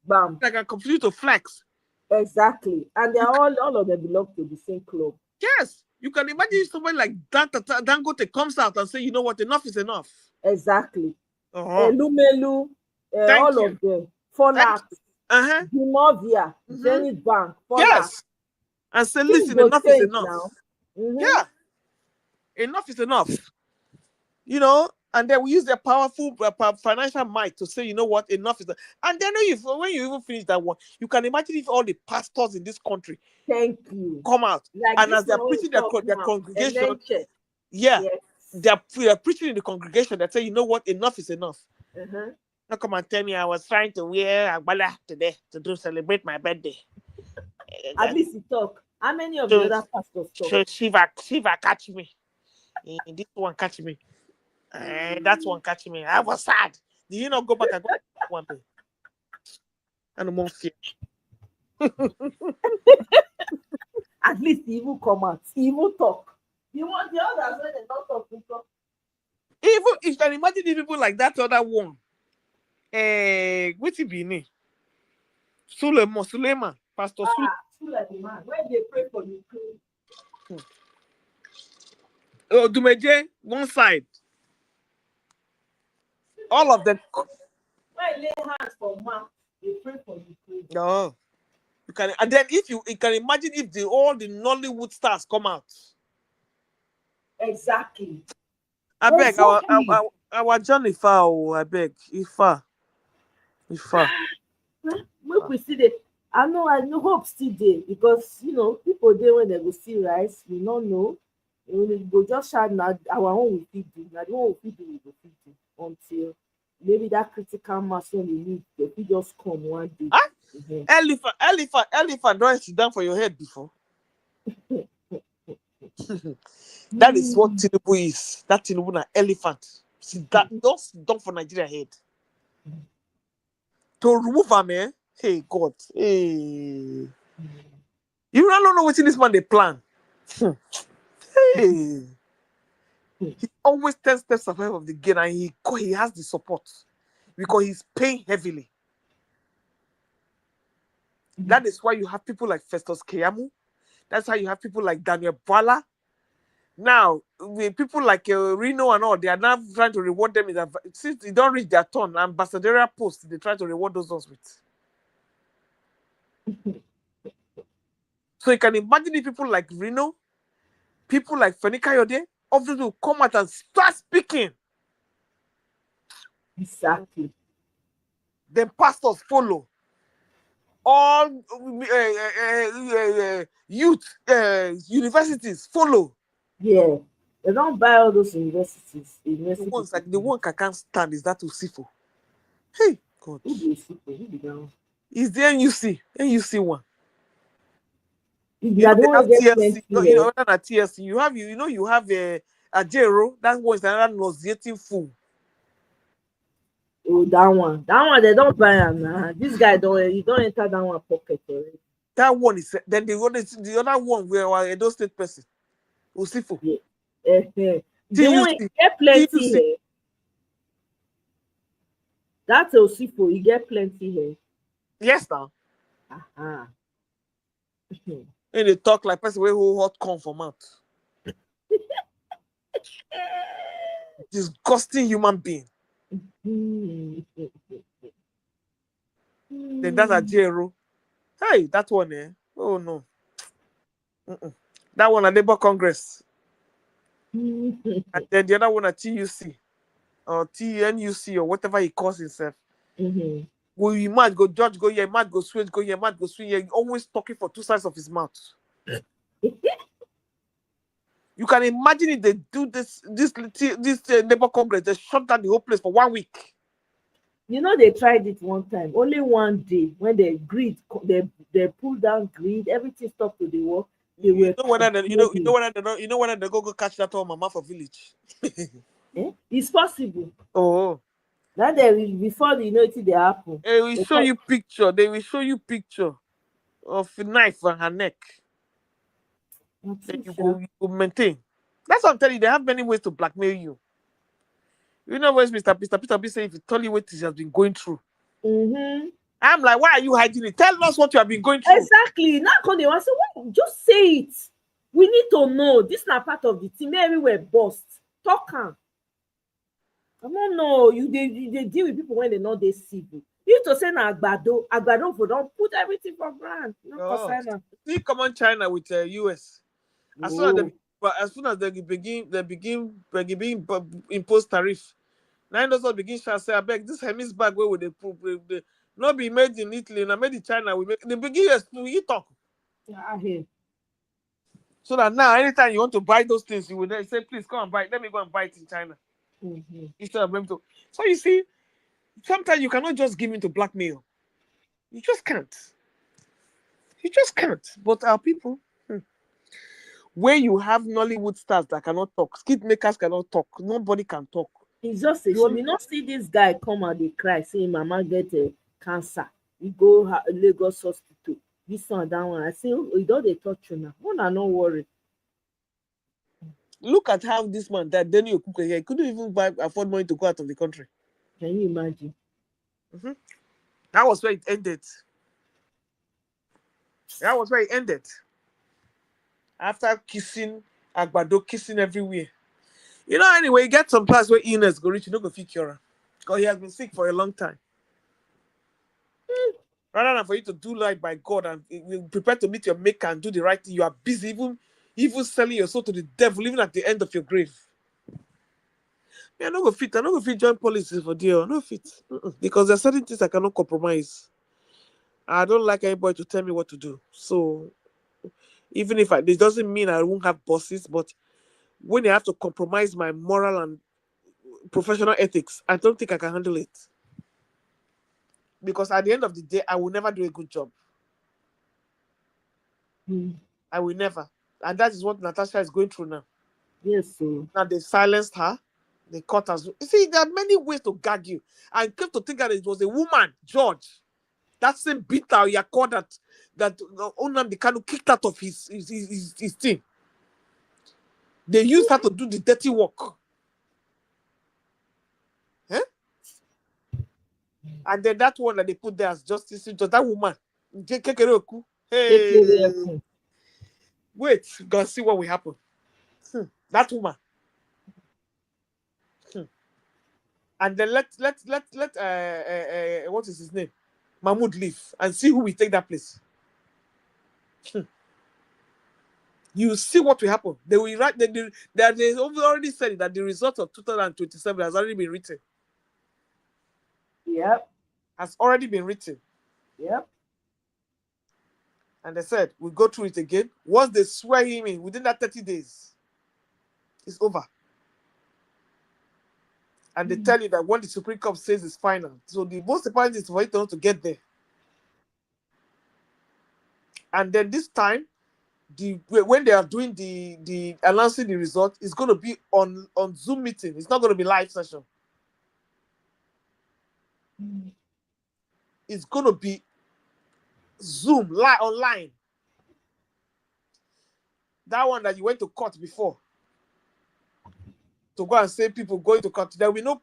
Bam. They can continue to flex. Exactly. And they're all of them belong to the same club. Yes. You can imagine somebody like Dangote comes out and say, you know what, enough is enough. Exactly. Lumelu, all of them. Fonax, Dimovia, Zenith Bank, Fonax. Yes. And say, listen, enough is enough. Mm-hmm. Yeah. Enough is enough. You know, and then we use their powerful financial might to say, you know what, enough is enough. And then when you even finish that one, you can imagine if all the pastors in this country come out and as they're preaching their congregation, they're preaching in the congregation that say, you know what, enough is enough. Mm-hmm. Now come and tell me I was trying to wear agbala today to celebrate my birthday. At least you talk. How many of the other pastors talk? So Shiva catch me. This one catch me. That one catch me. I was sad. Did you not go back and go one day? And more fear. At least he will come out. He will talk. You want the others when they don't talk, Even if you can imagine the people like that other one. What's it be name? Suleiman, Pastor Suleiman. When they pray for you, Oh, Dumeje, one side. All of them. When lay hands for man, they pray for you. No. You can, and then if you can imagine if all the Nollywood stars come out. Exactly. I beg our Johnny Ifa, I beg Ifa. Look, we see the. I know hope still there because you know people there when they go see rise, we don't know. We go just shout now our own will feed do. Now the one will feed do, we go feed do until maybe that critical mass when we need, they will just come one day. Huh? Mm-hmm. Elephant, don't sit down for your head before. That is what Tinubu is. That Tinubu an elephant. See that don't sit down for Nigeria head. To remove him, eh? Hey God, hey. You don't know what's in this man they plan. Hey. He always 10 steps ahead of the game and he has the support because he's paying heavily. That is why you have people like Festus Keyamo. That's why you have people like Daniel Bwala. Now, with people like Reno and all, they are now trying to reward them. Since they don't reach their turn, ambassadorial post, they try to reward those ones with. So you can imagine if people like Reno, people like Fenika Yode, obviously will come out and start speaking. Exactly. Then pastors follow. All youth universities follow. Yeah, they don't buy all those universities. The ones like the one I can't stand is that Usifo. Hey God. Is the NUC one? You know, at TSC, you have a Jero. That one is another nauseating fool. Oh, that one they don't buy him now. This guy don't enter that one pocket already. That one is then the other one where Edo State person. Usifo. The one get plenty hair. That's Osifo, he get plenty hair. Yes, now. Uh-huh. And they talk like person who hot corn for mouth. Disgusting human being. Then that's a Jero. Hey, that one, eh? Oh no. That one at Labour Congress. And then the other one at TUC or TNUC or whatever he calls himself. Well, you might go judge, go here, might go switch, go here, might go switch here. Always talking for two sides of his mouth. You can imagine if they do this Labour Congress, they shut down the whole place for 1 week. You know, they tried it one time, only one day when they agreed, they pulled down greed, everything stopped to the work. They You know whether they go catch that old mama for village. It's possible. Oh. That they before you know it they happen. They will show you picture. They will show you picture of a knife on her neck. Then you go maintain. That's what I'm telling you. They have many ways to blackmail you. You know what Mr. Peter B saying if you tell you what he has been going through. I'm like, why are you hiding it? Tell us what you have been going through. Exactly. Now they want to say, just say it. We need to know. This is not part of the team. Everywhere bust. Talk on. I don't know. They deal with people when they know they civil. You to say na Agbado for don't put everything for grant. See, come on, China with US. As soon as they begin impose tariff. Now those begin to say, I beg this Hemis bag where would they not be made in Italy, not made in China. We make the begin to talk. So that now anytime you want to buy those things, you will say, please come and buy it. Let me go and buy it in China. Instead of them to. So you see, sometimes you cannot just give into blackmail. You just can't. You just can't. But our people, where you have Nollywood stars that cannot talk, skit makers cannot talk, nobody can talk. It's just you will not see this guy come and they cry, say mama get a cancer. We go Lagos hospital. This one, that one. I say, we don't they touch you now. One are not worried. Look at how this man died. Then you couldn't even afford money to go out of the country. Can you imagine? That was where it ended. That was where it ended. After kissing Agbado, kissing everywhere. You know, anyway, you get some parts where illness go reach, you don't go feel cure. Because he has been sick for a long time. Rather than for you to do right by God and prepare to meet your maker and do the right thing, you are busy even selling your soul to the devil, even at the end of your grave. I don't go fit join policies for deal. No fit. Because there are certain things I cannot compromise. I don't like anybody to tell me what to do. So even if this doesn't mean I won't have bosses, but when I have to compromise my moral and professional ethics, I don't think I can handle it. Because at the end of the day, I will never do a good job. I will never. And that is what Natasha is going through now. Yes, sir. Now they silenced her. They caught us. You see, there are many ways to gag you. I came to think that it was a woman, George. That same bitter you called that Onamdi Kanu kicked out of his team. They used her to do the dirty work. And then that one that they put there as justice, just that woman. Hey. Wait, go see what will happen. That woman. And then let what is his name? Mahmoud leave and see who will take that place. You see what will happen. They will write. They already said that the result of 2027 has already been written. Yep. Has already been written. Yep. And they said we'll go through it again. Once they swear him in within that 30 days, it's over. And they tell you that what the Supreme Court says is final. So the most important thing is for it to get there. And then this time, when they are doing the announcing the result, it's going to be on Zoom meeting. It's not going to be live session. It's going to be Zoom online. That one that you went to court before. To go and say people going to court. There will be no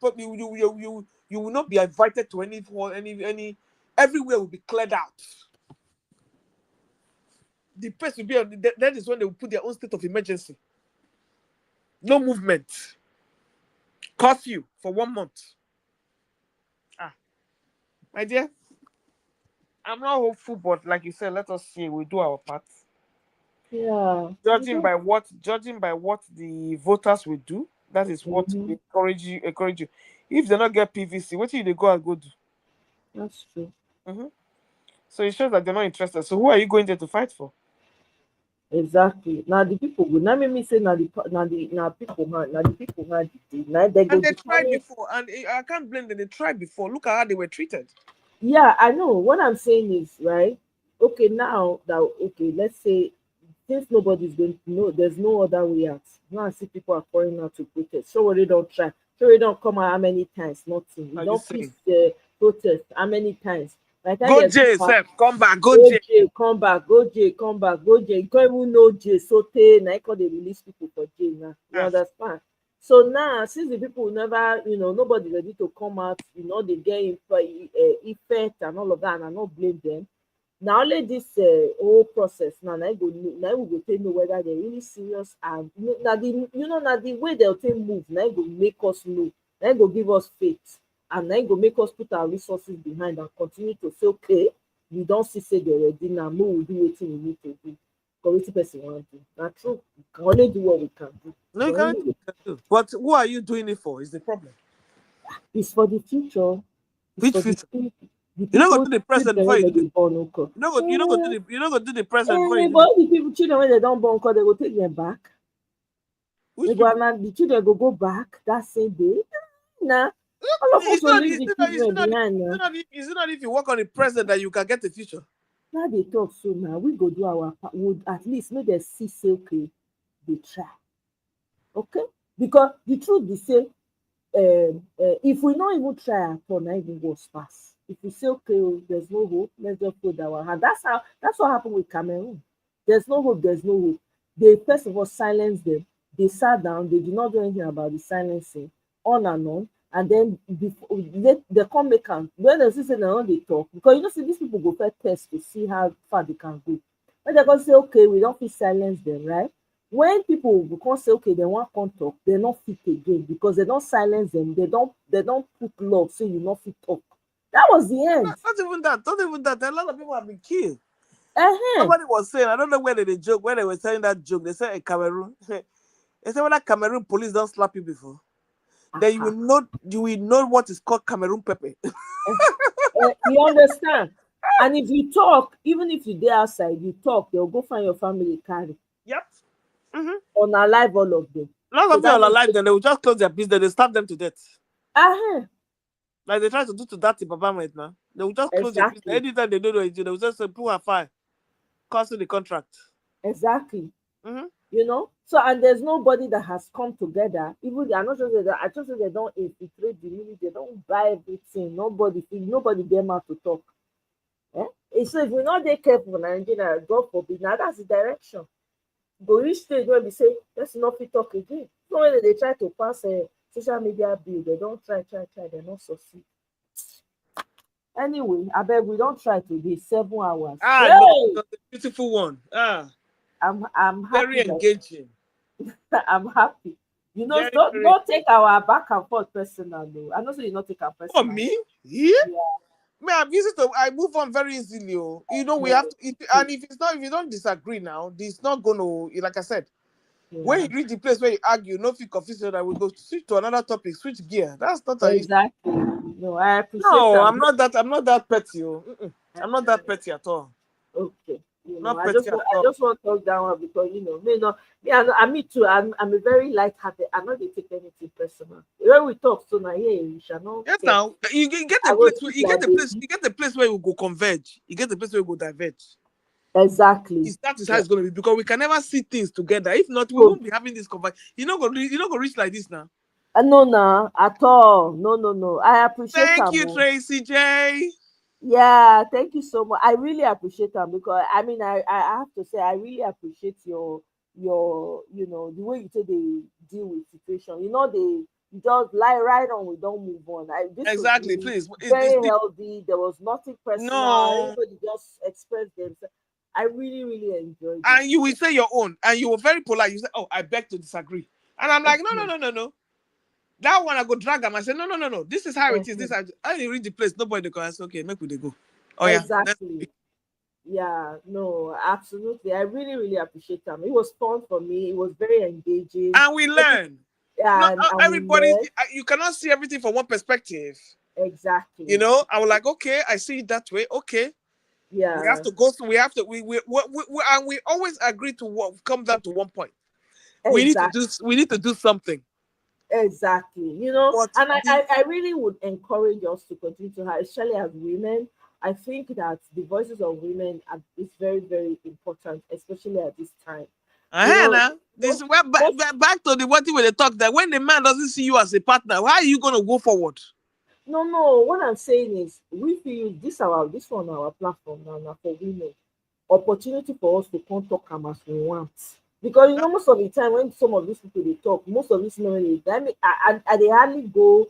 you will not be invited to any everywhere will be cleared out. The place will be that is when they will put their own state of emergency. No movement. Curfew for 1 month. My dear, I'm not hopeful, but like you said, let us see. We do our part. Yeah. Judging by what the voters will do, that is what we encourage you. If they not get PVC, what do they go and go do? That's true. So it shows that they're not interested. So who are you going there to fight for? Exactly. Now the people go. Now me say now the people now the people now they go And they tried determine. before, and I can't blame them. They tried before. Look at how they were treated. Yeah, I know. What I'm saying is right. Okay, now that let's say since nobody's going to know, there's no other way out. Now I see people are pouring out to protest. So they don't try. So they don't come out how many times? Nothing. We don't fix the protest how many times? By the time Go Jay, Seth, come back. Go Jay, come back. Go Jay, come back. Go Jay. You can't even know Jay. So they release people for Jay now. You understand? So now, since the people never, nobody ready to come out, they get effect and all of that, and I not blame them. Now only this whole process now we go take know whether they're really serious and now the way they'll take move now go make us know, now go give us faith, and now go make us put our resources behind and continue to say okay, we don't see say they're ready now, we will do what we need to do. Community person want to do. That's true. We can only do what we can do. No, you can't do. But who are you doing it for? Is the problem? It's for the future. Which future? You don't go to the present before you do the you don't go to the present before you do but the people children when they don't born because they go take them back. They go and the children go back that same day. Nah. All of us will leave the children behind now. Is it not if you work on the present that you can get the future? Now they talk so now. We go do our part. Would at least make them see say okay, they try. Okay? Because the truth is say if we not even try at all, not even worse pass. If we say okay, there's no hope, let's just put our hand. That's what happened with Cameroon. There's no hope, there's no hope. They first of all silenced them. They sat down, they did not do anything about the silencing, on and on. And then before they come make am when they say they talk, because see these people go first test to see how far they can go. When they go say okay, we don't fit silence them, right? When people will say okay, they want come talk, they're not fit again because they don't silence them, they don't put law so you not fit talk. That was the end. Not even that. A lot of people have been killed. Somebody was saying, I don't know where they joke, when they were saying that joke, they said in Cameroon, they said when that Cameroon police don't slap you before, then you will know what is called Cameroon pepper. You understand? And if you talk, even if you're there outside, you talk, they'll go find your family carry. Yep. Unalive all of them. A lot of them are alive, then they will just close their business, they stab them to death. Like they try to do to Datti Baba right now. They will just close their business. Anytime they don't know it, they will just say, people are fine. Cancel the contract. Exactly. So and there's nobody that has come together. Even I'm not sure that I just say they don't infiltrate the military, they don't buy everything. Nobody them out to talk. So if we're not that careful in Nigeria, God forbid, now that's the direction. Go reach stage where we say let's not fit talk again. So when they try to pass a social media bill, they don't try, they don't succeed. Anyway, I bet we don't try today. 7 hours. No, the beautiful one. I'm happy. Very engaging. I'm happy. Don't take our back and forth personal though. I know so you not take our personal. For me? Yeah. I move on very easily. We have to, if you don't disagree now, it's not gonna, like I said. When you reach the place where you argue, no feel confused, that we go switch to another topic, switch gear. That's not exactly. No, I appreciate. No, I'm not that petty. I'm not that petty at all. Okay. I just want to talk down because me too. I'm a very light-hearted. I'm not going to take anything personal. When we talk, so now we shall not. Yes, now you get the place. You get the place where you go converge. You get the place where you go diverge. Exactly. That is how it's going to be because we can never see things together. If not, we won't be having this conversation. You're not going to reach like this now. No, at all. No. I appreciate. Thank you, Tracy J. Yeah, thank you so much. I really appreciate them because I have to say I really appreciate your your, you know, the way you say they deal with situation. You know, you just lie right on, we don't move on. This was Exactly, really please. very healthy. There was nothing personal. No. Everybody just expressed themselves. I really, really enjoyed it. And you will say your own, and you were very polite. You said, "Oh, I beg to disagree," and I'm like, "No. That one I go drag him." I said, "No. This is how it is. This I read the place. Nobody can say, okay, make we they go." Oh yeah, exactly. Yeah, no, absolutely. I really, really appreciate them. It was fun for me. It was very engaging, and we learn. Yeah, Not everybody. You cannot see everything from one perspective. Exactly. You know, I was like, okay, I see it that way. Okay. Yeah. We have to go through. We have to. And we always agree to come down to one point. Exactly. We need to do something. Exactly. You know, and I really would encourage us to continue to have, especially as women. I think that the voices of women is very, very important, especially at this time. This back to the what where they talk that when the man doesn't see you as a partner, how are you going to go forward? No. What I'm saying is, we feel this on our platform now for women, opportunity for us to come talk as we want. Because you know, most of the time when some of these people they talk, most of these men they hardly go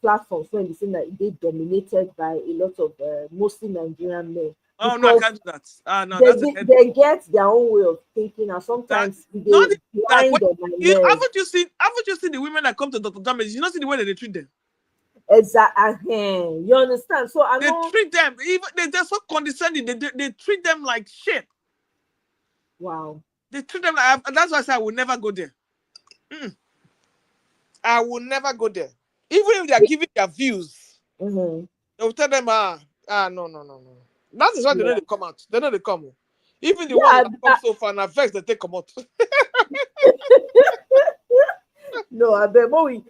platforms when they say that they dominated by a lot of mostly Nigerian men. Oh no, I can't do that. They get their own way of thinking, and sometimes they blind on my leg. Haven't you seen the women that come to Dr. Damage? You not see the way that they treat them. Exactly. You understand? So I know treat them they're so condescending. They treat them like shit. Wow. They treat them like, that's why I say I will never go there. I will never go there. Even if they are giving their views, they will tell them, no. That is why they know they come out. They know they come. Even the ones that come so far and vex, they take come out. No, I bet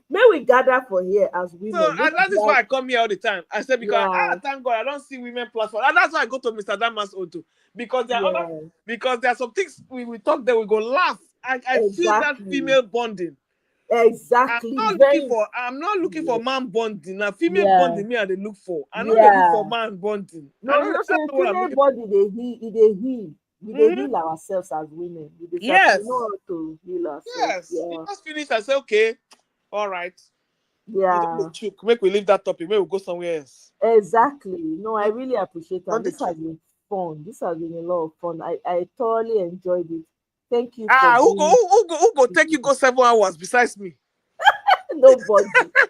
may we gather for here as women. So and that is why I come here all the time. I said because thank God I don't see women platform. And that's why I go to Mr. Damas Odo. Because there are some things we talk there, we go laugh. I feel that female bonding. Exactly. I'm not looking for man bonding. Now female bonding me they look for. I know they look for man bonding. No, you know, female body they heal. We heal ourselves as women. We know how to heal ourselves. Yes. You just finish and say, okay, all right. Yeah. Make we leave that topic. Maybe we'll go somewhere else. Exactly. No, I really appreciate that. This has been fun. This has been a lot of fun. I thoroughly enjoyed it. Thank you. Who go take you go 7 hours besides me? Nobody.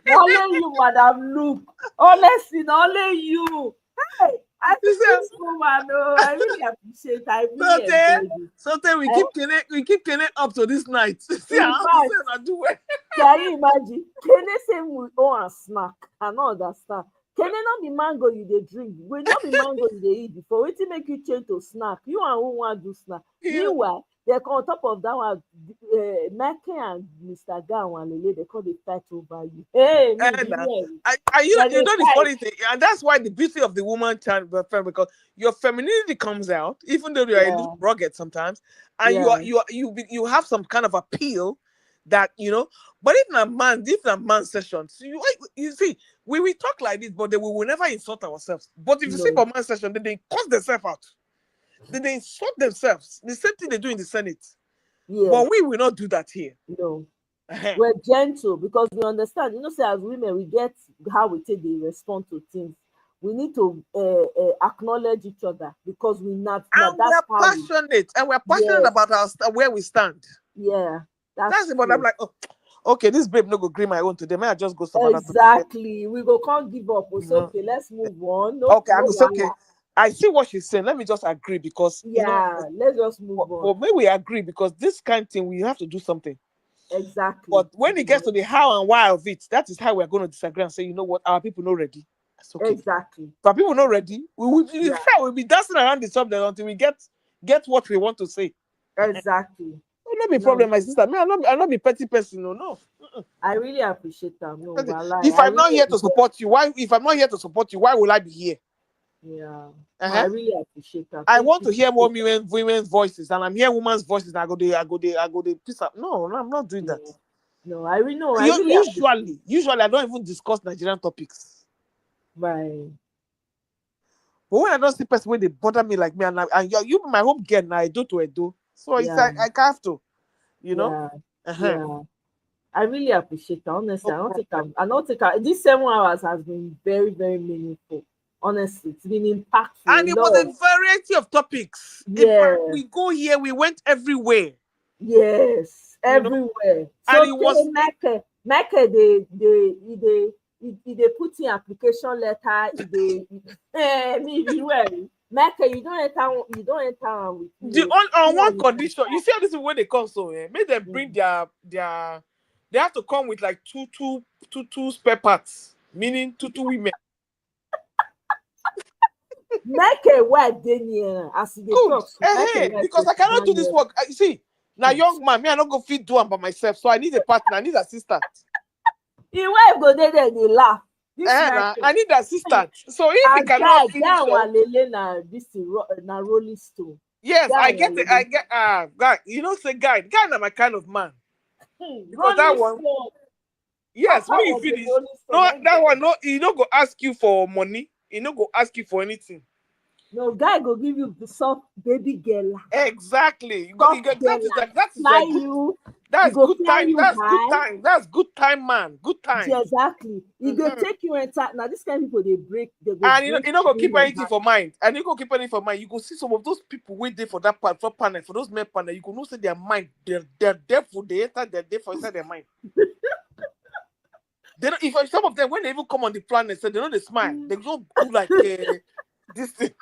Only you, Madam Luke. Honestly, only you. Hey, I really appreciate it. I really enjoyed it. Sometimes we keep Kene up to this night. See how I do it. Can you imagine? Kene say we own a snack. I don't understand. Kene not be mango you dey drink. We not be mango you dey eat before. Wetin make you change to snack? You and who want do snack? Meanwhile, they come on top of that one, Mike and Mr. Gawan and Lele, they call the fight over you. Hey, you know the funny thing, and that's why the beauty of the woman child, because your femininity comes out, even though you are a little rugged sometimes, and you have some kind of appeal that you know. But if a man session, so you see, we talk like this, but we will never insult ourselves. But if you see for man session, then they cut themselves out. They insult themselves. The same thing they do in the Senate. Yeah. But we will not do that here. No. We're gentle because we understand. You know, say as women, we get how we take the respond to things. We need to acknowledge each other because we not. And we're passionate. And we're passionate about where we stand. Yeah. That's it. But I'm like, okay, this babe no go agree my own today. May I just go somewhere? Exactly. We can't give up. We say, okay, let's move on. Okay. I see what she's saying. Let me just agree because let's just move on. But maybe we agree because this kind of thing we have to do something. Exactly. But when it gets to the how and why of it, that is how we're going to disagree and say, you know what, our people not ready. That's okay. Exactly. If our people not ready, we'll be dancing around the subject until we get what we want to say. Exactly. Will not be problem, my sister. I'll not be petty person. No. I really appreciate that. No, if I'm not here to support you, why? If I'm not here to support you, why will I be here? Yeah, I really appreciate that. I want to hear more women's voices, and I'm hearing women's voices. And I go there. Peace out. No, I'm not doing that. No, I really know. Usually, I don't even discuss Nigerian topics. Right. But when I don't see person when they bother me like me, and you my home girl now, I do to Edo. So it's like I have to, you know. Yeah. I really appreciate it. Honestly, No I don't think these 7 hours has been very, very meaningful. Honestly, it's been impactful. And it was a variety of topics. In fact, we go here, we went everywhere. Yes, everywhere. And it was Michael, they put in application letter. Michael, you don't enter with me. on one condition. You see how this is where they come, so make them bring their they have to come with like two spare parts, meaning two women. Michael, why Daniel as they talk? Because I cannot do this work. You see, now young man, me I not go fit do them by myself, so I need a partner, I need assistant. The wife go there, they laugh. I need assistant. So if he cannot finish this na Rolling Stone. Yes, I get guy. You know, say guy na my kind of man. Because that one. Yes, when you finish, no, that one, no, he no go ask you for money. He no go ask you for anything. No, guy go give you the soft baby girl. Exactly. That's good time. That's good time, man. Good time. Exactly. He go take you inside. Now this kind of people they break. And you know go keep anything for mind. And you go keep anything for mind. You go see some of those people wait there for that part for panel for those men panel. You go know say their mind. They're devil. They enter their devil inside their mind. They don't, if some of them when they even come on the planet, so they don't smile. They don't do like this thing.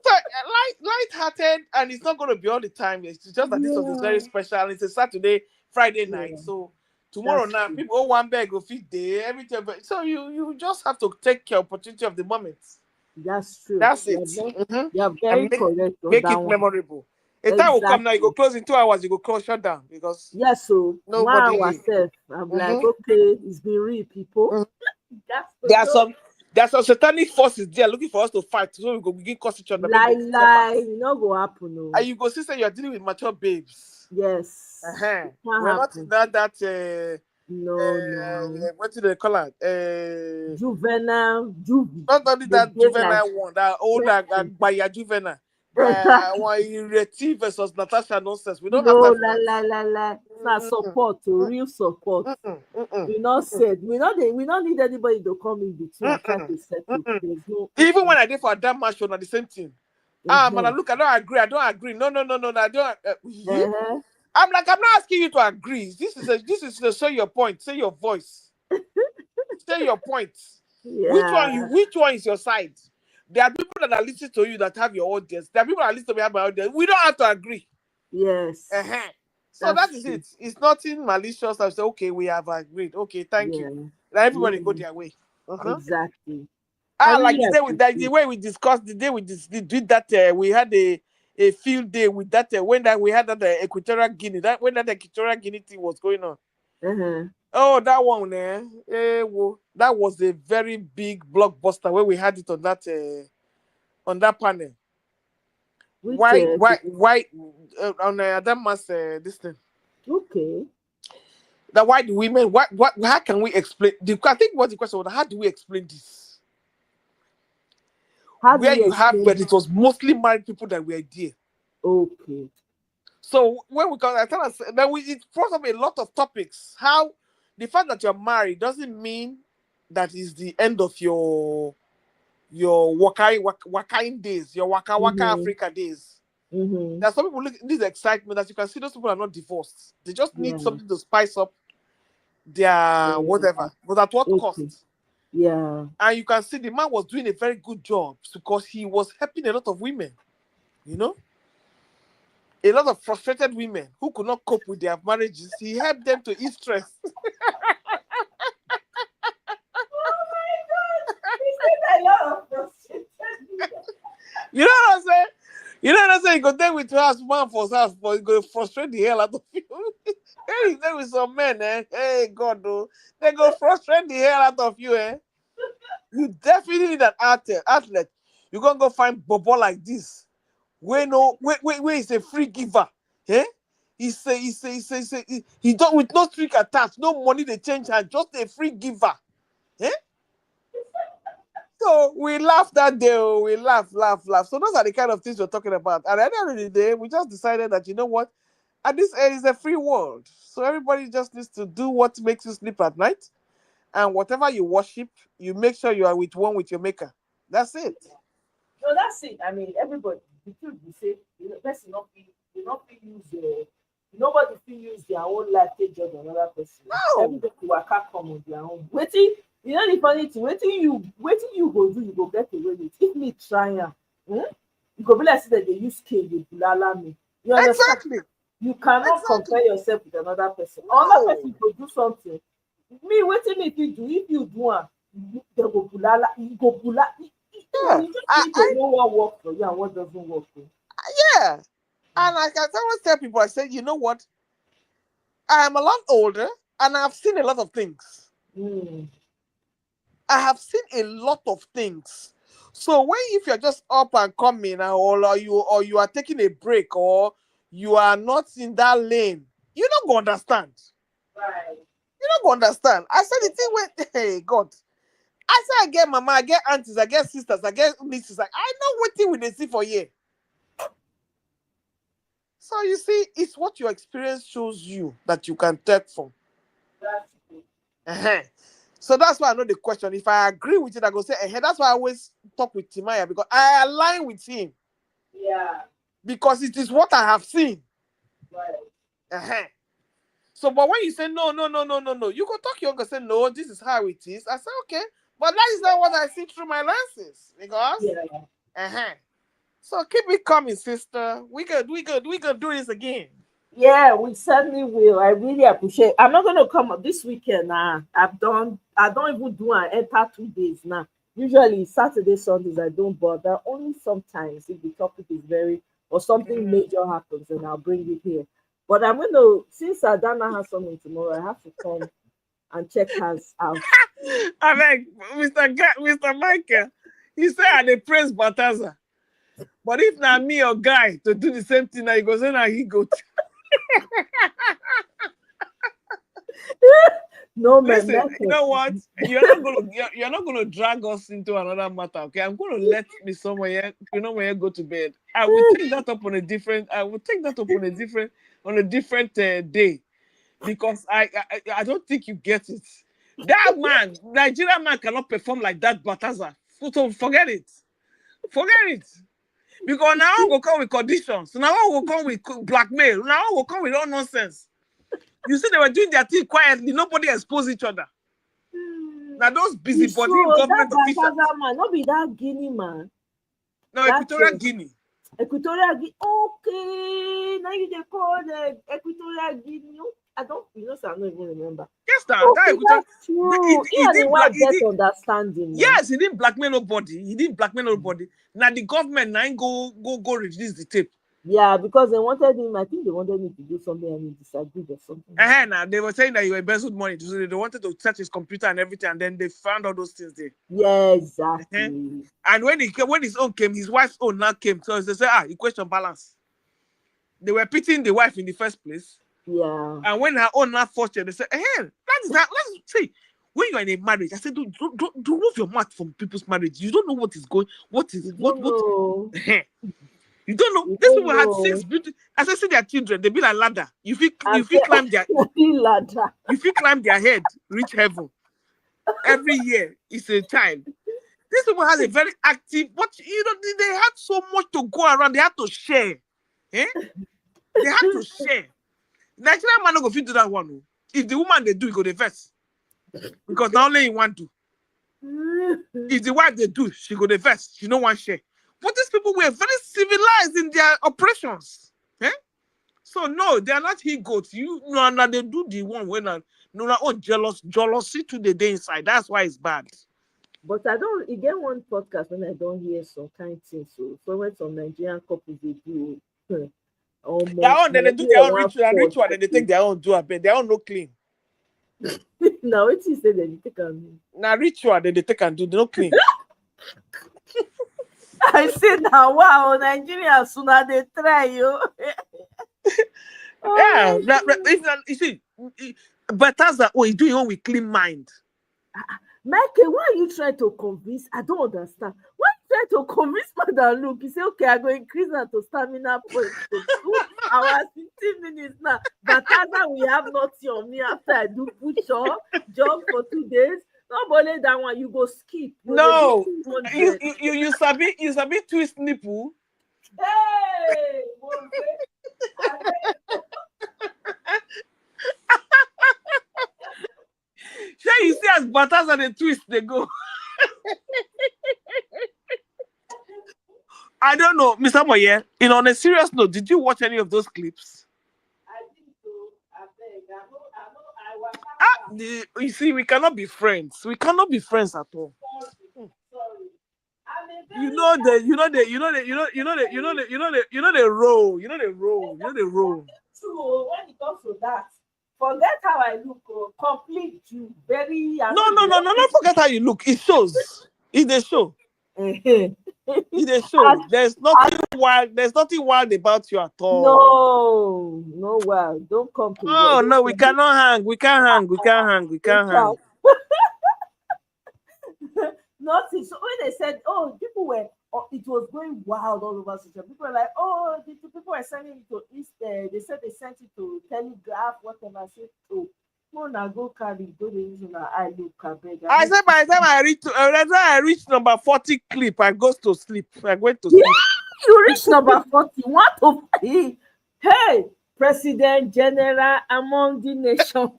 so light-hearted, and it's not going to be all the time. It's just that this was very special. It's a Saturday, Friday night. So tomorrow now, people one bag go feed day everything. So you just have to take your opportunity of the moment. That's true. That's it. You're very correct. Make it memorable. A time will come now. You go close in 2 hours. You go close shut down because so nobody. I'm like, okay, it's been real, people. There's some satanic forces there looking for us to fight, so we go begin cause each other. You know go happen. No. And you go see say you are dealing with mature babes. Yes. We're not in that. No. What do they call it? Juvenile. Not only that juvenile one, that old by your juvenile. Ireti versus Natasha nonsense. We don't have that. Not support, real support. We not said we not need anybody to come in between and try to settle. Even when I did for that match on the same thing. Man, look, I don't agree. No, I don't. I'm like, I'm not asking you to agree. This is to say your point, say your voice, say your point. Which one is your side? There are people that are listening to you that have your audience. There are people that are listening to me have my audience. We don't have to agree. Yes. So that is it. It's nothing malicious. I say, okay, we have agreed. Okay, thank you. Now everybody go their way. Exactly. Like the way we discussed, the day we did that, we had a field day with that when we had that Equatorial Guinea. When that Equatorial Guinea thing was going on. Oh, that one there. That was a very big blockbuster where we had it on that panel. Why on that mass this thing? Okay. That why the women? How can we explain? I think what the question was, how do we explain this? But it was mostly married people that were there. Okay. So when we got, it brought up a lot of topics. How the fact that you're married doesn't mean that is the end of your wakaing days, your waka Africa days. There's some people need excitement that you can see those people are not divorced. They just need something to spice up their whatever. But at what cost? Yeah. And you can see the man was doing a very good job because he was helping a lot of women, you know? A lot of frustrated women who could not cope with their marriages. He helped them to ease stress. Oh my God! He said a lot of frustrated women. You know what I'm saying? You know what I'm saying? You go there with your house, man for house, but you go frustrate the hell out of you. Hey, there with some men, Hey, God, though. They go frustrate the hell out of you, You definitely need an outlet. You're gonna go find Bobo like this. Where is a free giver? He don't with no string attached, no money they change hand, just a free giver. So So we laughed that day. We laugh. So those are the kind of things we're talking about. And at the end of the day, we just decided that, you know what? At this end, it's a free world. So everybody just needs to do what makes you sleep at night. And whatever you worship, you make sure you are with your maker. That's it. No, that's it. I mean, everybody, the truth we say, person not use nobody feel use their own life to judge another person. No. Everybody will come on their own. Waiting, the funny thing, waiting you go do, you go get away with. If me try you go be like say that they use cane, they bulala me. You understand? Exactly. You cannot compare yourself with another person. Another person go do something. Me waiting if you do you one, they go bulala, you go bulala. Yeah. You just need to know what works for you and what doesn't work for you. Yeah. And I can always tell people, I say, you know what? I am a lot older and I've seen a lot of things. I have seen a lot of things. So if you're just up and coming or you are taking a break or you are not in that lane, you don't go understand. Right. You don't go understand. I said the thing with hey God. I say I get mama, I get aunties, I get sisters, I get nieces. I know what thing we they see for you. So you see, it's what your experience shows you that you can take from. So that's why I know the question. If I agree with it, I go say, that's why I always talk with Timaya because I align with him. Yeah. Because it is what I have seen. Right. So, but when you say no, you go talk, you go say no, this is how it is. I say okay, but that is not what I see through my lenses because. So keep it coming, sister. We could do this again. Yeah, we certainly will. I really appreciate it. I'm not gonna come up this weekend now. I don't even do an enter 2 days now. Usually Saturday, Sundays I don't bother. Only sometimes if the topic is very or something major happens, and I'll bring it here. But I'm gonna since Adana has something tomorrow, I have to come and check hers out. I beg, Mr. Michael, he said I dey praise Bataza. But if not me or guy to do the same thing, now you go say now he go. No, listen, man. you know what? You're not gonna drag us into another matter, okay? I'm gonna let Miss Omoye, go to bed. I will take that up on a different day because I don't think you get it. That man, Nigerian man cannot perform like that, Bataza. So forget it. Because now we'll come with conditions. Now we'll come with blackmail. Now we'll come with all nonsense. You see, they were doing their thing quietly. Nobody exposed each other. Now those busybody government officials. Man, not be that Guinea man. No, Equatorial Guinea. Equatorial Guinea. Okay. Now you call the Equatorial Guinea. I don't, so I don't even remember. Yes, that that's true. He didn't understanding. Yes, he didn't blackmail nobody. Now the government now go release the tape. Yeah, because they wanted him. I think they wanted him to do something and he disagreed or something. Now they were saying that you embezzled money, so they wanted to search his computer and everything, and then they found all those things there. Yeah, exactly. And when his own came, his wife's own now came. So they said, you question balance. They were pitying the wife in the first place. Yeah. And when her own now fortune, they said, let's see. When you're in a marriage, I said, don't remove your mouth from people's marriage. You don't know what is going. You don't know. These people had 6 beautiful. As I see their children, they be like ladder. You feel climb their ladder. You feel climb their head, reach heaven. Every year is a child. These people have a very active. But they had so much to go around. They had to share. They had to share. Nigerian man not go fit do that one. If the woman they do, go the first. Because now only one do. If the wife they do, she go the first. She no one share. But these people were very civilized in their operations. So no, they are not he goats. Now they do the one when jealousy to the day inside. That's why it's bad. But you get one podcast when I don't hear some kind of things. So when some Nigerian couples they do their own, then they do their own ritual, then they take their own do a bit. Their own no clean. Now what you say that you take and do? Now ritual, then they take and do, they no clean. I say now, wow, Nigeria sooner they try you. You see, but that's that. You do your own with clean mind. Michael, why are you trying to convince? I don't understand. Why are you trying to convince Madam Luke? You say, okay, I'm going to increase that to stamina point to 2 hours, 15 minutes now. But now we have nothing on me after I do push up, jog for 2 days. Nobody that one, you go skip. No, you sabi twist nipple. Hey, Sure, you see as butters and the twist they go. I don't know, Mr. Omoye. On a serious note, did you watch any of those clips? I think so. I beg. You see, we cannot be friends. We cannot be friends at all. Sorry. You know the role. True. When it comes to that, forget how I look. Complete you. Very. No. Not forget how you look. It shows. It's a show. It's a show. There's nothing wild. There's nothing wild about you at all. No, well, don't come to. Oh no, we cannot hang. We can't hang. Nothing. So when they said, oh, people were, it was going wild all over social. People were like, oh, the people were sending it to East. They said they sent it to Telegraph, whatever. I said, oh, no, go carry, go the reason I look. I said by the time I reached number 40 clip, I go to sleep. I went to sleep. You reached number 40. What of hey, President General among the nations.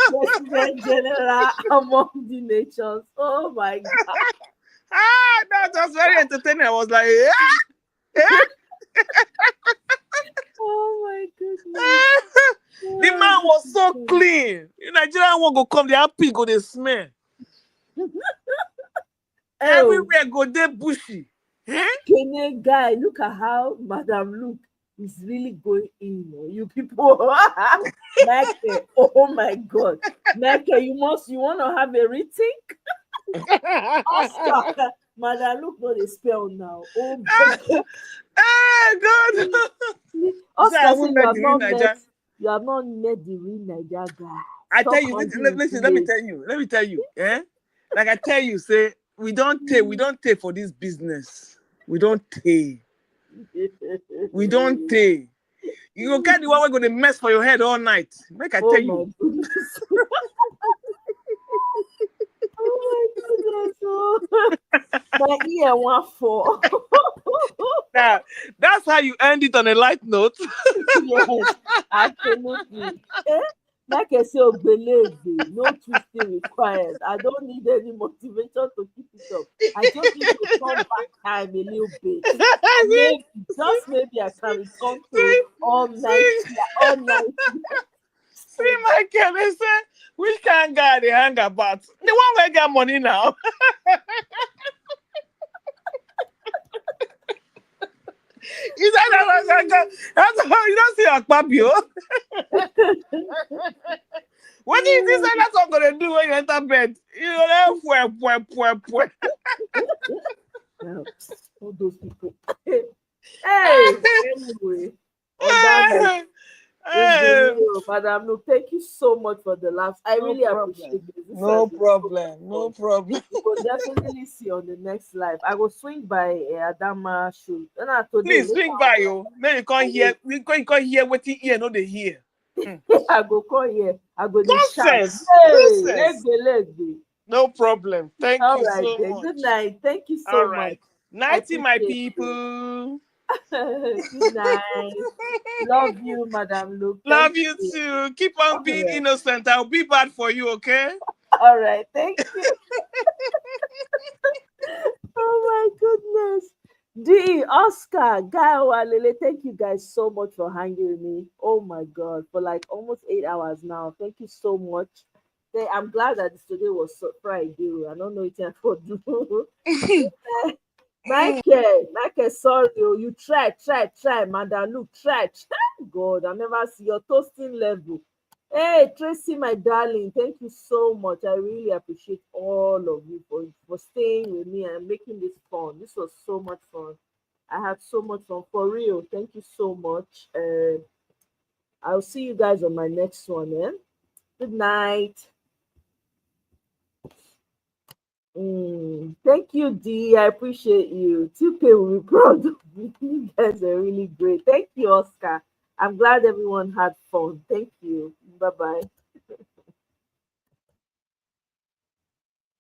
President General among the nations. Oh my God. That was very entertaining. I was like, oh my goodness. The man was so clean. In Nigeria, won't go come, the happy go they smell. Everywhere go they bushy. Kenyan guy, look at how Madam Luke is really going in. You people, Michael, oh my God, Michael, you want to have a rethink. Oscar, Madam Luke, not a spell now. Oh my God. Hey, God. Oscar, you have not met the real Naija guy. I tell you, listen, let me tell you. Like I tell you, say we don't take for this business. We don't take. We don't take. You go get the one we're going to mess for your head all night. Make I tell you. Oh my goodness. My ear went for. Now, that's how you end it on a light note. Yes, absolutely. Like I say, no twisting required. I don't need any motivation to keep it up. I just need to turn back time a little bit. Maybe I can return to all night. See, Michael, they say, which kind of guy they hang about? The one where get money now. Is that that's how you don't see Akpabio? What is this? That's what I'm gonna do when you enter bed. You know, all those people. Anyway, Madam, no, thank you so much for the laughs. I really appreciate this. No problem. We will definitely see on the next live. I will swing by Adama shoot. Please swing by you. Then you can't hear. You can't hear what you hear. No, they hear. I go call here. I go nonsense. No problem. Thank you so much. Good night. Thank you so much. Nighty, my people. Good night. Love you, Madam Luke. Love you too. Keep on being innocent. I'll be bad for you, okay? All right. Thank you. Oh my goodness. D, Oscar, Guy Walele, thank you guys so much for hanging with me. Oh my God, for like almost 8 hours now. Thank you so much. I'm glad that today was Friday. I don't know what I could do. Michael, sorry, you try, Madam Luke, try. God, I never see your toasting level. Hey, Tracy, my darling, thank you so much. I really appreciate all of you for staying with me and making this fun. This was so much fun. I had so much fun, for real. Thank you so much. I'll see you guys on my next one. Good night. Thank you, Dee. I appreciate you. 2K will be proud of you. You guys are really great. Thank you, Oscar. I'm glad everyone had fun. Thank you. Bye-bye.